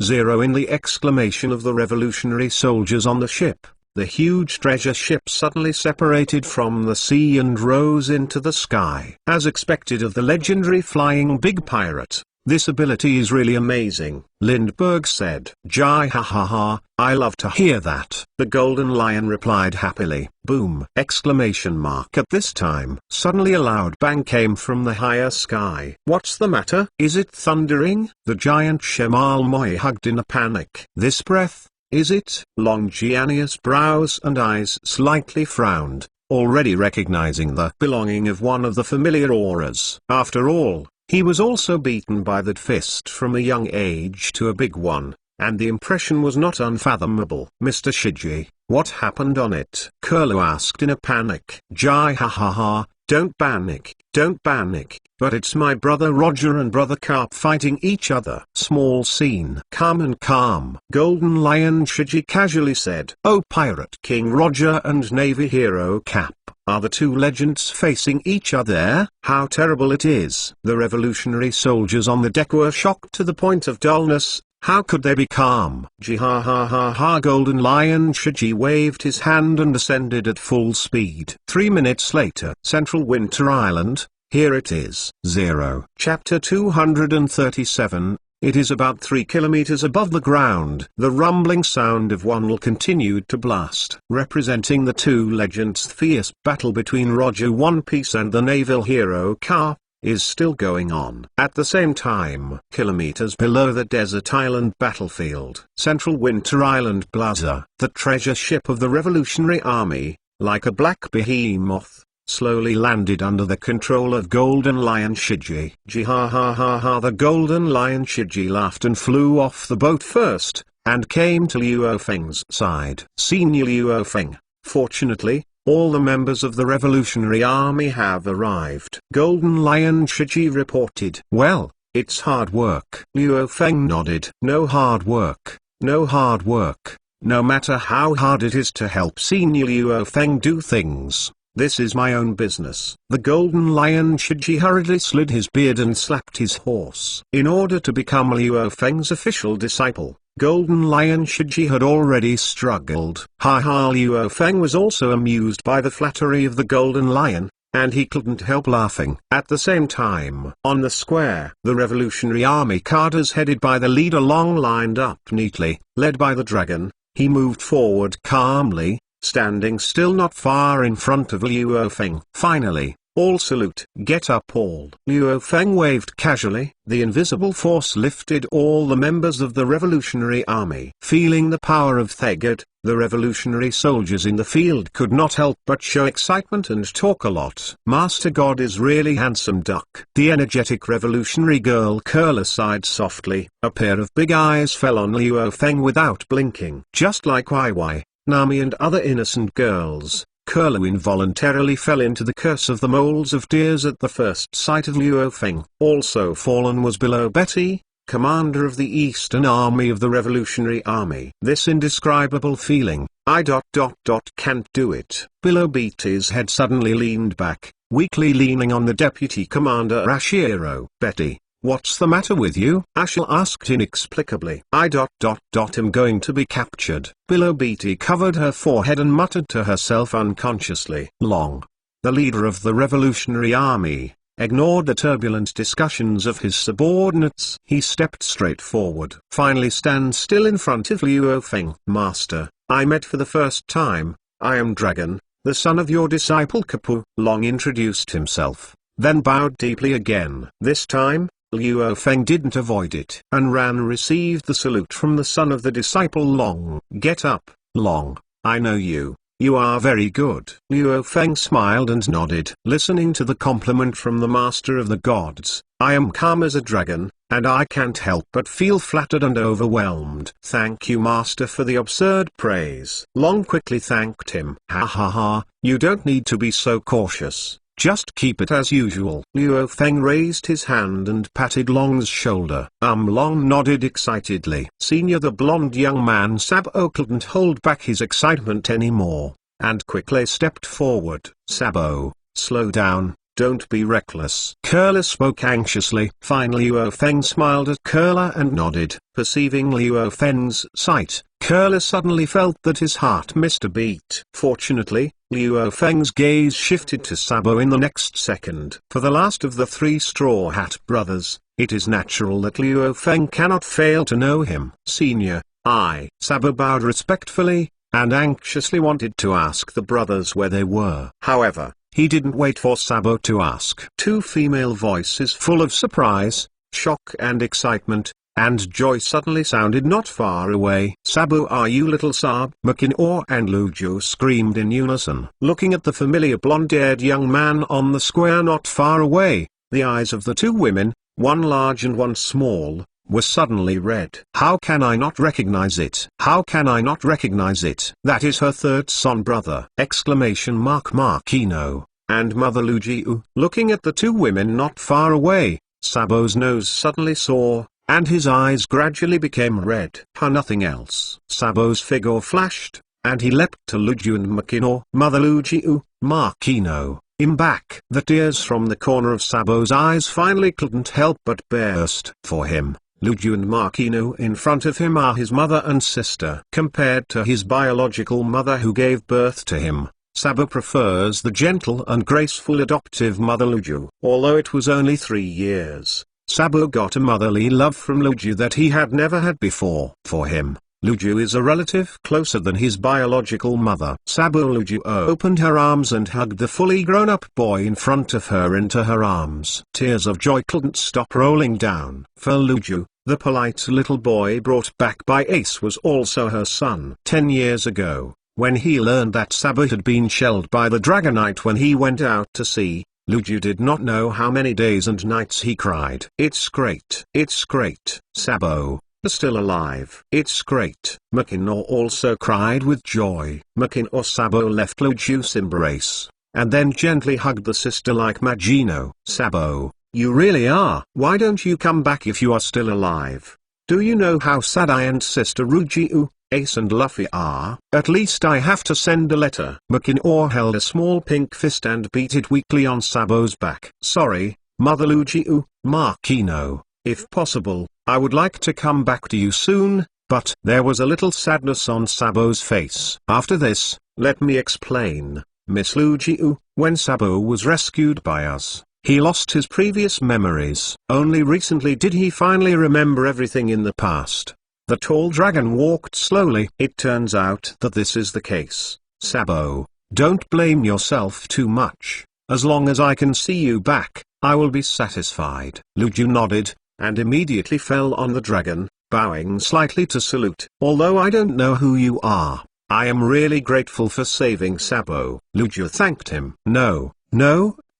0 in the exclamation of the revolutionary soldiers on the ship. The huge treasure ship suddenly separated from the sea and rose into the sky. As expected of the legendary Flying Big Pirate, this ability is really amazing, Lindbergh said. Jai ha ha ha, I love to hear that. The Golden Lion replied happily. Boom! Exclamation mark. At this time, suddenly a loud bang came from the higher sky. What's the matter? Is it thundering? The giant Shemal Moy hugged in a panic. This breath, is it? Longiania's brows and eyes slightly frowned, already recognizing the belonging of one of the familiar auras. After all, he was also beaten by that fist from a young age to a big one, and the impression was not unfathomable. Mr. Shiji, what happened on it? Curlew asked in a panic. Jai ha ha ha, Don't panic, don't panic, but it's my brother Roger and brother Carp fighting each other. Small scene. Calm and calm. Golden Lion Shiji casually said. Oh, Pirate King Roger and Navy Hero Cap, are the two legends facing each other? How terrible it is. The revolutionary soldiers on the deck were shocked to the point of dullness. How could they be calm? Ha ha ha ha. Golden Lion Shiji waved his hand and ascended at full speed. 3 minutes later. Central Winter Island, here it is. 0. Chapter 237. It is about 3 kilometers above the ground. The rumbling sound of one will continued to blast. Representing the two legends' fierce battle between Roger One Piece and the naval hero Carp is still going on. At the same time, kilometers below the desert island battlefield, Central Winter Island Plaza, the treasure ship of the Revolutionary Army, like a black behemoth, slowly landed under the control of Golden Lion Shiji. Ha ha ha ha. The Golden Lion Shiji laughed and flew off the boat first, and came to Luo Feng's side. Senior Luo Feng, fortunately, all the members of the Revolutionary Army have arrived. Golden Lion Shiji reported. Well, it's hard work. Luo Feng nodded. No hard work, no hard work, no matter how hard it is to help Senior Luo Feng do things. This is my own business. The Golden Lion Shiji hurriedly slid his beard and slapped his horse. In order to become Luo Feng's official disciple, Golden Lion Shiji had already struggled. Ha ha. Luo Feng was also amused by the flattery of the Golden Lion, and he couldn't help laughing. At the same time, on the square, the Revolutionary Army cadres headed by the leader Long lined up neatly, led by the dragon. He moved forward calmly, standing still not far in front of Luo Feng. Finally, all salute. Get up all. Luo Feng waved casually. The invisible force lifted all the members of the Revolutionary Army. Feeling the power of Thegad, the revolutionary soldiers in the field could not help but show excitement and talk a lot. Master God is really handsome duck. The energetic revolutionary girl Curler sighed softly. A pair of big eyes fell on Luo Feng without blinking. Just like YY, Nami and other innocent girls, Curlew involuntarily fell into the curse of the moles of tears at the first sight of Luo Feng. Also fallen was Below Betty, commander of the Eastern Army of the Revolutionary Army. This indescribable feeling, can't do it. Below Betty's head suddenly leaned back, weakly leaning on the deputy commander Ashiro. Betty, what's the matter with you? Ashil asked inexplicably. I'm going to be captured. Below Betty covered her forehead and muttered to herself unconsciously. Long, the leader of the Revolutionary Army, ignored the turbulent discussions of his subordinates. He stepped straight forward. Finally stand still in front of Luo Feng. Master, I met for the first time. I am Dragon, the son of your disciple Kapu. Long introduced himself, then bowed deeply again. This time, Luo Feng didn't avoid it, and received the salute from the son of the disciple Long. Get up, Long, I know you. You are very good. Luo Feng smiled and nodded. Listening to the compliment from the master of the gods, I am calm as a dragon, and I can't help but feel flattered and overwhelmed. Thank you master for the absurd praise. Long quickly thanked him. Ha ha ha, you don't need to be so cautious. Just keep it as usual. Luo Feng raised his hand and patted Long's shoulder. Long nodded excitedly. Senior the blonde young man Sabo couldn't hold back his excitement anymore, and quickly stepped forward. Sabo, slow down, don't be reckless. Curler spoke anxiously. Finally Luo Feng smiled at Curler and nodded. Perceiving Luo Feng's sight, Curler suddenly felt that his heart missed a beat. Fortunately, Luo Feng's gaze shifted to Sabo in the next second. For the last of the 3 Straw Hat brothers, it is natural that Luo Feng cannot fail to know him. Senior, Sabo bowed respectfully, and anxiously wanted to ask the brothers where they were. However, he didn't wait for Sabo to ask. 2 female voices full of surprise, shock and excitement, and joy suddenly sounded not far away. Sabo, are you little Sab? Makinor and Lujo screamed in unison. Looking at the familiar blonde-haired young man on the square not far away, the eyes of the 2 women, one large and one small, were suddenly red. How can I not recognize it? How can I not recognize it? That is her 3rd son brother! Markino and Mother Lujiu. Looking at the two women not far away, Sabo's nose suddenly sore, and his eyes gradually became red. Nothing else. Sabo's figure flashed, and he leapt to Luju and Makino. Mother Lujiu, Makino, I'm back. The tears from the corner of Sabo's eyes finally couldn't help but burst. For him, Luju and Makino in front of him are his mother and sister. Compared to his biological mother who gave birth to him, Sabo prefers the gentle and graceful adoptive Mother Luju. Although it was only 3 years, Sabo got a motherly love from Luju that he had never had before. For him, Luju is a relative closer than his biological mother. Sabo Luju opened her arms and hugged the fully grown-up boy in front of her into her arms. Tears of joy couldn't stop rolling down. For Luju, the polite little boy brought back by Ace was also her son. 10 years ago, when he learned that Sabo had been shelled by the Dragonite when he went out to sea, Luju did not know how many days and nights he cried. It's great. It's great. Sabo, still alive. It's great. Makino also cried with joy. Makino Sabo left Luju's embrace, and then gently hugged the sister like Magino. Sabo, you really are. Why don't you come back if you are still alive? Do you know how sad I and Sister Rujiu, Ace and Luffy are? At least I have to send a letter. Makino held a small pink fist and beat it weakly on Sabo's back. Sorry, Mother Lujiu, Makino. If possible, I would like to come back to you soon, but there was a little sadness on Sabo's face. After this, let me explain, Miss Lujiu. When Sabo was rescued by us, he lost his previous memories. Only recently did he finally remember everything in the past. The tall dragon walked slowly. It turns out that this is the case. Sabo, don't blame yourself too much. As long as I can see you back, I will be satisfied. Luju nodded, and immediately fell on the dragon, bowing slightly to salute. Although I don't know who you are, I am really grateful for saving Sabo. Luju thanked him. No,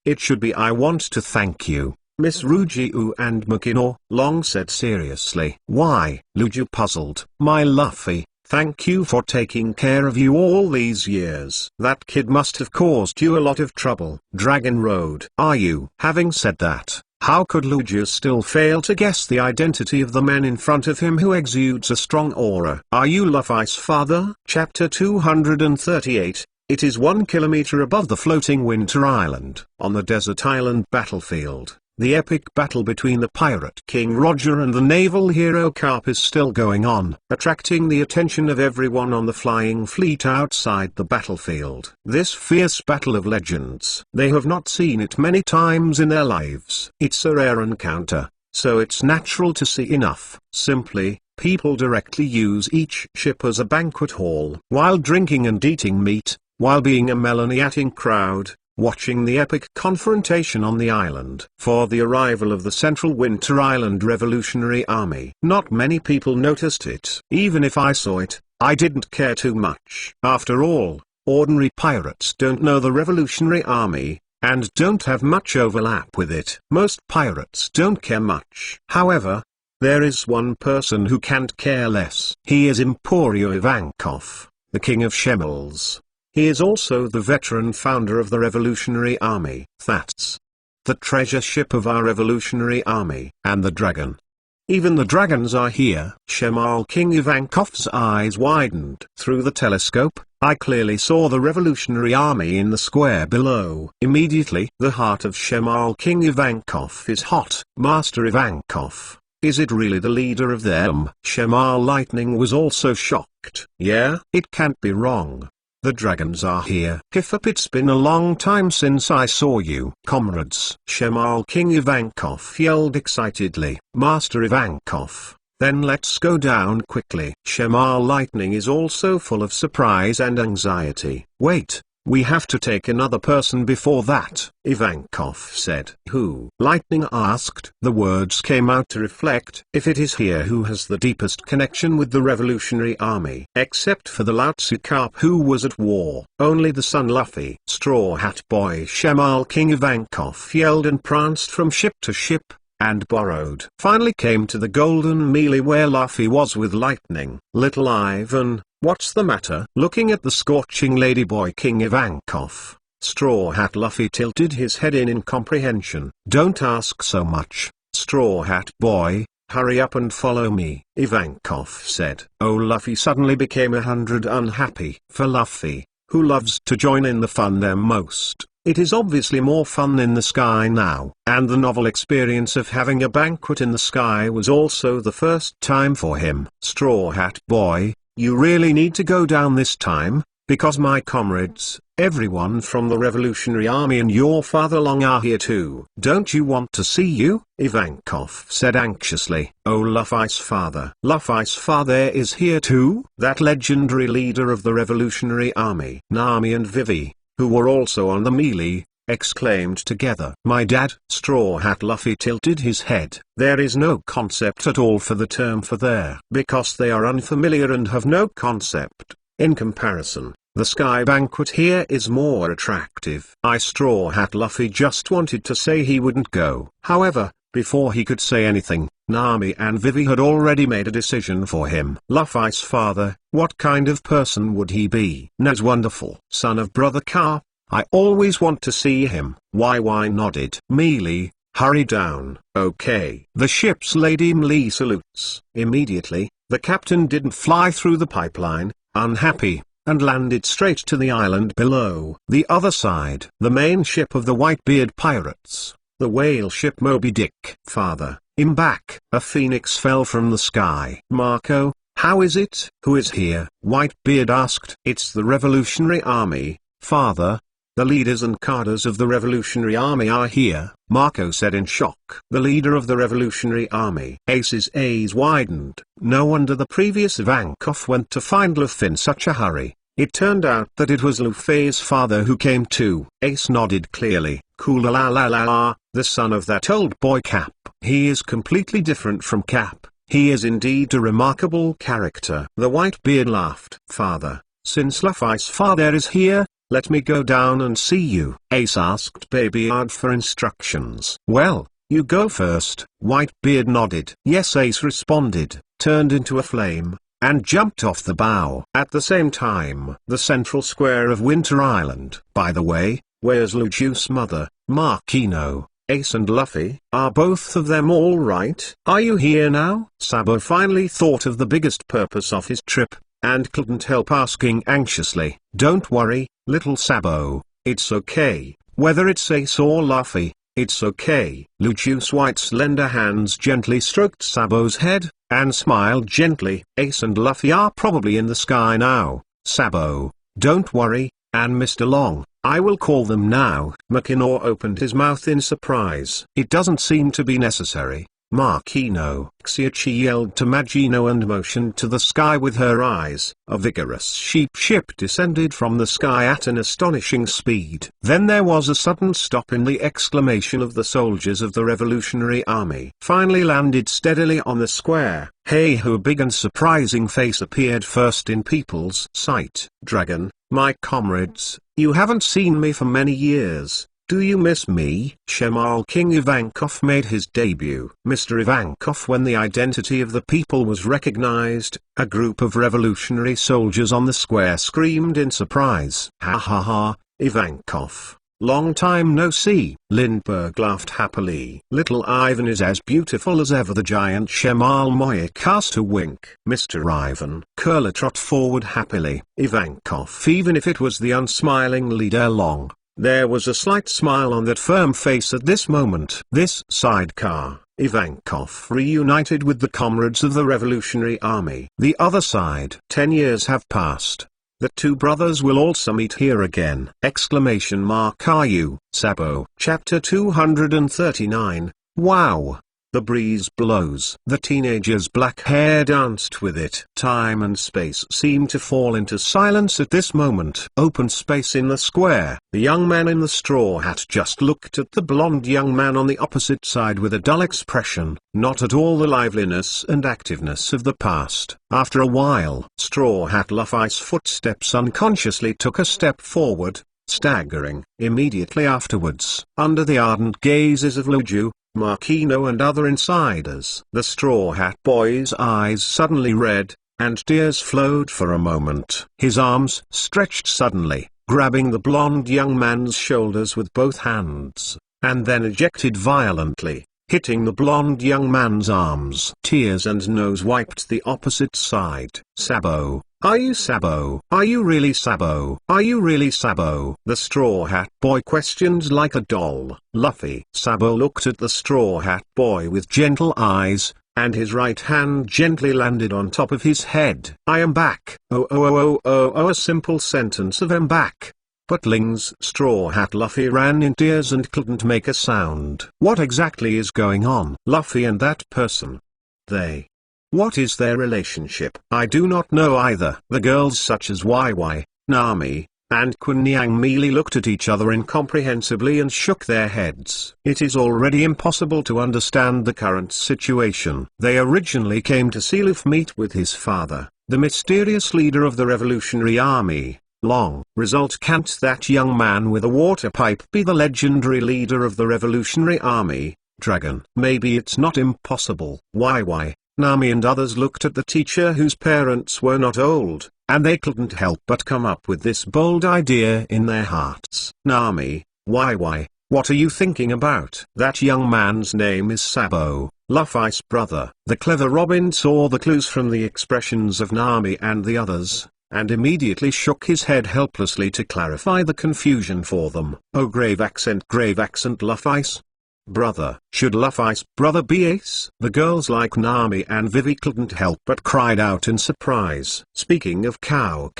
it should be I want to thank you, Miss Rujiu and Makino. Long said seriously. Why? Luju puzzled. My Luffy, thank you for taking care of you all these years. That kid must have caused you a lot of trouble. Dragon Road. Are you? Having said that, how could Luju still fail to guess the identity of the man in front of him who exudes a strong aura? Are you Luffy's father? Chapter 238. It is 1 kilometer above the floating winter island. On the desert island battlefield, the epic battle between the pirate King Roger and the naval hero Carp is still going on, attracting the attention of everyone on the flying fleet outside the battlefield. This fierce battle of legends, they have not seen it many times in their lives. It's a rare encounter, so it's natural to see enough. Simply, people directly use each ship as a banquet hall. While drinking and eating meat, while being a melon-eating crowd, watching the epic confrontation on the island. For the arrival of the Central Winter Island Revolutionary Army. Not many people noticed it. Even if I saw it, I didn't care too much. After all, ordinary pirates don't know the Revolutionary Army, and don't have much overlap with it. Most pirates don't care much. However, there is one person who can't care less. He is Emporio Ivankov, the King of Shemels. He is also the veteran founder of the Revolutionary Army. That's the treasure ship of our Revolutionary Army. And the dragon. Even the dragons are here. Shemal King Ivankov's eyes widened. Through the telescope, I clearly saw the Revolutionary Army in the square below. Immediately, the heart of Shemal King Ivankov is hot. Master Ivankov, is it really the leader of them? Shemal Lightning was also shocked. Yeah, it can't be wrong. The dragons are here. Kifop, it's been a long time since I saw you. Comrades. Shemal King Ivankov yelled excitedly. Master Ivankov, then let's go down quickly. Shemal Lightning is also full of surprise and anxiety. Wait, we have to take another person before that, Ivankov said. Who? Lightning asked. The words came out to reflect. If it is here who has the deepest connection with the Revolutionary Army. Except for the Lao-Tzu Carp who was at war. Only the son Luffy. Straw Hat Boy Shemal King Ivankov yelled and pranced from ship to ship, and borrowed. Finally came to the golden melee where Luffy was with Lightning. Little Ivan, what's the matter? Looking at the scorching ladyboy King Ivankov, Straw Hat Luffy tilted his head in incomprehension. Don't ask so much, Straw Hat Boy, hurry up and follow me, Ivankov said. Oh, Luffy suddenly became 100 unhappy. For Luffy, who loves to join in the fun there most, it is obviously more fun in the sky now. And the novel experience of having a banquet in the sky was also the first time for him. Straw Hat Boy, you really need to go down this time, because my comrades, everyone from the Revolutionary Army and your father Long are here too. Don't you want to see you? Ivankov said anxiously. Oh, Luffy's father. Luffy's father is here too? That legendary leader of the Revolutionary Army. Nami and Vivi, who were also on the melee, exclaimed together. My dad. Straw Hat Luffy tilted his head. There is no concept at all for the term for there. Because they are unfamiliar and have no concept. In comparison, the sky banquet here is more attractive. Straw Hat Luffy just wanted to say he wouldn't go. However, before he could say anything, Nami and Vivi had already made a decision for him. Luffy's father, what kind of person would he be? Nas wonderful. Son of Brother Carp, I always want to see him. Why nodded. Mealy, hurry down. Okay. The ship's Lady Mealy salutes. Immediately, the captain didn't fly through the pipeline, unhappy, and landed straight to the island below. The other side. The main ship of the Whitebeard pirates, the whale ship Moby Dick. Father, I'm back. A phoenix fell from the sky. Marco, how is it? Who is here? Whitebeard asked. It's the Revolutionary Army, father. The leaders and cadres of the Revolutionary Army are here, Marco said in shock. The leader of the Revolutionary Army. Ace's eyes widened. No wonder the previous Ivankov went to find Luffy in such a hurry. It turned out that it was Luffy's father who came too. Ace nodded clearly. Cool la la la la, the son of that old boy Cap. He is completely different from Cap. He is indeed a remarkable character. The Whitebeard laughed. Father, since Luffy's father is here, let me go down and see you. Ace asked Babyard for instructions. Well, you go first. Whitebeard nodded. Yes, Ace responded, turned into a flame, and jumped off the bow. At the same time, the central square of Winter Island. By the way, where's Luju's mother, Marquino? Ace and Luffy? Are both of them all right? Are you here now? Sabo finally thought of the biggest purpose of his trip, and couldn't help asking anxiously. Don't worry, little Sabo, it's okay, whether it's Ace or Luffy, it's okay. Luju's white slender hands gently stroked Sabo's head, and smiled gently. Ace and Luffy are probably in the sky now, Sabo, don't worry, and Mr. Long, I will call them now. Makino opened his mouth in surprise. It doesn't seem to be necessary, Marquino. Xiachi yelled to Magino and motioned to the sky with her eyes. A vigorous sheep ship descended from the sky at an astonishing speed. Then there was a sudden stop in the exclamation of the soldiers of the Revolutionary Army. Finally landed steadily on the square. Hey ho, a big and surprising face appeared first in people's sight. Dragon, my comrades, you haven't seen me for many years. Do you miss me? Shemal King Ivankov made his debut. Mr. Ivankov. When the identity of the people was recognized, a group of revolutionary soldiers on the square screamed in surprise. Ha ha ha, Ivankov. Long time no see. Lindbergh laughed happily. Little Ivan is as beautiful as ever. The giant Shemal Moya cast a wink. Mr. Ivan. Curler trot forward happily. Ivankov. Even if it was the unsmiling leader Long, there was a slight smile on that firm face at this moment. This sidecar, Ivankov reunited with the comrades of the Revolutionary Army. The other side. 10 years have passed. The two brothers will also meet here again! Exclamation mark. Are you, Sabo? Chapter 239, Wow! The breeze blows. The teenager's black hair danced with it. Time and space seemed to fall into silence at this moment. Open space in the square. The young man in the straw hat just looked at the blonde young man on the opposite side with a dull expression, not at all the liveliness and activeness of the past. After a while, Straw Hat Luffy's footsteps unconsciously took a step forward, staggering. Immediately afterwards, under the ardent gazes of Luju, Marquino and other insiders, the Straw Hat Boy's eyes suddenly red, and tears flowed for a moment. His arms stretched suddenly, grabbing the blonde young man's shoulders with both hands, and then ejected violently, hitting the blonde young man's arms. Tears and nose wiped the opposite side. Sabo, are you Sabo? Are you really Sabo? Are you really Sabo? The Straw Hat Boy questioned like a doll. Luffy. Sabo looked at the Straw Hat Boy with gentle eyes, and his right hand gently landed on top of his head. I am back. Oh, a simple sentence of "am back." But Ling's Straw Hat Luffy ran in tears and couldn't make a sound. What exactly is going on? Luffy and that person. They. What is their relationship? I do not know either. The girls such as YY, Nami, and Kun Niang merely looked at each other incomprehensibly and shook their heads. It is already impossible to understand the current situation. They originally came to see Luffy meet with his father, the mysterious leader of the Revolutionary Army. Long result, can't that young man with a water pipe be the legendary leader of the Revolutionary Army, Dragon? Maybe it's not impossible. YY, Nami and others looked at the teacher whose parents were not old, and they couldn't help but come up with this bold idea in their hearts. Nami, YY, what are you thinking about? That young man's name is Sabo, Luffy's brother. The clever Robin saw the clues from the expressions of Nami and the others, and immediately shook his head helplessly to clarify the confusion for them. Oh, grave accent, Luffy's brother. Should Luffy's brother be Ace? The girls like Nami and Vivi couldn't help but cried out in surprise. Speaking of Cow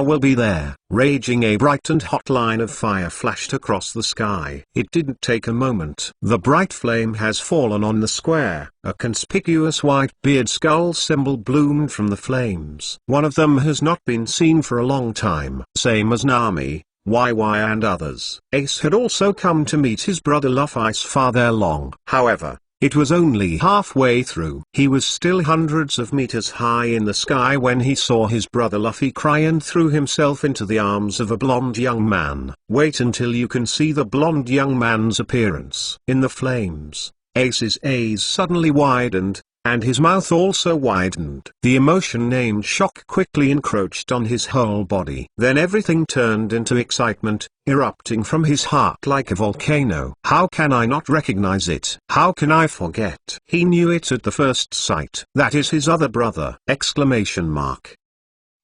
will be there. Raging, a bright and hot line of fire flashed across the sky. It didn't take a moment. The bright flame has fallen on the square. A conspicuous Whitebeard skull symbol bloomed from the flames. One of them has not been seen for a long time. Same as Nami, YY and others. Ace had also come to meet his brother Luffy's father Long. However, it was only halfway through. He was still hundreds of meters high in the sky when he saw his brother Luffy cry and threw himself into the arms of a blonde young man. Wait until you can see the blonde young man's appearance. In the flames, Ace's eyes suddenly widened, and his mouth also widened. The emotion named shock quickly encroached on his whole body. Then everything turned into excitement, erupting from his heart like a volcano. How can I not recognize it? How can I forget? He knew it at the first sight. That is his other brother! Exclamation mark.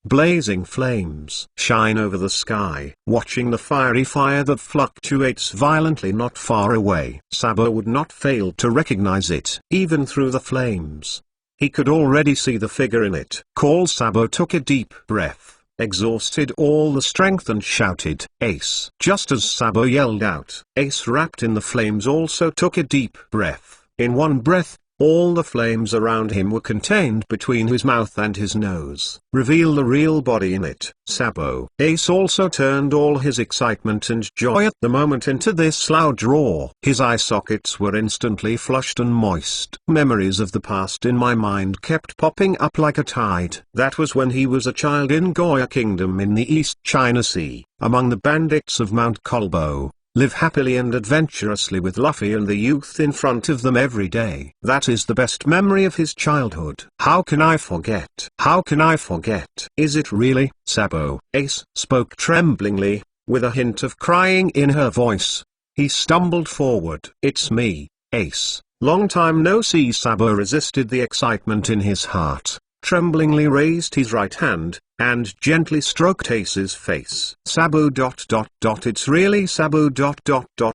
Blazing flames shine over the sky, watching the fiery fire that fluctuates violently not far away. Sabo would not fail to recognize it, even through the flames. He could already see the figure in it. Sabo took a deep breath, exhausted all the strength, and shouted, Ace! Just as Sabo yelled out, Ace, wrapped in the flames, also took a deep breath. In one breath, all the flames around him were contained between his mouth and his nose. Reveal the real body in it. Sabo. Ace also turned all his excitement and joy at the moment into this loud roar. His eye sockets were instantly flushed and moist. Memories of the past in my mind kept popping up like a tide. That was when he was a child in Goya Kingdom in the East China Sea, among the bandits of Mount Kolbo. Live happily and adventurously with Luffy and the youth in front of them every day. That is the best memory of his childhood. How can I forget? How can I forget? Is it really? Sabo. Ace spoke tremblingly, with a hint of crying in her voice. He stumbled forward. It's me, Ace. Long time no see. Sabo resisted the excitement in his heart, tremblingly raised his right hand, and gently stroked Ace's face. Sabo ... It's really Sabo ...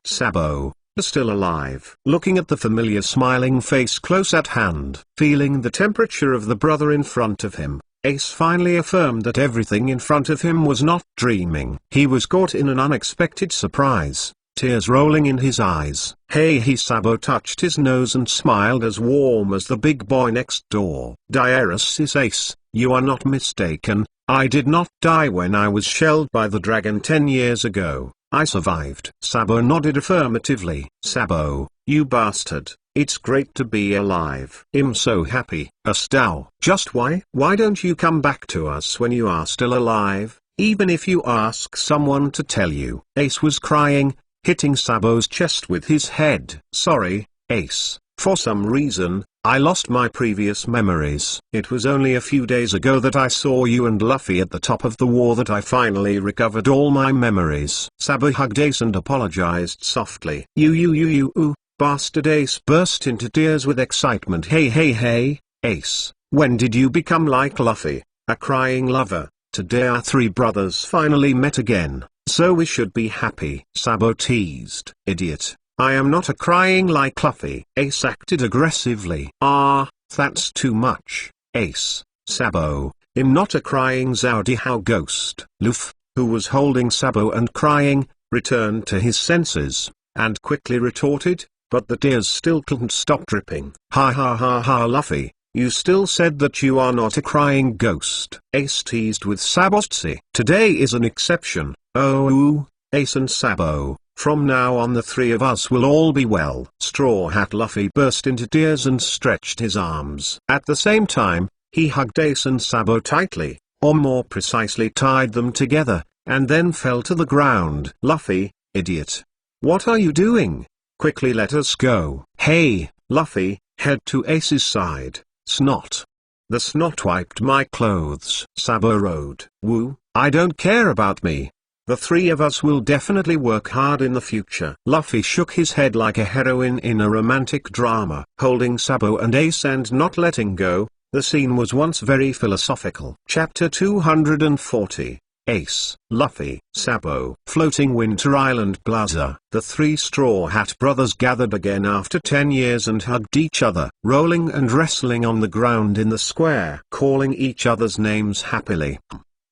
Sabo, still alive. Looking at the familiar smiling face close at hand, feeling the temperature of the brother in front of him, Ace finally affirmed that everything in front of him was not dreaming. He was caught in an unexpected surprise, tears rolling in his eyes. Hey, Sabo touched his nose and smiled as warm as the big boy next door. Dairis is Ace, you are not mistaken. I did not die when I was shelled by the dragon 10 years ago. I survived. Sabo nodded affirmatively. Sabo, you bastard, it's great to be alive. I'm so happy. Astow. Just why don't you come back to us when you are still alive, even if you ask someone to tell you? Ace was crying, hitting Sabo's chest with his head. Sorry, Ace, for some reason, I lost my previous memories. It was only a few days ago that I saw you and Luffy at the top of the war that I finally recovered all my memories. Sabo hugged Ace and apologized softly. You, bastard. Ace burst into tears with excitement. Hey, Ace, when did you become like Luffy, a crying lover? Today our three brothers finally met again, so we should be happy. Sabo teased. Idiot. I am not a crying like Luffy. Ace acted aggressively. Ah, that's too much, Ace. Sabo, I'm not a crying Zhao Hao ghost. Luffy, who was holding Sabo and crying, returned to his senses, and quickly retorted, but the tears still couldn't stop dripping. Ha, Luffy, you still said that you are not a crying ghost. Ace teased with Sabotsi. Today is an exception. Oh, Ace and Sabo. From now on the three of us will all be well. Straw Hat Luffy burst into tears and stretched his arms. At the same time, he hugged Ace and Sabo tightly, or more precisely tied them together, and then fell to the ground. Luffy, idiot. What are you doing? Quickly let us go. Hey, Luffy, head to Ace's side. Snot. The snot wiped my clothes. Sabo rode. Woo, I don't care about me. The three of us will definitely work hard in the future. Luffy shook his head like a heroine in a romantic drama. Holding Sabo and Ace and not letting go, the scene was once very philosophical. Chapter 240. Ace, Luffy, Sabo. Floating Winter Island Plaza. The three Straw Hat brothers gathered again after 10 years and hugged each other, rolling and wrestling on the ground in the square, calling each other's names happily.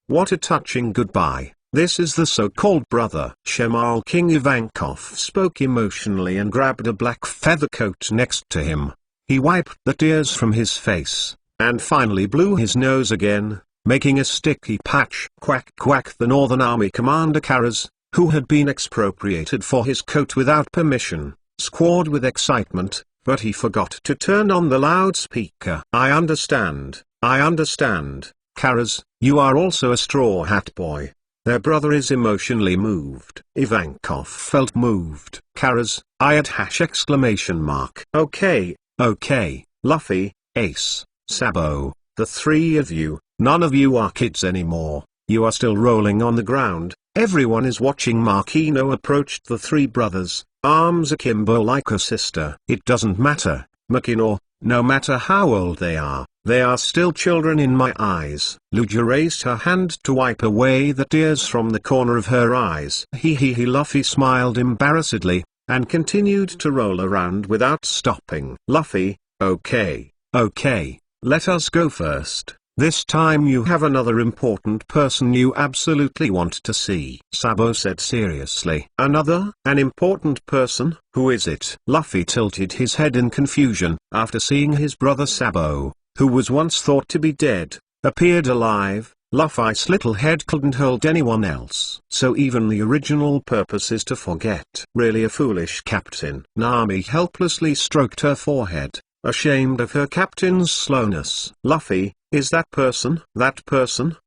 What a touching goodbye. This is the so-called brother. Shemal King Ivankov spoke emotionally and grabbed a black feather coat next to him. He wiped the tears from his face, and finally blew his nose again, making a sticky patch. Quack quack. The Northern Army commander Karas, who had been expropriated for his coat without permission, squawked with excitement, but he forgot to turn on the loudspeaker. I understand, Karas, you are also a Straw Hat boy. Their brother is emotionally moved. Ivankov felt moved. Karas, Okay, Luffy, Ace, Sabo, the three of you, none of you are kids anymore. You are still rolling on the ground. Everyone is watching. Makino approached the three brothers, arms akimbo like a sister. It doesn't matter, Makino, no matter how old they are still children in my eyes. Lugia raised her hand to wipe away the tears from the corner of her eyes. Luffy smiled embarrassedly, and continued to roll around without stopping. Luffy, okay, let us go first. This time you have another important person you absolutely want to see. Sabo said seriously. Another? An important person? Who is it? Luffy tilted his head in confusion, after seeing his brother Sabo, who was once thought to be dead, appeared alive. Luffy's little head couldn't hold anyone else. So even the original purpose is to forget. Really a foolish captain. Nami helplessly stroked her forehead, ashamed of her captain's slowness. Luffy, is that person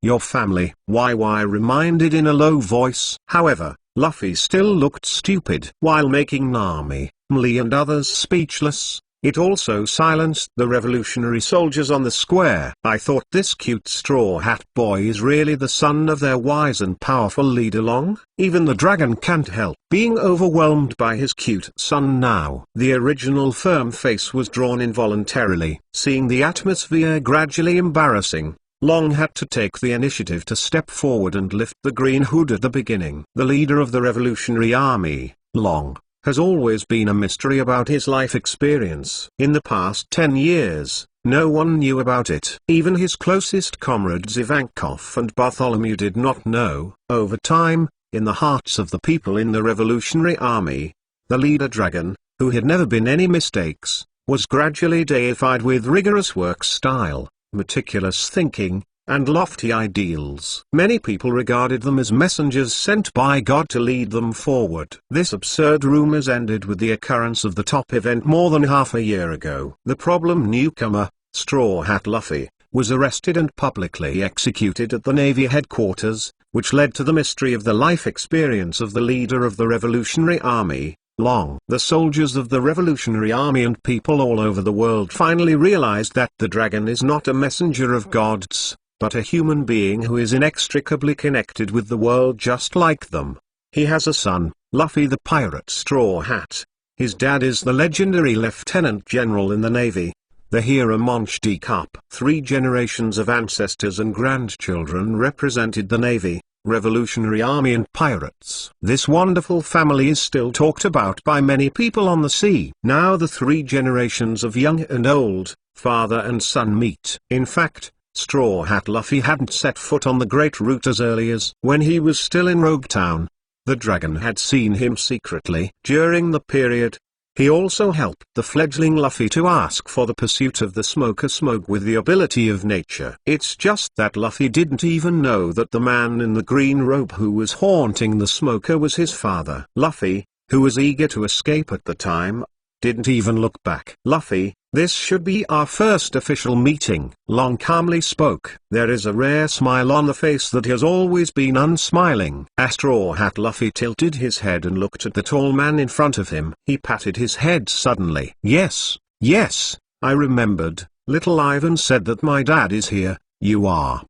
your family? Why reminded in a low voice. However, Luffy still looked stupid. While making Nami, Lee and others speechless, it also silenced the revolutionary soldiers on the square. I thought this cute Straw Hat boy is really the son of their wise and powerful leader Long? Even the dragon can't help being overwhelmed by his cute son now. The original firm face was drawn involuntarily. Seeing the atmosphere gradually embarrassing, Long had to take the initiative to step forward and lift the green hood at the beginning. The leader of the Revolutionary Army, Long, has always been a mystery about his life experience. In the past 10 years, no one knew about it. Even his closest comrades Ivankov and Bartholomew did not know. Over time, in the hearts of the people in the Revolutionary Army, the leader dragon, who had never been any mistakes, was gradually deified with rigorous work style, meticulous thinking, and lofty ideals. Many people regarded them as messengers sent by God to lead them forward. This absurd rumors ended with the occurrence of the top event more than half a year ago. The problem newcomer, Straw Hat Luffy, was arrested and publicly executed at the Navy headquarters, which led to the mystery of the life experience of the leader of the Revolutionary Army, long. The soldiers of the Revolutionary Army and people all over the world finally realized that the dragon is not a messenger of gods, but a human being who is inextricably connected with the world just like them. He has a son, Luffy the Pirate Straw Hat. His dad is the legendary Lieutenant General in the Navy, the hero Monch D. Cup. 3 generations of ancestors and grandchildren represented the Navy, Revolutionary Army and pirates. This wonderful family is still talked about by many people on the sea. Now the 3 generations of young and old, father and son meet. In fact, Straw Hat Luffy hadn't set foot on the Great Route as early as when he was still in Rogue Town. The dragon had seen him secretly during the period. He also helped the fledgling Luffy to ask for the pursuit of the Smoker Smoke with the ability of nature. It's just that Luffy didn't even know that the man in the green robe who was haunting the smoker was his father. Luffy, who was eager to escape at the time, didn't even look back. "Luffy, this should be our first official meeting," Long calmly spoke. There is a rare smile on the face that has always been unsmiling. Straw Hat Luffy tilted his head and looked at the tall man in front of him. He patted his head suddenly. Yes, I remembered. Little Ivan said that my dad is here." "You are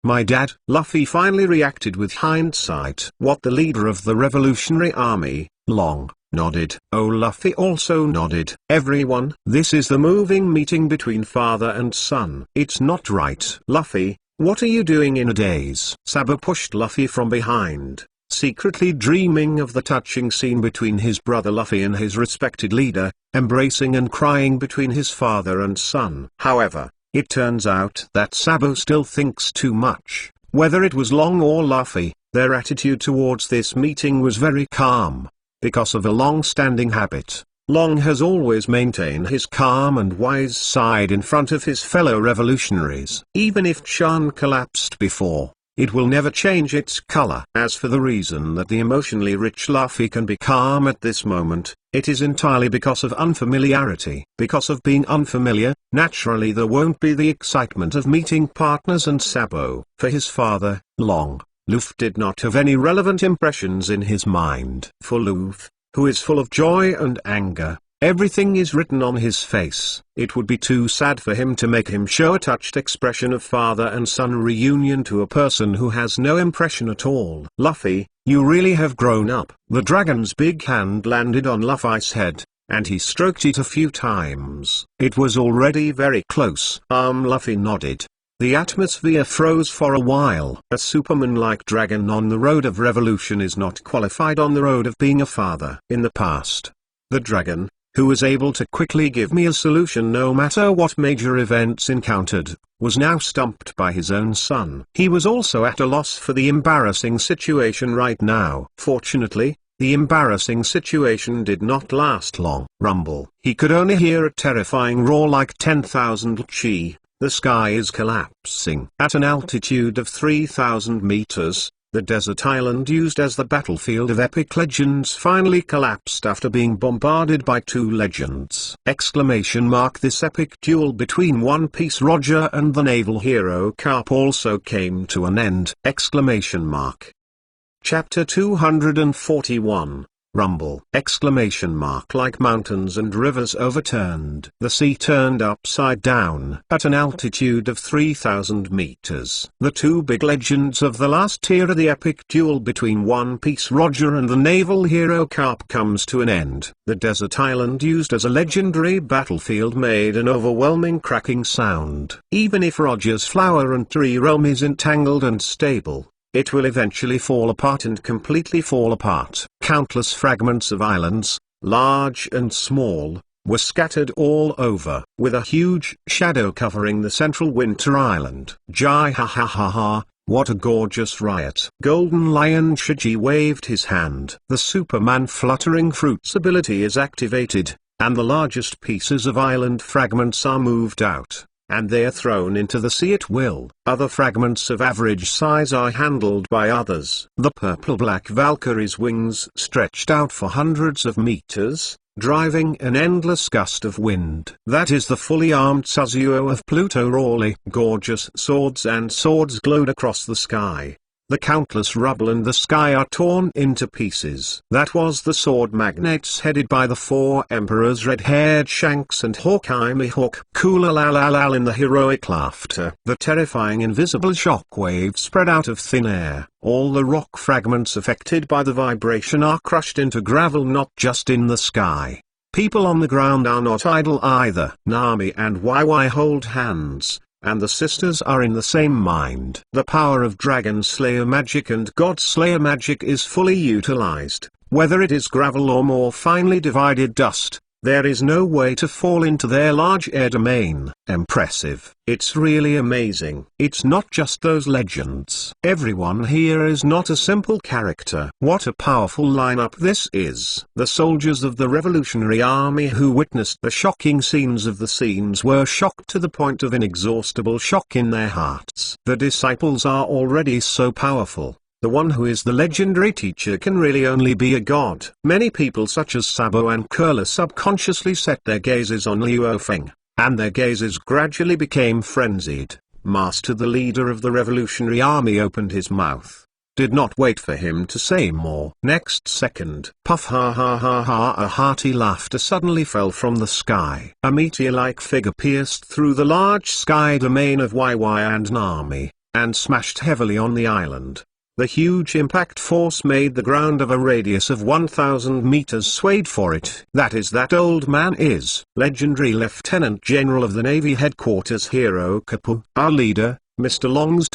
my dad?" Luffy finally reacted with hindsight. "What, the leader of the Revolutionary Army?" Long nodded. Oh, Luffy also nodded. "Everyone, this is the moving meeting between father and son." "It's not right." "Luffy, what are you doing in a daze?" Sabo pushed Luffy from behind, secretly dreaming of the touching scene between his brother Luffy and his respected leader, embracing and crying between his father and son. However, it turns out that Sabo still thinks too much. Whether it was Long or Luffy, their attitude towards this meeting was very calm. Because of a long-standing habit, Long has always maintained his calm and wise side in front of his fellow revolutionaries. Even if Chan collapsed before, it will never change its color. As for the reason that the emotionally rich Luffy can be calm at this moment, it is entirely because of unfamiliarity. Because of being unfamiliar, naturally there won't be the excitement of meeting partners and Sabo. For his father, Long, Luffy did not have any relevant impressions in his mind. For Luffy, who is full of joy and anger, everything is written on his face. It would be too sad for him to make him show a touched expression of father and son reunion to a person who has no impression at all. "Luffy, you really have grown up." The dragon's big hand landed on Luffy's head, and he stroked it a few times. It was already very close. Luffy nodded. The atmosphere froze for a while. A Superman-like dragon on the road of revolution is not qualified on the road of being a father. In the past, the dragon, who was able to quickly give me a solution no matter what major events encountered, was now stumped by his own son. He was also at a loss for the embarrassing situation right now. Fortunately, the embarrassing situation did not last long. Rumble. He could only hear a terrifying roar like 10,000 chi. The sky is collapsing. At an altitude of 3,000 meters, the desert island used as the battlefield of epic legends finally collapsed after being bombarded by 2 legends! This epic duel between One Piece Roger and the naval hero Carp also came to an end! Chapter 241 Rumble! Like mountains and rivers overturned. The sea turned upside down. At an altitude of 3,000 meters. The 2 big legends of the last tier of the epic duel between One Piece Roger and the naval hero Carp comes to an end. The desert island used as a legendary battlefield made an overwhelming cracking sound. Even if Roger's flower and tree realm is entangled and stable, it will eventually fall apart and completely fall apart. Countless fragments of islands, large and small, were scattered all over, with a huge shadow covering the central winter island. Jai ha ha ha ha, what a gorgeous riot. Golden Lion Shiji waved his hand. The Superman Fluttering Fruits ability is activated, and the largest pieces of island fragments are moved out, and they are thrown into the sea at will. Other fragments of average size are handled by others. The purple-black Valkyrie's wings stretched out for hundreds of meters, driving an endless gust of wind. That is the fully armed Suzuo of Pluto Rawley. Gorgeous swords and swords glowed across the sky. The countless rubble and the sky are torn into pieces. That was the sword magnates headed by the 4 emperors, red-haired Shanks and Hawkeye Mihawk. Coolalal in the heroic laughter. The terrifying invisible shockwave spread out of thin air. All the rock fragments affected by the vibration are crushed into gravel, not just in the sky. People on the ground are not idle either. Nami and YY hold hands, and the sisters are in the same mind. The power of Dragon Slayer magic and God Slayer magic is fully utilized. Whether it is gravel or more finely divided dust, there is no way to fall into their large air domain. Impressive. It's really amazing. It's not just those legends. Everyone here is not a simple character. What a powerful lineup this is. The soldiers of the Revolutionary Army who witnessed the shocking scenes of the scenes were shocked to the point of inexhaustible shock in their hearts. The disciples are already so powerful. The one who is the legendary teacher can really only be a god. Many people such as Sabo and Kurla subconsciously set their gazes on Luo Feng, and their gazes gradually became frenzied. Master, the leader of the Revolutionary Army, opened his mouth. Did not wait for him to say more. Next second, puff, ha ha ha ha, a hearty laughter suddenly fell from the sky. A meteor-like figure pierced through the large sky domain of YY and Nami, and smashed heavily on the island. The huge impact force made the ground of a radius of 1,000 meters swayed for it. That old man is legendary Lieutenant General of the Navy Headquarters Hero Kapu, our leader, Mr. Long's ...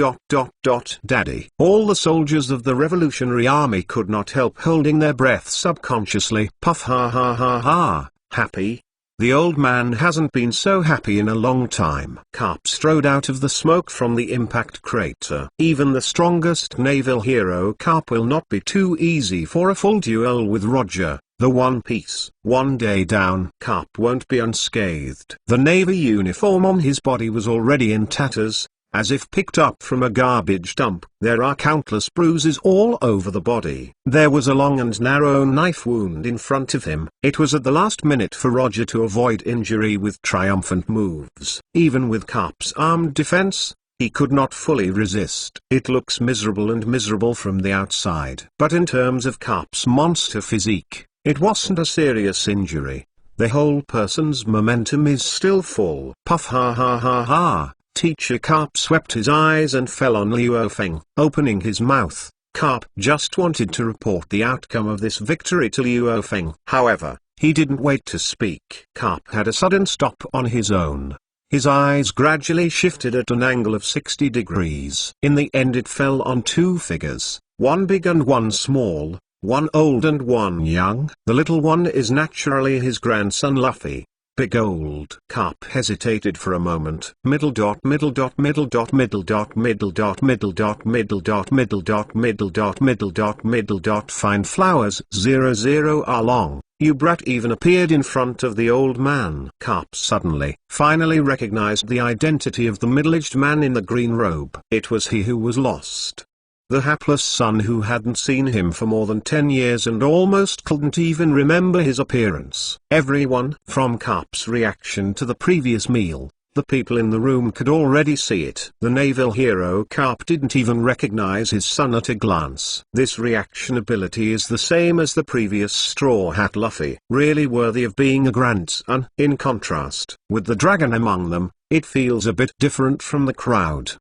daddy. All the soldiers of the Revolutionary Army could not help holding their breath subconsciously. Puff, ha ha ha ha, happy? The old man hasn't been so happy in a long time. Carp strode out of the smoke from the impact crater. Even the strongest naval hero Carp will not be too easy for a full duel with Roger, the One Piece. One day down, Carp won't be unscathed. The navy uniform on his body was already in tatters, as if picked up from a garbage dump. There are countless bruises all over the body. There was a long and narrow knife wound in front of him. It was at the last minute for Roger to avoid injury with triumphant moves. Even with Carp's armed defense, he could not fully resist. It looks miserable from the outside. But in terms of Carp's monster physique, it wasn't a serious injury. The whole person's momentum is still full. Puff, ha ha ha ha. Teacher Carp swept his eyes and fell on Luo Feng. Opening his mouth, Carp just wanted to report the outcome of this victory to Luo Feng. However, he didn't wait to speak. Carp had a sudden stop on his own. His eyes gradually shifted at an angle of 60 degrees. In the end it fell on 2 figures, one big and one small, one old and one young. The little one is naturally his grandson Luffy. Big old. Carp hesitated for a moment. Middle dot middle dot middle dot middle dot middle dot middle dot middle dot middle dot middle dot middle dot middle dot. Fine flowers 00 are long. You brat even appeared in front of the old man. Carp suddenly, finally recognized the identity of the middle-aged man in the green robe. It was he who was lost. The hapless son who hadn't seen him for more than 10 years and almost couldn't even remember his appearance. Everyone, from Carp's reaction to the previous meal, the people in the room could already see it. The naval hero Carp didn't even recognize his son at a glance. This reaction ability is the same as the previous Straw Hat Luffy, really worthy of being a grandson. In contrast, with the dragon among them, it feels a bit different from the crowd.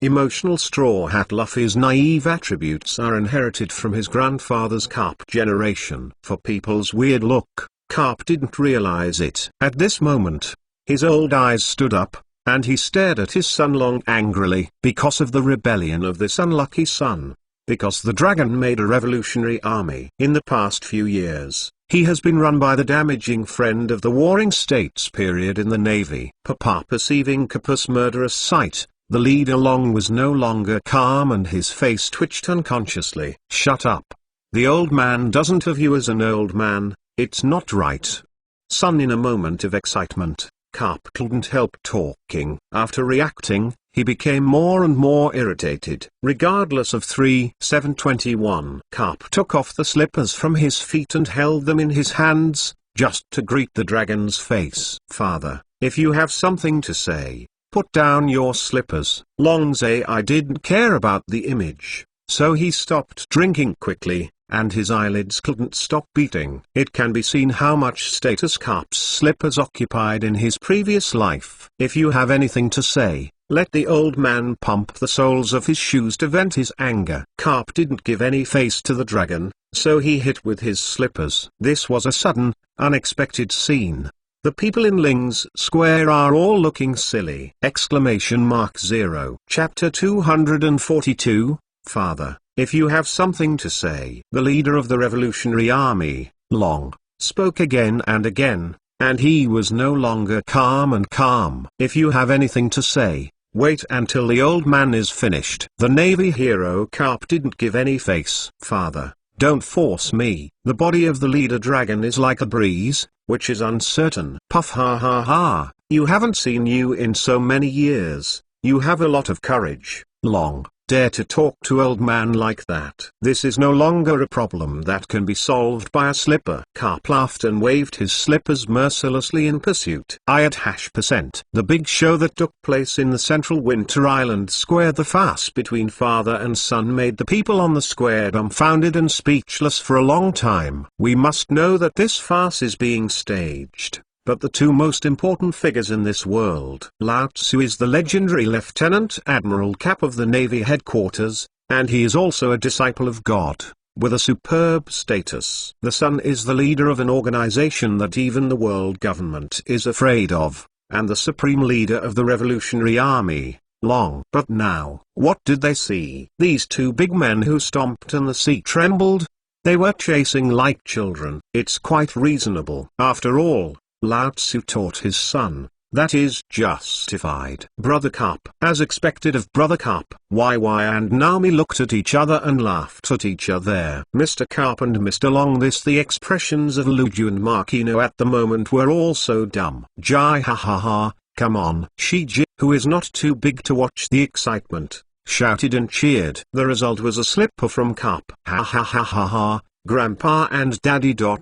Emotional Straw Hat Luffy's naive attributes are inherited from his grandfather's Carp generation. For people's weird look, Carp didn't realize it. At this moment, his old eyes stood up, and he stared at his son long angrily. Because of the rebellion of this unlucky son. Because the dragon made a revolutionary army. In the past few years, he has been run by the damaging friend of the Warring States period in the Navy. Papa, perceiving Kappa's murderous sight, the leader Long was no longer calm and his face twitched unconsciously. Shut up. The old man doesn't have you as an old man, it's not right. Son, in a moment of excitement, Carp couldn't help talking. After reacting, he became more and more irritated. Regardless of 721, Carp took off the slippers from his feet and held them in his hands, just to greet the dragon's face. Father, if you have something to say, Put down your slippers. Long say I didn't care about the image, so he stopped drinking quickly, and his eyelids couldn't stop beating. It can be seen how much status Carp's slippers occupied in his previous life. If you have anything to say, let the old man pump the soles of his shoes to vent his anger. Carp didn't give any face to the dragon, so he hit with his slippers. This was a sudden, unexpected scene. The people in Ling's Square are all looking silly! 0. Chapter 242, Father, if you have something to say. The leader of the Revolutionary Army, Long, spoke again and again, and he was no longer calm and calm. If you have anything to say, wait until the old man is finished. The Navy hero Carp didn't give any face. Father, don't force me. The body of the leader dragon is like a breeze, which is uncertain. Puff ha ha ha, you haven't seen you in so many years. You have a lot of courage, Long. Dare to talk to old man like that. This is no longer a problem that can be solved by a slipper. Carp laughed and waved his slippers mercilessly in pursuit. %. The big show that took place in the central Winter Island Square. The farce between father and son made the people on the square dumbfounded and speechless for a long time. We must know that this farce is being staged. But the two most important figures in this world. Lao Tzu is the legendary Lieutenant Admiral Cap of the Navy headquarters, and he is also a disciple of God, with a superb status. The son is the leader of an organization that even the world government is afraid of, and the supreme leader of the Revolutionary Army, Long. But now, what did they see? These two big men who stomped and the sea trembled? They were chasing like children. It's quite reasonable. After all, Lao Tzu taught his son, that is justified. Brother Carp. As expected of Brother Carp, Wai and Naomi looked at each other and laughed at each other. Mr. Carp and Mr. Long. The expressions of Luju and Makino at the moment were all so dumb. Jai ha ha ha, come on. Shiji, who is not too big to watch the excitement, shouted and cheered. The result was a slipper from Carp. Ha ha ha ha ha. Grandpa and Daddy ... Ha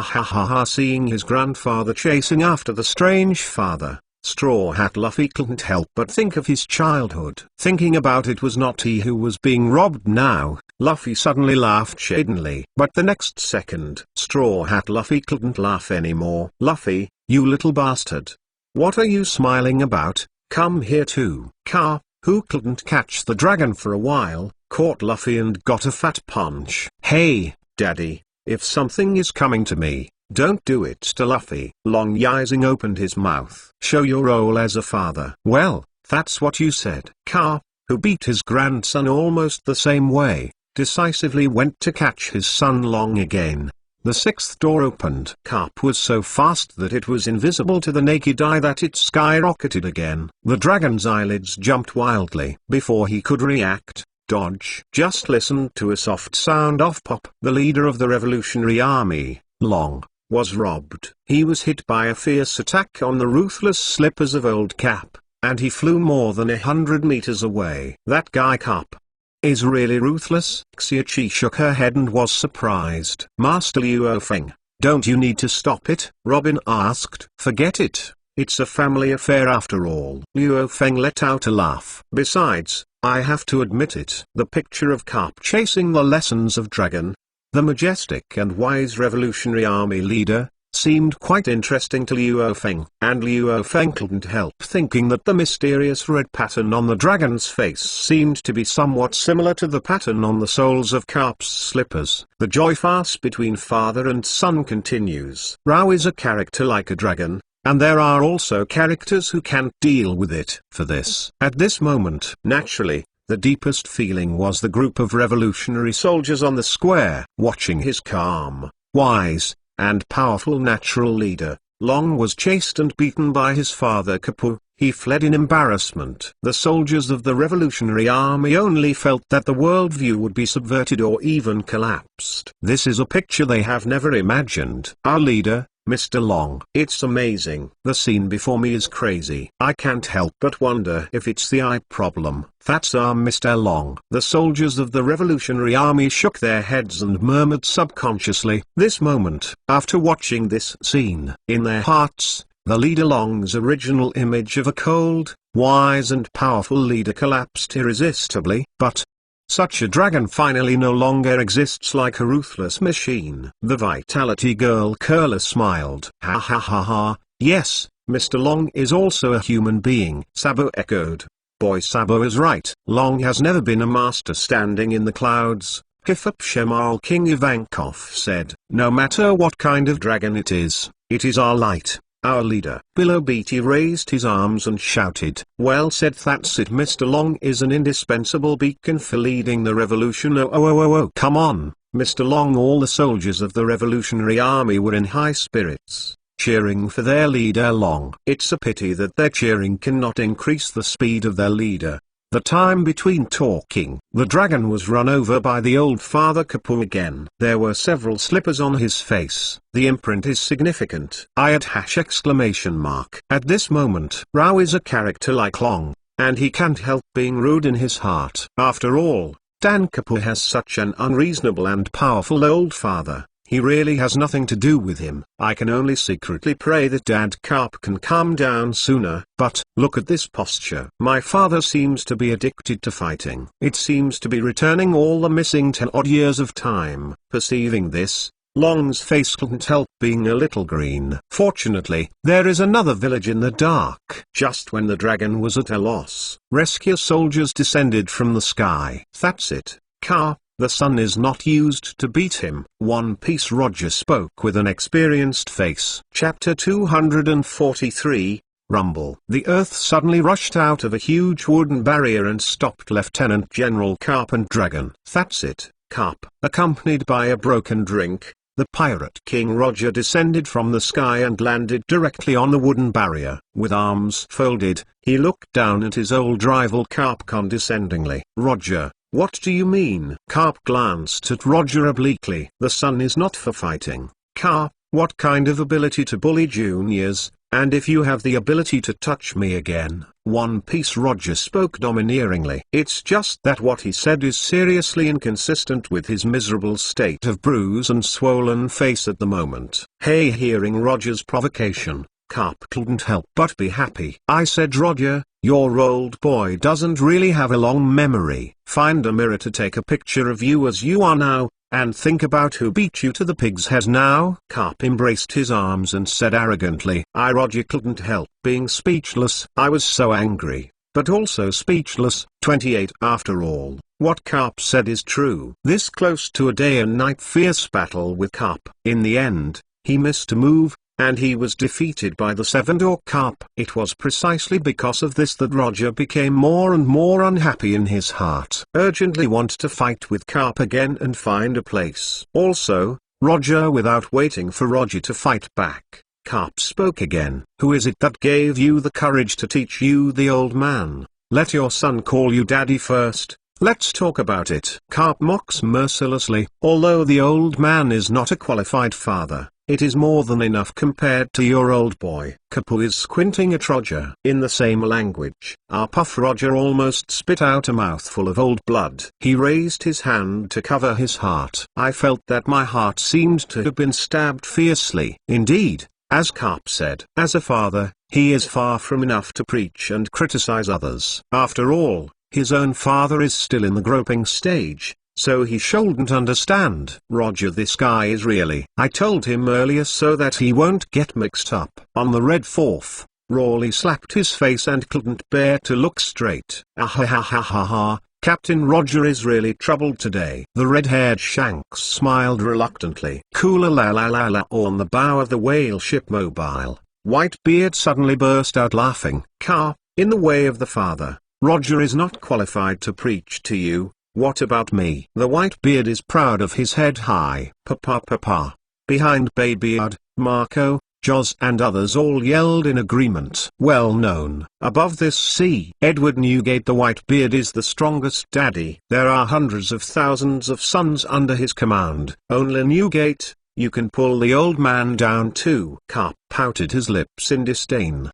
ha ha ha. Seeing his grandfather chasing after the strange father, Straw Hat Luffy couldn't help but think of his childhood. Thinking about it was not he who was being robbed now. Luffy suddenly laughed shadily. But the next second, Straw Hat Luffy couldn't laugh anymore. Luffy, you little bastard. What are you smiling about? Come here too. Carp, who couldn't catch the dragon for a while, caught Luffy and got a fat punch. Hey, Daddy, if something is coming to me, don't do it to Luffy. Long Yizing opened his mouth. Show your role as a father. Well, that's what you said. Carp, who beat his grandson almost the same way, decisively went to catch his son Long again. The sixth door opened. Carp was so fast that it was invisible to the naked eye that it skyrocketed again. The dragon's eyelids jumped wildly. Before he could react, dodge, just listened to a soft sound of pop. The leader of the Revolutionary Army, Long, was robbed. He was hit by a fierce attack on the ruthless slippers of old Cap, and he flew more than 100 meters away. That guy Carp is really ruthless. Xiaoqi shook her head and was surprised. Master Luo Feng, don't you need to stop it? Robin asked. Forget it, it's a family affair after all. Luo Feng let out a laugh. Besides, I have to admit it. The picture of Carp chasing the lessons of Dragon, the majestic and wise Revolutionary Army leader, seemed quite interesting to Luo Feng. And Luo Feng couldn't help thinking that the mysterious red pattern on the dragon's face seemed to be somewhat similar to the pattern on the soles of Carp's slippers. The joy farce between father and son continues. Rao is a character like a dragon, and there are also characters who can't deal with it. For this, at this moment, naturally, the deepest feeling was the group of revolutionary soldiers on the square. Watching his calm, wise, and powerful natural leader, Long was chased and beaten by his father Kapu. He fled in embarrassment. The soldiers of the Revolutionary Army only felt that the worldview would be subverted or even collapsed. This is a picture they have never imagined. Our leader, Mr. Long. It's amazing. The scene before me is crazy. I can't help but wonder if it's the eye problem. That's our Mr. Long. The soldiers of the Revolutionary Army shook their heads and murmured subconsciously. This moment, after watching this scene, in their hearts, The leader Long's original image of a cold, wise and powerful leader collapsed irresistibly, but such a dragon finally no longer exists like a ruthless machine. The Vitality Girl Curler smiled. Ha ha ha ha, yes, Mr. Long is also a human being. Sabo echoed. Boy, Sabo is right. Long has never been a master standing in the clouds. Kifap Shemal King Ivankov said. No matter what kind of dragon it is our light, our leader. Below Beatty raised his arms and shouted. Well said, that's it. Mr. Long is an indispensable beacon for leading the revolution. Oh, come on, Mr. Long. All the soldiers of the Revolutionary Army were in high spirits, cheering for their leader Long. It's a pity that their cheering cannot increase the speed of their leader. The time between talking, the dragon was run over by the old father Kapu again. There were several slippers on his face. The imprint is significant. At exclamation mark. At this moment, Rao is a character like Long, and he can't help being rude in his heart. After all, Dan Kapu has such an unreasonable and powerful old father. He really has nothing to do with him. I can only secretly pray that Dad Carp can calm down sooner. But, look at this posture. My father seems to be addicted to fighting. It seems to be returning all the missing 10-odd years of time. Perceiving this, Long's face couldn't help being a little green. Fortunately, there is another village in the dark. Just when the dragon was at a loss, rescue soldiers descended from the sky. That's it, Carp. The sun is not used to beat him. One Piece Roger spoke with an experienced face. Chapter 243, Rumble. The earth suddenly rushed out of a huge wooden barrier and stopped Lieutenant General Carp and Dragon. That's it, Carp. Accompanied by a broken drink, the Pirate King Roger descended from the sky and landed directly on the wooden barrier. With arms folded, he looked down at his old rival Carp condescendingly. Roger, what do you mean? Carp glanced at Roger obliquely. The sun is not for fighting. Carp, what kind of ability to bully juniors? And if you have the ability to touch me again? One Piece Roger spoke domineeringly. It's just that what he said is seriously inconsistent with his miserable state of bruise and swollen face at the moment. Hey, hearing Roger's provocation, Carp couldn't help but be happy. I said, Roger, your old boy doesn't really have a long memory. Find a mirror to take a picture of you as you are now, and think about who beat you to the pig's head now. Carp embraced his arms and said arrogantly. Roger couldn't help being speechless. I was so angry, but also speechless. 28. After all, what Carp said is true. This close to a day and night fierce battle with Carp. In the end, he missed a move, and he was defeated by the Seven-Door Carp. It was precisely because of this that Roger became more and more unhappy in his heart. Urgently want to fight with Carp again and find a place. Also, Roger, without waiting for Roger to fight back, Carp spoke again. Who is it that gave you the courage to teach you the old man? Let your son call you daddy first. Let's talk about it. Carp mocks mercilessly. Although the old man is not a qualified father, it is more than enough compared to your old boy. Kapu is squinting at Roger. In the same language, Puff Roger almost spit out a mouthful of old blood. He raised his hand to cover his heart. I felt that my heart seemed to have been stabbed fiercely. Indeed, as Carp said, as a father, he is far from enough to preach and criticize others. After all, his own father is still in the groping stage, so he shouldn't understand. Roger, this guy is really... I told him earlier so that he won't get mixed up. On the Red Fourth, Rawley slapped his face and couldn't bear to look straight. Ah ha ha ha ha ha, Captain Roger is really troubled today. The red-haired Shanks smiled reluctantly. Cooler la la la la. On the bow of the whale ship Mobile, Whitebeard suddenly burst out laughing. Carp, in the way of the father, Roger is not qualified to preach to you. What about me? The Whitebeard is proud of his head high. Papa. Behind Babyard, Marco, Joz and others all yelled in agreement. Well known. Above this sea, Edward Newgate the Whitebeard is the strongest daddy. There are hundreds of thousands of sons under his command. Only Newgate, you can pull the old man down too. Carp pouted his lips in disdain.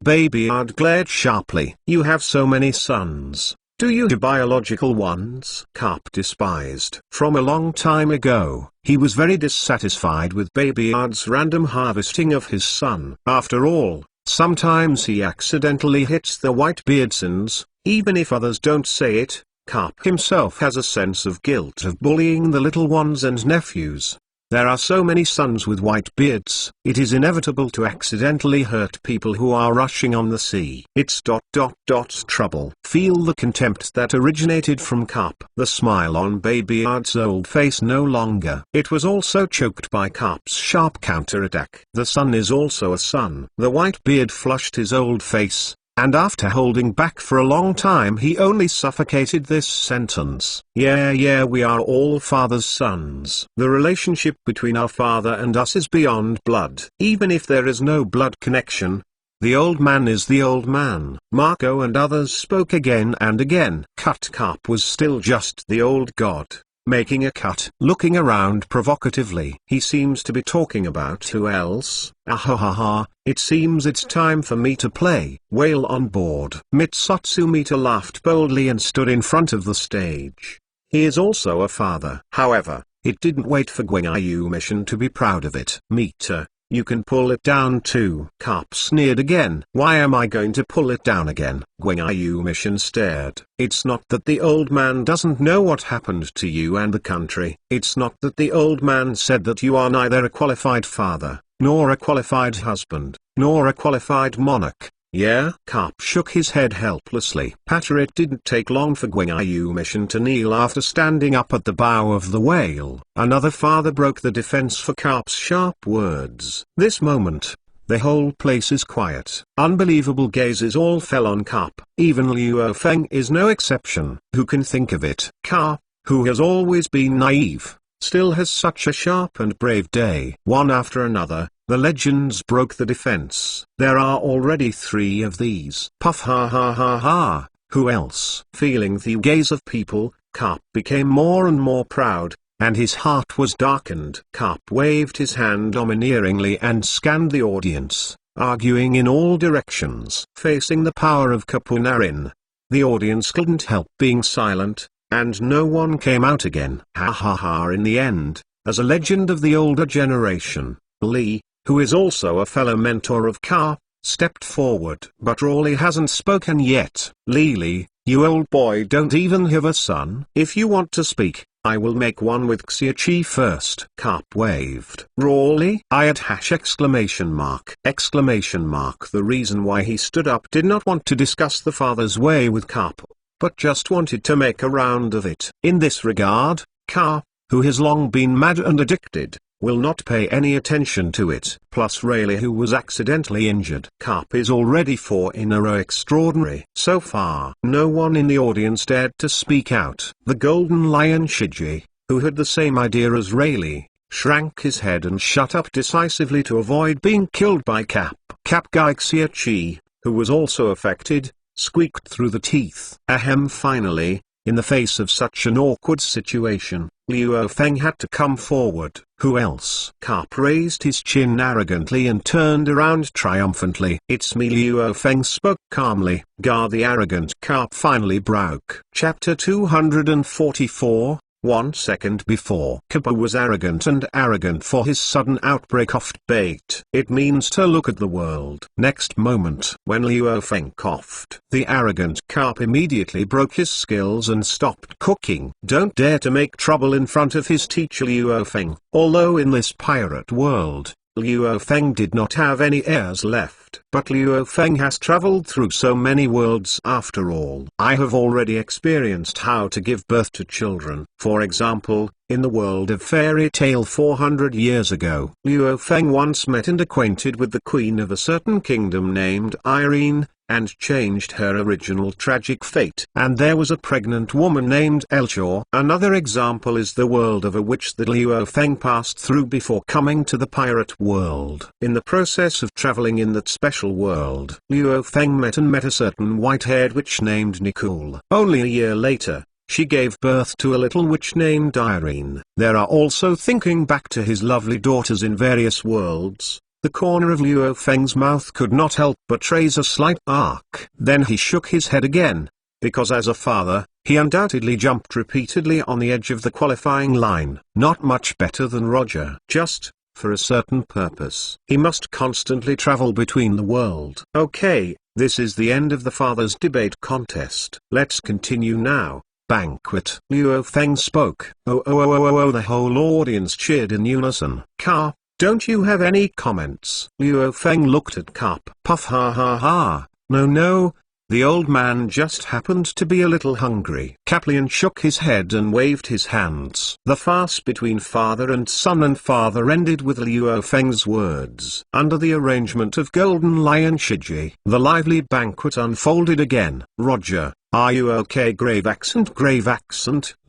Babyard glared sharply. You have so many sons. Do you have biological ones? Carp despised. From a long time ago, he was very dissatisfied with Whitebeard's random harvesting of his son. After all, sometimes he accidentally hits the Whitebeardsons, even if others don't say it. Carp himself has a sense of guilt of bullying the little ones and nephews. There are so many sons with white beards, it is inevitable to accidentally hurt people who are rushing on the sea. It's trouble. Feel the contempt that originated from Carp. The smile on Whitebeard's old face no longer. It was also choked by Carp's sharp counterattack. The son is also a son. The Whitebeard flushed his old face, and after holding back for a long time he only suffocated this sentence. Yeah, we are all father's sons. The relationship between our father and us is beyond blood. Even if there is no blood connection, the old man is the old man. Marco and others spoke again and again. Carp was still just the old god, making a cut. Looking around provocatively. He seems to be talking about who else. Ahahaha, it seems it's time for me to play. Whale on board. Mitsutsumita laughed boldly and stood in front of the stage. He is also a father. However, it didn't wait for Gwenyu Mission to be proud of it. Mita, you can pull it down too. Carp sneered again. Why am I going to pull it down again? Gwenyu Mission stared. It's not that the old man doesn't know what happened to you and the country. It's not that the old man said that you are neither a qualified father, nor a qualified husband, nor a qualified monarch. Yeah? Carp shook his head helplessly. Patter, it didn't take long for Gwenyu Mission to kneel after standing up at the bow of the whale. Another father broke the defense for Carp's sharp words. This moment, the whole place is quiet. Unbelievable gazes all fell on Carp. Even Liu Feng is no exception. Who can think of it? Carp, who has always been naive, still has such a sharp and brave day. One after another, the legends broke the defense. There are already 3 of these. Puff ha ha ha ha, who else? Feeling the gaze of people, Carp became more and more proud, and his heart was darkened. Carp waved his hand domineeringly and scanned the audience, arguing in all directions. Facing the power of Kapunarin, the audience couldn't help being silent, and no one came out again. Ha ha ha. In the end, as a legend of the older generation, Lee, who is also a fellow mentor of Carp, stepped forward. But Rawley hasn't spoken yet. Lee, you old boy don't even have a son. If you want to speak, I will make one with Xiachi first. Carp waved. Rawley? Exclamation mark. The reason why he stood up did not want to discuss the father's way with Carp, but just wanted to make a round of it. In this regard, Carp, who has long been mad and addicted, will not pay any attention to it. Plus Rayleigh, who was accidentally injured. Carp is already 4 in a row extraordinary. So far, no one in the audience dared to speak out. The Golden Lion Shiji, who had the same idea as Rayleigh, shrank his head and shut up decisively to avoid being killed by Cap. Cap Guy Xiachi, who was also affected, squeaked through the teeth. Ahem. Finally, in the face of such an awkward situation, Liu Feng had to come forward. Who else? Carp raised his chin arrogantly and turned around triumphantly. It's me. Liu Feng spoke calmly. Gar, the arrogant Carp finally broke. Chapter 244. 1 second before, Kappa was arrogant for his sudden outbreak of debate. It means to look at the world. Next moment, when Liu Feng coughed, the arrogant Carp immediately broke his skills and stopped cooking. Don't dare to make trouble in front of his teacher Liu Feng. Although in this pirate world, Liu Feng did not have any heirs left. But Liu Feng has traveled through so many worlds after all. I have already experienced how to give birth to children. For example, in the world of fairy tale 400 years ago, Liu Feng once met and acquainted with the queen of a certain kingdom named Irene, and changed her original tragic fate. And there was a pregnant woman named Elchor. Another example is the world of a witch that Liu Feng passed through before coming to the pirate world. In the process of traveling in that special world, Liu Feng met a certain white-haired witch named Nicole. Only a year later, she gave birth to a little witch named Irene. There are also, thinking back to his lovely daughters in various worlds, the corner of Liu Feng's mouth could not help but raise a slight arc. Then he shook his head again. because as a father, he undoubtedly jumped repeatedly on the edge of the qualifying line. Not much better than Roger. Just, for a certain purpose, he must constantly travel between the world. Okay, this is the end of the father's debate contest. Let's continue now. Banquet. Luo Feng spoke. Oh oh oh oh oh oh, the whole audience cheered in unison. Carp, don't you have any comments? Luo Feng looked at Carp. Puff ha ha ha, no. The old man just happened to be a little hungry. Caplian shook his head and waved his hands. The farce between father and father ended with Luo Feng's words. Under the arrangement of Golden Lion Shiji, the lively banquet unfolded again. Roger, are you okay? Grave accent.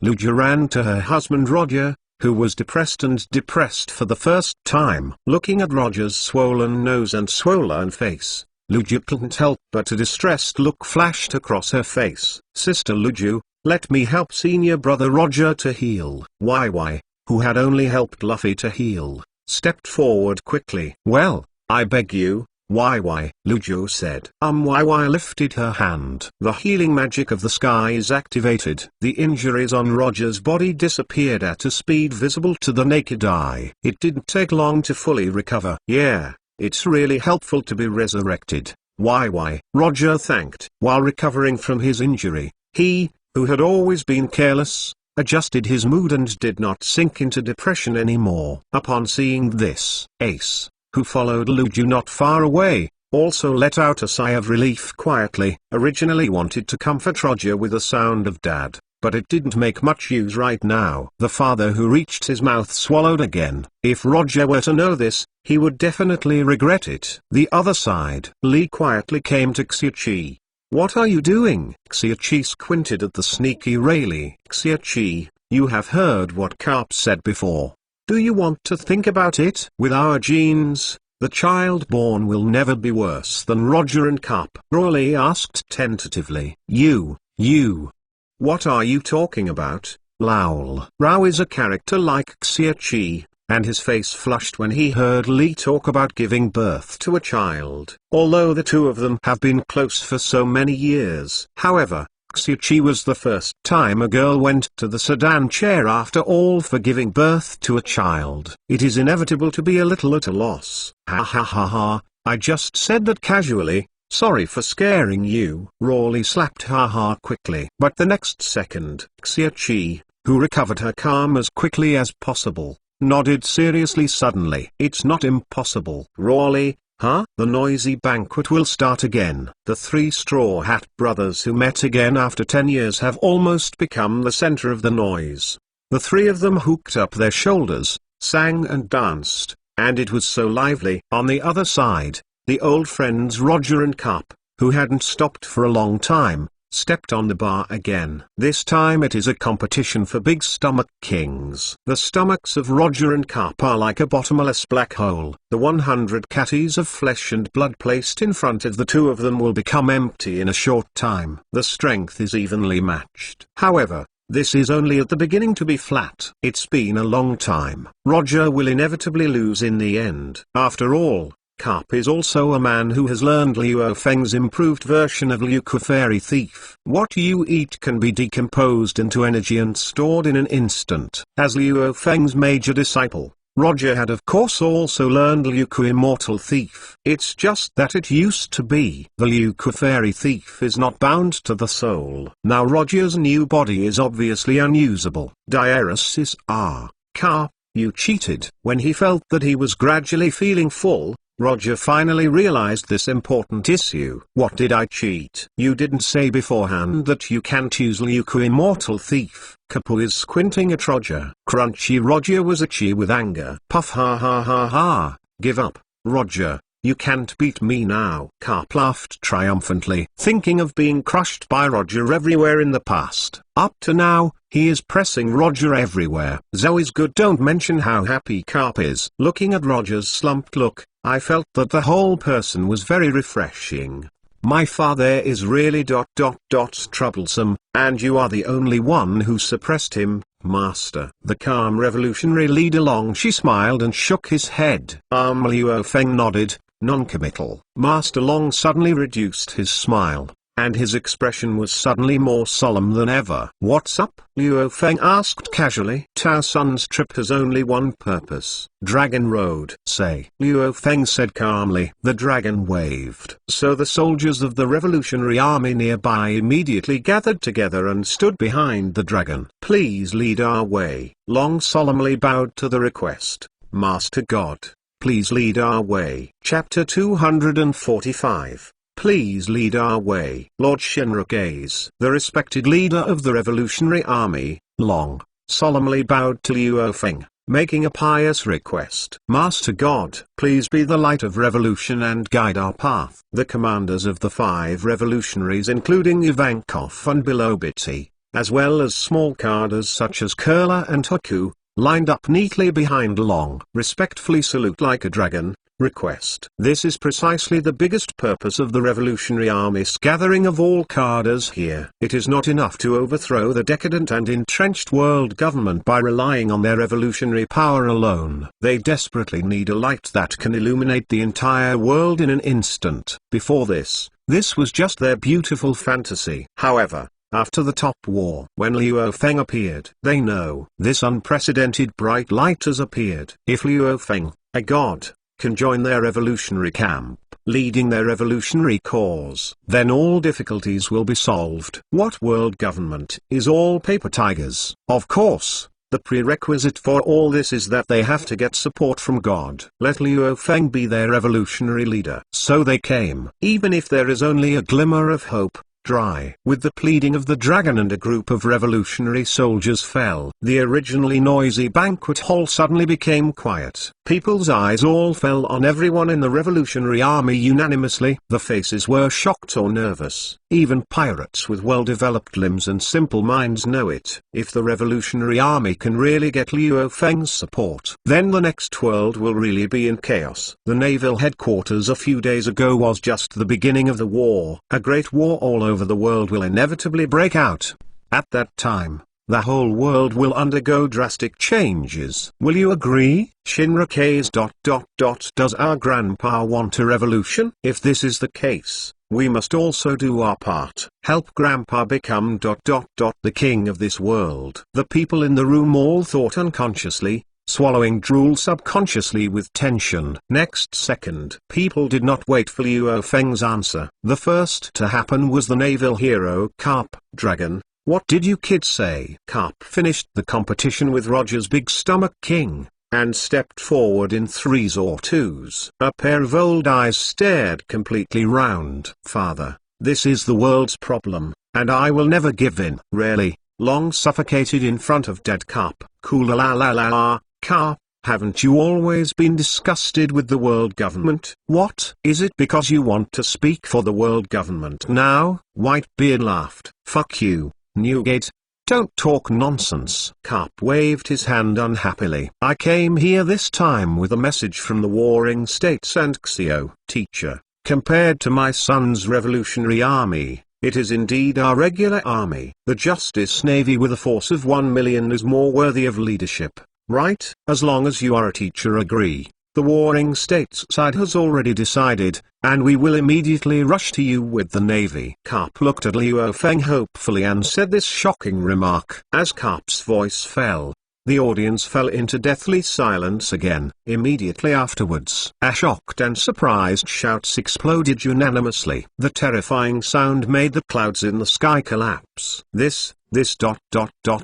Luja ran to her husband Roger, who was depressed for the first time. Looking at Roger's swollen nose and swollen face, Luju couldn't help but a distressed look flashed across her face. Sister Luju, let me help senior brother Roger to heal. Why, who had only helped Luffy to heal, stepped forward quickly. Well, I beg you, why, Luju said. Why lifted her hand. The healing magic of the sky is activated. The injuries on Roger's body disappeared at a speed visible to the naked eye. It didn't take long to fully recover. Yeah. It's really helpful to be resurrected. Why? Roger thanked. While recovering from his injury, he, who had always been careless, adjusted his mood and did not sink into depression anymore. Upon seeing this, Ace, who followed Luju not far away, also let out a sigh of relief quietly. Originally wanted to comfort Roger with the sound of dad, but it didn't make much use right now. The father who reached his mouth swallowed again. If Roger were to know this, he would definitely regret it. The other side. Lee quietly came to Xiaoqi. What are you doing? Xiaoqi squinted at the sneaky Rayleigh. Xiaoqi, you have heard what Carp said before. Do you want to think about it? With our genes, the child born will never be worse than Roger and Carp. Rayleigh asked tentatively. You. What are you talking about? Lowl. Rao is a character like Xiaoqi, and his face flushed when he heard Lee talk about giving birth to a child. Although the two of them have been close for so many years. However, Xiaoqi was the first time a girl went to the sedan chair after all for giving birth to a child. It is inevitable to be a little at a loss. Ha, I just said that casually. Sorry for scaring you. Rayleigh slapped haha quickly. But the next second, Xiaoqi, who recovered her calm as quickly as possible, nodded seriously suddenly. It's not impossible. Rayleigh, huh? The noisy banquet will start again. The three Straw Hat brothers who met again after 10 years have almost become the center of the noise. The three of them hooked up their shoulders, sang and danced, and it was so lively. On the other side, the old friends Roger and Carp, who hadn't stopped for a long time, stepped on the bar again. This time it is a competition for big stomach kings. The stomachs of Roger and Carp are like a bottomless black hole. The 100 catties of flesh and blood placed in front of the two of them will become empty in a short time. The strength is evenly matched. However, this is only at the beginning to be flat. It's been a long time. Roger will inevitably lose in the end. After all, Carp is also a man who has learned Luo Feng's improved version of Liu Fairy Thief. What you eat can be decomposed into energy and stored in an instant. As Luo Feng's major disciple, Roger had of course also learned Liu Immortal Thief. It's just that it used to be. The Liu Fairy Thief is not bound to the soul. Now Roger's new body is obviously unusable. Diaresis Carp, you cheated. When he felt that he was gradually feeling full, Roger finally realized this important issue. What did I cheat? You didn't say beforehand that you can't use Liu Immortal Thief. Kapu is squinting at Roger. Crunchy Roger was itchy with anger. Puff ha, give up, Roger. You can't beat me now. Carp laughed triumphantly, thinking of being crushed by Roger everywhere in the past. Up to now, he is pressing Roger everywhere. Zoe's good. Don't mention how happy Carp is. Looking at Roger's slumped look, I felt that the whole person was very refreshing. My father is really ... troublesome, and you are the only one who suppressed him, master. The calm revolutionary leader Long Shi smiled and shook his head. Luo Feng nodded, non-committal. Master Long suddenly reduced his smile, and his expression was suddenly more solemn than ever. "What's up?" Luo Feng asked casually. "Tao Sun's trip has only one purpose. Dragon Road, say," Luo Feng said calmly. The dragon waved. So the soldiers of the Revolutionary Army nearby immediately gathered together and stood behind the dragon. "Please lead our way." Long solemnly bowed to the request. "Master God, please lead our way." Chapter 245. Please lead our way. Lord Shinra Gaze, the respected leader of the Revolutionary Army, Long, solemnly bowed to Luo Feng, making a pious request. "Master God, please be the light of revolution and guide our path." The commanders of the 5 revolutionaries, including Ivankov and Bilobity, as well as small cadres such as Kurla and Huku, lined up neatly behind Long. "Respectfully salute like a dragon. Request." This is precisely the biggest purpose of the Revolutionary Army's gathering of all cadres here. It is not enough to overthrow the decadent and entrenched world government by relying on their revolutionary power alone. They desperately need a light that can illuminate the entire world in an instant. Before this was just their beautiful fantasy. However, after the Top War, when Luo Feng appeared, they know this unprecedented bright light has appeared. If Luo Feng, a god, can join their revolutionary camp, leading their revolutionary cause, then all difficulties will be solved. What world government is all paper tigers? Of course, the prerequisite for all this is that they have to get support from God. Let Luo Feng be their revolutionary leader. So they came. Even if there is only a glimmer of hope, dry. With the pleading of the dragon, and a group of revolutionary soldiers fell. The originally noisy banquet hall suddenly became quiet. People's eyes all fell on everyone in the Revolutionary Army unanimously. The faces were shocked or nervous. Even pirates with well-developed limbs and simple minds know it. If the Revolutionary Army can really get Luo Feng's support, then the next world will really be in chaos. The naval headquarters a few days ago was just the beginning of the war. A great war all over the world will inevitably break out. At that time, the whole world will undergo drastic changes. Will you agree? Shinra K's ... Does our grandpa want a revolution? If this is the case, we must also do our part. Help grandpa become ... the king of this world. The people in the room all thought unconsciously, swallowing drool subconsciously with tension. Next second, people did not wait for Luo Feng's answer. The first to happen was the naval hero Carp. "Dragon, what did you kids say?" Carp finished the competition with Roger's Big Stomach King, and stepped forward in 3s or 2s. A pair of old eyes stared completely round. "Father, this is the world's problem, and I will never give in." "Really?" Long suffocated in front of dead Carp. "Coola la la la la, Carp, haven't you always been disgusted with the world government?" "What? Is it because you want to speak for the world government now?" Whitebeard laughed. "Fuck you, Newgate. Don't talk nonsense." Carp waved his hand unhappily. "I came here this time with a message from the warring states and Xio." "Teacher, compared to my son's revolutionary army, it is indeed our regular army. The Justice Navy with a force of 1 million is more worthy of leadership, right?" "As long as you are a teacher, agree. The warring states side has already decided, and we will immediately rush to you with the navy." Carp looked at Luo Feng hopefully and said this shocking remark. As Carp's voice fell, the audience fell into deathly silence again. Immediately afterwards, a shocked and surprised shouts exploded unanimously. The terrifying sound made the clouds in the sky collapse. This.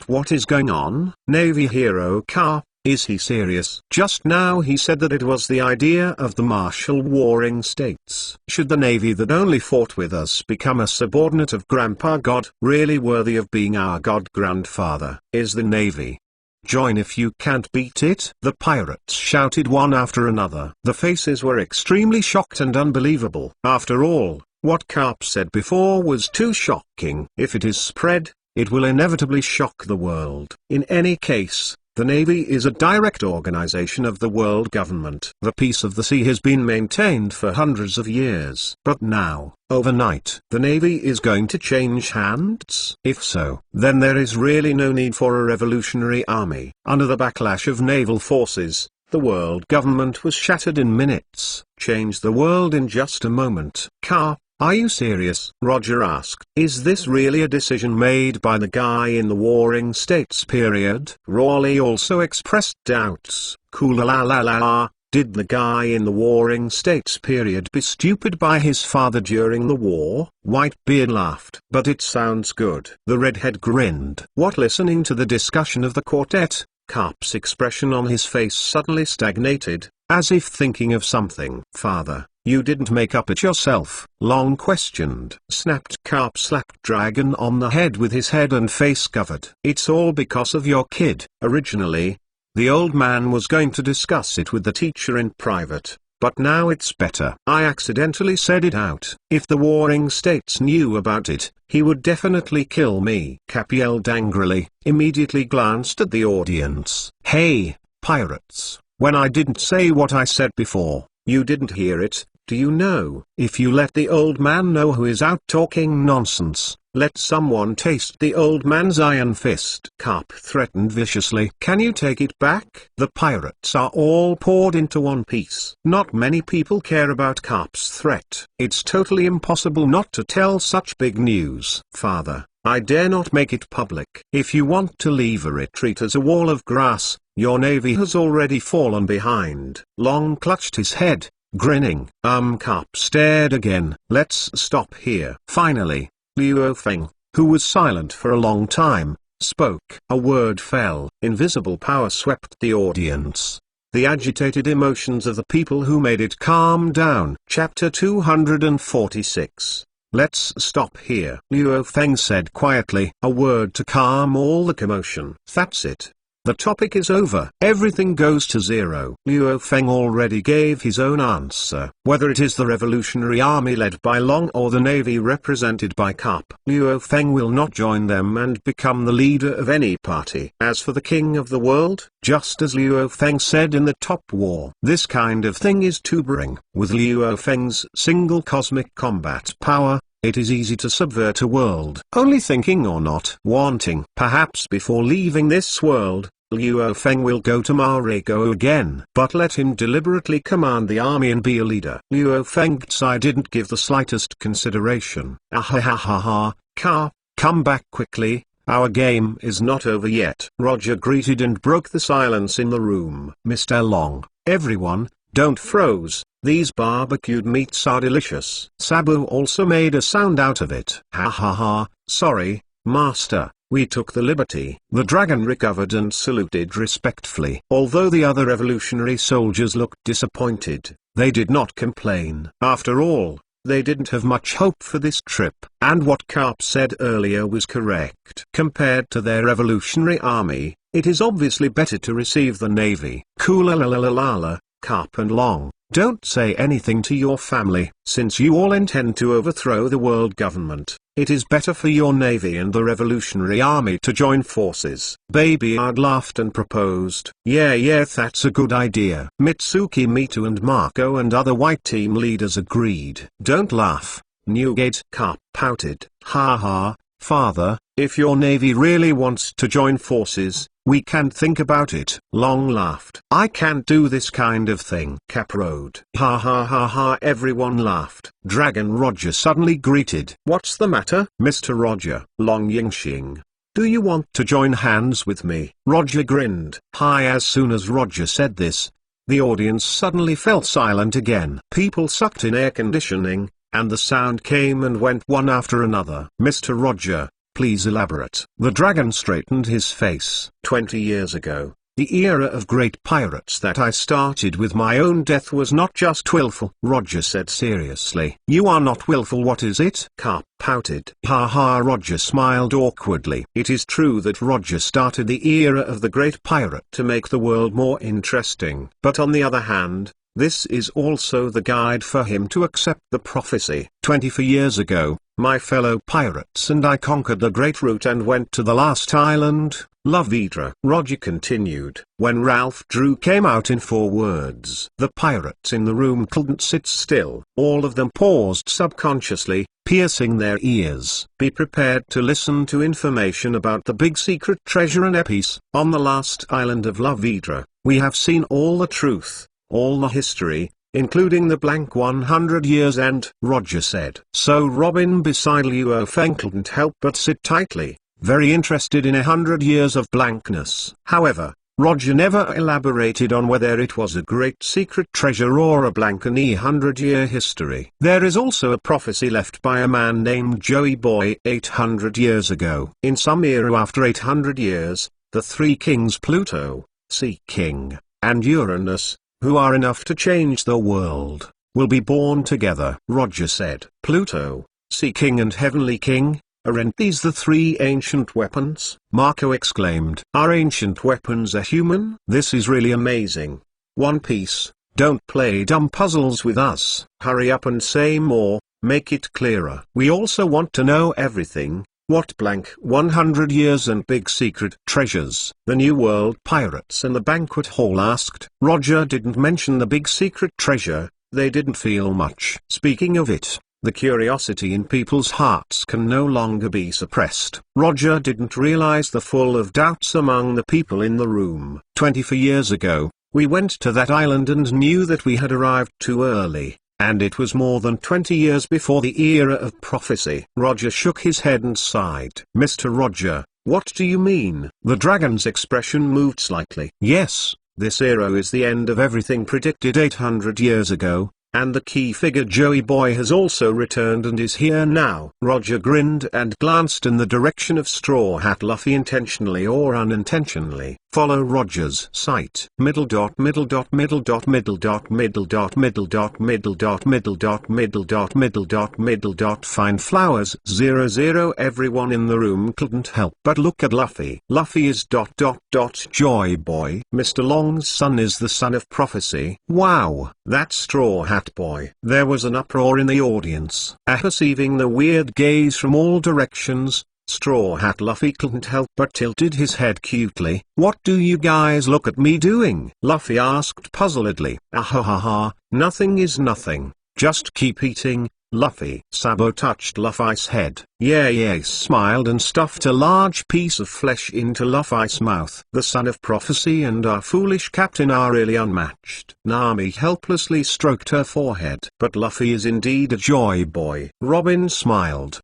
What is going on? Navy hero Carp, is he serious? Just now he said that it was the idea of the martial warring states. Should the navy that only fought with us become a subordinate of Grandpa God, really worthy of being our god grandfather? Is the navy? Join if you can't beat it. The pirates shouted one after another. The faces were extremely shocked and unbelievable. After all, what Carp said before was too shocking. If it is spread, it will inevitably shock the world. In any case, the Navy is a direct organization of the world government. The peace of the sea has been maintained for hundreds of years. But now, overnight, the Navy is going to change hands? If so, then there is really no need for a revolutionary army. Under the backlash of naval forces, the world government was shattered in minutes. Change the world in just a moment. Carp, Are you serious? Roger asked. Is this really a decision made by the guy in the Warring States period? Raleigh also expressed doubts. Cool la la la la. Did the guy in the Warring States period be stupid by his father during the war? Whitebeard laughed. But it sounds good. The redhead grinned. What? Listening to the discussion of the quartet, Carp's expression on his face suddenly stagnated, as if thinking of something. Father, you didn't make up it yourself? Long questioned. Snapped. Carp slapped Dragon on the head with his head and face covered. It's all because of your kid. Originally, the old man was going to discuss it with the teacher in private, but now it's better. I accidentally said it out. If the Warring States knew about it, he would definitely kill me. Cap yelled angrily, immediately glanced at the audience. Hey, pirates, when I didn't say what I said before, you didn't hear it, do you know? If you let the old man know who is out talking nonsense, let someone taste the old man's iron fist. Carp threatened viciously. Can you take it back? The pirates are all poured into one piece. Not many people care about Carp's threat. It's totally impossible not to tell such big news. Father, I dare not make it public. If you want to leave a retreat as a wall of grass, your navy has already fallen behind. Long clutched his head, grinning. Carp stared again. Let's stop here. Finally, Liu Feng, who was silent for a long time, spoke. A word fell. Invisible power swept the audience. The agitated emotions of the people who made it calm down. Chapter 246. Let's stop here. Liu Feng said quietly. A word to calm all the commotion. That's it. The topic is over. Everything goes to zero. Liu Feng already gave his own answer. Whether it is the Revolutionary Army led by Long or the Navy represented by Carp, Liu Feng will not join them and become the leader of any party. As for the king of the world, just as Liu Feng said in the Top War, this kind of thing is too boring. With Liu Feng's single cosmic combat power, it is easy to subvert a world. Only thinking or not wanting. Perhaps before leaving this world, Liu Feng will go to Marigo again. But let him deliberately command the army and be a leader. Liu Feng's I didn't give the slightest consideration. Ahahaha, Carp, come back quickly, our game is not over yet. Roger greeted and broke the silence in the room. Mr. Long, everyone, don't froze. These barbecued meats are delicious. Sabu also made a sound out of it. Ha ha ha, sorry, master, we took the liberty. The dragon recovered and saluted respectfully. Although the other revolutionary soldiers looked disappointed, they did not complain. After all, they didn't have much hope for this trip. And what Carp said earlier was correct. Compared to their revolutionary army, it is obviously better to receive the navy. Cool-la-la-la-la, Carp and Long. Don't say anything to your family. Since you all intend to overthrow the world government, it is better for your navy and the revolutionary army to join forces. Babyard laughed and proposed. Yeah, that's a good idea. Mitsuki, Mitu and Marco and other white team leaders agreed. Don't laugh, Newgate. Carp pouted. Ha ha, father, if your navy really wants to join forces, we can think about it. Long laughed. I can't do this kind of thing. Cap rode. Ha ha ha ha, everyone laughed. Dragon Roger suddenly greeted. What's the matter, Mr. Roger? Long Yingxing. Do you want to join hands with me? Roger grinned. Hi. As soon as Roger said this, the audience suddenly fell silent again. People sucked in air conditioning, and the sound came and went one after another. Mr. Roger, please elaborate. The dragon straightened his face. 20 years ago, the era of great pirates that I started with my own death was not just willful. Roger said seriously. You are not willful. What is it? Carp pouted. Ha ha. Roger smiled awkwardly. It is true that Roger started the era of the great pirate to make the world more interesting. But on the other hand, this is also the guide for him to accept the prophecy. 24 years ago, my fellow pirates and I conquered the Great Route and went to the last island, La Vidra. Roger continued. When Ralph Drew came out in 4 words, the pirates in the room couldn't sit still. All of them paused subconsciously, piercing their ears. Be prepared to listen to information about the big secret treasure and epice. On the last island of La Vidra, we have seen all the truth, all the history, including the blank 100 years and Roger said. So Robin beside Luo Feng couldn't help but sit tightly, very interested in 100 years of blankness. However, Roger never elaborated on whether it was a great secret treasure or a blank 100-year history. There is also a prophecy left by a man named Joey Boy 800 years ago. In some era after 800 years, the three kings Pluto, Sea King, and Uranus, who are enough to change the world, will be born together. Roger said, Pluto, Sea King and Heavenly King? Aren't these the three ancient weapons? Marco exclaimed. Are ancient weapons a human? This is really amazing. One Piece, don't play dumb puzzles with us. Hurry up and say more, make it clearer. We also want to know everything. What blank 100 years and big secret treasures? The New World pirates in the banquet hall asked. Roger didn't mention the big secret treasure, they didn't feel much. Speaking of it, the curiosity in people's hearts can no longer be suppressed. Roger didn't realize the full of doubts among the people in the room. 24 years ago, we went to that island and knew that we had arrived too early, and it was more than 20 years before the era of prophecy. Roger shook his head and sighed. Mr. Roger, what do you mean? The dragon's expression moved slightly. Yes, this era is the end of everything predicted 800 years ago. And the key figure Joey Boy has also returned and is here now. Roger grinned and glanced in the direction of Straw Hat Luffy intentionally or unintentionally. Follow Roger's sight. Middle dot middle dot middle dot middle dot middle dot middle dot middle dot middle dot middle dot middle dot middle dot find flowers 00. Everyone in the room couldn't help but look at Luffy. Luffy is dot dot dot Joy Boy. Mr. Long's son is the son of prophecy. Wow, that's Straw Hat Boy. There was an uproar in the audience. Perceiving the weird gaze from all directions, Straw Hat Luffy couldn't help but tilted his head cutely. What do you guys look at me doing? Luffy asked puzzledly. Ahahaha, nothing is nothing, just keep eating. Luffy. Sabo touched Luffy's head. Yeah, smiled and stuffed a large piece of flesh into Luffy's mouth. The son of prophecy and our foolish captain are really unmatched. Nami helplessly stroked her forehead. But Luffy is indeed a Joy Boy. Robin smiled.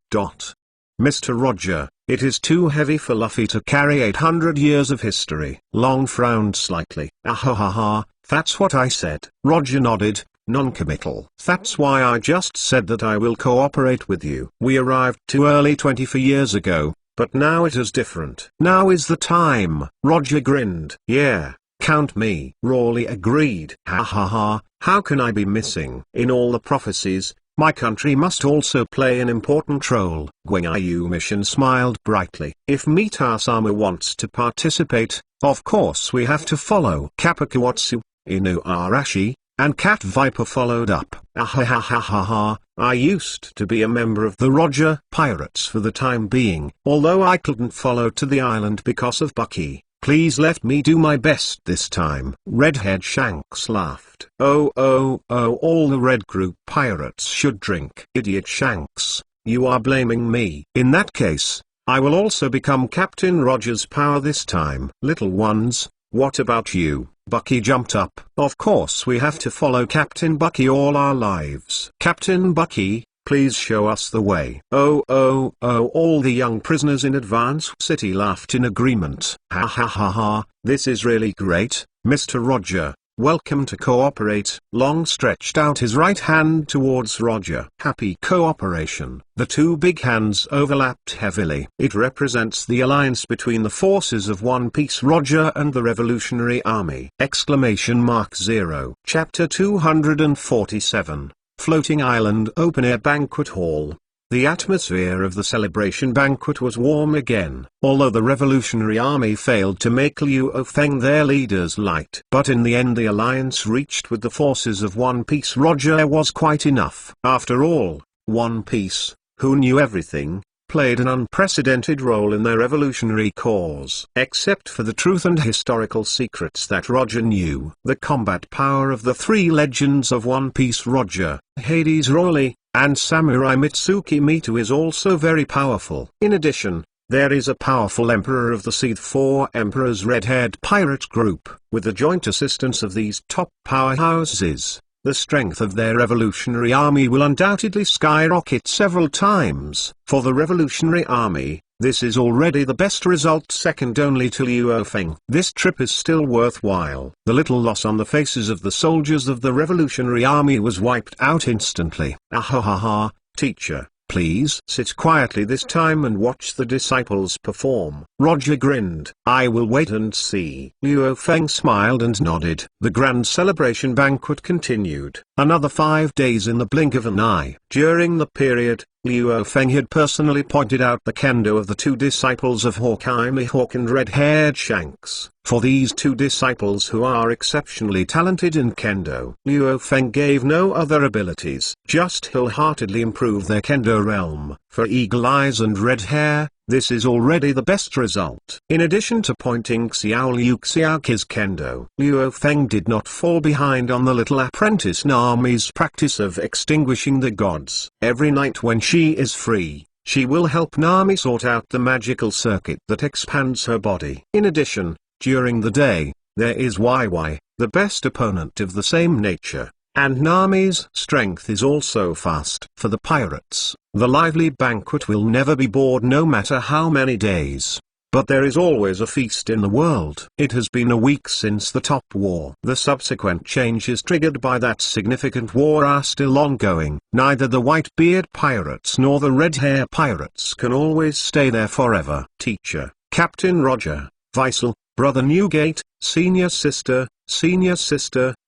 Mr. Roger, it is too heavy for Luffy to carry 800 years of history. Long frowned slightly. Ahahaha, that's what I said. Roger nodded. Non-committal. That's why I just said that I will cooperate with you. We arrived too early 24 years ago, but now it is different. Now is the time. Roger grinned. Yeah, count me. Rawley agreed. Ha ha ha, how can I be missing? In all the prophecies, my country must also play an important role. Gwengayu Mission smiled brightly. If Mita-sama wants to participate, of course we have to follow. Kappa-Kawatsu, Inu Arashi, and Cat Viper followed up. Ahahahaha, I used to be a member of the Roger Pirates for the time being, although I couldn't follow to the island because of Bucky. Please let me do my best this time. Redhead Shanks laughed. Oh, all the Red Group pirates should drink. Idiot Shanks, you are blaming me. In that case, I will also become Captain Roger's power this time. Little ones, what about you? Bucky jumped up. Of course we have to follow Captain Bucky all our lives. Captain Bucky, please show us the way. Oh, all the young prisoners in Advance City laughed in agreement. Ha ha ha ha, this is really great, Mr. Roger. Welcome to cooperate. Long stretched out his right hand towards Roger. Happy cooperation. The two big hands overlapped heavily. It represents the alliance between the forces of One Piece Roger and the Revolutionary Army. Exclamation mark 0. Chapter 247. Floating Island Open Air Banquet Hall. The atmosphere of the celebration banquet was warm again, although the Revolutionary Army failed to make Luo Feng their leader's light. But in the end the alliance reached with the forces of One Piece Roger was quite enough. After all, One Piece, who knew everything, played an unprecedented role in their revolutionary cause. Except for the truth and historical secrets that Roger knew. The combat power of the three legends of One Piece Roger, Hades Rawley, and Samurai Mitsuki Mitu is also very powerful. In addition, there is a powerful Emperor of the Sea, 4 Emperors Red-Haired Pirate Group. With the joint assistance of these top powerhouses, the strength of their revolutionary army will undoubtedly skyrocket several times. For the revolutionary army, this is already the best result, second only to Liu Feng. This trip is still worthwhile. The little loss on the faces of the soldiers of the revolutionary army was wiped out instantly. Ahahaha, teacher, please sit quietly this time and watch the disciples perform. Roger grinned. I will wait and see. Liu Feng smiled and nodded. The grand celebration banquet continued. Another 5 days in the blink of an eye. During the period, Liu Feng had personally pointed out the kendo of the two disciples of Hawkeye Mihawk and red-haired Shanks. For these two disciples who are exceptionally talented in kendo, Liu Feng gave no other abilities, just wholeheartedly improve their kendo realm. For Eagle Eyes and Red Hair, this is already the best result. In addition to pointing Xiao Liu Xiaoqi's kendo, Liu Feng did not fall behind on the little apprentice Nami's practice of extinguishing the gods. Every night when she is free, she will help Nami sort out the magical circuit that expands her body. In addition, during the day, there is YY, the best opponent of the same nature. And Nami's strength is also fast. For the pirates, the lively banquet will never be bored no matter how many days. But there is always a feast in the world. It has been a week since the top war. The subsequent changes triggered by that significant war are still ongoing. Neither the Whitebeard pirates nor the Red Hair pirates can always stay there forever. Teacher, Captain Roger, Vissel, Brother Newgate, Senior Sister,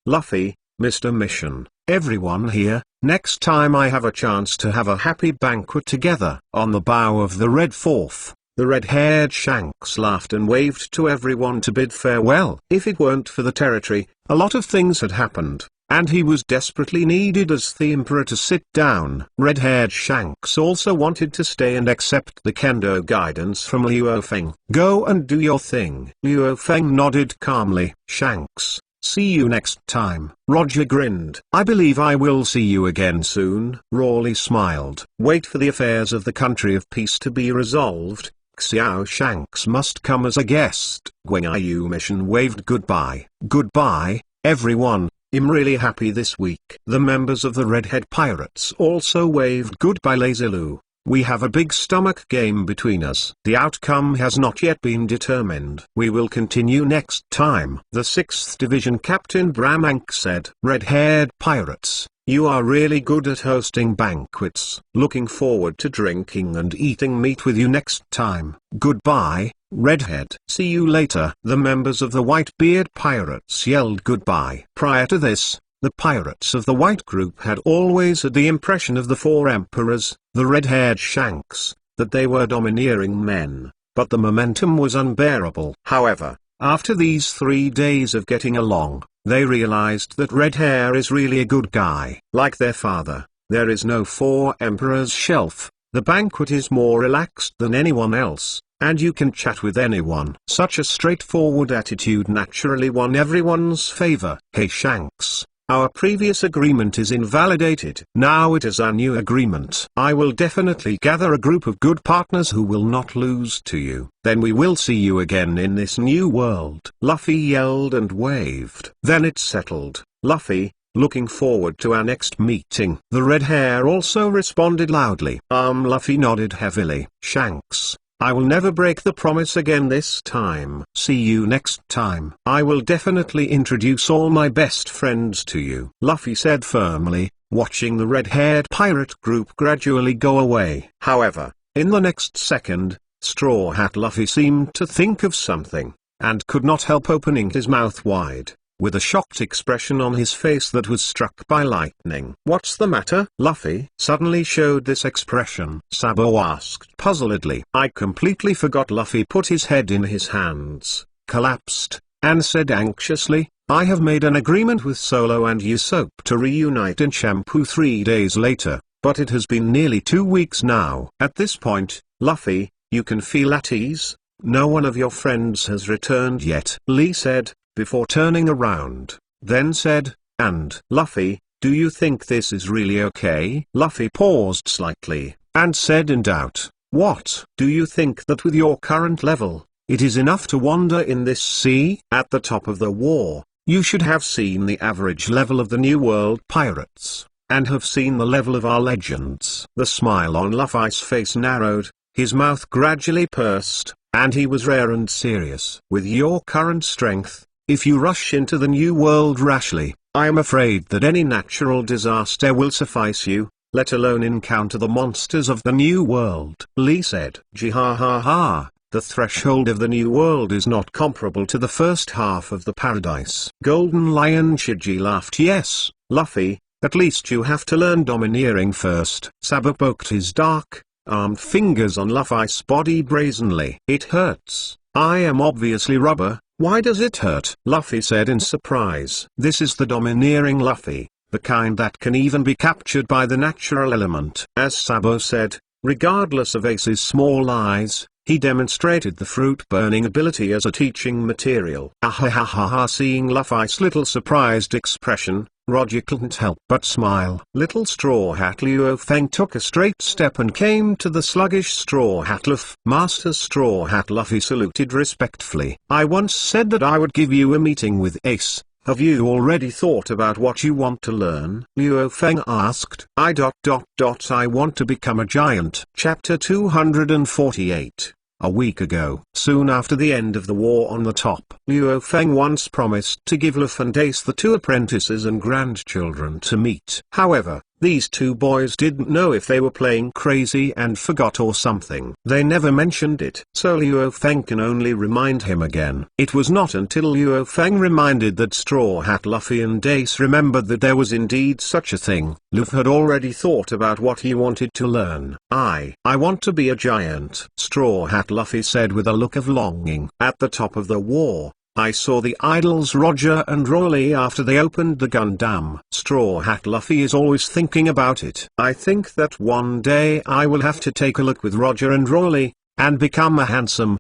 Luffy, Mr. Mission, everyone here, next time I have a chance to have a happy banquet together. On the bow of the Red Fourth, the red-haired Shanks laughed and waved to everyone to bid farewell. If it weren't for the territory, a lot of things had happened, and he was desperately needed as the Emperor to sit down. Red-haired Shanks also wanted to stay and accept the kendo guidance from Liu Feng. Go and do your thing. Liu Feng nodded calmly. Shanks, see you next time. Roger grinned. I believe I will see you again soon. Rawley smiled. Wait for the affairs of the country of peace to be resolved. Xiao Shanks must come as a guest. Guangyu Mission waved goodbye. Goodbye, everyone. I'm really happy this week. The members of the Redhead Pirates also waved goodbye. Lazilu. We have a big stomach game between us. The outcome has not yet been determined. We will continue next time. The 6th Division Captain Bramank said. Red-haired pirates, you are really good at hosting banquets. Looking forward to drinking and eating meat with you next time. Goodbye, Redhead. See you later. The members of the Whitebeard pirates yelled goodbye. Prior to this, the pirates of the White Group had always had the impression of the 4 emperors, the red-haired Shanks, that they were domineering men, but the momentum was unbearable. However, after these 3 days of getting along, they realized that Red Hair is really a good guy. Like their father, there is no 4 emperors shelf, the banquet is more relaxed than anyone else, and you can chat with anyone. Such a straightforward attitude naturally won everyone's favor. Hey Shanks, our previous agreement is invalidated. Now it is our new agreement. I will definitely gather a group of good partners who will not lose to you. Then we will see you again in this new world. Luffy yelled and waved. Then it's settled. Luffy, looking forward to our next meeting. The red hair also responded loudly. Luffy nodded heavily. Shanks, I will never break the promise again this time. See you next time. I will definitely introduce all my best friends to you. Luffy said firmly, watching the red-haired pirate group gradually go away. However, in the next second, Straw Hat Luffy seemed to think of something, and could not help opening his mouth wide, with a shocked expression on his face that was struck by lightning. What's the matter? Luffy suddenly showed this expression. Sabo asked puzzledly. I completely forgot. Luffy put his head in his hands, collapsed, and said anxiously, I have made an agreement with Solo and Usopp to reunite in Shampoo 3 days later, but it has been nearly 2 weeks now. At this point, Luffy, you can feel at ease. No one of your friends has returned yet, Lee said, before turning around, then said, and Luffy, do you think this is really okay? Luffy paused slightly, and said in doubt, what? Do you think that with your current level, it is enough to wander in this sea? At the top of the war, You should have seen the average level of the New World pirates, and have seen the level of our legends. The smile on Luffy's face narrowed, his mouth gradually pursed, and he was rare and serious. With your current strength, if you rush into the New World rashly, I am afraid that any natural disaster will suffice you, let alone encounter the monsters of the New World. Lee said, "Jihahaha. The threshold of the New World is not comparable to the first half of the paradise." Golden Lion Shiji laughed. "Yes, Luffy, at least you have to learn domineering first." Sabo poked his dark, armed fingers on Luffy's body brazenly. "It hurts. I am obviously rubber, why does it hurt?" Luffy said in surprise. "This is the domineering Luffy, the kind that can even be captured by the natural element." As Sabo said, regardless of Ace's small eyes, he demonstrated the fruit-burning ability as a teaching material. Ahahaha. Seeing Luffy's little surprised expression, Roger couldn't help but smile. Little Straw Hat Luo Feng took a straight step and came to the sluggish Straw Hat Luffy. Master Straw Hat Luffy saluted respectfully. "I once said that I would give you a meeting with Ace. Have you already thought about what you want to learn?" Luo Feng asked. I want to become a giant. Chapter 248. A week ago. Soon after the end of the war on the top, Luo Feng once promised to give Luffy and Ace the two apprentices and grandchildren to meet. However, these two boys didn't know if they were playing crazy and forgot or something. They never mentioned it. So Luo Feng can only remind him again. It was not until Luo Feng reminded that Straw Hat Luffy and Ace remembered that there was indeed such a thing. Luffy had already thought about what he wanted to learn. I want to be a giant," Straw Hat Luffy said with a look of longing. "At the top of the war, I saw the idols Roger and Raleigh after they opened the Gundam." Straw Hat Luffy is always thinking about it. "I think that one day I will have to take a look with Roger and Raleigh, and become a handsome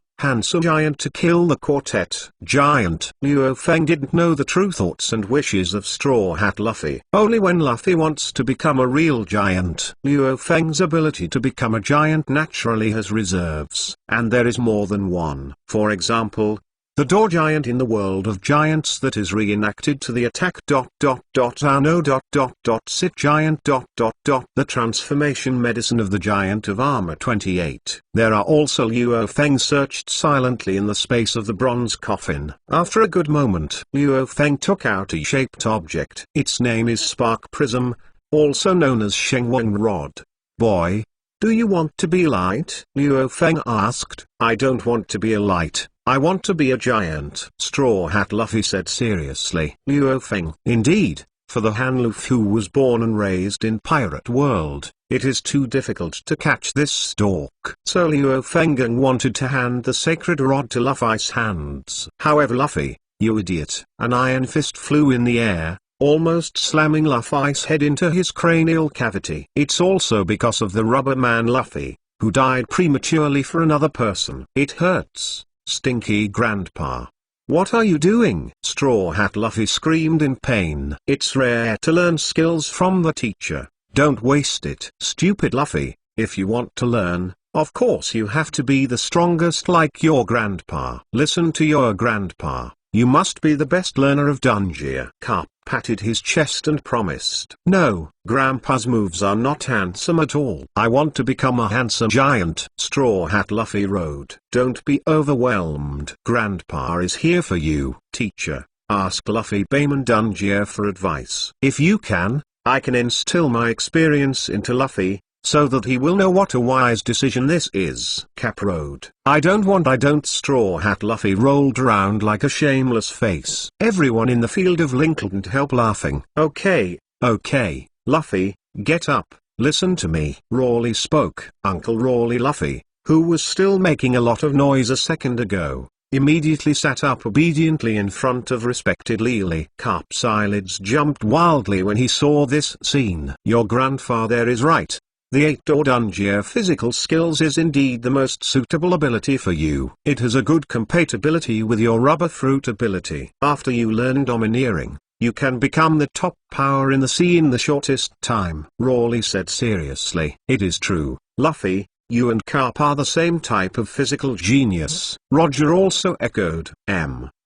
giant to kill the quartet." Giant. Luo Feng didn't know the true thoughts and wishes of Straw Hat Luffy. Only when Luffy wants to become a real giant. Luo Feng's ability to become a giant naturally has reserves, and there is more than one. For example, the door giant in the world of giants that is reenacted to the attack sit giant the transformation medicine of the giant of armor 28. There are also Luo Feng searched silently in the space of the bronze coffin. After a good moment, Luo Feng took out a shaped object. Its name is Spark Prism, also known as Shengwang Rod. "Boy, do you want to be light?" Luo Feng asked. "I don't want to be a light. I want to be a giant," Straw Hat Luffy said seriously. Luo Feng. Indeed, for the Han Luffy who was born and raised in Pirate World, it is too difficult to catch this stork. So Luo Feng wanted to hand the sacred rod to Luffy's hands. However, Luffy, you idiot! An iron fist flew in the air, almost slamming Luffy's head into his cranial cavity. It's also because of the rubber man Luffy, who died prematurely for another person. "It hurts, Stinky Grandpa. What are you doing?" Straw Hat Luffy screamed in pain. "It's rare to learn skills from the teacher. Don't waste it." "Stupid Luffy, if you want to learn, of course you have to be the strongest like your grandpa. Listen to your grandpa. You must be the best learner of Dungeon." Carp patted his chest and promised. "No, Grandpa's moves are not handsome at all." "I want to become a handsome giant," Straw Hat Luffy rode. "Don't be overwhelmed. Grandpa is here for you." "Teacher," asked Luffy Bayman Dungeon for advice. "If you can, I can instill my experience into Luffy, so that he will know what a wise decision this is." Cap rode. I don't." Straw Hat Luffy rolled around like a shameless face. Everyone in the field of Link couldn't help laughing. Okay, Luffy, get up, listen to me." Raleigh spoke. Uncle Raleigh Luffy, who was still making a lot of noise a second ago, immediately sat up obediently in front of respected Lily. Carp's eyelids jumped wildly when he saw this scene. "Your grandfather is right. The 8-door Dungeon physical skills is indeed the most suitable ability for you. It has a good compatibility with your rubber fruit ability. After you learn domineering, you can become the top power in the sea in the shortest time." Raleigh said seriously. "It is true, Luffy, you and Carp are the same type of physical genius." Roger also echoed.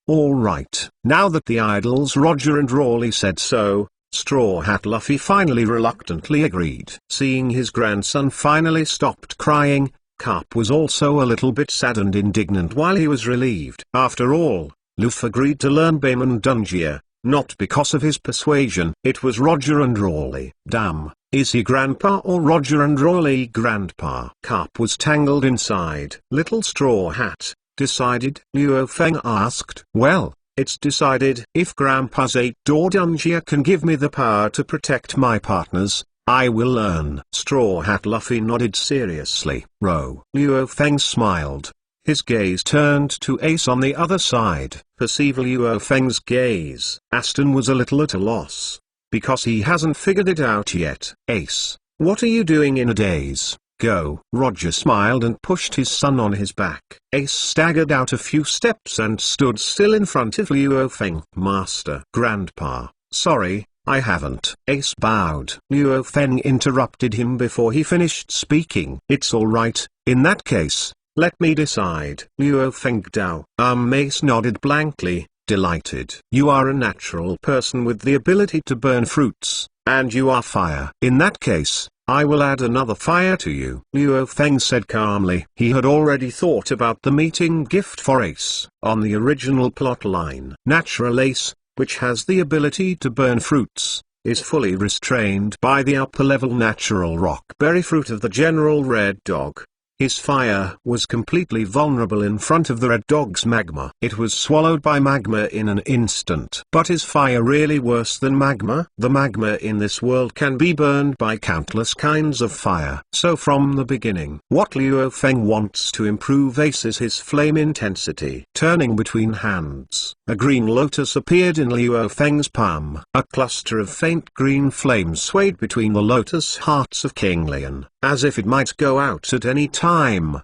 All right. Now that the idols Roger and Rawley said so, Straw Hat Luffy finally reluctantly agreed. Seeing his grandson finally stopped crying, Carp was also a little bit sad and indignant while he was relieved. After all, Luffy agreed to learn Bayman Dungia, not because of his persuasion. It was Roger and Rawley. Damn, is he grandpa or Roger and Rawley grandpa? Carp was tangled inside. Little Straw Hat, decided? Luo Feng asked. Well, it's decided. If Grandpa's 8-door Dungia can give me the power to protect my partners, I will learn. Straw Hat Luffy nodded seriously. Luo Feng smiled. His gaze turned to Ace on the other side. Perceiving Luo Feng's gaze, Aston was a little at a loss. Because he hasn't figured it out yet. Ace, what are you doing in a daze? Go. Roger smiled and pushed his son on his back. Ace staggered out a few steps and stood still in front of Luo Feng. Master. Grandpa, sorry, I haven't. Ace bowed. Luo Feng interrupted him before he finished speaking. It's alright, in that case, let me decide. Luo Feng Dao. Ace nodded blankly, delighted. You are a natural person with the ability to burn fruits, and you are fire. In that case, I will add another fire to you. Luo Feng said calmly. He had already thought about the meeting gift for Ace. On the original plot line, Natural Ace, which has the ability to burn fruits, is fully restrained by the upper-level natural rockberry fruit of the General Red Dog. His fire was completely vulnerable in front of the Red Dog's magma. It was swallowed by magma in an instant. But is fire really worse than magma? The magma in this world can be burned by countless kinds of fire. So from the beginning, what Luo Feng wants to improve Ace is his flame intensity. Turning between hands, a green lotus appeared in Luo Feng's palm. A cluster of faint green flames swayed between the lotus hearts of King Lion, as if it might go out at any time.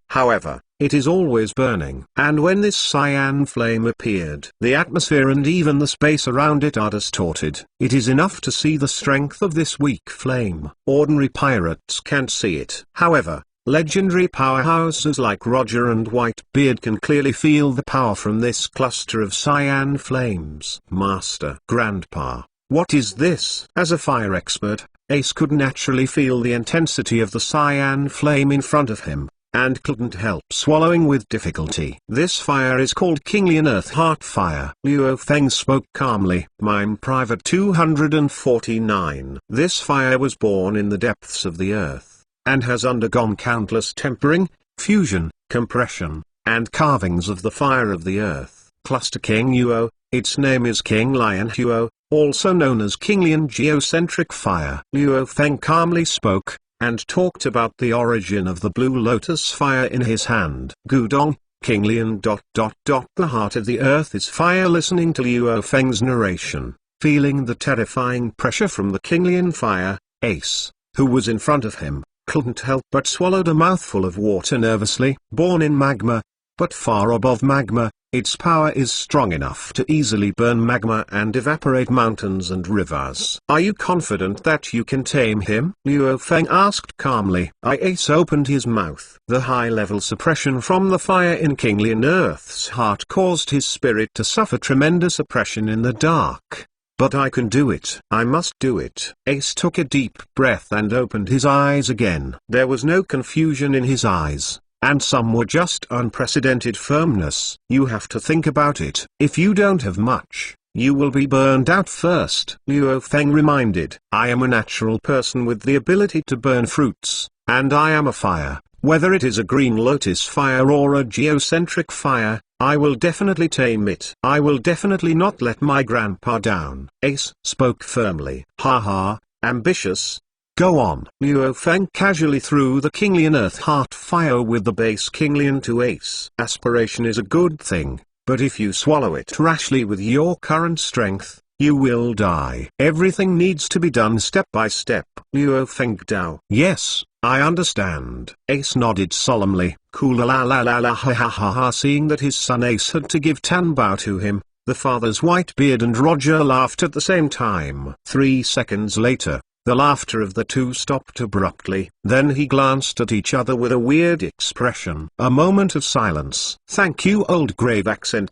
However, it is always burning. And when this cyan flame appeared, the atmosphere and even the space around it are distorted. It is enough to see the strength of this weak flame. Ordinary pirates can't see it. However, legendary powerhouses like Roger and Whitebeard can clearly feel the power from this cluster of cyan flames. Master. Grandpa, what is this? As a fire expert, Ace could naturally feel the intensity of the cyan flame in front of him, and couldn't help swallowing with difficulty. This fire is called King Lion Earth Heart Fire. Luo Feng spoke calmly. Mime Private 249. This fire was born in the depths of the earth, and has undergone countless tempering, fusion, compression, and carvings of the fire of the earth. Cluster King Huo, its name is King Lion Huo, also known as King Lion Geocentric Fire. Luo Feng calmly spoke, and talked about the origin of the blue lotus fire in his hand. Gudong, King Lion ... The heart of the earth is fire. Listening to Luo Feng's narration, feeling the terrifying pressure from the King Lion fire, Ace, who was in front of him, couldn't help but swallowed a mouthful of water nervously. Born in magma, but far above magma, its power is strong enough to easily burn magma and evaporate mountains and rivers. Are you confident that you can tame him? Luo Feng asked calmly. Ace opened his mouth. The high-level suppression from the fire in King Lion Earth's heart caused his spirit to suffer tremendous oppression in the dark. But I can do it. I must do it. Ace took a deep breath and opened his eyes again. There was no confusion in his eyes, and some were just unprecedented firmness. You have to think about it. If you don't have much, you will be burned out first. Luo Feng reminded. I am a natural person with the ability to burn fruits, and I am a fire. Whether it is a green lotus fire or a geocentric fire, I will definitely tame it. I will definitely not let my grandpa down. Ace spoke firmly. Ha, ambitious. Go on. Luo Feng casually threw the King Lion Earth Heart Fire with the base King Lion to Ace. Aspiration is a good thing, but if you swallow it rashly with your current strength, you will die. Everything needs to be done step by step. Luo Feng Dao. Yes, I understand. Ace nodded solemnly. Cool la la la la ha ha ha ha. Seeing that his son Ace had to give Tanbao to him, the fathers Whitebeard and Roger laughed at the same time. 3 seconds later, The laughter of the two stopped abruptly. Then he glanced at each other with a weird expression. A moment of silence. "Thank you, old grave accent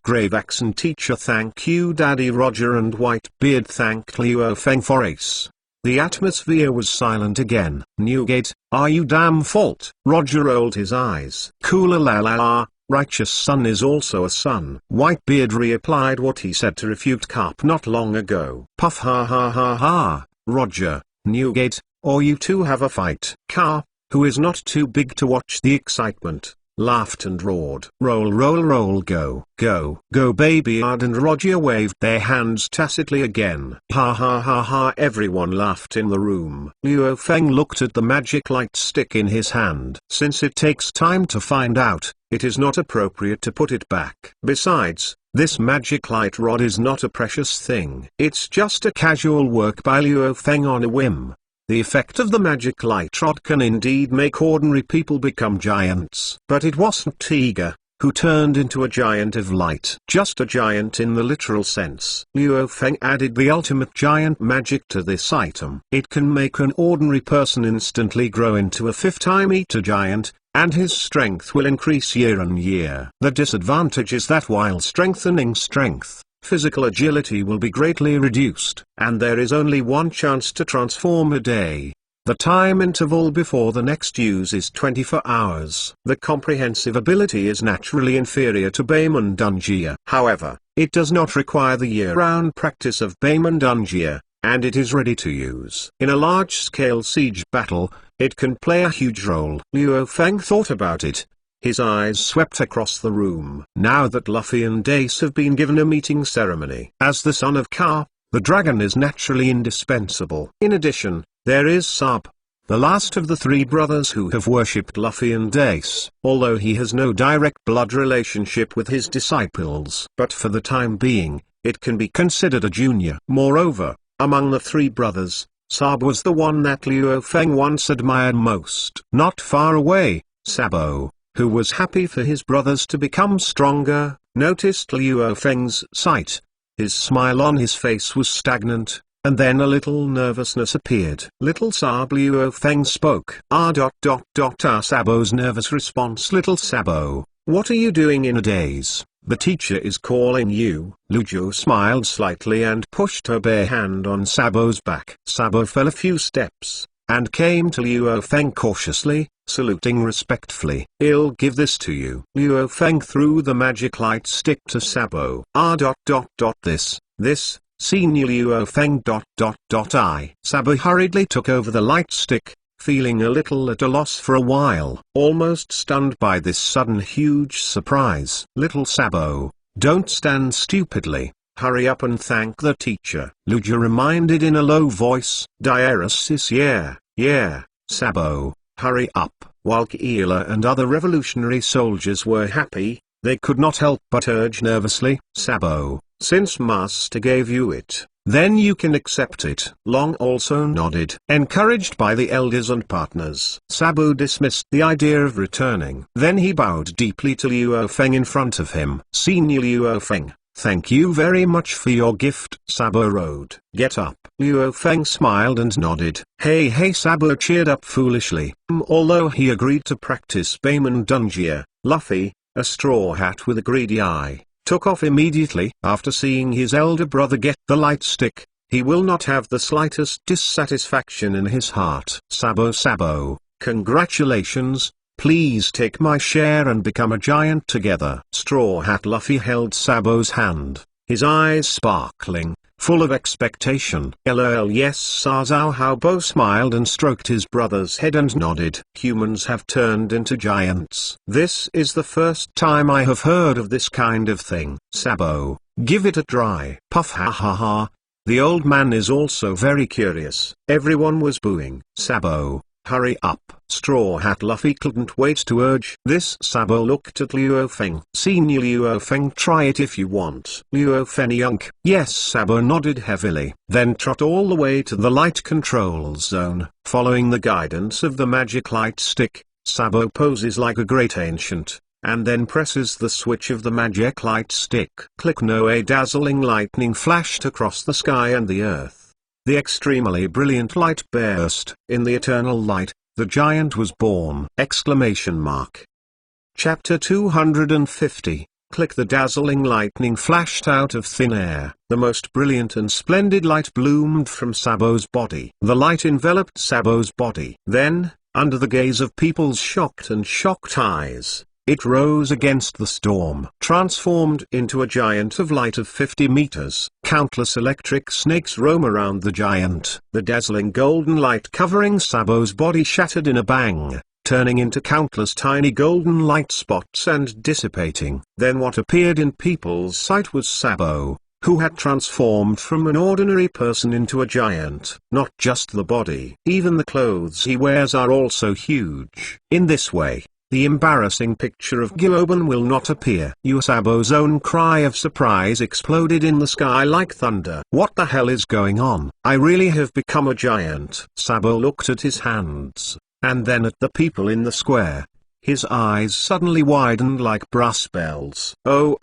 teacher. Thank you, Daddy Roger and Whitebeard. Thanked Luo Feng for Ace." The atmosphere was silent again. "Newgate, are you damn fault?" Roger rolled his eyes. "Cooler la la la. Righteous son is also a son." Whitebeard reapplied what he said to refute Carp not long ago. Puff ha ha ha ha. "Roger, Newgate, or you two have a fight." Carp, who is not too big to watch the excitement, laughed and roared. "Roll roll roll, go, go, go Babyard," and Roger waved their hands tacitly again. Ha ha ha ha. Everyone laughed in the room. Luo Feng looked at the magic light stick in his hand. "Since it takes time to find out, it is not appropriate to put it back. Besides, this magic light rod is not a precious thing. It's just a casual work by Luo Feng on a whim. The effect of the magic light rod can indeed make ordinary people become giants. But it wasn't Tiger who turned into a giant of light. Just a giant in the literal sense." Luo Feng added the ultimate giant magic to this item. It can make an ordinary person instantly grow into a 5-time-eater giant, and his strength will increase year on year. The disadvantage is that while strengthening strength, physical agility will be greatly reduced, and there is only one chance to transform a day. The time interval before the next use is 24 hours. The comprehensive ability is naturally inferior to Baemon Dungia. However, it does not require the year-round practice of Baemon Dungia, and it is ready to use. In a large-scale siege battle, it can play a huge role. Luo Feng thought about it. His eyes swept across the room. Now that Luffy and Ace have been given a meeting ceremony, as the son of Ka, the dragon is naturally indispensable. In addition, there is Sab, the last of the three brothers who have worshipped Luffy and Ace, although he has no direct blood relationship with his disciples. But for the time being, it can be considered a junior. Moreover, among the three brothers, Sab was the one that Luo Feng once admired most. Not far away, Sabo, who was happy for his brothers to become stronger, noticed Luo Feng's sight. His smile on his face was stagnant, and then a little nervousness appeared. "Little Sab," Luo Feng spoke. Sabo's nervous response. "Little Sabo, what are you doing in a daze? The teacher is calling you." Lujo smiled slightly and pushed her bare hand on Sabo's back. Sabo fell a few steps, and came to Luo Feng cautiously, saluting respectfully. "I'll give this to you." Luo Feng threw the magic light stick to Sabo. This, Senior Luo Feng. Sabo hurriedly took over the light stick, feeling a little at a loss for a while, almost stunned by this sudden huge surprise. "Little Sabo, don't stand stupidly. Hurry up and thank the teacher," Luja reminded in a low voice. "Diaresis, yeah, Sabo, hurry up." While Keela and other revolutionary soldiers were happy, they could not help but urge nervously, "Sabo, since Master gave you it, then you can accept it." Long also nodded. Encouraged by the elders and partners, Sabo dismissed the idea of returning. Then he bowed deeply to Luo Feng in front of him. "Senior Luo Feng, thank you very much for your gift." Sabo rode. "Get up." Luo Feng smiled and nodded. Hey Sabo cheered up foolishly. Although he agreed to practice Baemon Dungia, Luffy, a straw hat with a greedy eye, took off immediately. After seeing his elder brother get the light stick, he will not have the slightest dissatisfaction in his heart. Sabo, congratulations, please take my share and become a giant together." Straw Hat Luffy held Sabo's hand, his eyes sparkling, full of expectation. "LOL yes." Sazao Haobo smiled and stroked his brother's head and nodded. "Humans have turned into giants. This is the first time I have heard of this kind of thing." "Sabo, give it a try." Puff ha ha ha. The old man is also very curious. Everyone was booing. "Sabo, hurry up." Straw Hat Luffy couldn't wait to urge this. Sabo looked at Luo Feng. "Senior Luo Feng, try it if you want." Luo Feng yunk. Yes. Sabo nodded heavily. Then trot all the way to the light control zone. Following the guidance of the magic light stick, Sabo poses like a great ancient, and then presses the switch of the magic light stick. Click. No, a dazzling lightning flashed across the sky and the earth. The extremely brilliant light burst. In the eternal light, the giant was born! Chapter 250. Click. The dazzling lightning flashed out of thin air. The most brilliant and splendid light bloomed from Sabo's body. The light enveloped Sabo's body. Then, under the gaze of people's shocked eyes, it rose against the storm, transformed into a giant of light of 50 meters. Countless electric snakes roam around the giant. The dazzling golden light covering Sabo's body shattered in a bang, turning into countless tiny golden light spots and dissipating. Then what appeared in people's sight was Sabo, who had transformed from an ordinary person into a giant. Not just the body, even the clothes he wears are also huge. In this way, the embarrassing picture of Gyoban will not appear. Sabo's own cry of surprise exploded in the sky like thunder. What the hell is going on? I really have become a giant. Sabo looked at his hands, and then at the people in the square. His eyes suddenly widened like brass bells. Oh,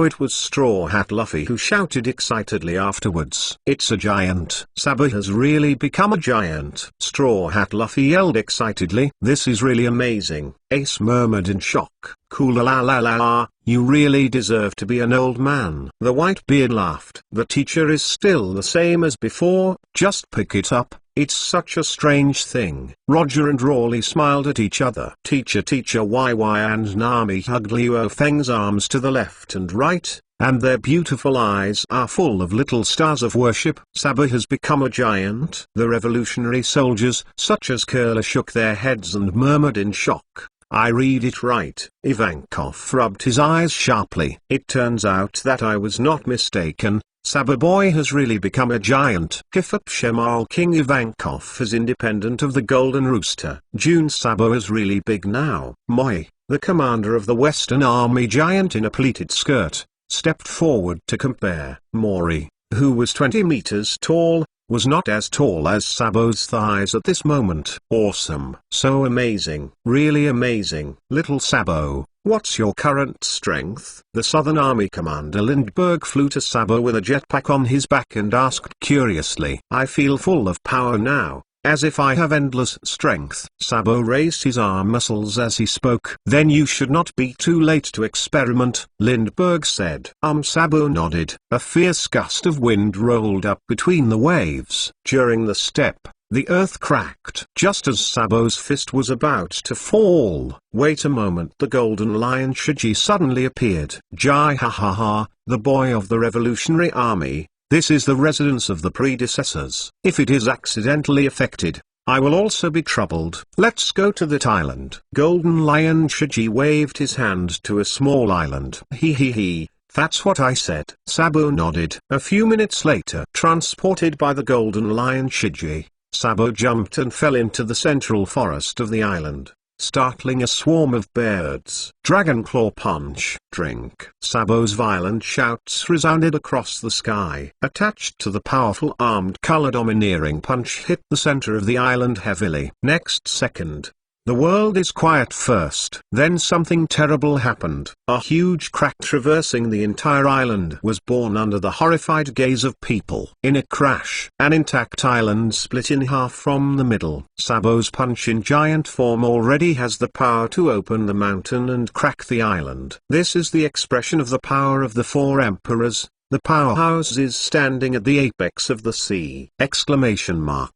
it was Straw Hat Luffy who shouted excitedly afterwards. It's a giant. Sabo has really become a giant. Straw Hat Luffy yelled excitedly. This is really amazing. Ace murmured in shock. Cool la la la la, you really deserve to be an old man. The Whitebeard laughed. The teacher is still the same as before, just pick it up. It's such a strange thing. Roger and Rawley smiled at each other. Teacher YY and Nami hugged Luo Feng's arms to the left and right, and their beautiful eyes are full of little stars of worship. Sabo has become a giant. The revolutionary soldiers, such as Curler, shook their heads and murmured in shock. I read it right. Ivankov rubbed his eyes sharply. It turns out that I was not mistaken. Sabo boy has really become a giant. Kifap Shemal King Ivankov is independent of the Golden Rooster. June Sabo is really big now. Moi, the commander of the Western Army giant in a pleated skirt, stepped forward to compare. Mori, who was 20 meters tall, was not as tall as Sabo's thighs at this moment. Awesome. So amazing. Really amazing. Little Sabo, what's your current strength? The Southern Army commander Lindbergh flew to Sabo with a jetpack on his back and asked curiously. I feel full of power now, as if I have endless strength. Sabo raised his arm muscles as he spoke. Then you should not be too late to experiment, Lindbergh said. Sabo nodded. A fierce gust of wind rolled up between the waves. During the step, the earth cracked. Just as Sabo's fist was about to fall, wait a moment, the golden lion Shiji suddenly appeared. Jai ha ha ha, the boy of the Revolutionary Army. This is the residence of the predecessors. If it is accidentally affected, I will also be troubled. Let's go to that island. Golden Lion Shiji waved his hand to a small island. He. That's what I said. Sabo nodded. A few minutes later, transported by the Golden Lion Shiji, Sabo jumped and fell into the central forest of the island, startling a swarm of birds. Dragon Claw Punch. Drink. Sabo's violent shouts resounded across the sky. Attached to the powerful armed color domineering punch hit the center of the island heavily. Next second, the world is quiet first. Then something terrible happened. A huge crack traversing the entire island was born under the horrified gaze of people. In a crash, an intact island split in half from the middle. Sabo's punch in giant form already has the power to open the mountain and crack the island. This is the expression of the power of the four emperors. The powerhouse is standing at the apex of the sea!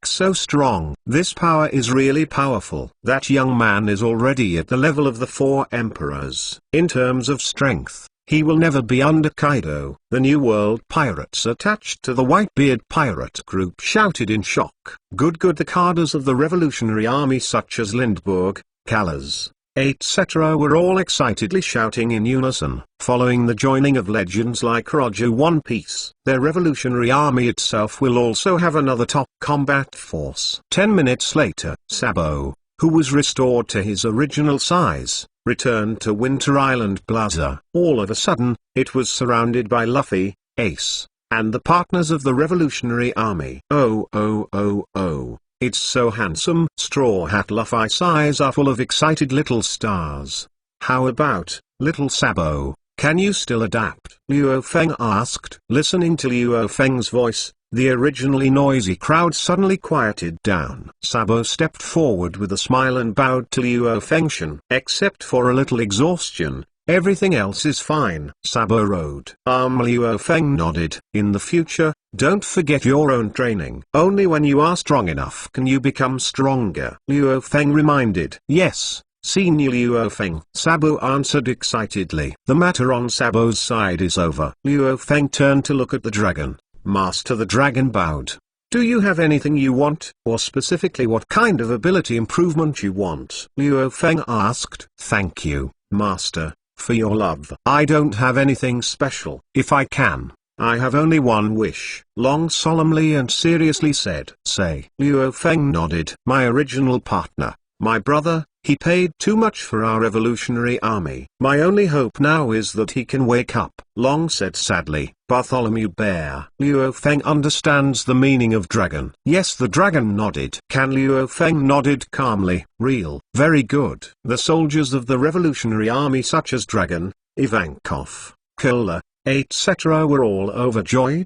So strong. This power is really powerful. That young man is already at the level of the four emperors. In terms of strength, he will never be under Kaido. The New World pirates attached to the Whitebeard pirate group shouted in shock. Good. The cadres of the Revolutionary Army such as Lindbergh, Callas, etc. were all excitedly shouting in unison, following the joining of legends like Roger One Piece. Their Revolutionary Army itself will also have another top combat force. 10 minutes later, Sabo, who was restored to his original size, returned to Winter Island Plaza. All of a sudden, it was surrounded by Luffy, Ace, and the partners of the Revolutionary Army. Oh. It's so handsome. Straw Hat Luffy's eyes are full of excited little stars. How about, little Sabo, can you still adapt? Luo Feng asked. Listening to Luo Feng's voice, The originally noisy crowd suddenly quieted down. Sabo stepped forward with a smile and bowed to Luo Fengshen. Except for a little exhaustion, everything else is fine. Sabo rode. Luo Feng nodded. In the future, don't forget your own training. Only when you are strong enough can you become stronger. Luo Feng reminded. Yes, Senior Luo Feng. Sabo answered excitedly. The matter on Sabo's side is over. Luo Feng turned to look at the dragon. Master, the dragon bowed. Do you have anything you want, or specifically what kind of ability improvement you want? Luo Feng asked. Thank you, Master, for your love. I don't have anything special. If I can, I have only one wish. Long solemnly and seriously said. Say. Luo Feng nodded. My original partner, my brother, he paid too much for our revolutionary army. My only hope now is that he can wake up. Long said sadly. Bartholomew Bear. Luo Feng understands the meaning of dragon. Yes, the dragon nodded. Can Luo Feng nodded calmly. Real. Very good. The soldiers of the revolutionary army such as Dragon, Ivankov, Kola, etc. were all overjoyed.